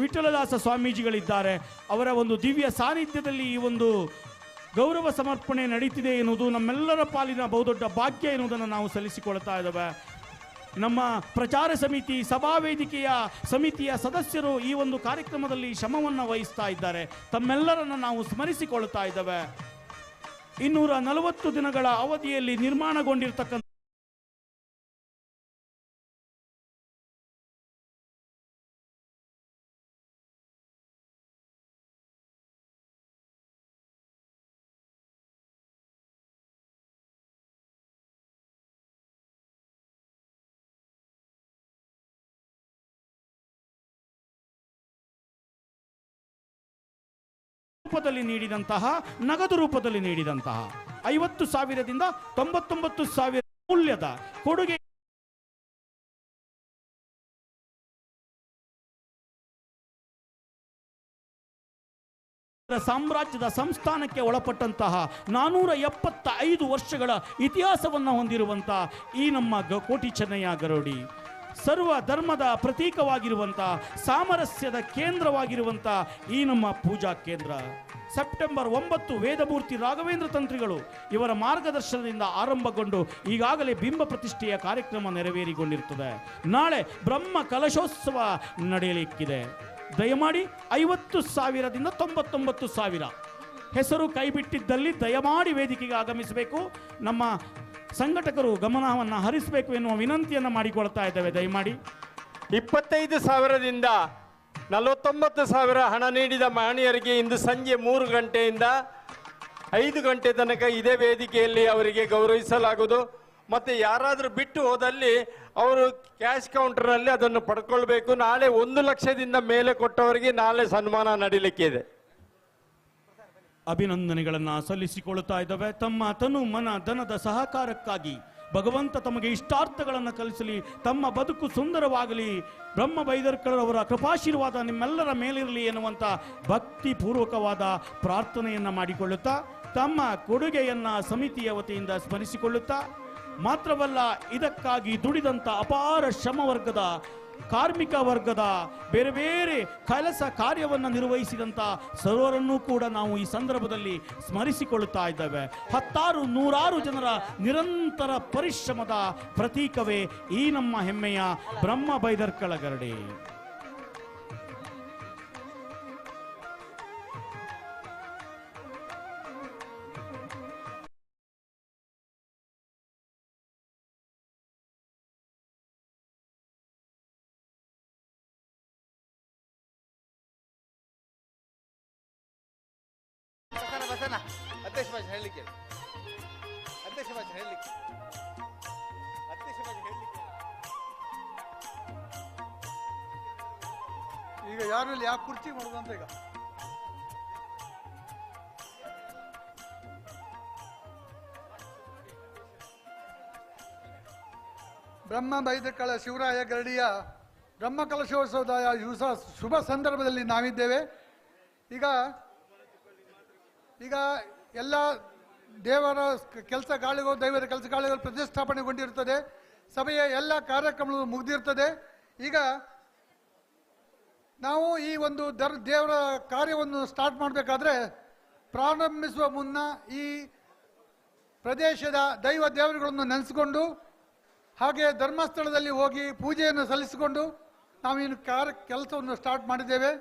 ವಿಠಲದಾಸ ಸ್ವಾಮೀಜಿಗಳಿದ್ದಾರೆ. ಅವರ ಒಂದು ದಿವ್ಯ ಸಾನ್ನಿಧ್ಯದಲ್ಲಿ ಈ ಒಂದು ಗೌರವ ಸಮರ್ಪಣೆ ನಡೀತಿದೆ ಎನ್ನುವುದು ನಮ್ಮೆಲ್ಲರ ಪಾಲಿನ ಬಹುದೊಡ್ಡ ಭಾಗ್ಯ ಎನ್ನುವುದನ್ನು ನಾವು ಸಲ್ಲಿಸಿಕೊಳ್ತಾ ಇದ್ದೇವೆ. ನಮ್ಮ ಪ್ರಚಾರ ಸಮಿತಿ ಸಭಾ ವೇದಿಕೆಯ ಸಮಿತಿಯ ಸದಸ್ಯರು ಈ ಒಂದು ಕಾರ್ಯಕ್ರಮದಲ್ಲಿ ಶ್ರಮವನ್ನು ವಹಿಸ್ತಾ ಇದ್ದಾರೆ. ತಮ್ಮೆಲ್ಲರನ್ನು ನಾವು ಸ್ಮರಿಸಿಕೊಳ್ತಾ ಇದ್ದೇವೆ. 240 ದಿನಗಳ ಅವಧಿಯಲ್ಲಿ ನಿರ್ಮಾಣಗೊಂಡಿರ್ತಕ್ಕಂಥ ರೂಪದಲ್ಲಿ ನೀಡಿದಂತಹ ನಗದು ರೂಪದಲ್ಲಿ ನೀಡಿದಂತಹ 50,000ದಿಂದ 99,000 ಮೌಲ್ಯದ ಕೊಡುಗೆ ಸಾಮ್ರಾಜ್ಯದ ಸಂಸ್ಥಾನಕ್ಕೆ ಒಳಪಟ್ಟಂತಹ 475 ವರ್ಷಗಳ ಇತಿಹಾಸವನ್ನು ಹೊಂದಿರುವಂತಹ ಈ ನಮ್ಮ ಕೋಟಿ ಚೆನ್ನಯ್ಯ ಗರೋಡಿ ಸರ್ವ ಧರ್ಮದ ಪ್ರತೀಕವಾಗಿರುವಂಥ ಸಾಮರಸ್ಯದ ಕೇಂದ್ರವಾಗಿರುವಂಥ ಈ ನಮ್ಮ ಪೂಜಾ ಕೇಂದ್ರ ಸೆಪ್ಟೆಂಬರ್ 9 ವೇದಮೂರ್ತಿ ರಾಘವೇಂದ್ರ ತಂತ್ರಿಗಳು ಇವರ ಮಾರ್ಗದರ್ಶನದಿಂದ ಆರಂಭಗೊಂಡು ಈಗಾಗಲೇ ಬಿಂಬ ಪ್ರತಿಷ್ಠೆಯ ಕಾರ್ಯಕ್ರಮ ನೆರವೇರಿಕೊಂಡಿರುತ್ತದೆ. ನಾಳೆ ಬ್ರಹ್ಮ ಕಲಶೋತ್ಸವ ನಡೆಯಲಿಕ್ಕಿದೆ. ದಯಮಾಡಿ 50,000ದಿಂದ 99,000 ಹೆಸರು ಕೈಬಿಟ್ಟಿದ್ದಲ್ಲಿ ದಯಮಾಡಿ ವೇದಿಕೆಗೆ ಆಗಮಿಸಬೇಕು. ನಮ್ಮ ಸಂಘಟಕರು ಗಮನವನ್ನು ಹರಿಸಬೇಕು ಎನ್ನುವ ವಿನಂತಿಯನ್ನು ಮಾಡಿಕೊಳ್ತಾ ಇದ್ದೇವೆ. ದಯಮಾಡಿ 25,000ದಿಂದ 49,000 ಹಣ ನೀಡಿದ ಮಹನೀಯರಿಗೆ ಇಂದು ಸಂಜೆ 3 ಗಂಟೆಯಿಂದ 5 ಗಂಟೆ ತನಕ ಇದೇ ವೇದಿಕೆಯಲ್ಲಿ ಅವರಿಗೆ ಗೌರವಿಸಲಾಗುವುದು. ಮತ್ತು ಯಾರಾದರೂ ಬಿಟ್ಟು ಹೋದಲ್ಲಿ ಅವರು ಕ್ಯಾಶ್ ಕೌಂಟರಲ್ಲಿ ಅದನ್ನು ಪಡ್ಕೊಳ್ಬೇಕು. ನಾಳೆ 1 ಲಕ್ಷದಿಂದ ಮೇಲೆ ಕೊಟ್ಟವರಿಗೆ ನಾಳೆ ಸನ್ಮಾನ ನಡೀಲಿಕ್ಕಿದೆ. ಅಭಿನಂದನೆಗಳನ್ನು ಸಲ್ಲಿಸಿಕೊಳ್ಳುತ್ತಾ ಇದ್ದಾವೆ. ತಮ್ಮ ತನು ಮನ ಧನದ ಸಹಕಾರಕ್ಕಾಗಿ ಭಗವಂತ ತಮಗೆ ಇಷ್ಟಾರ್ಥಗಳನ್ನು ಕಲಿಸಲಿ, ತಮ್ಮ ಬದುಕು ಸುಂದರವಾಗಲಿ, ಬ್ರಹ್ಮ ಬೈದರ್ಕರವರ ಕೃಪಾಶೀರ್ವಾದ ನಿಮ್ಮೆಲ್ಲರ ಮೇಲಿರಲಿ ಎನ್ನುವಂಥ ಭಕ್ತಿಪೂರ್ವಕವಾದ ಪ್ರಾರ್ಥನೆಯನ್ನು ಮಾಡಿಕೊಳ್ಳುತ್ತಾ ತಮ್ಮ ಕೊಡುಗೆಯನ್ನು ಸಮಿತಿಯ ವತಿಯಿಂದ ಸ್ಮರಿಸಿಕೊಳ್ಳುತ್ತಾ, ಮಾತ್ರವಲ್ಲ ಇದಕ್ಕಾಗಿ ದುಡಿದಂಥ ಅಪಾರ ಶ್ರಮವರ್ಗದ ಕಾರ್ಮಿಕ ವರ್ಗದ ಬೇರೆ ಬೇರೆ ಕೆಲಸ ಕಾರ್ಯವನ್ನು ನಿರ್ವಹಿಸಿದಂಥ ಸರ್ವರನ್ನೂ ಕೂಡ ನಾವು ಈ ಸಂದರ್ಭದಲ್ಲಿ ಸ್ಮರಿಸಿಕೊಳ್ಳುತ್ತಾ ಇದ್ದೇವೆ. ಹತ್ತಾರು ನೂರಾರು ಜನರ ನಿರಂತರ ಪರಿಶ್ರಮದ ಪ್ರತೀಕವೇ ಈ ನಮ್ಮ ಹೆಮ್ಮೆಯ ಬ್ರಹ್ಮ ಬೈದರ್ಕಳ ಗರಡಿ. ಅಧ್ಯಕ್ಷ ಭಾಷೆ ಹೇಳಲಿಕ್ಕೆ ಅಧ್ಯಕ್ಷ ಭಾಷೆ ಹೇಳಲಿಕ್ಕೆ ಈಗ ಯಾರಲ್ಲಿ ಯಾವ ಕುರ್ಚಿ ಮಾಡೋದು ಅಂತ ಈಗ ಬ್ರಹ್ಮ ಬೈದರ್ಕಳ ಶಿವರಾಯ ಗರಡಿಯ ಬ್ರಹ್ಮ ಕಲಶೋತ್ಸವದ ಶುಭ ಸಂದರ್ಭದಲ್ಲಿ ನಾವಿದ್ದೇವೆ. ಈಗ ಎಲ್ಲ ದೇವರ ಕೆಲಸಗಾಳಿಗಳು ದೈವದ ಕೆಲಸಗಾಳಿಗಳು ಪ್ರತಿಷ್ಠಾಪನೆಗೊಂಡಿರುತ್ತದೆ. ಸಭೆಯ ಎಲ್ಲ ಕಾರ್ಯಕ್ರಮಗಳು ಮುಗಿದಿರ್ತದೆ. ಈಗ ನಾವು ಈ ಒಂದು ದೇವರ ಕಾರ್ಯವನ್ನು ಸ್ಟಾರ್ಟ್ ಮಾಡಬೇಕಾದ್ರೆ ಪ್ರಾರಂಭಿಸುವ ಮುನ್ನ ಈ ಪ್ರದೇಶದ ದೇವರುಗಳನ್ನು ನೆನೆಸಿಕೊಂಡು ಹಾಗೆ ಧರ್ಮಸ್ಥಳದಲ್ಲಿ ಹೋಗಿ ಪೂಜೆಯನ್ನು ಸಲ್ಲಿಸಿಕೊಂಡು ನಾವು ಇನ್ನು ಕೆಲಸವನ್ನು ಸ್ಟಾರ್ಟ್ ಮಾಡಿದ್ದೇವೆ.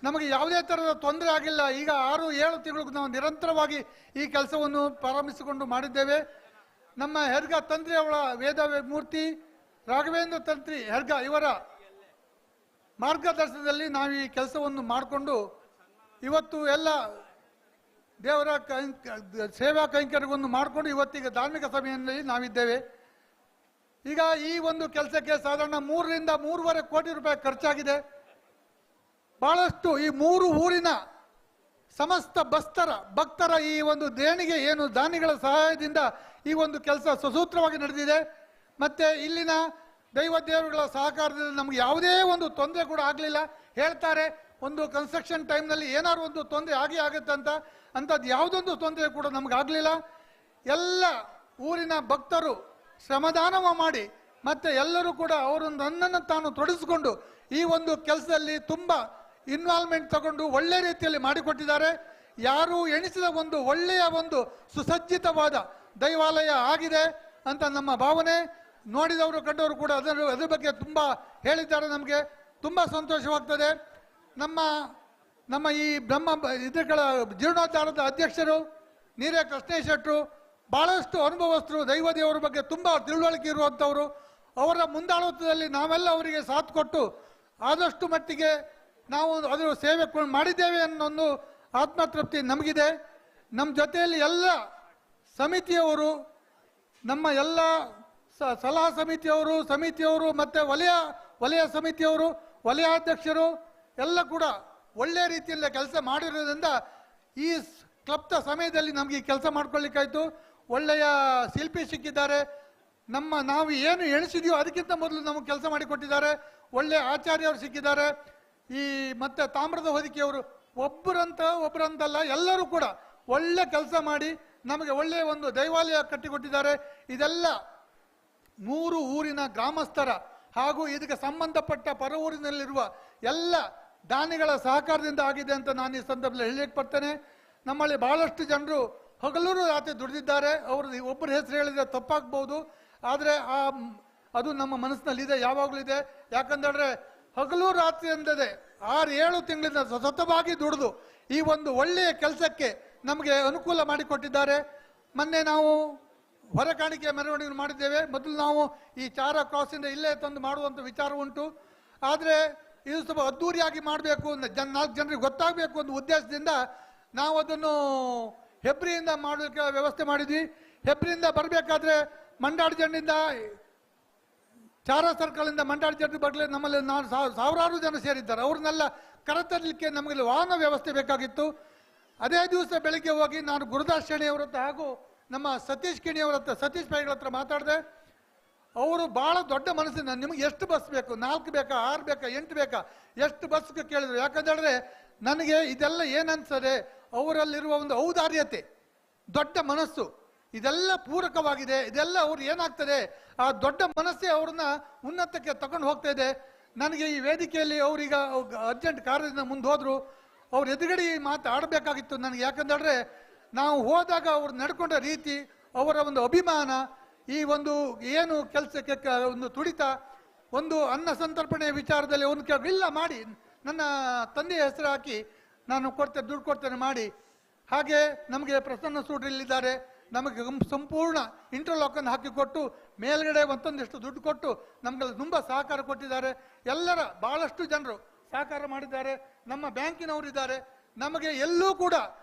ನಮಗೆ ಯಾವುದೇ ಥರದ ತೊಂದರೆ ಆಗಿಲ್ಲ. ಈಗ 6-7 ತಿಂಗಳು ನಾವು ನಿರಂತರವಾಗಿ ಈ ಕೆಲಸವನ್ನು ಪ್ರಾರಂಭಿಸಿಕೊಂಡು ಮಾಡಿದ್ದೇವೆ. ನಮ್ಮ ಹೆರ್ಗ ತಂತ್ರಿ ಅವರ ವೇದ ಮೂರ್ತಿ ರಾಘವೇಂದ್ರ ತಂತ್ರಿ ಹೆರ್ಗ ಇವರ ಮಾರ್ಗದರ್ಶನದಲ್ಲಿ ನಾವು ಈ ಕೆಲಸವನ್ನು ಮಾಡಿಕೊಂಡು ಇವತ್ತು ಎಲ್ಲ ದೇವರ ಸೇವಾ ಕೈಂಕರ್ಯವನ್ನು ಮಾಡಿಕೊಂಡು ಇವತ್ತಿಗೆ ಧಾರ್ಮಿಕ ಸಭೆಯಲ್ಲಿ ನಾವಿದ್ದೇವೆ. ಈಗ ಈ ಒಂದು ಕೆಲಸಕ್ಕೆ ಸಾಧಾರಣ 3 ರಿಂದ 3.5 ಕೋಟಿ ರೂಪಾಯಿ ಖರ್ಚಾಗಿದೆ. ಬಹಳಷ್ಟು ಈ 3 ಊರಿನ ಸಮಸ್ತ ಭಕ್ತರ ಈ ಒಂದು ದೇಣಿಗೆ ಏನು ದಾನಿಗಳ ಸಹಾಯದಿಂದ ಈ ಒಂದು ಕೆಲಸ ಸುಸೂತ್ರವಾಗಿ ನಡೆದಿದೆ. ಮತ್ತೆ ಇಲ್ಲಿನ ದೇವರುಗಳ ಸಹಕಾರದಿಂದ ನಮ್ಗೆ ಯಾವುದೇ ಒಂದು ತೊಂದರೆ ಕೂಡ ಆಗಲಿಲ್ಲ. ಹೇಳ್ತಾರೆ ಒಂದು ಕನ್ಸ್ಟ್ರಕ್ಷನ್ ಟೈಮ್ನಲ್ಲಿ ಏನಾದ್ರು ಒಂದು ತೊಂದರೆ ಆಗುತ್ತೆ ಅಂಥದ್ದು ಯಾವುದೊಂದು ತೊಂದರೆ ಕೂಡ ನಮಗಾಗಲಿಲ್ಲ. ಎಲ್ಲ ಊರಿನ ಭಕ್ತರು ಶ್ರಮದಾನವ ಮಾಡಿ ಮತ್ತೆ ಎಲ್ಲರೂ ಕೂಡ ಅವರು ನನ್ನನ್ನು ತಾನು ತೊಡಗಿಸಿಕೊಂಡು ಈ ಒಂದು ಕೆಲಸದಲ್ಲಿ ತುಂಬ ಇನ್ವಾಲ್ವ್ಮೆಂಟ್ ತಗೊಂಡು ಒಳ್ಳೆ ರೀತಿಯಲ್ಲಿ ಮಾಡಿಕೊಟ್ಟಿದ್ದಾರೆ. ಯಾರು ಎಣಿಸಿದ ಒಂದು ಒಳ್ಳೆಯ ಒಂದು ಸುಸಜ್ಜಿತವಾದ ದೈವಾಲಯ ಆಗಿದೆ ಅಂತ ನಮ್ಮ ಭಾವನೆ. ನೋಡಿದವರು ಕಂಡವರು ಕೂಡ ಅದ್ರ ಬಗ್ಗೆ ತುಂಬ ಹೇಳಿದ್ದಾರೆ. ನಮಗೆ ತುಂಬ ಸಂತೋಷವಾಗ್ತದೆ. ನಮ್ಮ ಈ ಬ್ರಹ್ಮ ಇದಗಳ ಜೀರ್ಣೋದ್ಧಾರದ ಅಧ್ಯಕ್ಷರು ನೀರೇ ಕೃಷ್ಣೇಶ್ ಶೆಟ್ಟರು ಭಾಳಷ್ಟು ಅನುಭವಸ್ಥರು, ದೈವದೇವರ ಬಗ್ಗೆ ತುಂಬ ತಿಳುವಳಿಕೆ ಇರುವಂಥವರು. ಅವರ ಮುಂದಾಳತ್ವದಲ್ಲಿ ನಾವೆಲ್ಲ ಅವರಿಗೆ ಸಾಥ್ ಕೊಟ್ಟು ಆದಷ್ಟು ಮಟ್ಟಿಗೆ ನಾವು ಅದರ ಸೇವೆ ಮಾಡಿದ್ದೇವೆ ಅನ್ನೋ ಒಂದು ಆತ್ಮತೃಪ್ತಿ ನಮಗಿದೆ. ನಮ್ಮ ಜೊತೆಯಲ್ಲಿ ಎಲ್ಲ ಸಮಿತಿಯವರು, ನಮ್ಮ ಎಲ್ಲ ಸಲಹಾ ಸಮಿತಿಯವರು ಮತ್ತು ವಲಯ ಸಮಿತಿಯವರು, ವಲಯಾಧ್ಯಕ್ಷರು ಎಲ್ಲ ಕೂಡ ಒಳ್ಳೆಯ ರೀತಿಯಲ್ಲಿ ಕೆಲಸ ಮಾಡಿರೋದ್ರಿಂದ ಈ ಕ್ಲಬ್ದ ಸಮಯದಲ್ಲಿ ನಮಗೆ ಈ ಕೆಲಸ ಮಾಡ್ಕೊಳ್ಳಿಕ್ಕಾಯ್ತು. ಒಳ್ಳೆಯ ಶಿಲ್ಪಿ ಸಿಕ್ಕಿದ್ದಾರೆ. ನಾವು ಏನು ಎಣಿಸಿದೆಯೋ ಅದಕ್ಕಿಂತ ಮೊದಲು ನಮಗೆ ಕೆಲಸ ಮಾಡಿಕೊಟ್ಟಿದ್ದಾರೆ. ಒಳ್ಳೆಯ ಆಚಾರ್ಯವರು ಸಿಕ್ಕಿದ್ದಾರೆ. ಮತ್ತೆ ತಾಮ್ರದ ಹೊದಿಕೆಯವರು ಒಬ್ಬರಂತಲ್ಲ ಎಲ್ಲರೂ ಕೂಡ ಒಳ್ಳೆ ಕೆಲಸ ಮಾಡಿ ನಮಗೆ ಒಳ್ಳೆಯ ಒಂದು ದೈವಾಲಯ ಕಟ್ಟಿಕೊಟ್ಟಿದ್ದಾರೆ. ಇದೆಲ್ಲ 3 ಊರಿನ ಗ್ರಾಮಸ್ಥರ ಹಾಗೂ ಇದಕ್ಕೆ ಸಂಬಂಧಪಟ್ಟ ಪರವೂರಿನಲ್ಲಿರುವ ಎಲ್ಲ ದಾನಿಗಳ ಸಹಕಾರದಿಂದ ಆಗಿದೆ ಅಂತ ನಾನು ಈ ಸಂದರ್ಭದಲ್ಲಿ ಹೇಳಲಿಕ್ಕೆ ಬರ್ತೇನೆ. ನಮ್ಮಲ್ಲಿ ಬಹಳಷ್ಟು ಜನರು ಹಗಲೂರು ರಾತ್ರಿ ದುಡಿದಿದ್ದಾರೆ. ಅವರು ಒಬ್ಬರ ಹೆಸರು ಹೇಳಿದ್ರೆ ತಪ್ಪಾಗ್ಬೋದು, ಆದರೆ ಅದು ನಮ್ಮ ಮನಸ್ಸಿನಲ್ಲಿದೆ, ಯಾವಾಗಲೂ ಇದೆ. ಯಾಕಂದ್ರೆ ಹಗಲು ರಾತ್ರಿ ಎಂದದೆ 6-7 ತಿಂಗಳಿಂದ ಸತತವಾಗಿ ದುಡಿದು ಈ ಒಂದು ಒಳ್ಳೆಯ ಕೆಲಸಕ್ಕೆ ನಮಗೆ ಅನುಕೂಲ ಮಾಡಿಕೊಟ್ಟಿದ್ದಾರೆ. ಮೊನ್ನೆ ನಾವು ಹೊರಕಾಣಿಕೆ ಮೆರವಣಿಗೆ ಮಾಡಿದ್ದೇವೆ. ಮೊದಲು ನಾವು ಈ ಚಾರ ಕ್ರಾಸಿಂದ ಇಲ್ಲೇ ತಂದು ಮಾಡುವಂಥ ವಿಚಾರ ಉಂಟು. ಆದರೆ ಇದು ಸ್ವಲ್ಪ ಅದ್ದೂರಿಯಾಗಿ ಮಾಡಬೇಕು, 4 ಜನರಿಗೆ ಗೊತ್ತಾಗಬೇಕು ಅನ್ನೋ ಉದ್ದೇಶದಿಂದ ನಾವು ಅದನ್ನು ಹೆಬ್ರಿಯಿಂದ ಮಾಡೋಕ್ಕೆ ವ್ಯವಸ್ಥೆ ಮಾಡಿದ್ವಿ. ಹೆಬ್ರಿಯಿಂದ ಬರಬೇಕಾದ್ರೆ ಮಂಡಾಡ್ ಜಂಡಿಂದ ಚಾರ ಸರ್ಕಲಿಂದ ಮಂಡಾಡ್ ಜಂಡು ಬರಲಿ ನಮ್ಮಲ್ಲಿ ಸಾವಿರಾರು ಜನ ಸೇರಿದ್ದಾರೆ. ಅವ್ರನ್ನೆಲ್ಲ ಕರೆತರಲಿಕ್ಕೆ ನಮಗೆ ವಾಹನ ವ್ಯವಸ್ಥೆ ಬೇಕಾಗಿತ್ತು. ಅದೇ ದಿವಸ ಬೆಳಿಗ್ಗೆ ಹೋಗಿ ನಾನು ಗುರುದಾಸ್ ಶೆಣಿಯವರ ಹತ್ರ ಹಾಗೂ ನಮ್ಮ ಸತೀಶ್ ಕಿಣಿಯವರ ಹತ್ರ, ಸತೀಶ್ ಪೈಗಳ ಹತ್ರ ಮಾತಾಡಿದೆ. ಅವರು ಭಾಳ ದೊಡ್ಡ ಮನಸ್ಸಿನ, ನಿಮಗೆ ಎಷ್ಟು ಬಸ್ ಬೇಕು, 4 ಬೇಕಾ, 6 ಬೇಕಾ, 8 ಬೇಕಾ, ಎಷ್ಟು ಬಸ್ಗೆ ಕೇಳಿದ್ರು. ಯಾಕಂದ್ರೆ ನನಗೆ ಇದೆಲ್ಲ ಏನನ್ಸದೆ, ಅವರಲ್ಲಿರುವ ಒಂದು ಔದಾರ್ಯತೆ, ದೊಡ್ಡ ಮನಸ್ಸು, ಇದೆಲ್ಲ ಪೂರಕವಾಗಿದೆ. ಇದೆಲ್ಲ ಅವ್ರು ಏನಾಗ್ತದೆ, ಆ ದೊಡ್ಡ ಮನಸ್ಸೇ ಅವ್ರನ್ನ ಉನ್ನತಕ್ಕೆ ತಗೊಂಡು ಹೋಗ್ತಾ ಇದೆ. ನನಗೆ ಈ ವೇದಿಕೆಯಲ್ಲಿ ಅವರೀಗ ಅರ್ಜೆಂಟ್ ಕಾರ್ಯದಿಂದ ಮುಂದೆ ಹೋದ್ರು. ಅವ್ರ ಎದುರುಗಡೆ ಮಾತಾಡಬೇಕಾಗಿತ್ತು ನನಗೆ. ಯಾಕಂದ್ರೆ ನಾವು ಹೋದಾಗ ಅವ್ರು ನಡ್ಕೊಂಡ ರೀತಿ, ಅವರ ಒಂದು ಅಭಿಮಾನ, ಈ ಒಂದು ಏನು ಕೆಲಸಕ್ಕೆ ಒಂದು ತುಡಿತ, ಒಂದು ಅನ್ನ ಸಂತರ್ಪಣೆ ವಿಚಾರದಲ್ಲಿ ಒಂದು ಇಲ್ಲ ಮಾಡಿ, ನನ್ನ ತಂದೆಯ ಹೆಸರು ಹಾಕಿ ನಾನು ಕೊಡ್ತೇನೆ, ದುಡ್ಡು ಕೊಡ್ತೇನೆ ಮಾಡಿ. ಹಾಗೆ ನಮಗೆ ಪ್ರಸನ್ನ ಸೂಡ್ರಿಲ್ಲಿದ್ದಾರೆ, ನಮಗೆ ಸಂಪೂರ್ಣ ಇಂಟರ್ಲಾಕನ್ನು ಹಾಕಿಕೊಟ್ಟು ಮೇಲ್ಗಡೆ ಮತ್ತೊಂದಿಷ್ಟು ದುಡ್ಡು ಕೊಟ್ಟು ನಮಗೆ ತುಂಬ ಸಹಕಾರ ಕೊಟ್ಟಿದ್ದಾರೆ. ಎಲ್ಲರ ಬಹಳಷ್ಟು ಜನರು ಸಹಕಾರ ಮಾಡಿದ್ದಾರೆ. ನಮ್ಮ ಬ್ಯಾಂಕಿನವರಿದ್ದಾರೆ. ನಮಗೆ ಎಲ್ಲೂ ಕೂಡ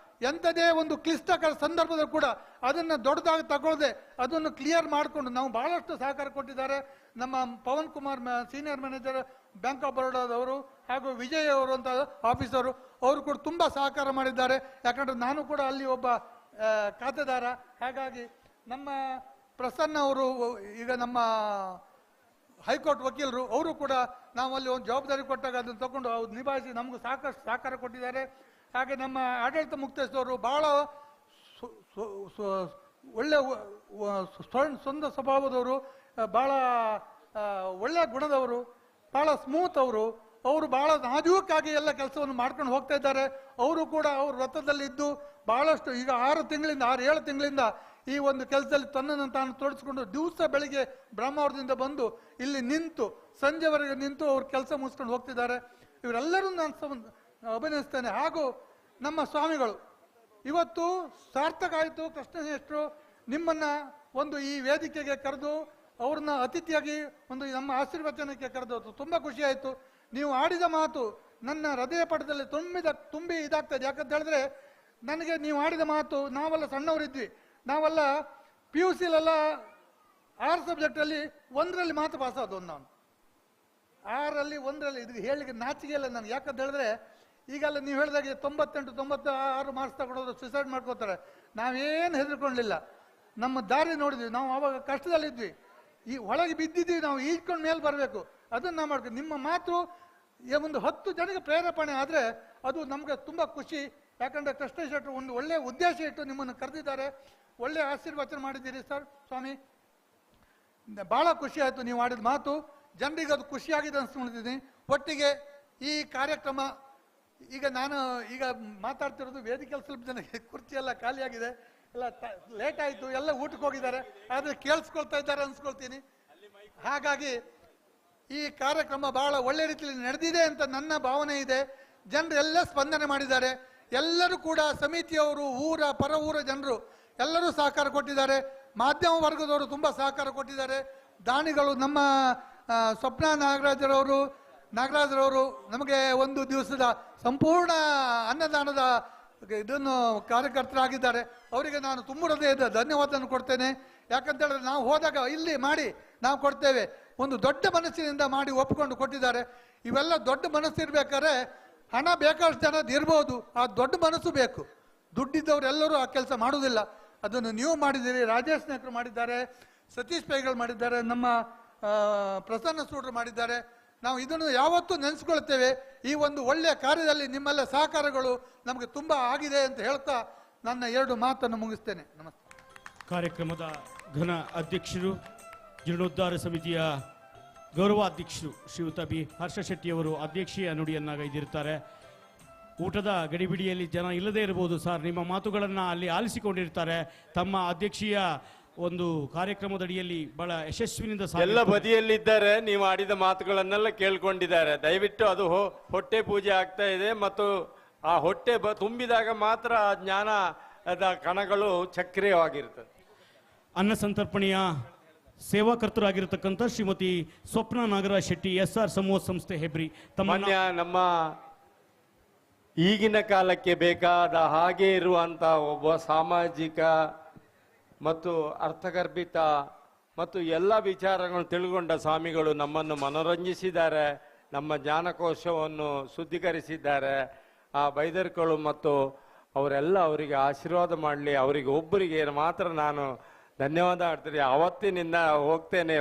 ಎಂಥದೇ ಒಂದು ಕ್ಲಿಷ್ಟಕರ ಸಂದರ್ಭದಲ್ಲಿ ಕೂಡ ಅದನ್ನು ದೊಡ್ಡದಾಗಿ ತಗೊಳ್ಳದೆ ಅದನ್ನು ಕ್ಲಿಯರ್ ಮಾಡಿಕೊಂಡು ನಾವು ಬಹಳಷ್ಟು ಸಹಕಾರ ಕೊಟ್ಟಿದ್ದಾರೆ. ನಮ್ಮ Pavan Kumar senior manager bank of ಬರೋಡಾದವರು ಹಾಗೂ ವಿಜಯ್ ಅವರು ಅಂತ ಆಫೀಸರು, ಅವರು ಕೂಡ ತುಂಬ ಸಹಕಾರ ಮಾಡಿದ್ದಾರೆ. ಯಾಕಂದರೆ ನಾನು ಕೂಡ ಅಲ್ಲಿ ಒಬ್ಬ ಖಾತೆದಾರ. ಹಾಗಾಗಿ ನಮ್ಮ ಪ್ರಸನ್ನ ಅವರು ಈಗ ನಮ್ಮ ಹೈಕೋರ್ಟ್ ವಕೀಲರು, ಅವರು ಕೂಡ ನಾವಲ್ಲಿ ಒಂದು ಜವಾಬ್ದಾರಿ ಕೊಟ್ಟಾಗ ಅದನ್ನು ತಗೊಂಡು ಅವ್ರು ನಿಭಾಯಿಸಿ ನಮಗೂ ಸಾಕಷ್ಟು ಸಹಕಾರ ಕೊಟ್ಟಿದ್ದಾರೆ. ಹಾಗೆ ನಮ್ಮ ಆಡಳಿತ ಮುಕ್ತೇಶ್ವರು ಭಾಳ ಒಳ್ಳೆ ಸ್ವಂತ ಸ್ವಭಾವದವರು, ಭಾಳ ಒಳ್ಳೆಯ ಗುಣದವರು, ಭಾಳ ಸ್ಮೂತ್ ಅವರು ಭಾಳ ನಾಜೂಕಾಗಿ ಎಲ್ಲ ಕೆಲಸವನ್ನು ಮಾಡ್ಕೊಂಡು ಹೋಗ್ತಾ ಇದ್ದಾರೆ. ಅವರು ಕೂಡ ಅವ್ರ ವ್ರತದಲ್ಲಿದ್ದು ಭಾಳಷ್ಟು ಈಗ 6-7 ತಿಂಗಳಿಂದ ಈ ಒಂದು ಕೆಲಸದಲ್ಲಿ ತನ್ನನ್ನು ತಾನು ತೋರಿಸ್ಕೊಂಡು ದಿವಸ ಬೆಳಿಗ್ಗೆ ಬ್ರಹ್ಮಾವರದಿಂದ ಬಂದು ಇಲ್ಲಿ ನಿಂತು ಸಂಜೆವರೆಗೆ ನಿಂತು ಅವ್ರ ಕೆಲಸ ಮುಗಿಸ್ಕೊಂಡು ಹೋಗ್ತಿದ್ದಾರೆ. ಇವರೆಲ್ಲರೂ ನಾನು ಅಭಿನಯಿಸ್ತೇನೆ. ಹಾಗೂ ನಮ್ಮ ಸ್ವಾಮಿಗಳು ಇವತ್ತು ಸಾರ್ಥಕ ಆಯಿತು. ಕೃಷ್ಣೇಶ್ವರರು ನಿಮ್ಮನ್ನು ಒಂದು ಈ ವೇದಿಕೆಗೆ ಕರೆದು ಅವ್ರನ್ನ ಅತಿಥಿಯಾಗಿ ಒಂದು ನಮ್ಮ ಆಶೀರ್ವಚನಕ್ಕೆ ಕರೆದು ತುಂಬ ಖುಷಿ ಆಯಿತು. ನೀವು ಆಡಿದ ಮಾತು ನನ್ನ ಹೃದಯ ಪಟದಲ್ಲಿ ತುಂಬಿ ಇದಾಗ್ತದೆ. ಯಾಕಂತ ಹೇಳಿದ್ರೆ ನನಗೆ ನೀವು ಆಡಿದ ಮಾತು, ನಾವೆಲ್ಲ ಸಣ್ಣವರಿದ್ವಿ, ನಾವೆಲ್ಲ PUCಲೆಲ್ಲ 6 ಸಬ್ಜೆಕ್ಟಲ್ಲಿ 1ರಲ್ಲಿ ಮಾತು ಪಾಸ್ ಆದವನು ನಾನು. 6ರಲ್ಲಿ 1ರಲ್ಲಿ ಇದು ಹೇಳಿಕೆ ನಾಚಿಕೆ ಇಲ್ಲ ನನಗೆ. ಯಾಕಂತ ಹೇಳಿದ್ರೆ ಈಗೆಲ್ಲ ನೀವು ಹೇಳಿದಾಗೆ 98-96 ಮಾರ್ಕ್ಸ್ ತಗೊಂಡೋದ್ರು ಸುಸೈಡ್ ಮಾಡ್ಕೋತಾರೆ. ನಾವೇನು ಹೆದರ್ಕೊಳ್ಳಲಿಲ್ಲ, ನಮ್ಮ ದಾರಿ ನೋಡಿದ್ವಿ. ನಾವು ಆವಾಗ ಕಷ್ಟದಲ್ಲಿದ್ವಿ, ಈ ಒಳಗೆ ಬಿದ್ದಿದ್ವಿ, ನಾವು ಈಜ್ಕೊಂಡು ಮೇಲೆ ಬರಬೇಕು, ಅದನ್ನು ನಾವು ಮಾಡ್ತೀವಿ. ನಿಮ್ಮ ಮಾತು ಒಂದು 10 ಜನಕ್ಕೆ ಪ್ರೇರೇಪಣೆ ಆದರೆ ಅದು ನಮಗೆ ತುಂಬ ಖುಷಿ. ಯಾಕಂದರೆ ಕೃಷ್ಣೇಶ್ವರ ಒಂದು ಒಳ್ಳೆಯ ಉದ್ದೇಶ ಇಟ್ಟು ನಿಮ್ಮನ್ನು ಕರೆದಿದ್ದಾರೆ, ಒಳ್ಳೆಯ ಆಶೀರ್ವಚನ ಮಾಡಿದ್ದೀರಿ ಸರ್ ಸ್ವಾಮಿ. ಭಾಳ ಖುಷಿ ಆಯಿತು ನೀವು ಆಡಿದ ಮಾತು. ಜನರಿಗೆ ಅದು ಖುಷಿಯಾಗಿದೆ ಅನ್ಸ್ಕೊಂಡಿದ್ದೀನಿ. ಒಟ್ಟಿಗೆ ಈ ಕಾರ್ಯಕ್ರಮ ನಾನು ಮಾತಾಡ್ತಿರೋದು ವೇದಿಕೆ ಸ್ವಲ್ಪ ಜನ ಕುರ್ಚಿ ಎಲ್ಲ ಖಾಲಿಯಾಗಿದೆ, ಎಲ್ಲ ಲೇಟ್ ಆಯಿತು, ಎಲ್ಲ ಊಟಕ್ಕೆ ಹೋಗಿದ್ದಾರೆ, ಆದರೆ ಕೇಳಿಸ್ಕೊಳ್ತಾ ಇದ್ದಾರೆ ಅನ್ಸ್ಕೊಳ್ತೀನಿ. ಹಾಗಾಗಿ ಈ ಕಾರ್ಯಕ್ರಮ ಬಹಳ ಒಳ್ಳೆ ರೀತಿಯಲ್ಲಿ ನಡೆದಿದೆ ಅಂತ ನನ್ನ ಭಾವನೆ ಇದೆ. ಜನರೆಲ್ಲ ಸ್ಪಂದನೆ ಮಾಡಿದ್ದಾರೆ. ಎಲ್ಲರೂ ಕೂಡ ಸಮಿತಿಯವರು, ಪರ ಊರ ಜನರು ಎಲ್ಲರೂ ಸಹಕಾರ ಕೊಟ್ಟಿದ್ದಾರೆ. ಮಾಧ್ಯಮ ವರ್ಗದವರು ತುಂಬ ಸಹಕಾರ ಕೊಟ್ಟಿದ್ದಾರೆ. ದಾನಿಗಳು ನಮ್ಮ ಸ್ವಪ್ನ ನಾಗರಾಜರವರು ನಮಗೆ ಒಂದು ದಿವಸದ ಸಂಪೂರ್ಣ ಅನ್ನದಾನದ ಇದನ್ನು ಕಾರ್ಯಕರ್ತರಾಗಿದ್ದಾರೆ. ಅವರಿಗೆ ನಾನು ತುಂಬ ಹೃದಯದ ಧನ್ಯವಾದವನ್ನು ಕೊಡ್ತೇನೆ. ಯಾಕಂತೇಳಿದ್ರೆ ನಾವು ಹೋದಾಗ ಇಲ್ಲಿ ಮಾಡಿ ನಾವು ಕೊಡ್ತೇವೆ, ಒಂದು ದೊಡ್ಡ ಮನಸ್ಸಿನಿಂದ ಮಾಡಿ ಒಪ್ಪಿಕೊಂಡು ಕೊಟ್ಟಿದ್ದಾರೆ. ಇವೆಲ್ಲ ದೊಡ್ಡ ಮನಸ್ಸಿರ್ಬೇಕಾದ್ರೆ ಹಣ ಬೇಕಾದಷ್ಟು ಜನದ್ದು ಇರ್ಬೋದು, ಆ ದೊಡ್ಡ ಮನಸ್ಸು ಬೇಕು. ದುಡ್ಡಿದ್ದವರೆಲ್ಲರೂ ಆ ಕೆಲಸ ಮಾಡುವುದಿಲ್ಲ. ಅದನ್ನು ನೀವು ಮಾಡಿದ್ದೀರಿ, ರಾಜೇಶ್ ನಾಯ್ಕರು ಮಾಡಿದ್ದಾರೆ, ಸತೀಶ್ ಪೈಗಳು ಮಾಡಿದ್ದಾರೆ, ನಮ್ಮ ಪ್ರಸನ್ನ ಸೂಡ್ರು ಮಾಡಿದ್ದಾರೆ. ನಾವು ಇದನ್ನು ಯಾವತ್ತೂ ನೆನೆಸ್ಕೊಳ್ತೇವೆ. ಈ ಒಂದು ಒಳ್ಳೆಯ ಕಾರ್ಯದಲ್ಲಿ ನಿಮ್ಮೆಲ್ಲ ಸಹಕಾರಗಳು ನಮಗೆ ತುಂಬ ಆಗಿದೆ ಅಂತ ಹೇಳ್ತಾ ನನ್ನ 2 ಮಾತನ್ನು ಮುಗಿಸ್ತೇನೆ. ನಮಸ್ತೆ. ಕಾರ್ಯಕ್ರಮದ ಘನ ಅಧ್ಯಕ್ಷರು, ಜೀರ್ಣೋದ್ಧಾರ ಸಮಿತಿಯ ಗೌರವಾಧ್ಯಕ್ಷರು ಶ್ರೀಯುತ ಬಿ ಹರ್ಷ ಶೆಟ್ಟಿಯವರು ಅಧ್ಯಕ್ಷೀಯ ನುಡಿಯನ್ನಾಗೈದಿರುತ್ತಾರೆ. ಊಟದ ಗಡಿಬಿಡಿಯಲ್ಲಿ ಜನ ಇಲ್ಲದೇ ಇರಬಹುದು ಸರ್, ನಿಮ್ಮ ಮಾತುಗಳನ್ನು ಅಲ್ಲಿ ಆಲಿಸಿಕೊಂಡಿರ್ತಾರೆ. ತಮ್ಮ ಅಧ್ಯಕ್ಷೀಯ ಒಂದು ಕಾರ್ಯಕ್ರಮದಡಿಯಲ್ಲಿ ಬಹಳ ಯಶಸ್ವಿನಿಂದ ಎಲ್ಲ ಬದಿಯಲ್ಲಿದ್ದಾರೆ, ನೀವು ಆಡಿದ ಮಾತುಗಳನ್ನೆಲ್ಲ ಕೇಳ್ಕೊಂಡಿದ್ದಾರೆ. ದಯವಿಟ್ಟು ಅದು ಹೊಟ್ಟೆ ಪೂಜೆ ಆಗ್ತಾ ಇದೆ ಮತ್ತು ಆ ಹೊಟ್ಟೆ ತುಂಬಿದಾಗ ಮಾತ್ರ ಜ್ಞಾನದ ಕಣಗಳು ಸಕ್ರಿಯವಾಗಿರ್ತದೆ. ಅನ್ನ ಸಂತರ್ಪಣೆಯ ಸೇವಾಕರ್ತರಾಗಿರತಕ್ಕಂಥ ಶ್ರೀಮತಿ ಸ್ವಪ್ನ ನಾಗರಾಜ್ ಶೆಟ್ಟಿ SR ಸಮೂಹ ಸಂಸ್ಥೆ ಹೆಬ್ರಿ ನಮ್ಮ ಈಗಿನ ಕಾಲಕ್ಕೆ ಬೇಕಾದ ಹಾಗೆ ಇರುವಂತ ಒಬ್ಬ ಸಾಮಾಜಿಕ ಮತ್ತು ಅರ್ಥಗರ್ಭಿತ ಮತ್ತು ಎಲ್ಲ ವಿಚಾರಗಳನ್ನು ತಿಳ್ಕೊಂಡ ಸ್ವಾಮಿಗಳು ನಮ್ಮನ್ನು ಮನೋರಂಜಿಸಿದ್ದಾರೆ, ನಮ್ಮ ಜ್ಞಾನಕೋಶವನ್ನು ಶುದ್ಧೀಕರಿಸಿದ್ದಾರೆ. ಆ ಬೈದರ್ಕಳು ಮತ್ತು ಅವರೆಲ್ಲ ಅವರಿಗೆ ಆಶೀರ್ವಾದ ಮಾಡಲಿ. ಅವರಿಗೆ ಒಬ್ಬರಿಗೆ ಮಾತ್ರ ನಾನು ಧನ್ಯವಾದ ಮಾಡ್ತೀನಿ. ಅವತ್ತಿನಿಂದ ಹೋಗ್ತೇನೆ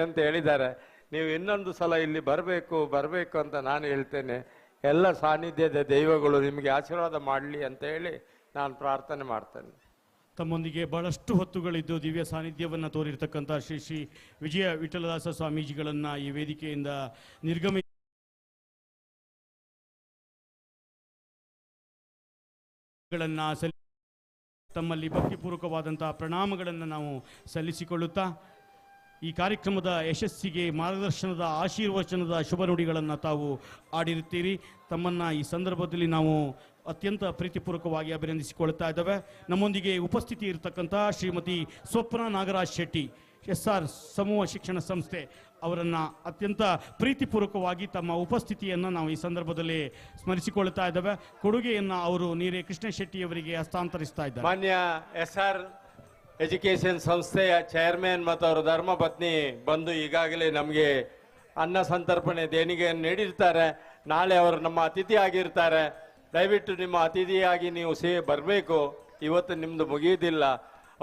ಅಂತ ಹೇಳಿದ್ದಾರೆ. ನೀವು ಇನ್ನೊಂದು ಸಲ ಇಲ್ಲಿ ಬರಬೇಕು ಅಂತ ನಾನು ಹೇಳ್ತೇನೆ. ಎಲ್ಲ ಸಾನ್ನಿಧ್ಯದ ದೈವಗಳು ನಿಮಗೆ ಆಶೀರ್ವಾದ ಮಾಡಲಿ ಅಂತ ಹೇಳಿ ನಾನು ಪ್ರಾರ್ಥನೆ ಮಾಡ್ತೇನೆ. ತಮ್ಮೊಂದಿಗೆ ಬಹಳಷ್ಟು ಹೊತ್ತುಗಳಿದ್ದು ದಿವ್ಯ ಸಾನ್ನಿಧ್ಯವನ್ನು ತೋರಿರ್ತಕ್ಕಂಥ ಶ್ರೀ ಶ್ರೀ ವಿಜಯ ವಿಠಲದಾಸ ಸ್ವಾಮೀಜಿಗಳನ್ನು ಈ ವೇದಿಕೆಯಿಂದ ತಮ್ಮಲ್ಲಿ ಭಕ್ತಿಪೂರ್ವಕವಾದಂತಹ ಪ್ರಣಾಮಗಳನ್ನು ನಾವು ಸಲ್ಲಿಸಿಕೊಳ್ಳುತ್ತಾ ಈ ಕಾರ್ಯಕ್ರಮದ ಯಶಸ್ಸಿಗೆ ಮಾರ್ಗದರ್ಶನದ ಆಶೀರ್ವಚನದ ಶುಭ ನುಡಿಗಳನ್ನು ತಾವು ಆಡಿರುತ್ತೀರಿ. ತಮ್ಮನ್ನು ಈ ಸಂದರ್ಭದಲ್ಲಿ ನಾವು ಅತ್ಯಂತ ಪ್ರೀತಿಪೂರ್ವಕವಾಗಿ ಅಭಿನಂದಿಸಿಕೊಳ್ತಾ ಇದ್ದೇವೆ. ನಮ್ಮೊಂದಿಗೆ ಉಪಸ್ಥಿತಿ ಇರತಕ್ಕಂಥ ಶ್ರೀಮತಿ ಸ್ವಪ್ನ ನಾಗರಾಜ್ ಶೆಟ್ಟಿ SR ಸಮೂಹ ಶಿಕ್ಷಣ ಸಂಸ್ಥೆ ಅವರನ್ನು ಅತ್ಯಂತ ಪ್ರೀತಿಪೂರ್ವಕವಾಗಿ ತಮ್ಮ ಉಪಸ್ಥಿತಿಯನ್ನು ನಾವು ಈ ಸಂದರ್ಭದಲ್ಲಿ ಸ್ಮರಿಸಿಕೊಳ್ತಾ ಇದ್ದೇವೆ. ಕೊಡುಗೆಯನ್ನು ಅವರು ನೀರೇ ಕೃಷ್ಣ ಶೆಟ್ಟಿಯವರಿಗೆ ಹಸ್ತಾಂತರಿಸ್ತಾ ಇದ್ದಾರೆ. ಮಾನ್ಯ SR ಎಜುಕೇಶನ್ ಸಂಸ್ಥೆಯ ಚೇರ್ಮನ್ ಮತ್ತು ಅವರ ಧರ್ಮಪತ್ನಿ ಬಂದು ಈಗಾಗಲೇ ನಮಗೆ ಅನ್ನ ಸಂತರ್ಪಣೆ ದೇಣಿಗೆಯನ್ನು ನೀಡಿರ್ತಾರೆ. ನಾಳೆ ಅವರು ನಮ್ಮ ಅತಿಥಿ ಆಗಿರ್ತಾರೆ. ದಯವಿಟ್ಟು ನಿಮ್ಮ ಅತಿಥಿಯಾಗಿ ನೀವು ಬರಬೇಕು. ಇವತ್ತು ನಿಮ್ಮದು ಮುಗಿಯುವುದಿಲ್ಲ.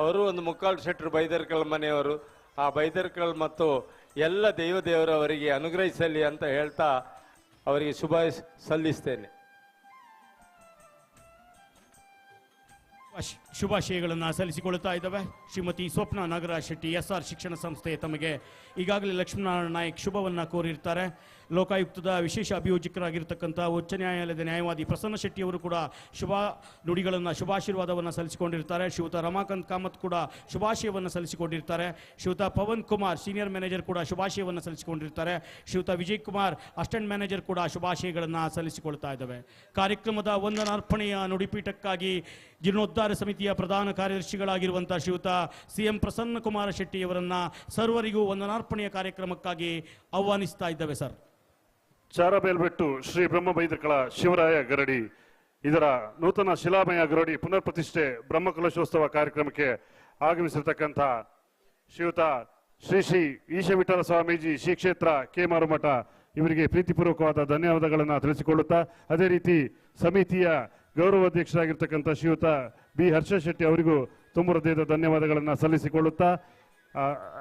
ಅವರು ಒಂದು ಮುಕ್ಕಾಲು ಶೆಟ್ಟರು ಬೈದರ್ಕಲ್ ಮನೆಯವರು. ಆ ಬೈದರ್ಕಲ್ ಮತ್ತು ಎಲ್ಲ ದೇವರವರು ಅವರಿಗೆ ಅನುಗ್ರಹಿಸಲಿ ಅಂತ ಹೇಳ್ತಾ ಅವರಿಗೆ ಶುಭ ಸಲ್ಲಿಸ್ತೇನೆ. ಶುಭಾಶಯಗಳನ್ನು ಸಲ್ಲಿಸಿಕೊಳ್ತಾ ಇದ್ದಾವೆ. ಶ್ರೀಮತಿ ಸ್ವಪ್ನ ನಾಗರಾಜ್ ಶೆಟ್ಟಿ SR ಶಿಕ್ಷಣ ಸಂಸ್ಥೆ ತಮಗೆ ಈಗಾಗಲೇ ಲಕ್ಷ್ಮೀನಾರಾಯಣ ನಾಯಕ್ ಶುಭವನ್ನು ಕೋರಿರ್ತಾರೆ. ಲೋಕಾಯುಕ್ತದ ವಿಶೇಷ ಅಭಿಯೋಜಕರಾಗಿರ್ತಕ್ಕಂಥ ಉಚ್ಚ ನ್ಯಾಯಾಲಯದ ನ್ಯಾಯವಾದಿ ಪ್ರಸನ್ನ ಶೆಟ್ಟಿಯವರು ಕೂಡ ಶುಭಾಶೀರ್ವಾದವನ್ನು ಸಲ್ಲಿಸಿಕೊಂಡಿರ್ತಾರೆ. ಶ್ರೀಯುತ ರಮಾಕಾಂತ್ ಕಾಮತ್ ಕೂಡ ಶುಭಾಶಯವನ್ನು ಸಲ್ಲಿಸಿಕೊಂಡಿರ್ತಾರೆ. ಶ್ರೀಯುತ ಪವನ್ ಕುಮಾರ್ ಸೀನಿಯರ್ ಮ್ಯಾನೇಜರ್ ಕೂಡ ಶುಭಾಶಯವನ್ನು ಸಲ್ಲಿಸಿಕೊಂಡಿರ್ತಾರೆ. ಶ್ರೀಯುತ ವಿಜಯ್ ಕುಮಾರ್ ಅಸಿಸ್ಟೆಂಟ್ ಮ್ಯಾನೇಜರ್ ಕೂಡ ಶುಭಾಶಯಗಳನ್ನು ಸಲ್ಲಿಸಿಕೊಳ್ತಾ ಇದ್ದಾವೆ. ಕಾರ್ಯಕ್ರಮದ ವಂದನಾರ್ಪಣೆಯ ನುಡಿಪೀಠಕ್ಕಾಗಿ ಜೀರ್ಣೋದ್ಧಾರ ಸಮಿತಿಯ ಪ್ರಧಾನ ಕಾರ್ಯದರ್ಶಿಗಳಾಗಿರುವಂಥ ಶ್ರೀಯುತ CM ಪ್ರಸನ್ನ ಕುಮಾರ ಶೆಟ್ಟಿಯವರನ್ನು ಸರ್ವರಿಗೂ ವಂದನಾರ್ಪಣೆಯ ಕಾರ್ಯಕ್ರಮಕ್ಕಾಗಿ ಆಹ್ವಾನಿಸ್ತಾ ಇದ್ದೇವೆ. ಸರ್, ಚಾರಬೇಲ್ಬೆಟ್ಟು ಶ್ರೀ ಬ್ರಹ್ಮ ಬೈದರ್ಕಳ ಶಿವರಾಯ ಗರಡಿ ಇದರ ನೂತನ ಶಿಲಾಮಯ ಗರಡಿ ಪುನರ್ ಪ್ರತಿಷ್ಠೆ ಬ್ರಹ್ಮಕಲಶೋತ್ಸವ ಕಾರ್ಯಕ್ರಮಕ್ಕೆ ಆಗಮಿಸಿರ್ತಕ್ಕಂಥ ಶ್ರೀಯುತ ಶ್ರೀ ಶ್ರೀ ಈಶ ವಿಠಲ ಸ್ವಾಮೀಜಿ ಶ್ರೀ ಕ್ಷೇತ್ರ ಕೆ ಮಾರುಮಠ ಇವರಿಗೆ ಪ್ರೀತಿಪೂರ್ವಕವಾದ ಧನ್ಯವಾದಗಳನ್ನು ತಿಳಿಸಿಕೊಳ್ಳುತ್ತಾ, ಅದೇ ರೀತಿ ಸಮಿತಿಯ ಗೌರವಾಧ್ಯಕ್ಷರಾಗಿರ್ತಕ್ಕಂಥ ಶ್ರೀಯುತ ಬಿ ಹರ್ಷ ಶೆಟ್ಟಿ ಅವರಿಗೂ ತುಂಬ ಹೃದಯದ ಧನ್ಯವಾದಗಳನ್ನು ಸಲ್ಲಿಸಿಕೊಳ್ಳುತ್ತಾ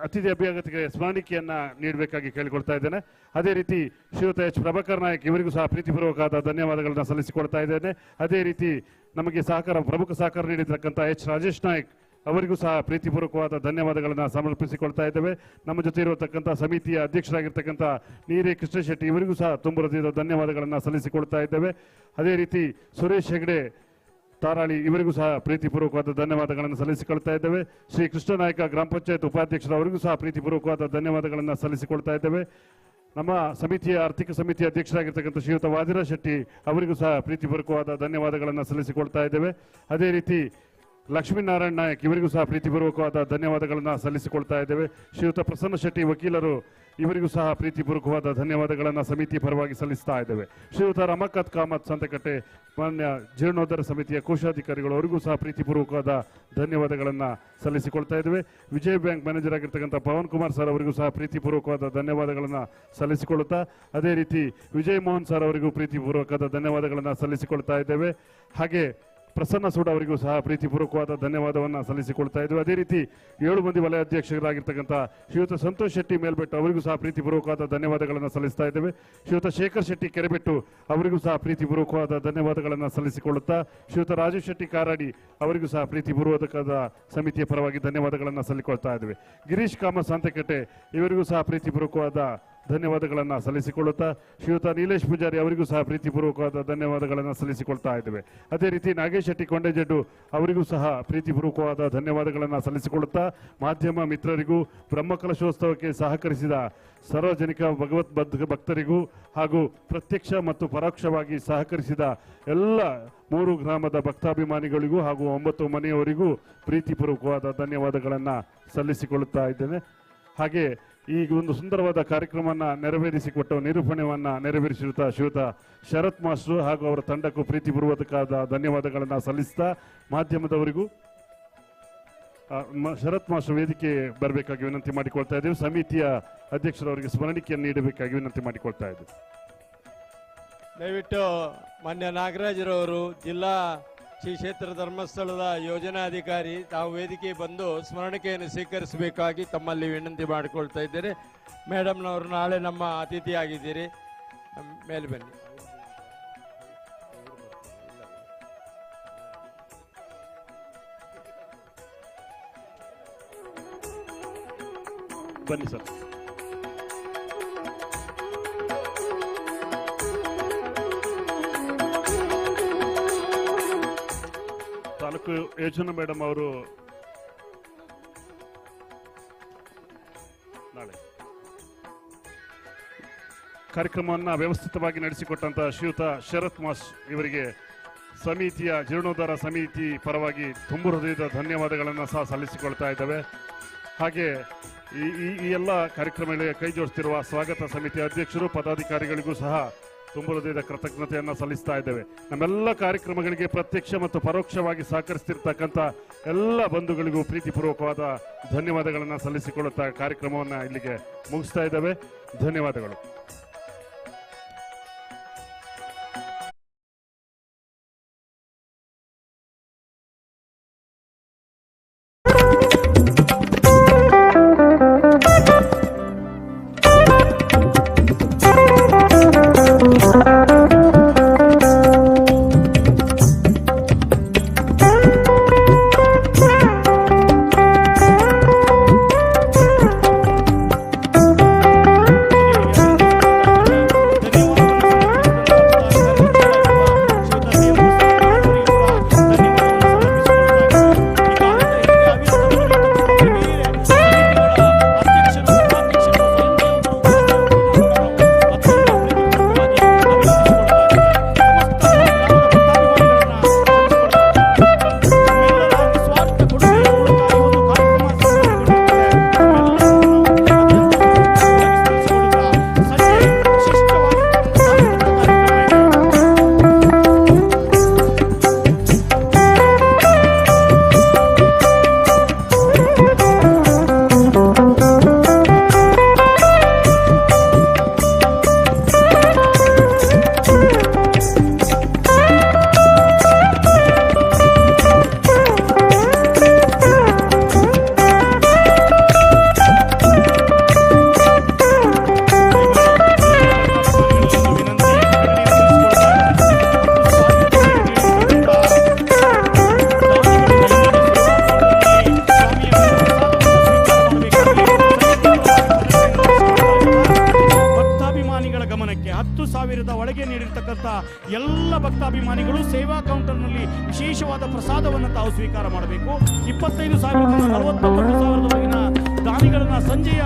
ಅತಿಥಿ ಅಭ್ಯರ್ಥಿಗೆ ಸ್ಮರಣಿಕೆಯನ್ನು ನೀಡಬೇಕಾಗಿ ಕೇಳಿಕೊಳ್ತಾ ಇದ್ದೇನೆ. ಅದೇ ರೀತಿ ಶ್ರೀಯುತ H ಪ್ರಭಾಕರ್ ನಾಯಕ್ ಇವರಿಗೂ ಸಹ ಪ್ರೀತಿಪೂರ್ವಕವಾದ ಧನ್ಯವಾದಗಳನ್ನು ಸಲ್ಲಿಸಿಕೊಳ್ತಾ ಇದ್ದೇನೆ. ಅದೇ ರೀತಿ ನಮಗೆ ಪ್ರಮುಖ ಸಹಕಾರ ನೀಡಿರ್ತಕ್ಕಂಥ H ರಾಜೇಶ್ ನಾಯಕ್ ಅವರಿಗೂ ಸಹ ಪ್ರೀತಿಪೂರ್ವಕವಾದ ಧನ್ಯವಾದಗಳನ್ನು ಸಮರ್ಪಿಸಿಕೊಳ್ತಾ ಇದ್ದೇವೆ. ನಮ್ಮ ಜೊತೆ ಇರತಕ್ಕಂಥ ಸಮಿತಿಯ ಅಧ್ಯಕ್ಷರಾಗಿರ್ತಕ್ಕಂಥ ನೀರೇ ಕೃಷ್ಣ ಶೆಟ್ಟಿ ಇವರಿಗೂ ಸಹ ತುಂಬ ಹೃದಯದ ಧನ್ಯವಾದಗಳನ್ನು ಸಲ್ಲಿಸಿಕೊಳ್ತಾ ಇದ್ದೇವೆ. ಅದೇ ರೀತಿ ಸುರೇಶ್ ಹೆಗ್ಡೆ ತಾರಾಳಿ ಇವರಿಗೂ ಸಹ ಪ್ರೀತಿಪೂರ್ವಕವಾದ ಧನ್ಯವಾದಗಳನ್ನು ಸಲ್ಲಿಸಿಕೊಳ್ತಾ ಇದ್ದೇವೆ. ಶ್ರೀ ಕೃಷ್ಣ ನಾಯಕ ಗ್ರಾಮ ಪಂಚಾಯತ್ ಉಪಾಧ್ಯಕ್ಷರವರಿಗೂ ಸಹ ಪ್ರೀತಿಪೂರ್ವಕವಾದ ಧನ್ಯವಾದಗಳನ್ನು ಸಲ್ಲಿಸಿಕೊಳ್ತಾ ಇದ್ದೇವೆ. ನಮ್ಮ ಸಮಿತಿಯ ಆರ್ಥಿಕ ಸಮಿತಿಯ ಅಧ್ಯಕ್ಷರಾಗಿರ್ತಕ್ಕಂಥ ಶ್ರೀಯುತ ವಾದಿರಾಜ್ ಶೆಟ್ಟಿ ಅವರಿಗೂ ಸಹ ಪ್ರೀತಿಪೂರ್ವಕವಾದ ಧನ್ಯವಾದಗಳನ್ನು ಸಲ್ಲಿಸಿಕೊಳ್ತಾ ಇದ್ದೇವೆ. ಅದೇ ರೀತಿ ಲಕ್ಷ್ಮೀನಾರಾಯಣ ನಾಯಕ್ ಇವರಿಗೂ ಸಹ ಪ್ರೀತಿಪೂರ್ವಕವಾದ ಧನ್ಯವಾದಗಳನ್ನು ಸಲ್ಲಿಸಿಕೊಳ್ತಾ ಇದ್ದೇವೆ. ಶ್ರೀಯುತ ಪ್ರಸನ್ನ ಶೆಟ್ಟಿ ವಕೀಲರು ಇವರಿಗೂ ಸಹ ಪ್ರೀತಿಪೂರ್ವಕವಾದ ಧನ್ಯವಾದಗಳನ್ನು ಸಮಿತಿ ಪರವಾಗಿ ಸಲ್ಲಿಸ್ತಾ ಇದ್ದೇವೆ. ಶ್ರೀಯುತ ರಮಾಕಾಂತ್ ಕಾಮತ್ ಸಂತೆಕಟ್ಟೆ ಮಾನ್ಯ ಜೀರ್ಣೋದ್ಧಾರ ಸಮಿತಿಯ ಕೋಶಾಧಿಕಾರಿಗಳು ಅವರಿಗೂ ಸಹ ಪ್ರೀತಿಪೂರ್ವಕವಾದ ಧನ್ಯವಾದಗಳನ್ನು ಸಲ್ಲಿಸಿಕೊಳ್ತಾ ಇದ್ದೇವೆ. ವಿಜಯ ಬ್ಯಾಂಕ್ ಮ್ಯಾನೇಜರ್ ಆಗಿರ್ತಕ್ಕಂಥ ಪವನ್ ಕುಮಾರ್ ಸರ್ ಅವರಿಗೂ ಸಹ ಪ್ರೀತಿಪೂರ್ವಕವಾದ ಧನ್ಯವಾದಗಳನ್ನು ಸಲ್ಲಿಸಿಕೊಳ್ಳುತ್ತಾ, ಅದೇ ರೀತಿ ವಿಜಯ್ ಮೋಹನ್ ಸರ್ ಅವರಿಗೂ ಪ್ರೀತಿಪೂರ್ವಕವಾದ ಧನ್ಯವಾದಗಳನ್ನು ಸಲ್ಲಿಸಿಕೊಳ್ತಾ ಇದ್ದೇವೆ. ಹಾಗೆ ಪ್ರಸನ್ನ ಸೂಡ ಅವರಿಗೂ ಸಹ ಪ್ರೀತಿಪೂರ್ವಕವಾದ ಧನ್ಯವಾದವನ್ನು ಸಲ್ಲಿಸಿಕೊಳ್ತಾ ಇದ್ದೇವೆ. ಅದೇ ರೀತಿ 7 ಮಂದಿ ವಲಯ ಅಧ್ಯಕ್ಷರಾಗಿರ್ತಕ್ಕಂಥ ಶ್ರೀಯುತ ಸಂತೋಷ್ ಶೆಟ್ಟಿ ಮೇಲ್ಬೆಟ್ಟು ಅವರಿಗೂ ಸಹ ಪ್ರೀತಿಪೂರ್ವಕವಾದ ಧನ್ಯವಾದಗಳನ್ನು ಸಲ್ಲಿಸ್ತಾ ಇದ್ದೇವೆ. ಶ್ರೀಯುತ ಶೇಖರ್ ಶೆಟ್ಟಿ ಕೆರೆಬೆಟ್ಟು ಅವರಿಗೂ ಸಹ ಪ್ರೀತಿಪೂರ್ವಕವಾದ ಧನ್ಯವಾದಗಳನ್ನು ಸಲ್ಲಿಸಿಕೊಳ್ಳುತ್ತಾ, ಶ್ರೀಯುತ ರಾಜು ಶೆಟ್ಟಿ ಕಾರಾಡಿ ಅವರಿಗೂ ಸಹ ಪ್ರೀತಿಪೂರ್ವಕವಾದ ಸಮಿತಿಯ ಪರವಾಗಿ ಧನ್ಯವಾದಗಳನ್ನು ಸಲ್ಲಿಕೊಳ್ತಾ ಇದ್ದೇವೆ. ಗಿರೀಶ್ ಕಾಮತ್ ಸಂತೆಕಟ್ಟೆ ಇವರಿಗೂ ಸಹ ಪ್ರೀತಿಪೂರ್ವಕವಾದ ಧನ್ಯವಾದಗಳನ್ನು ಸಲ್ಲಿಸಿಕೊಳ್ಳುತ್ತಾ ಶ್ರೀಯುತ ನೀಲೇಶ್ ಪೂಜಾರಿ ಅವರಿಗೂ ಸಹ ಪ್ರೀತಿಪೂರ್ವಕವಾದ ಧನ್ಯವಾದಗಳನ್ನು ಸಲ್ಲಿಸಿಕೊಳ್ತಾ ಇದ್ದೇವೆ. ಅದೇ ರೀತಿ ನಾಗೇಶ್ ಶೆಟ್ಟಿ ಕೊಂಡೆಜಡ್ಡು ಅವರಿಗೂ ಸಹ ಪ್ರೀತಿಪೂರ್ವಕವಾದ ಧನ್ಯವಾದಗಳನ್ನು ಸಲ್ಲಿಸಿಕೊಳ್ಳುತ್ತಾ ಮಾಧ್ಯಮ ಮಿತ್ರರಿಗೂ ಬ್ರಹ್ಮಕಲಶೋತ್ಸವಕ್ಕೆ ಸಹಕರಿಸಿದ ಸಾರ್ವಜನಿಕ ಭಕ್ತರಿಗೂ ಹಾಗೂ ಪ್ರತ್ಯಕ್ಷ ಮತ್ತು ಪರೋಕ್ಷವಾಗಿ ಸಹಕರಿಸಿದ ಎಲ್ಲ 3 ಗ್ರಾಮದ ಭಕ್ತಾಭಿಮಾನಿಗಳಿಗೂ ಹಾಗೂ 9 ಮನೆಯವರಿಗೂ ಪ್ರೀತಿಪೂರ್ವಕವಾದ ಧನ್ಯವಾದಗಳನ್ನು ಸಲ್ಲಿಸಿಕೊಳ್ಳುತ್ತಾ ಇದ್ದೇನೆ. ಹಾಗೆ ಈ ಒಂದು ಸುಂದರವಾದ ಕಾರ್ಯಕ್ರಮವನ್ನು ನೆರವೇರಿಸಿಕೊಟ್ಟು ನಿರೂಪಣೆಯನ್ನು ನೆರವೇರಿಸಿರುತ್ತಾ ಶ್ರೀಯುತ ಶರತ್ ಮಾಸ್ಟ್ರು ಹಾಗೂ ಅವರ ತಂಡಕ್ಕೂ ಪ್ರೀತಿಪೂರ್ವಕವಾದ ಧನ್ಯವಾದಗಳನ್ನು ಸಲ್ಲಿಸ್ತಾ ಮಾಧ್ಯಮದವರಿಗೂ ಶರತ್ ಮಾಸ್ಟರ್ ವೇದಿಕೆ ಬರಬೇಕಾಗಿ ವಿನಂತಿ ಮಾಡಿಕೊಳ್ತಾ ಇದ್ದೇವೆ. ಸಮಿತಿಯ ಅಧ್ಯಕ್ಷರವರಿಗೆ ಸ್ಮರಣಿಕೆಯನ್ನು ನೀಡಬೇಕಾಗಿ ವಿನಂತಿ ಮಾಡಿಕೊಳ್ತಾ ಇದ್ದೇವೆ. ದಯವಿಟ್ಟು ಮಾನ್ಯ ನಾಗರಾಜರವರು ಜಿಲ್ಲಾ ಶ್ರೀ ಕ್ಷೇತ್ರ ಧರ್ಮಸ್ಥಳದ ಯೋಜನಾಧಿಕಾರಿ ತಾವು ವೇದಿಕೆ ಬಂದು ಸ್ಮರಣಿಕೆಯನ್ನು ಸ್ವೀಕರಿಸಬೇಕಾಗಿ ತಮ್ಮಲ್ಲಿ ವಿನಂತಿ ಮಾಡಿಕೊಳ್ತಾ ಇದ್ದೇನೆ. ಮೇಡಮ್ನವರು ನಾಳೆ ನಮ್ಮ ಅತಿಥಿಯಾಗಿದ್ದೀರಿ, ಮೇಲೆ ಬನ್ನಿ. ಬನ್ನಿ ಸರ್. ತಾಲೂಕು ಯೋಜನಾ ಮೇಡಮ್ ಅವರು ನಾಳೆ ಕಾರ್ಯಕ್ರಮವನ್ನು ವ್ಯವಸ್ಥಿತವಾಗಿ ನಡೆಸಿಕೊಟ್ಟಂತಹ ಶ್ರೀಯುತ ಶರತ್ ಮಾಸ್ ಇವರಿಗೆ ಸಮಿತಿಯ ಜೀರ್ಣೋದ್ಧಾರ ಸಮಿತಿ ಪರವಾಗಿ ತುಂಬು ಹೃದಯದ ಧನ್ಯವಾದಗಳನ್ನು ಸಹ ಸಲ್ಲಿಸಿಕೊಳ್ತಾ ಇದ್ದೇವೆ. ಹಾಗೆ ಈ ಎಲ್ಲ ಕಾರ್ಯಕ್ರಮಗಳಿಗೆ ಕೈ ಜೋಡಿಸ್ತಿರುವ ಸ್ವಾಗತ ಸಮಿತಿ ಅಧ್ಯಕ್ಷರು ಪದಾಧಿಕಾರಿಗಳಿಗೂ ಸಹ ತುಂಬು ಹೃದಯದ ಕೃತಜ್ಞತೆಯನ್ನು ಸಲ್ಲಿಸ್ತಾ ಇದ್ದೇವೆ. ನಮ್ಮೆಲ್ಲ ಕಾರ್ಯಕ್ರಮಗಳಿಗೆ ಪ್ರತ್ಯಕ್ಷ ಮತ್ತು ಪರೋಕ್ಷವಾಗಿ ಸಹಕರಿಸ್ತಿರ್ತಕ್ಕಂಥ ಎಲ್ಲ ಬಂಧುಗಳಿಗೂ ಪ್ರೀತಿಪೂರ್ವಕವಾದ ಧನ್ಯವಾದಗಳನ್ನು ಸಲ್ಲಿಸಿಕೊಳ್ಳುತ್ತಾ ಕಾರ್ಯಕ್ರಮವನ್ನು ಇಲ್ಲಿಗೆ ಮುಗಿಸ್ತಾ ಇದ್ದೇವೆ. ಧನ್ಯವಾದಗಳು. ಎಲ್ಲ ಭಕ್ತಾಭಿಮಾನಿಗಳು ಸೇವಾ ಕೌಂಟರ್ನಲ್ಲಿ ವಿಶೇಷವಾದ ಪ್ರಸಾದವನ್ನು ತಾವು ಸ್ವೀಕಾರ ಮಾಡಬೇಕು. 25,000 49,000 ದಾನಿಗಳನ್ನ ಸಂಜೆಯ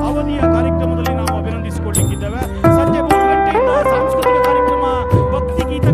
ಅವಧಿಯ ಕಾರ್ಯಕ್ರಮದಲ್ಲಿ ನಾವು ಅಭಿನಂದಿಸಿಕೊಳ್ಳಲಿಕ್ಕಿದ್ದೇವೆ. ಸಂಜೆ 3 ಗಂಟೆಯಿಂದ ಸಾಂಸ್ಕೃತಿಕ ಕಾರ್ಯಕ್ರಮ, ಭಕ್ತಿ ಗೀತ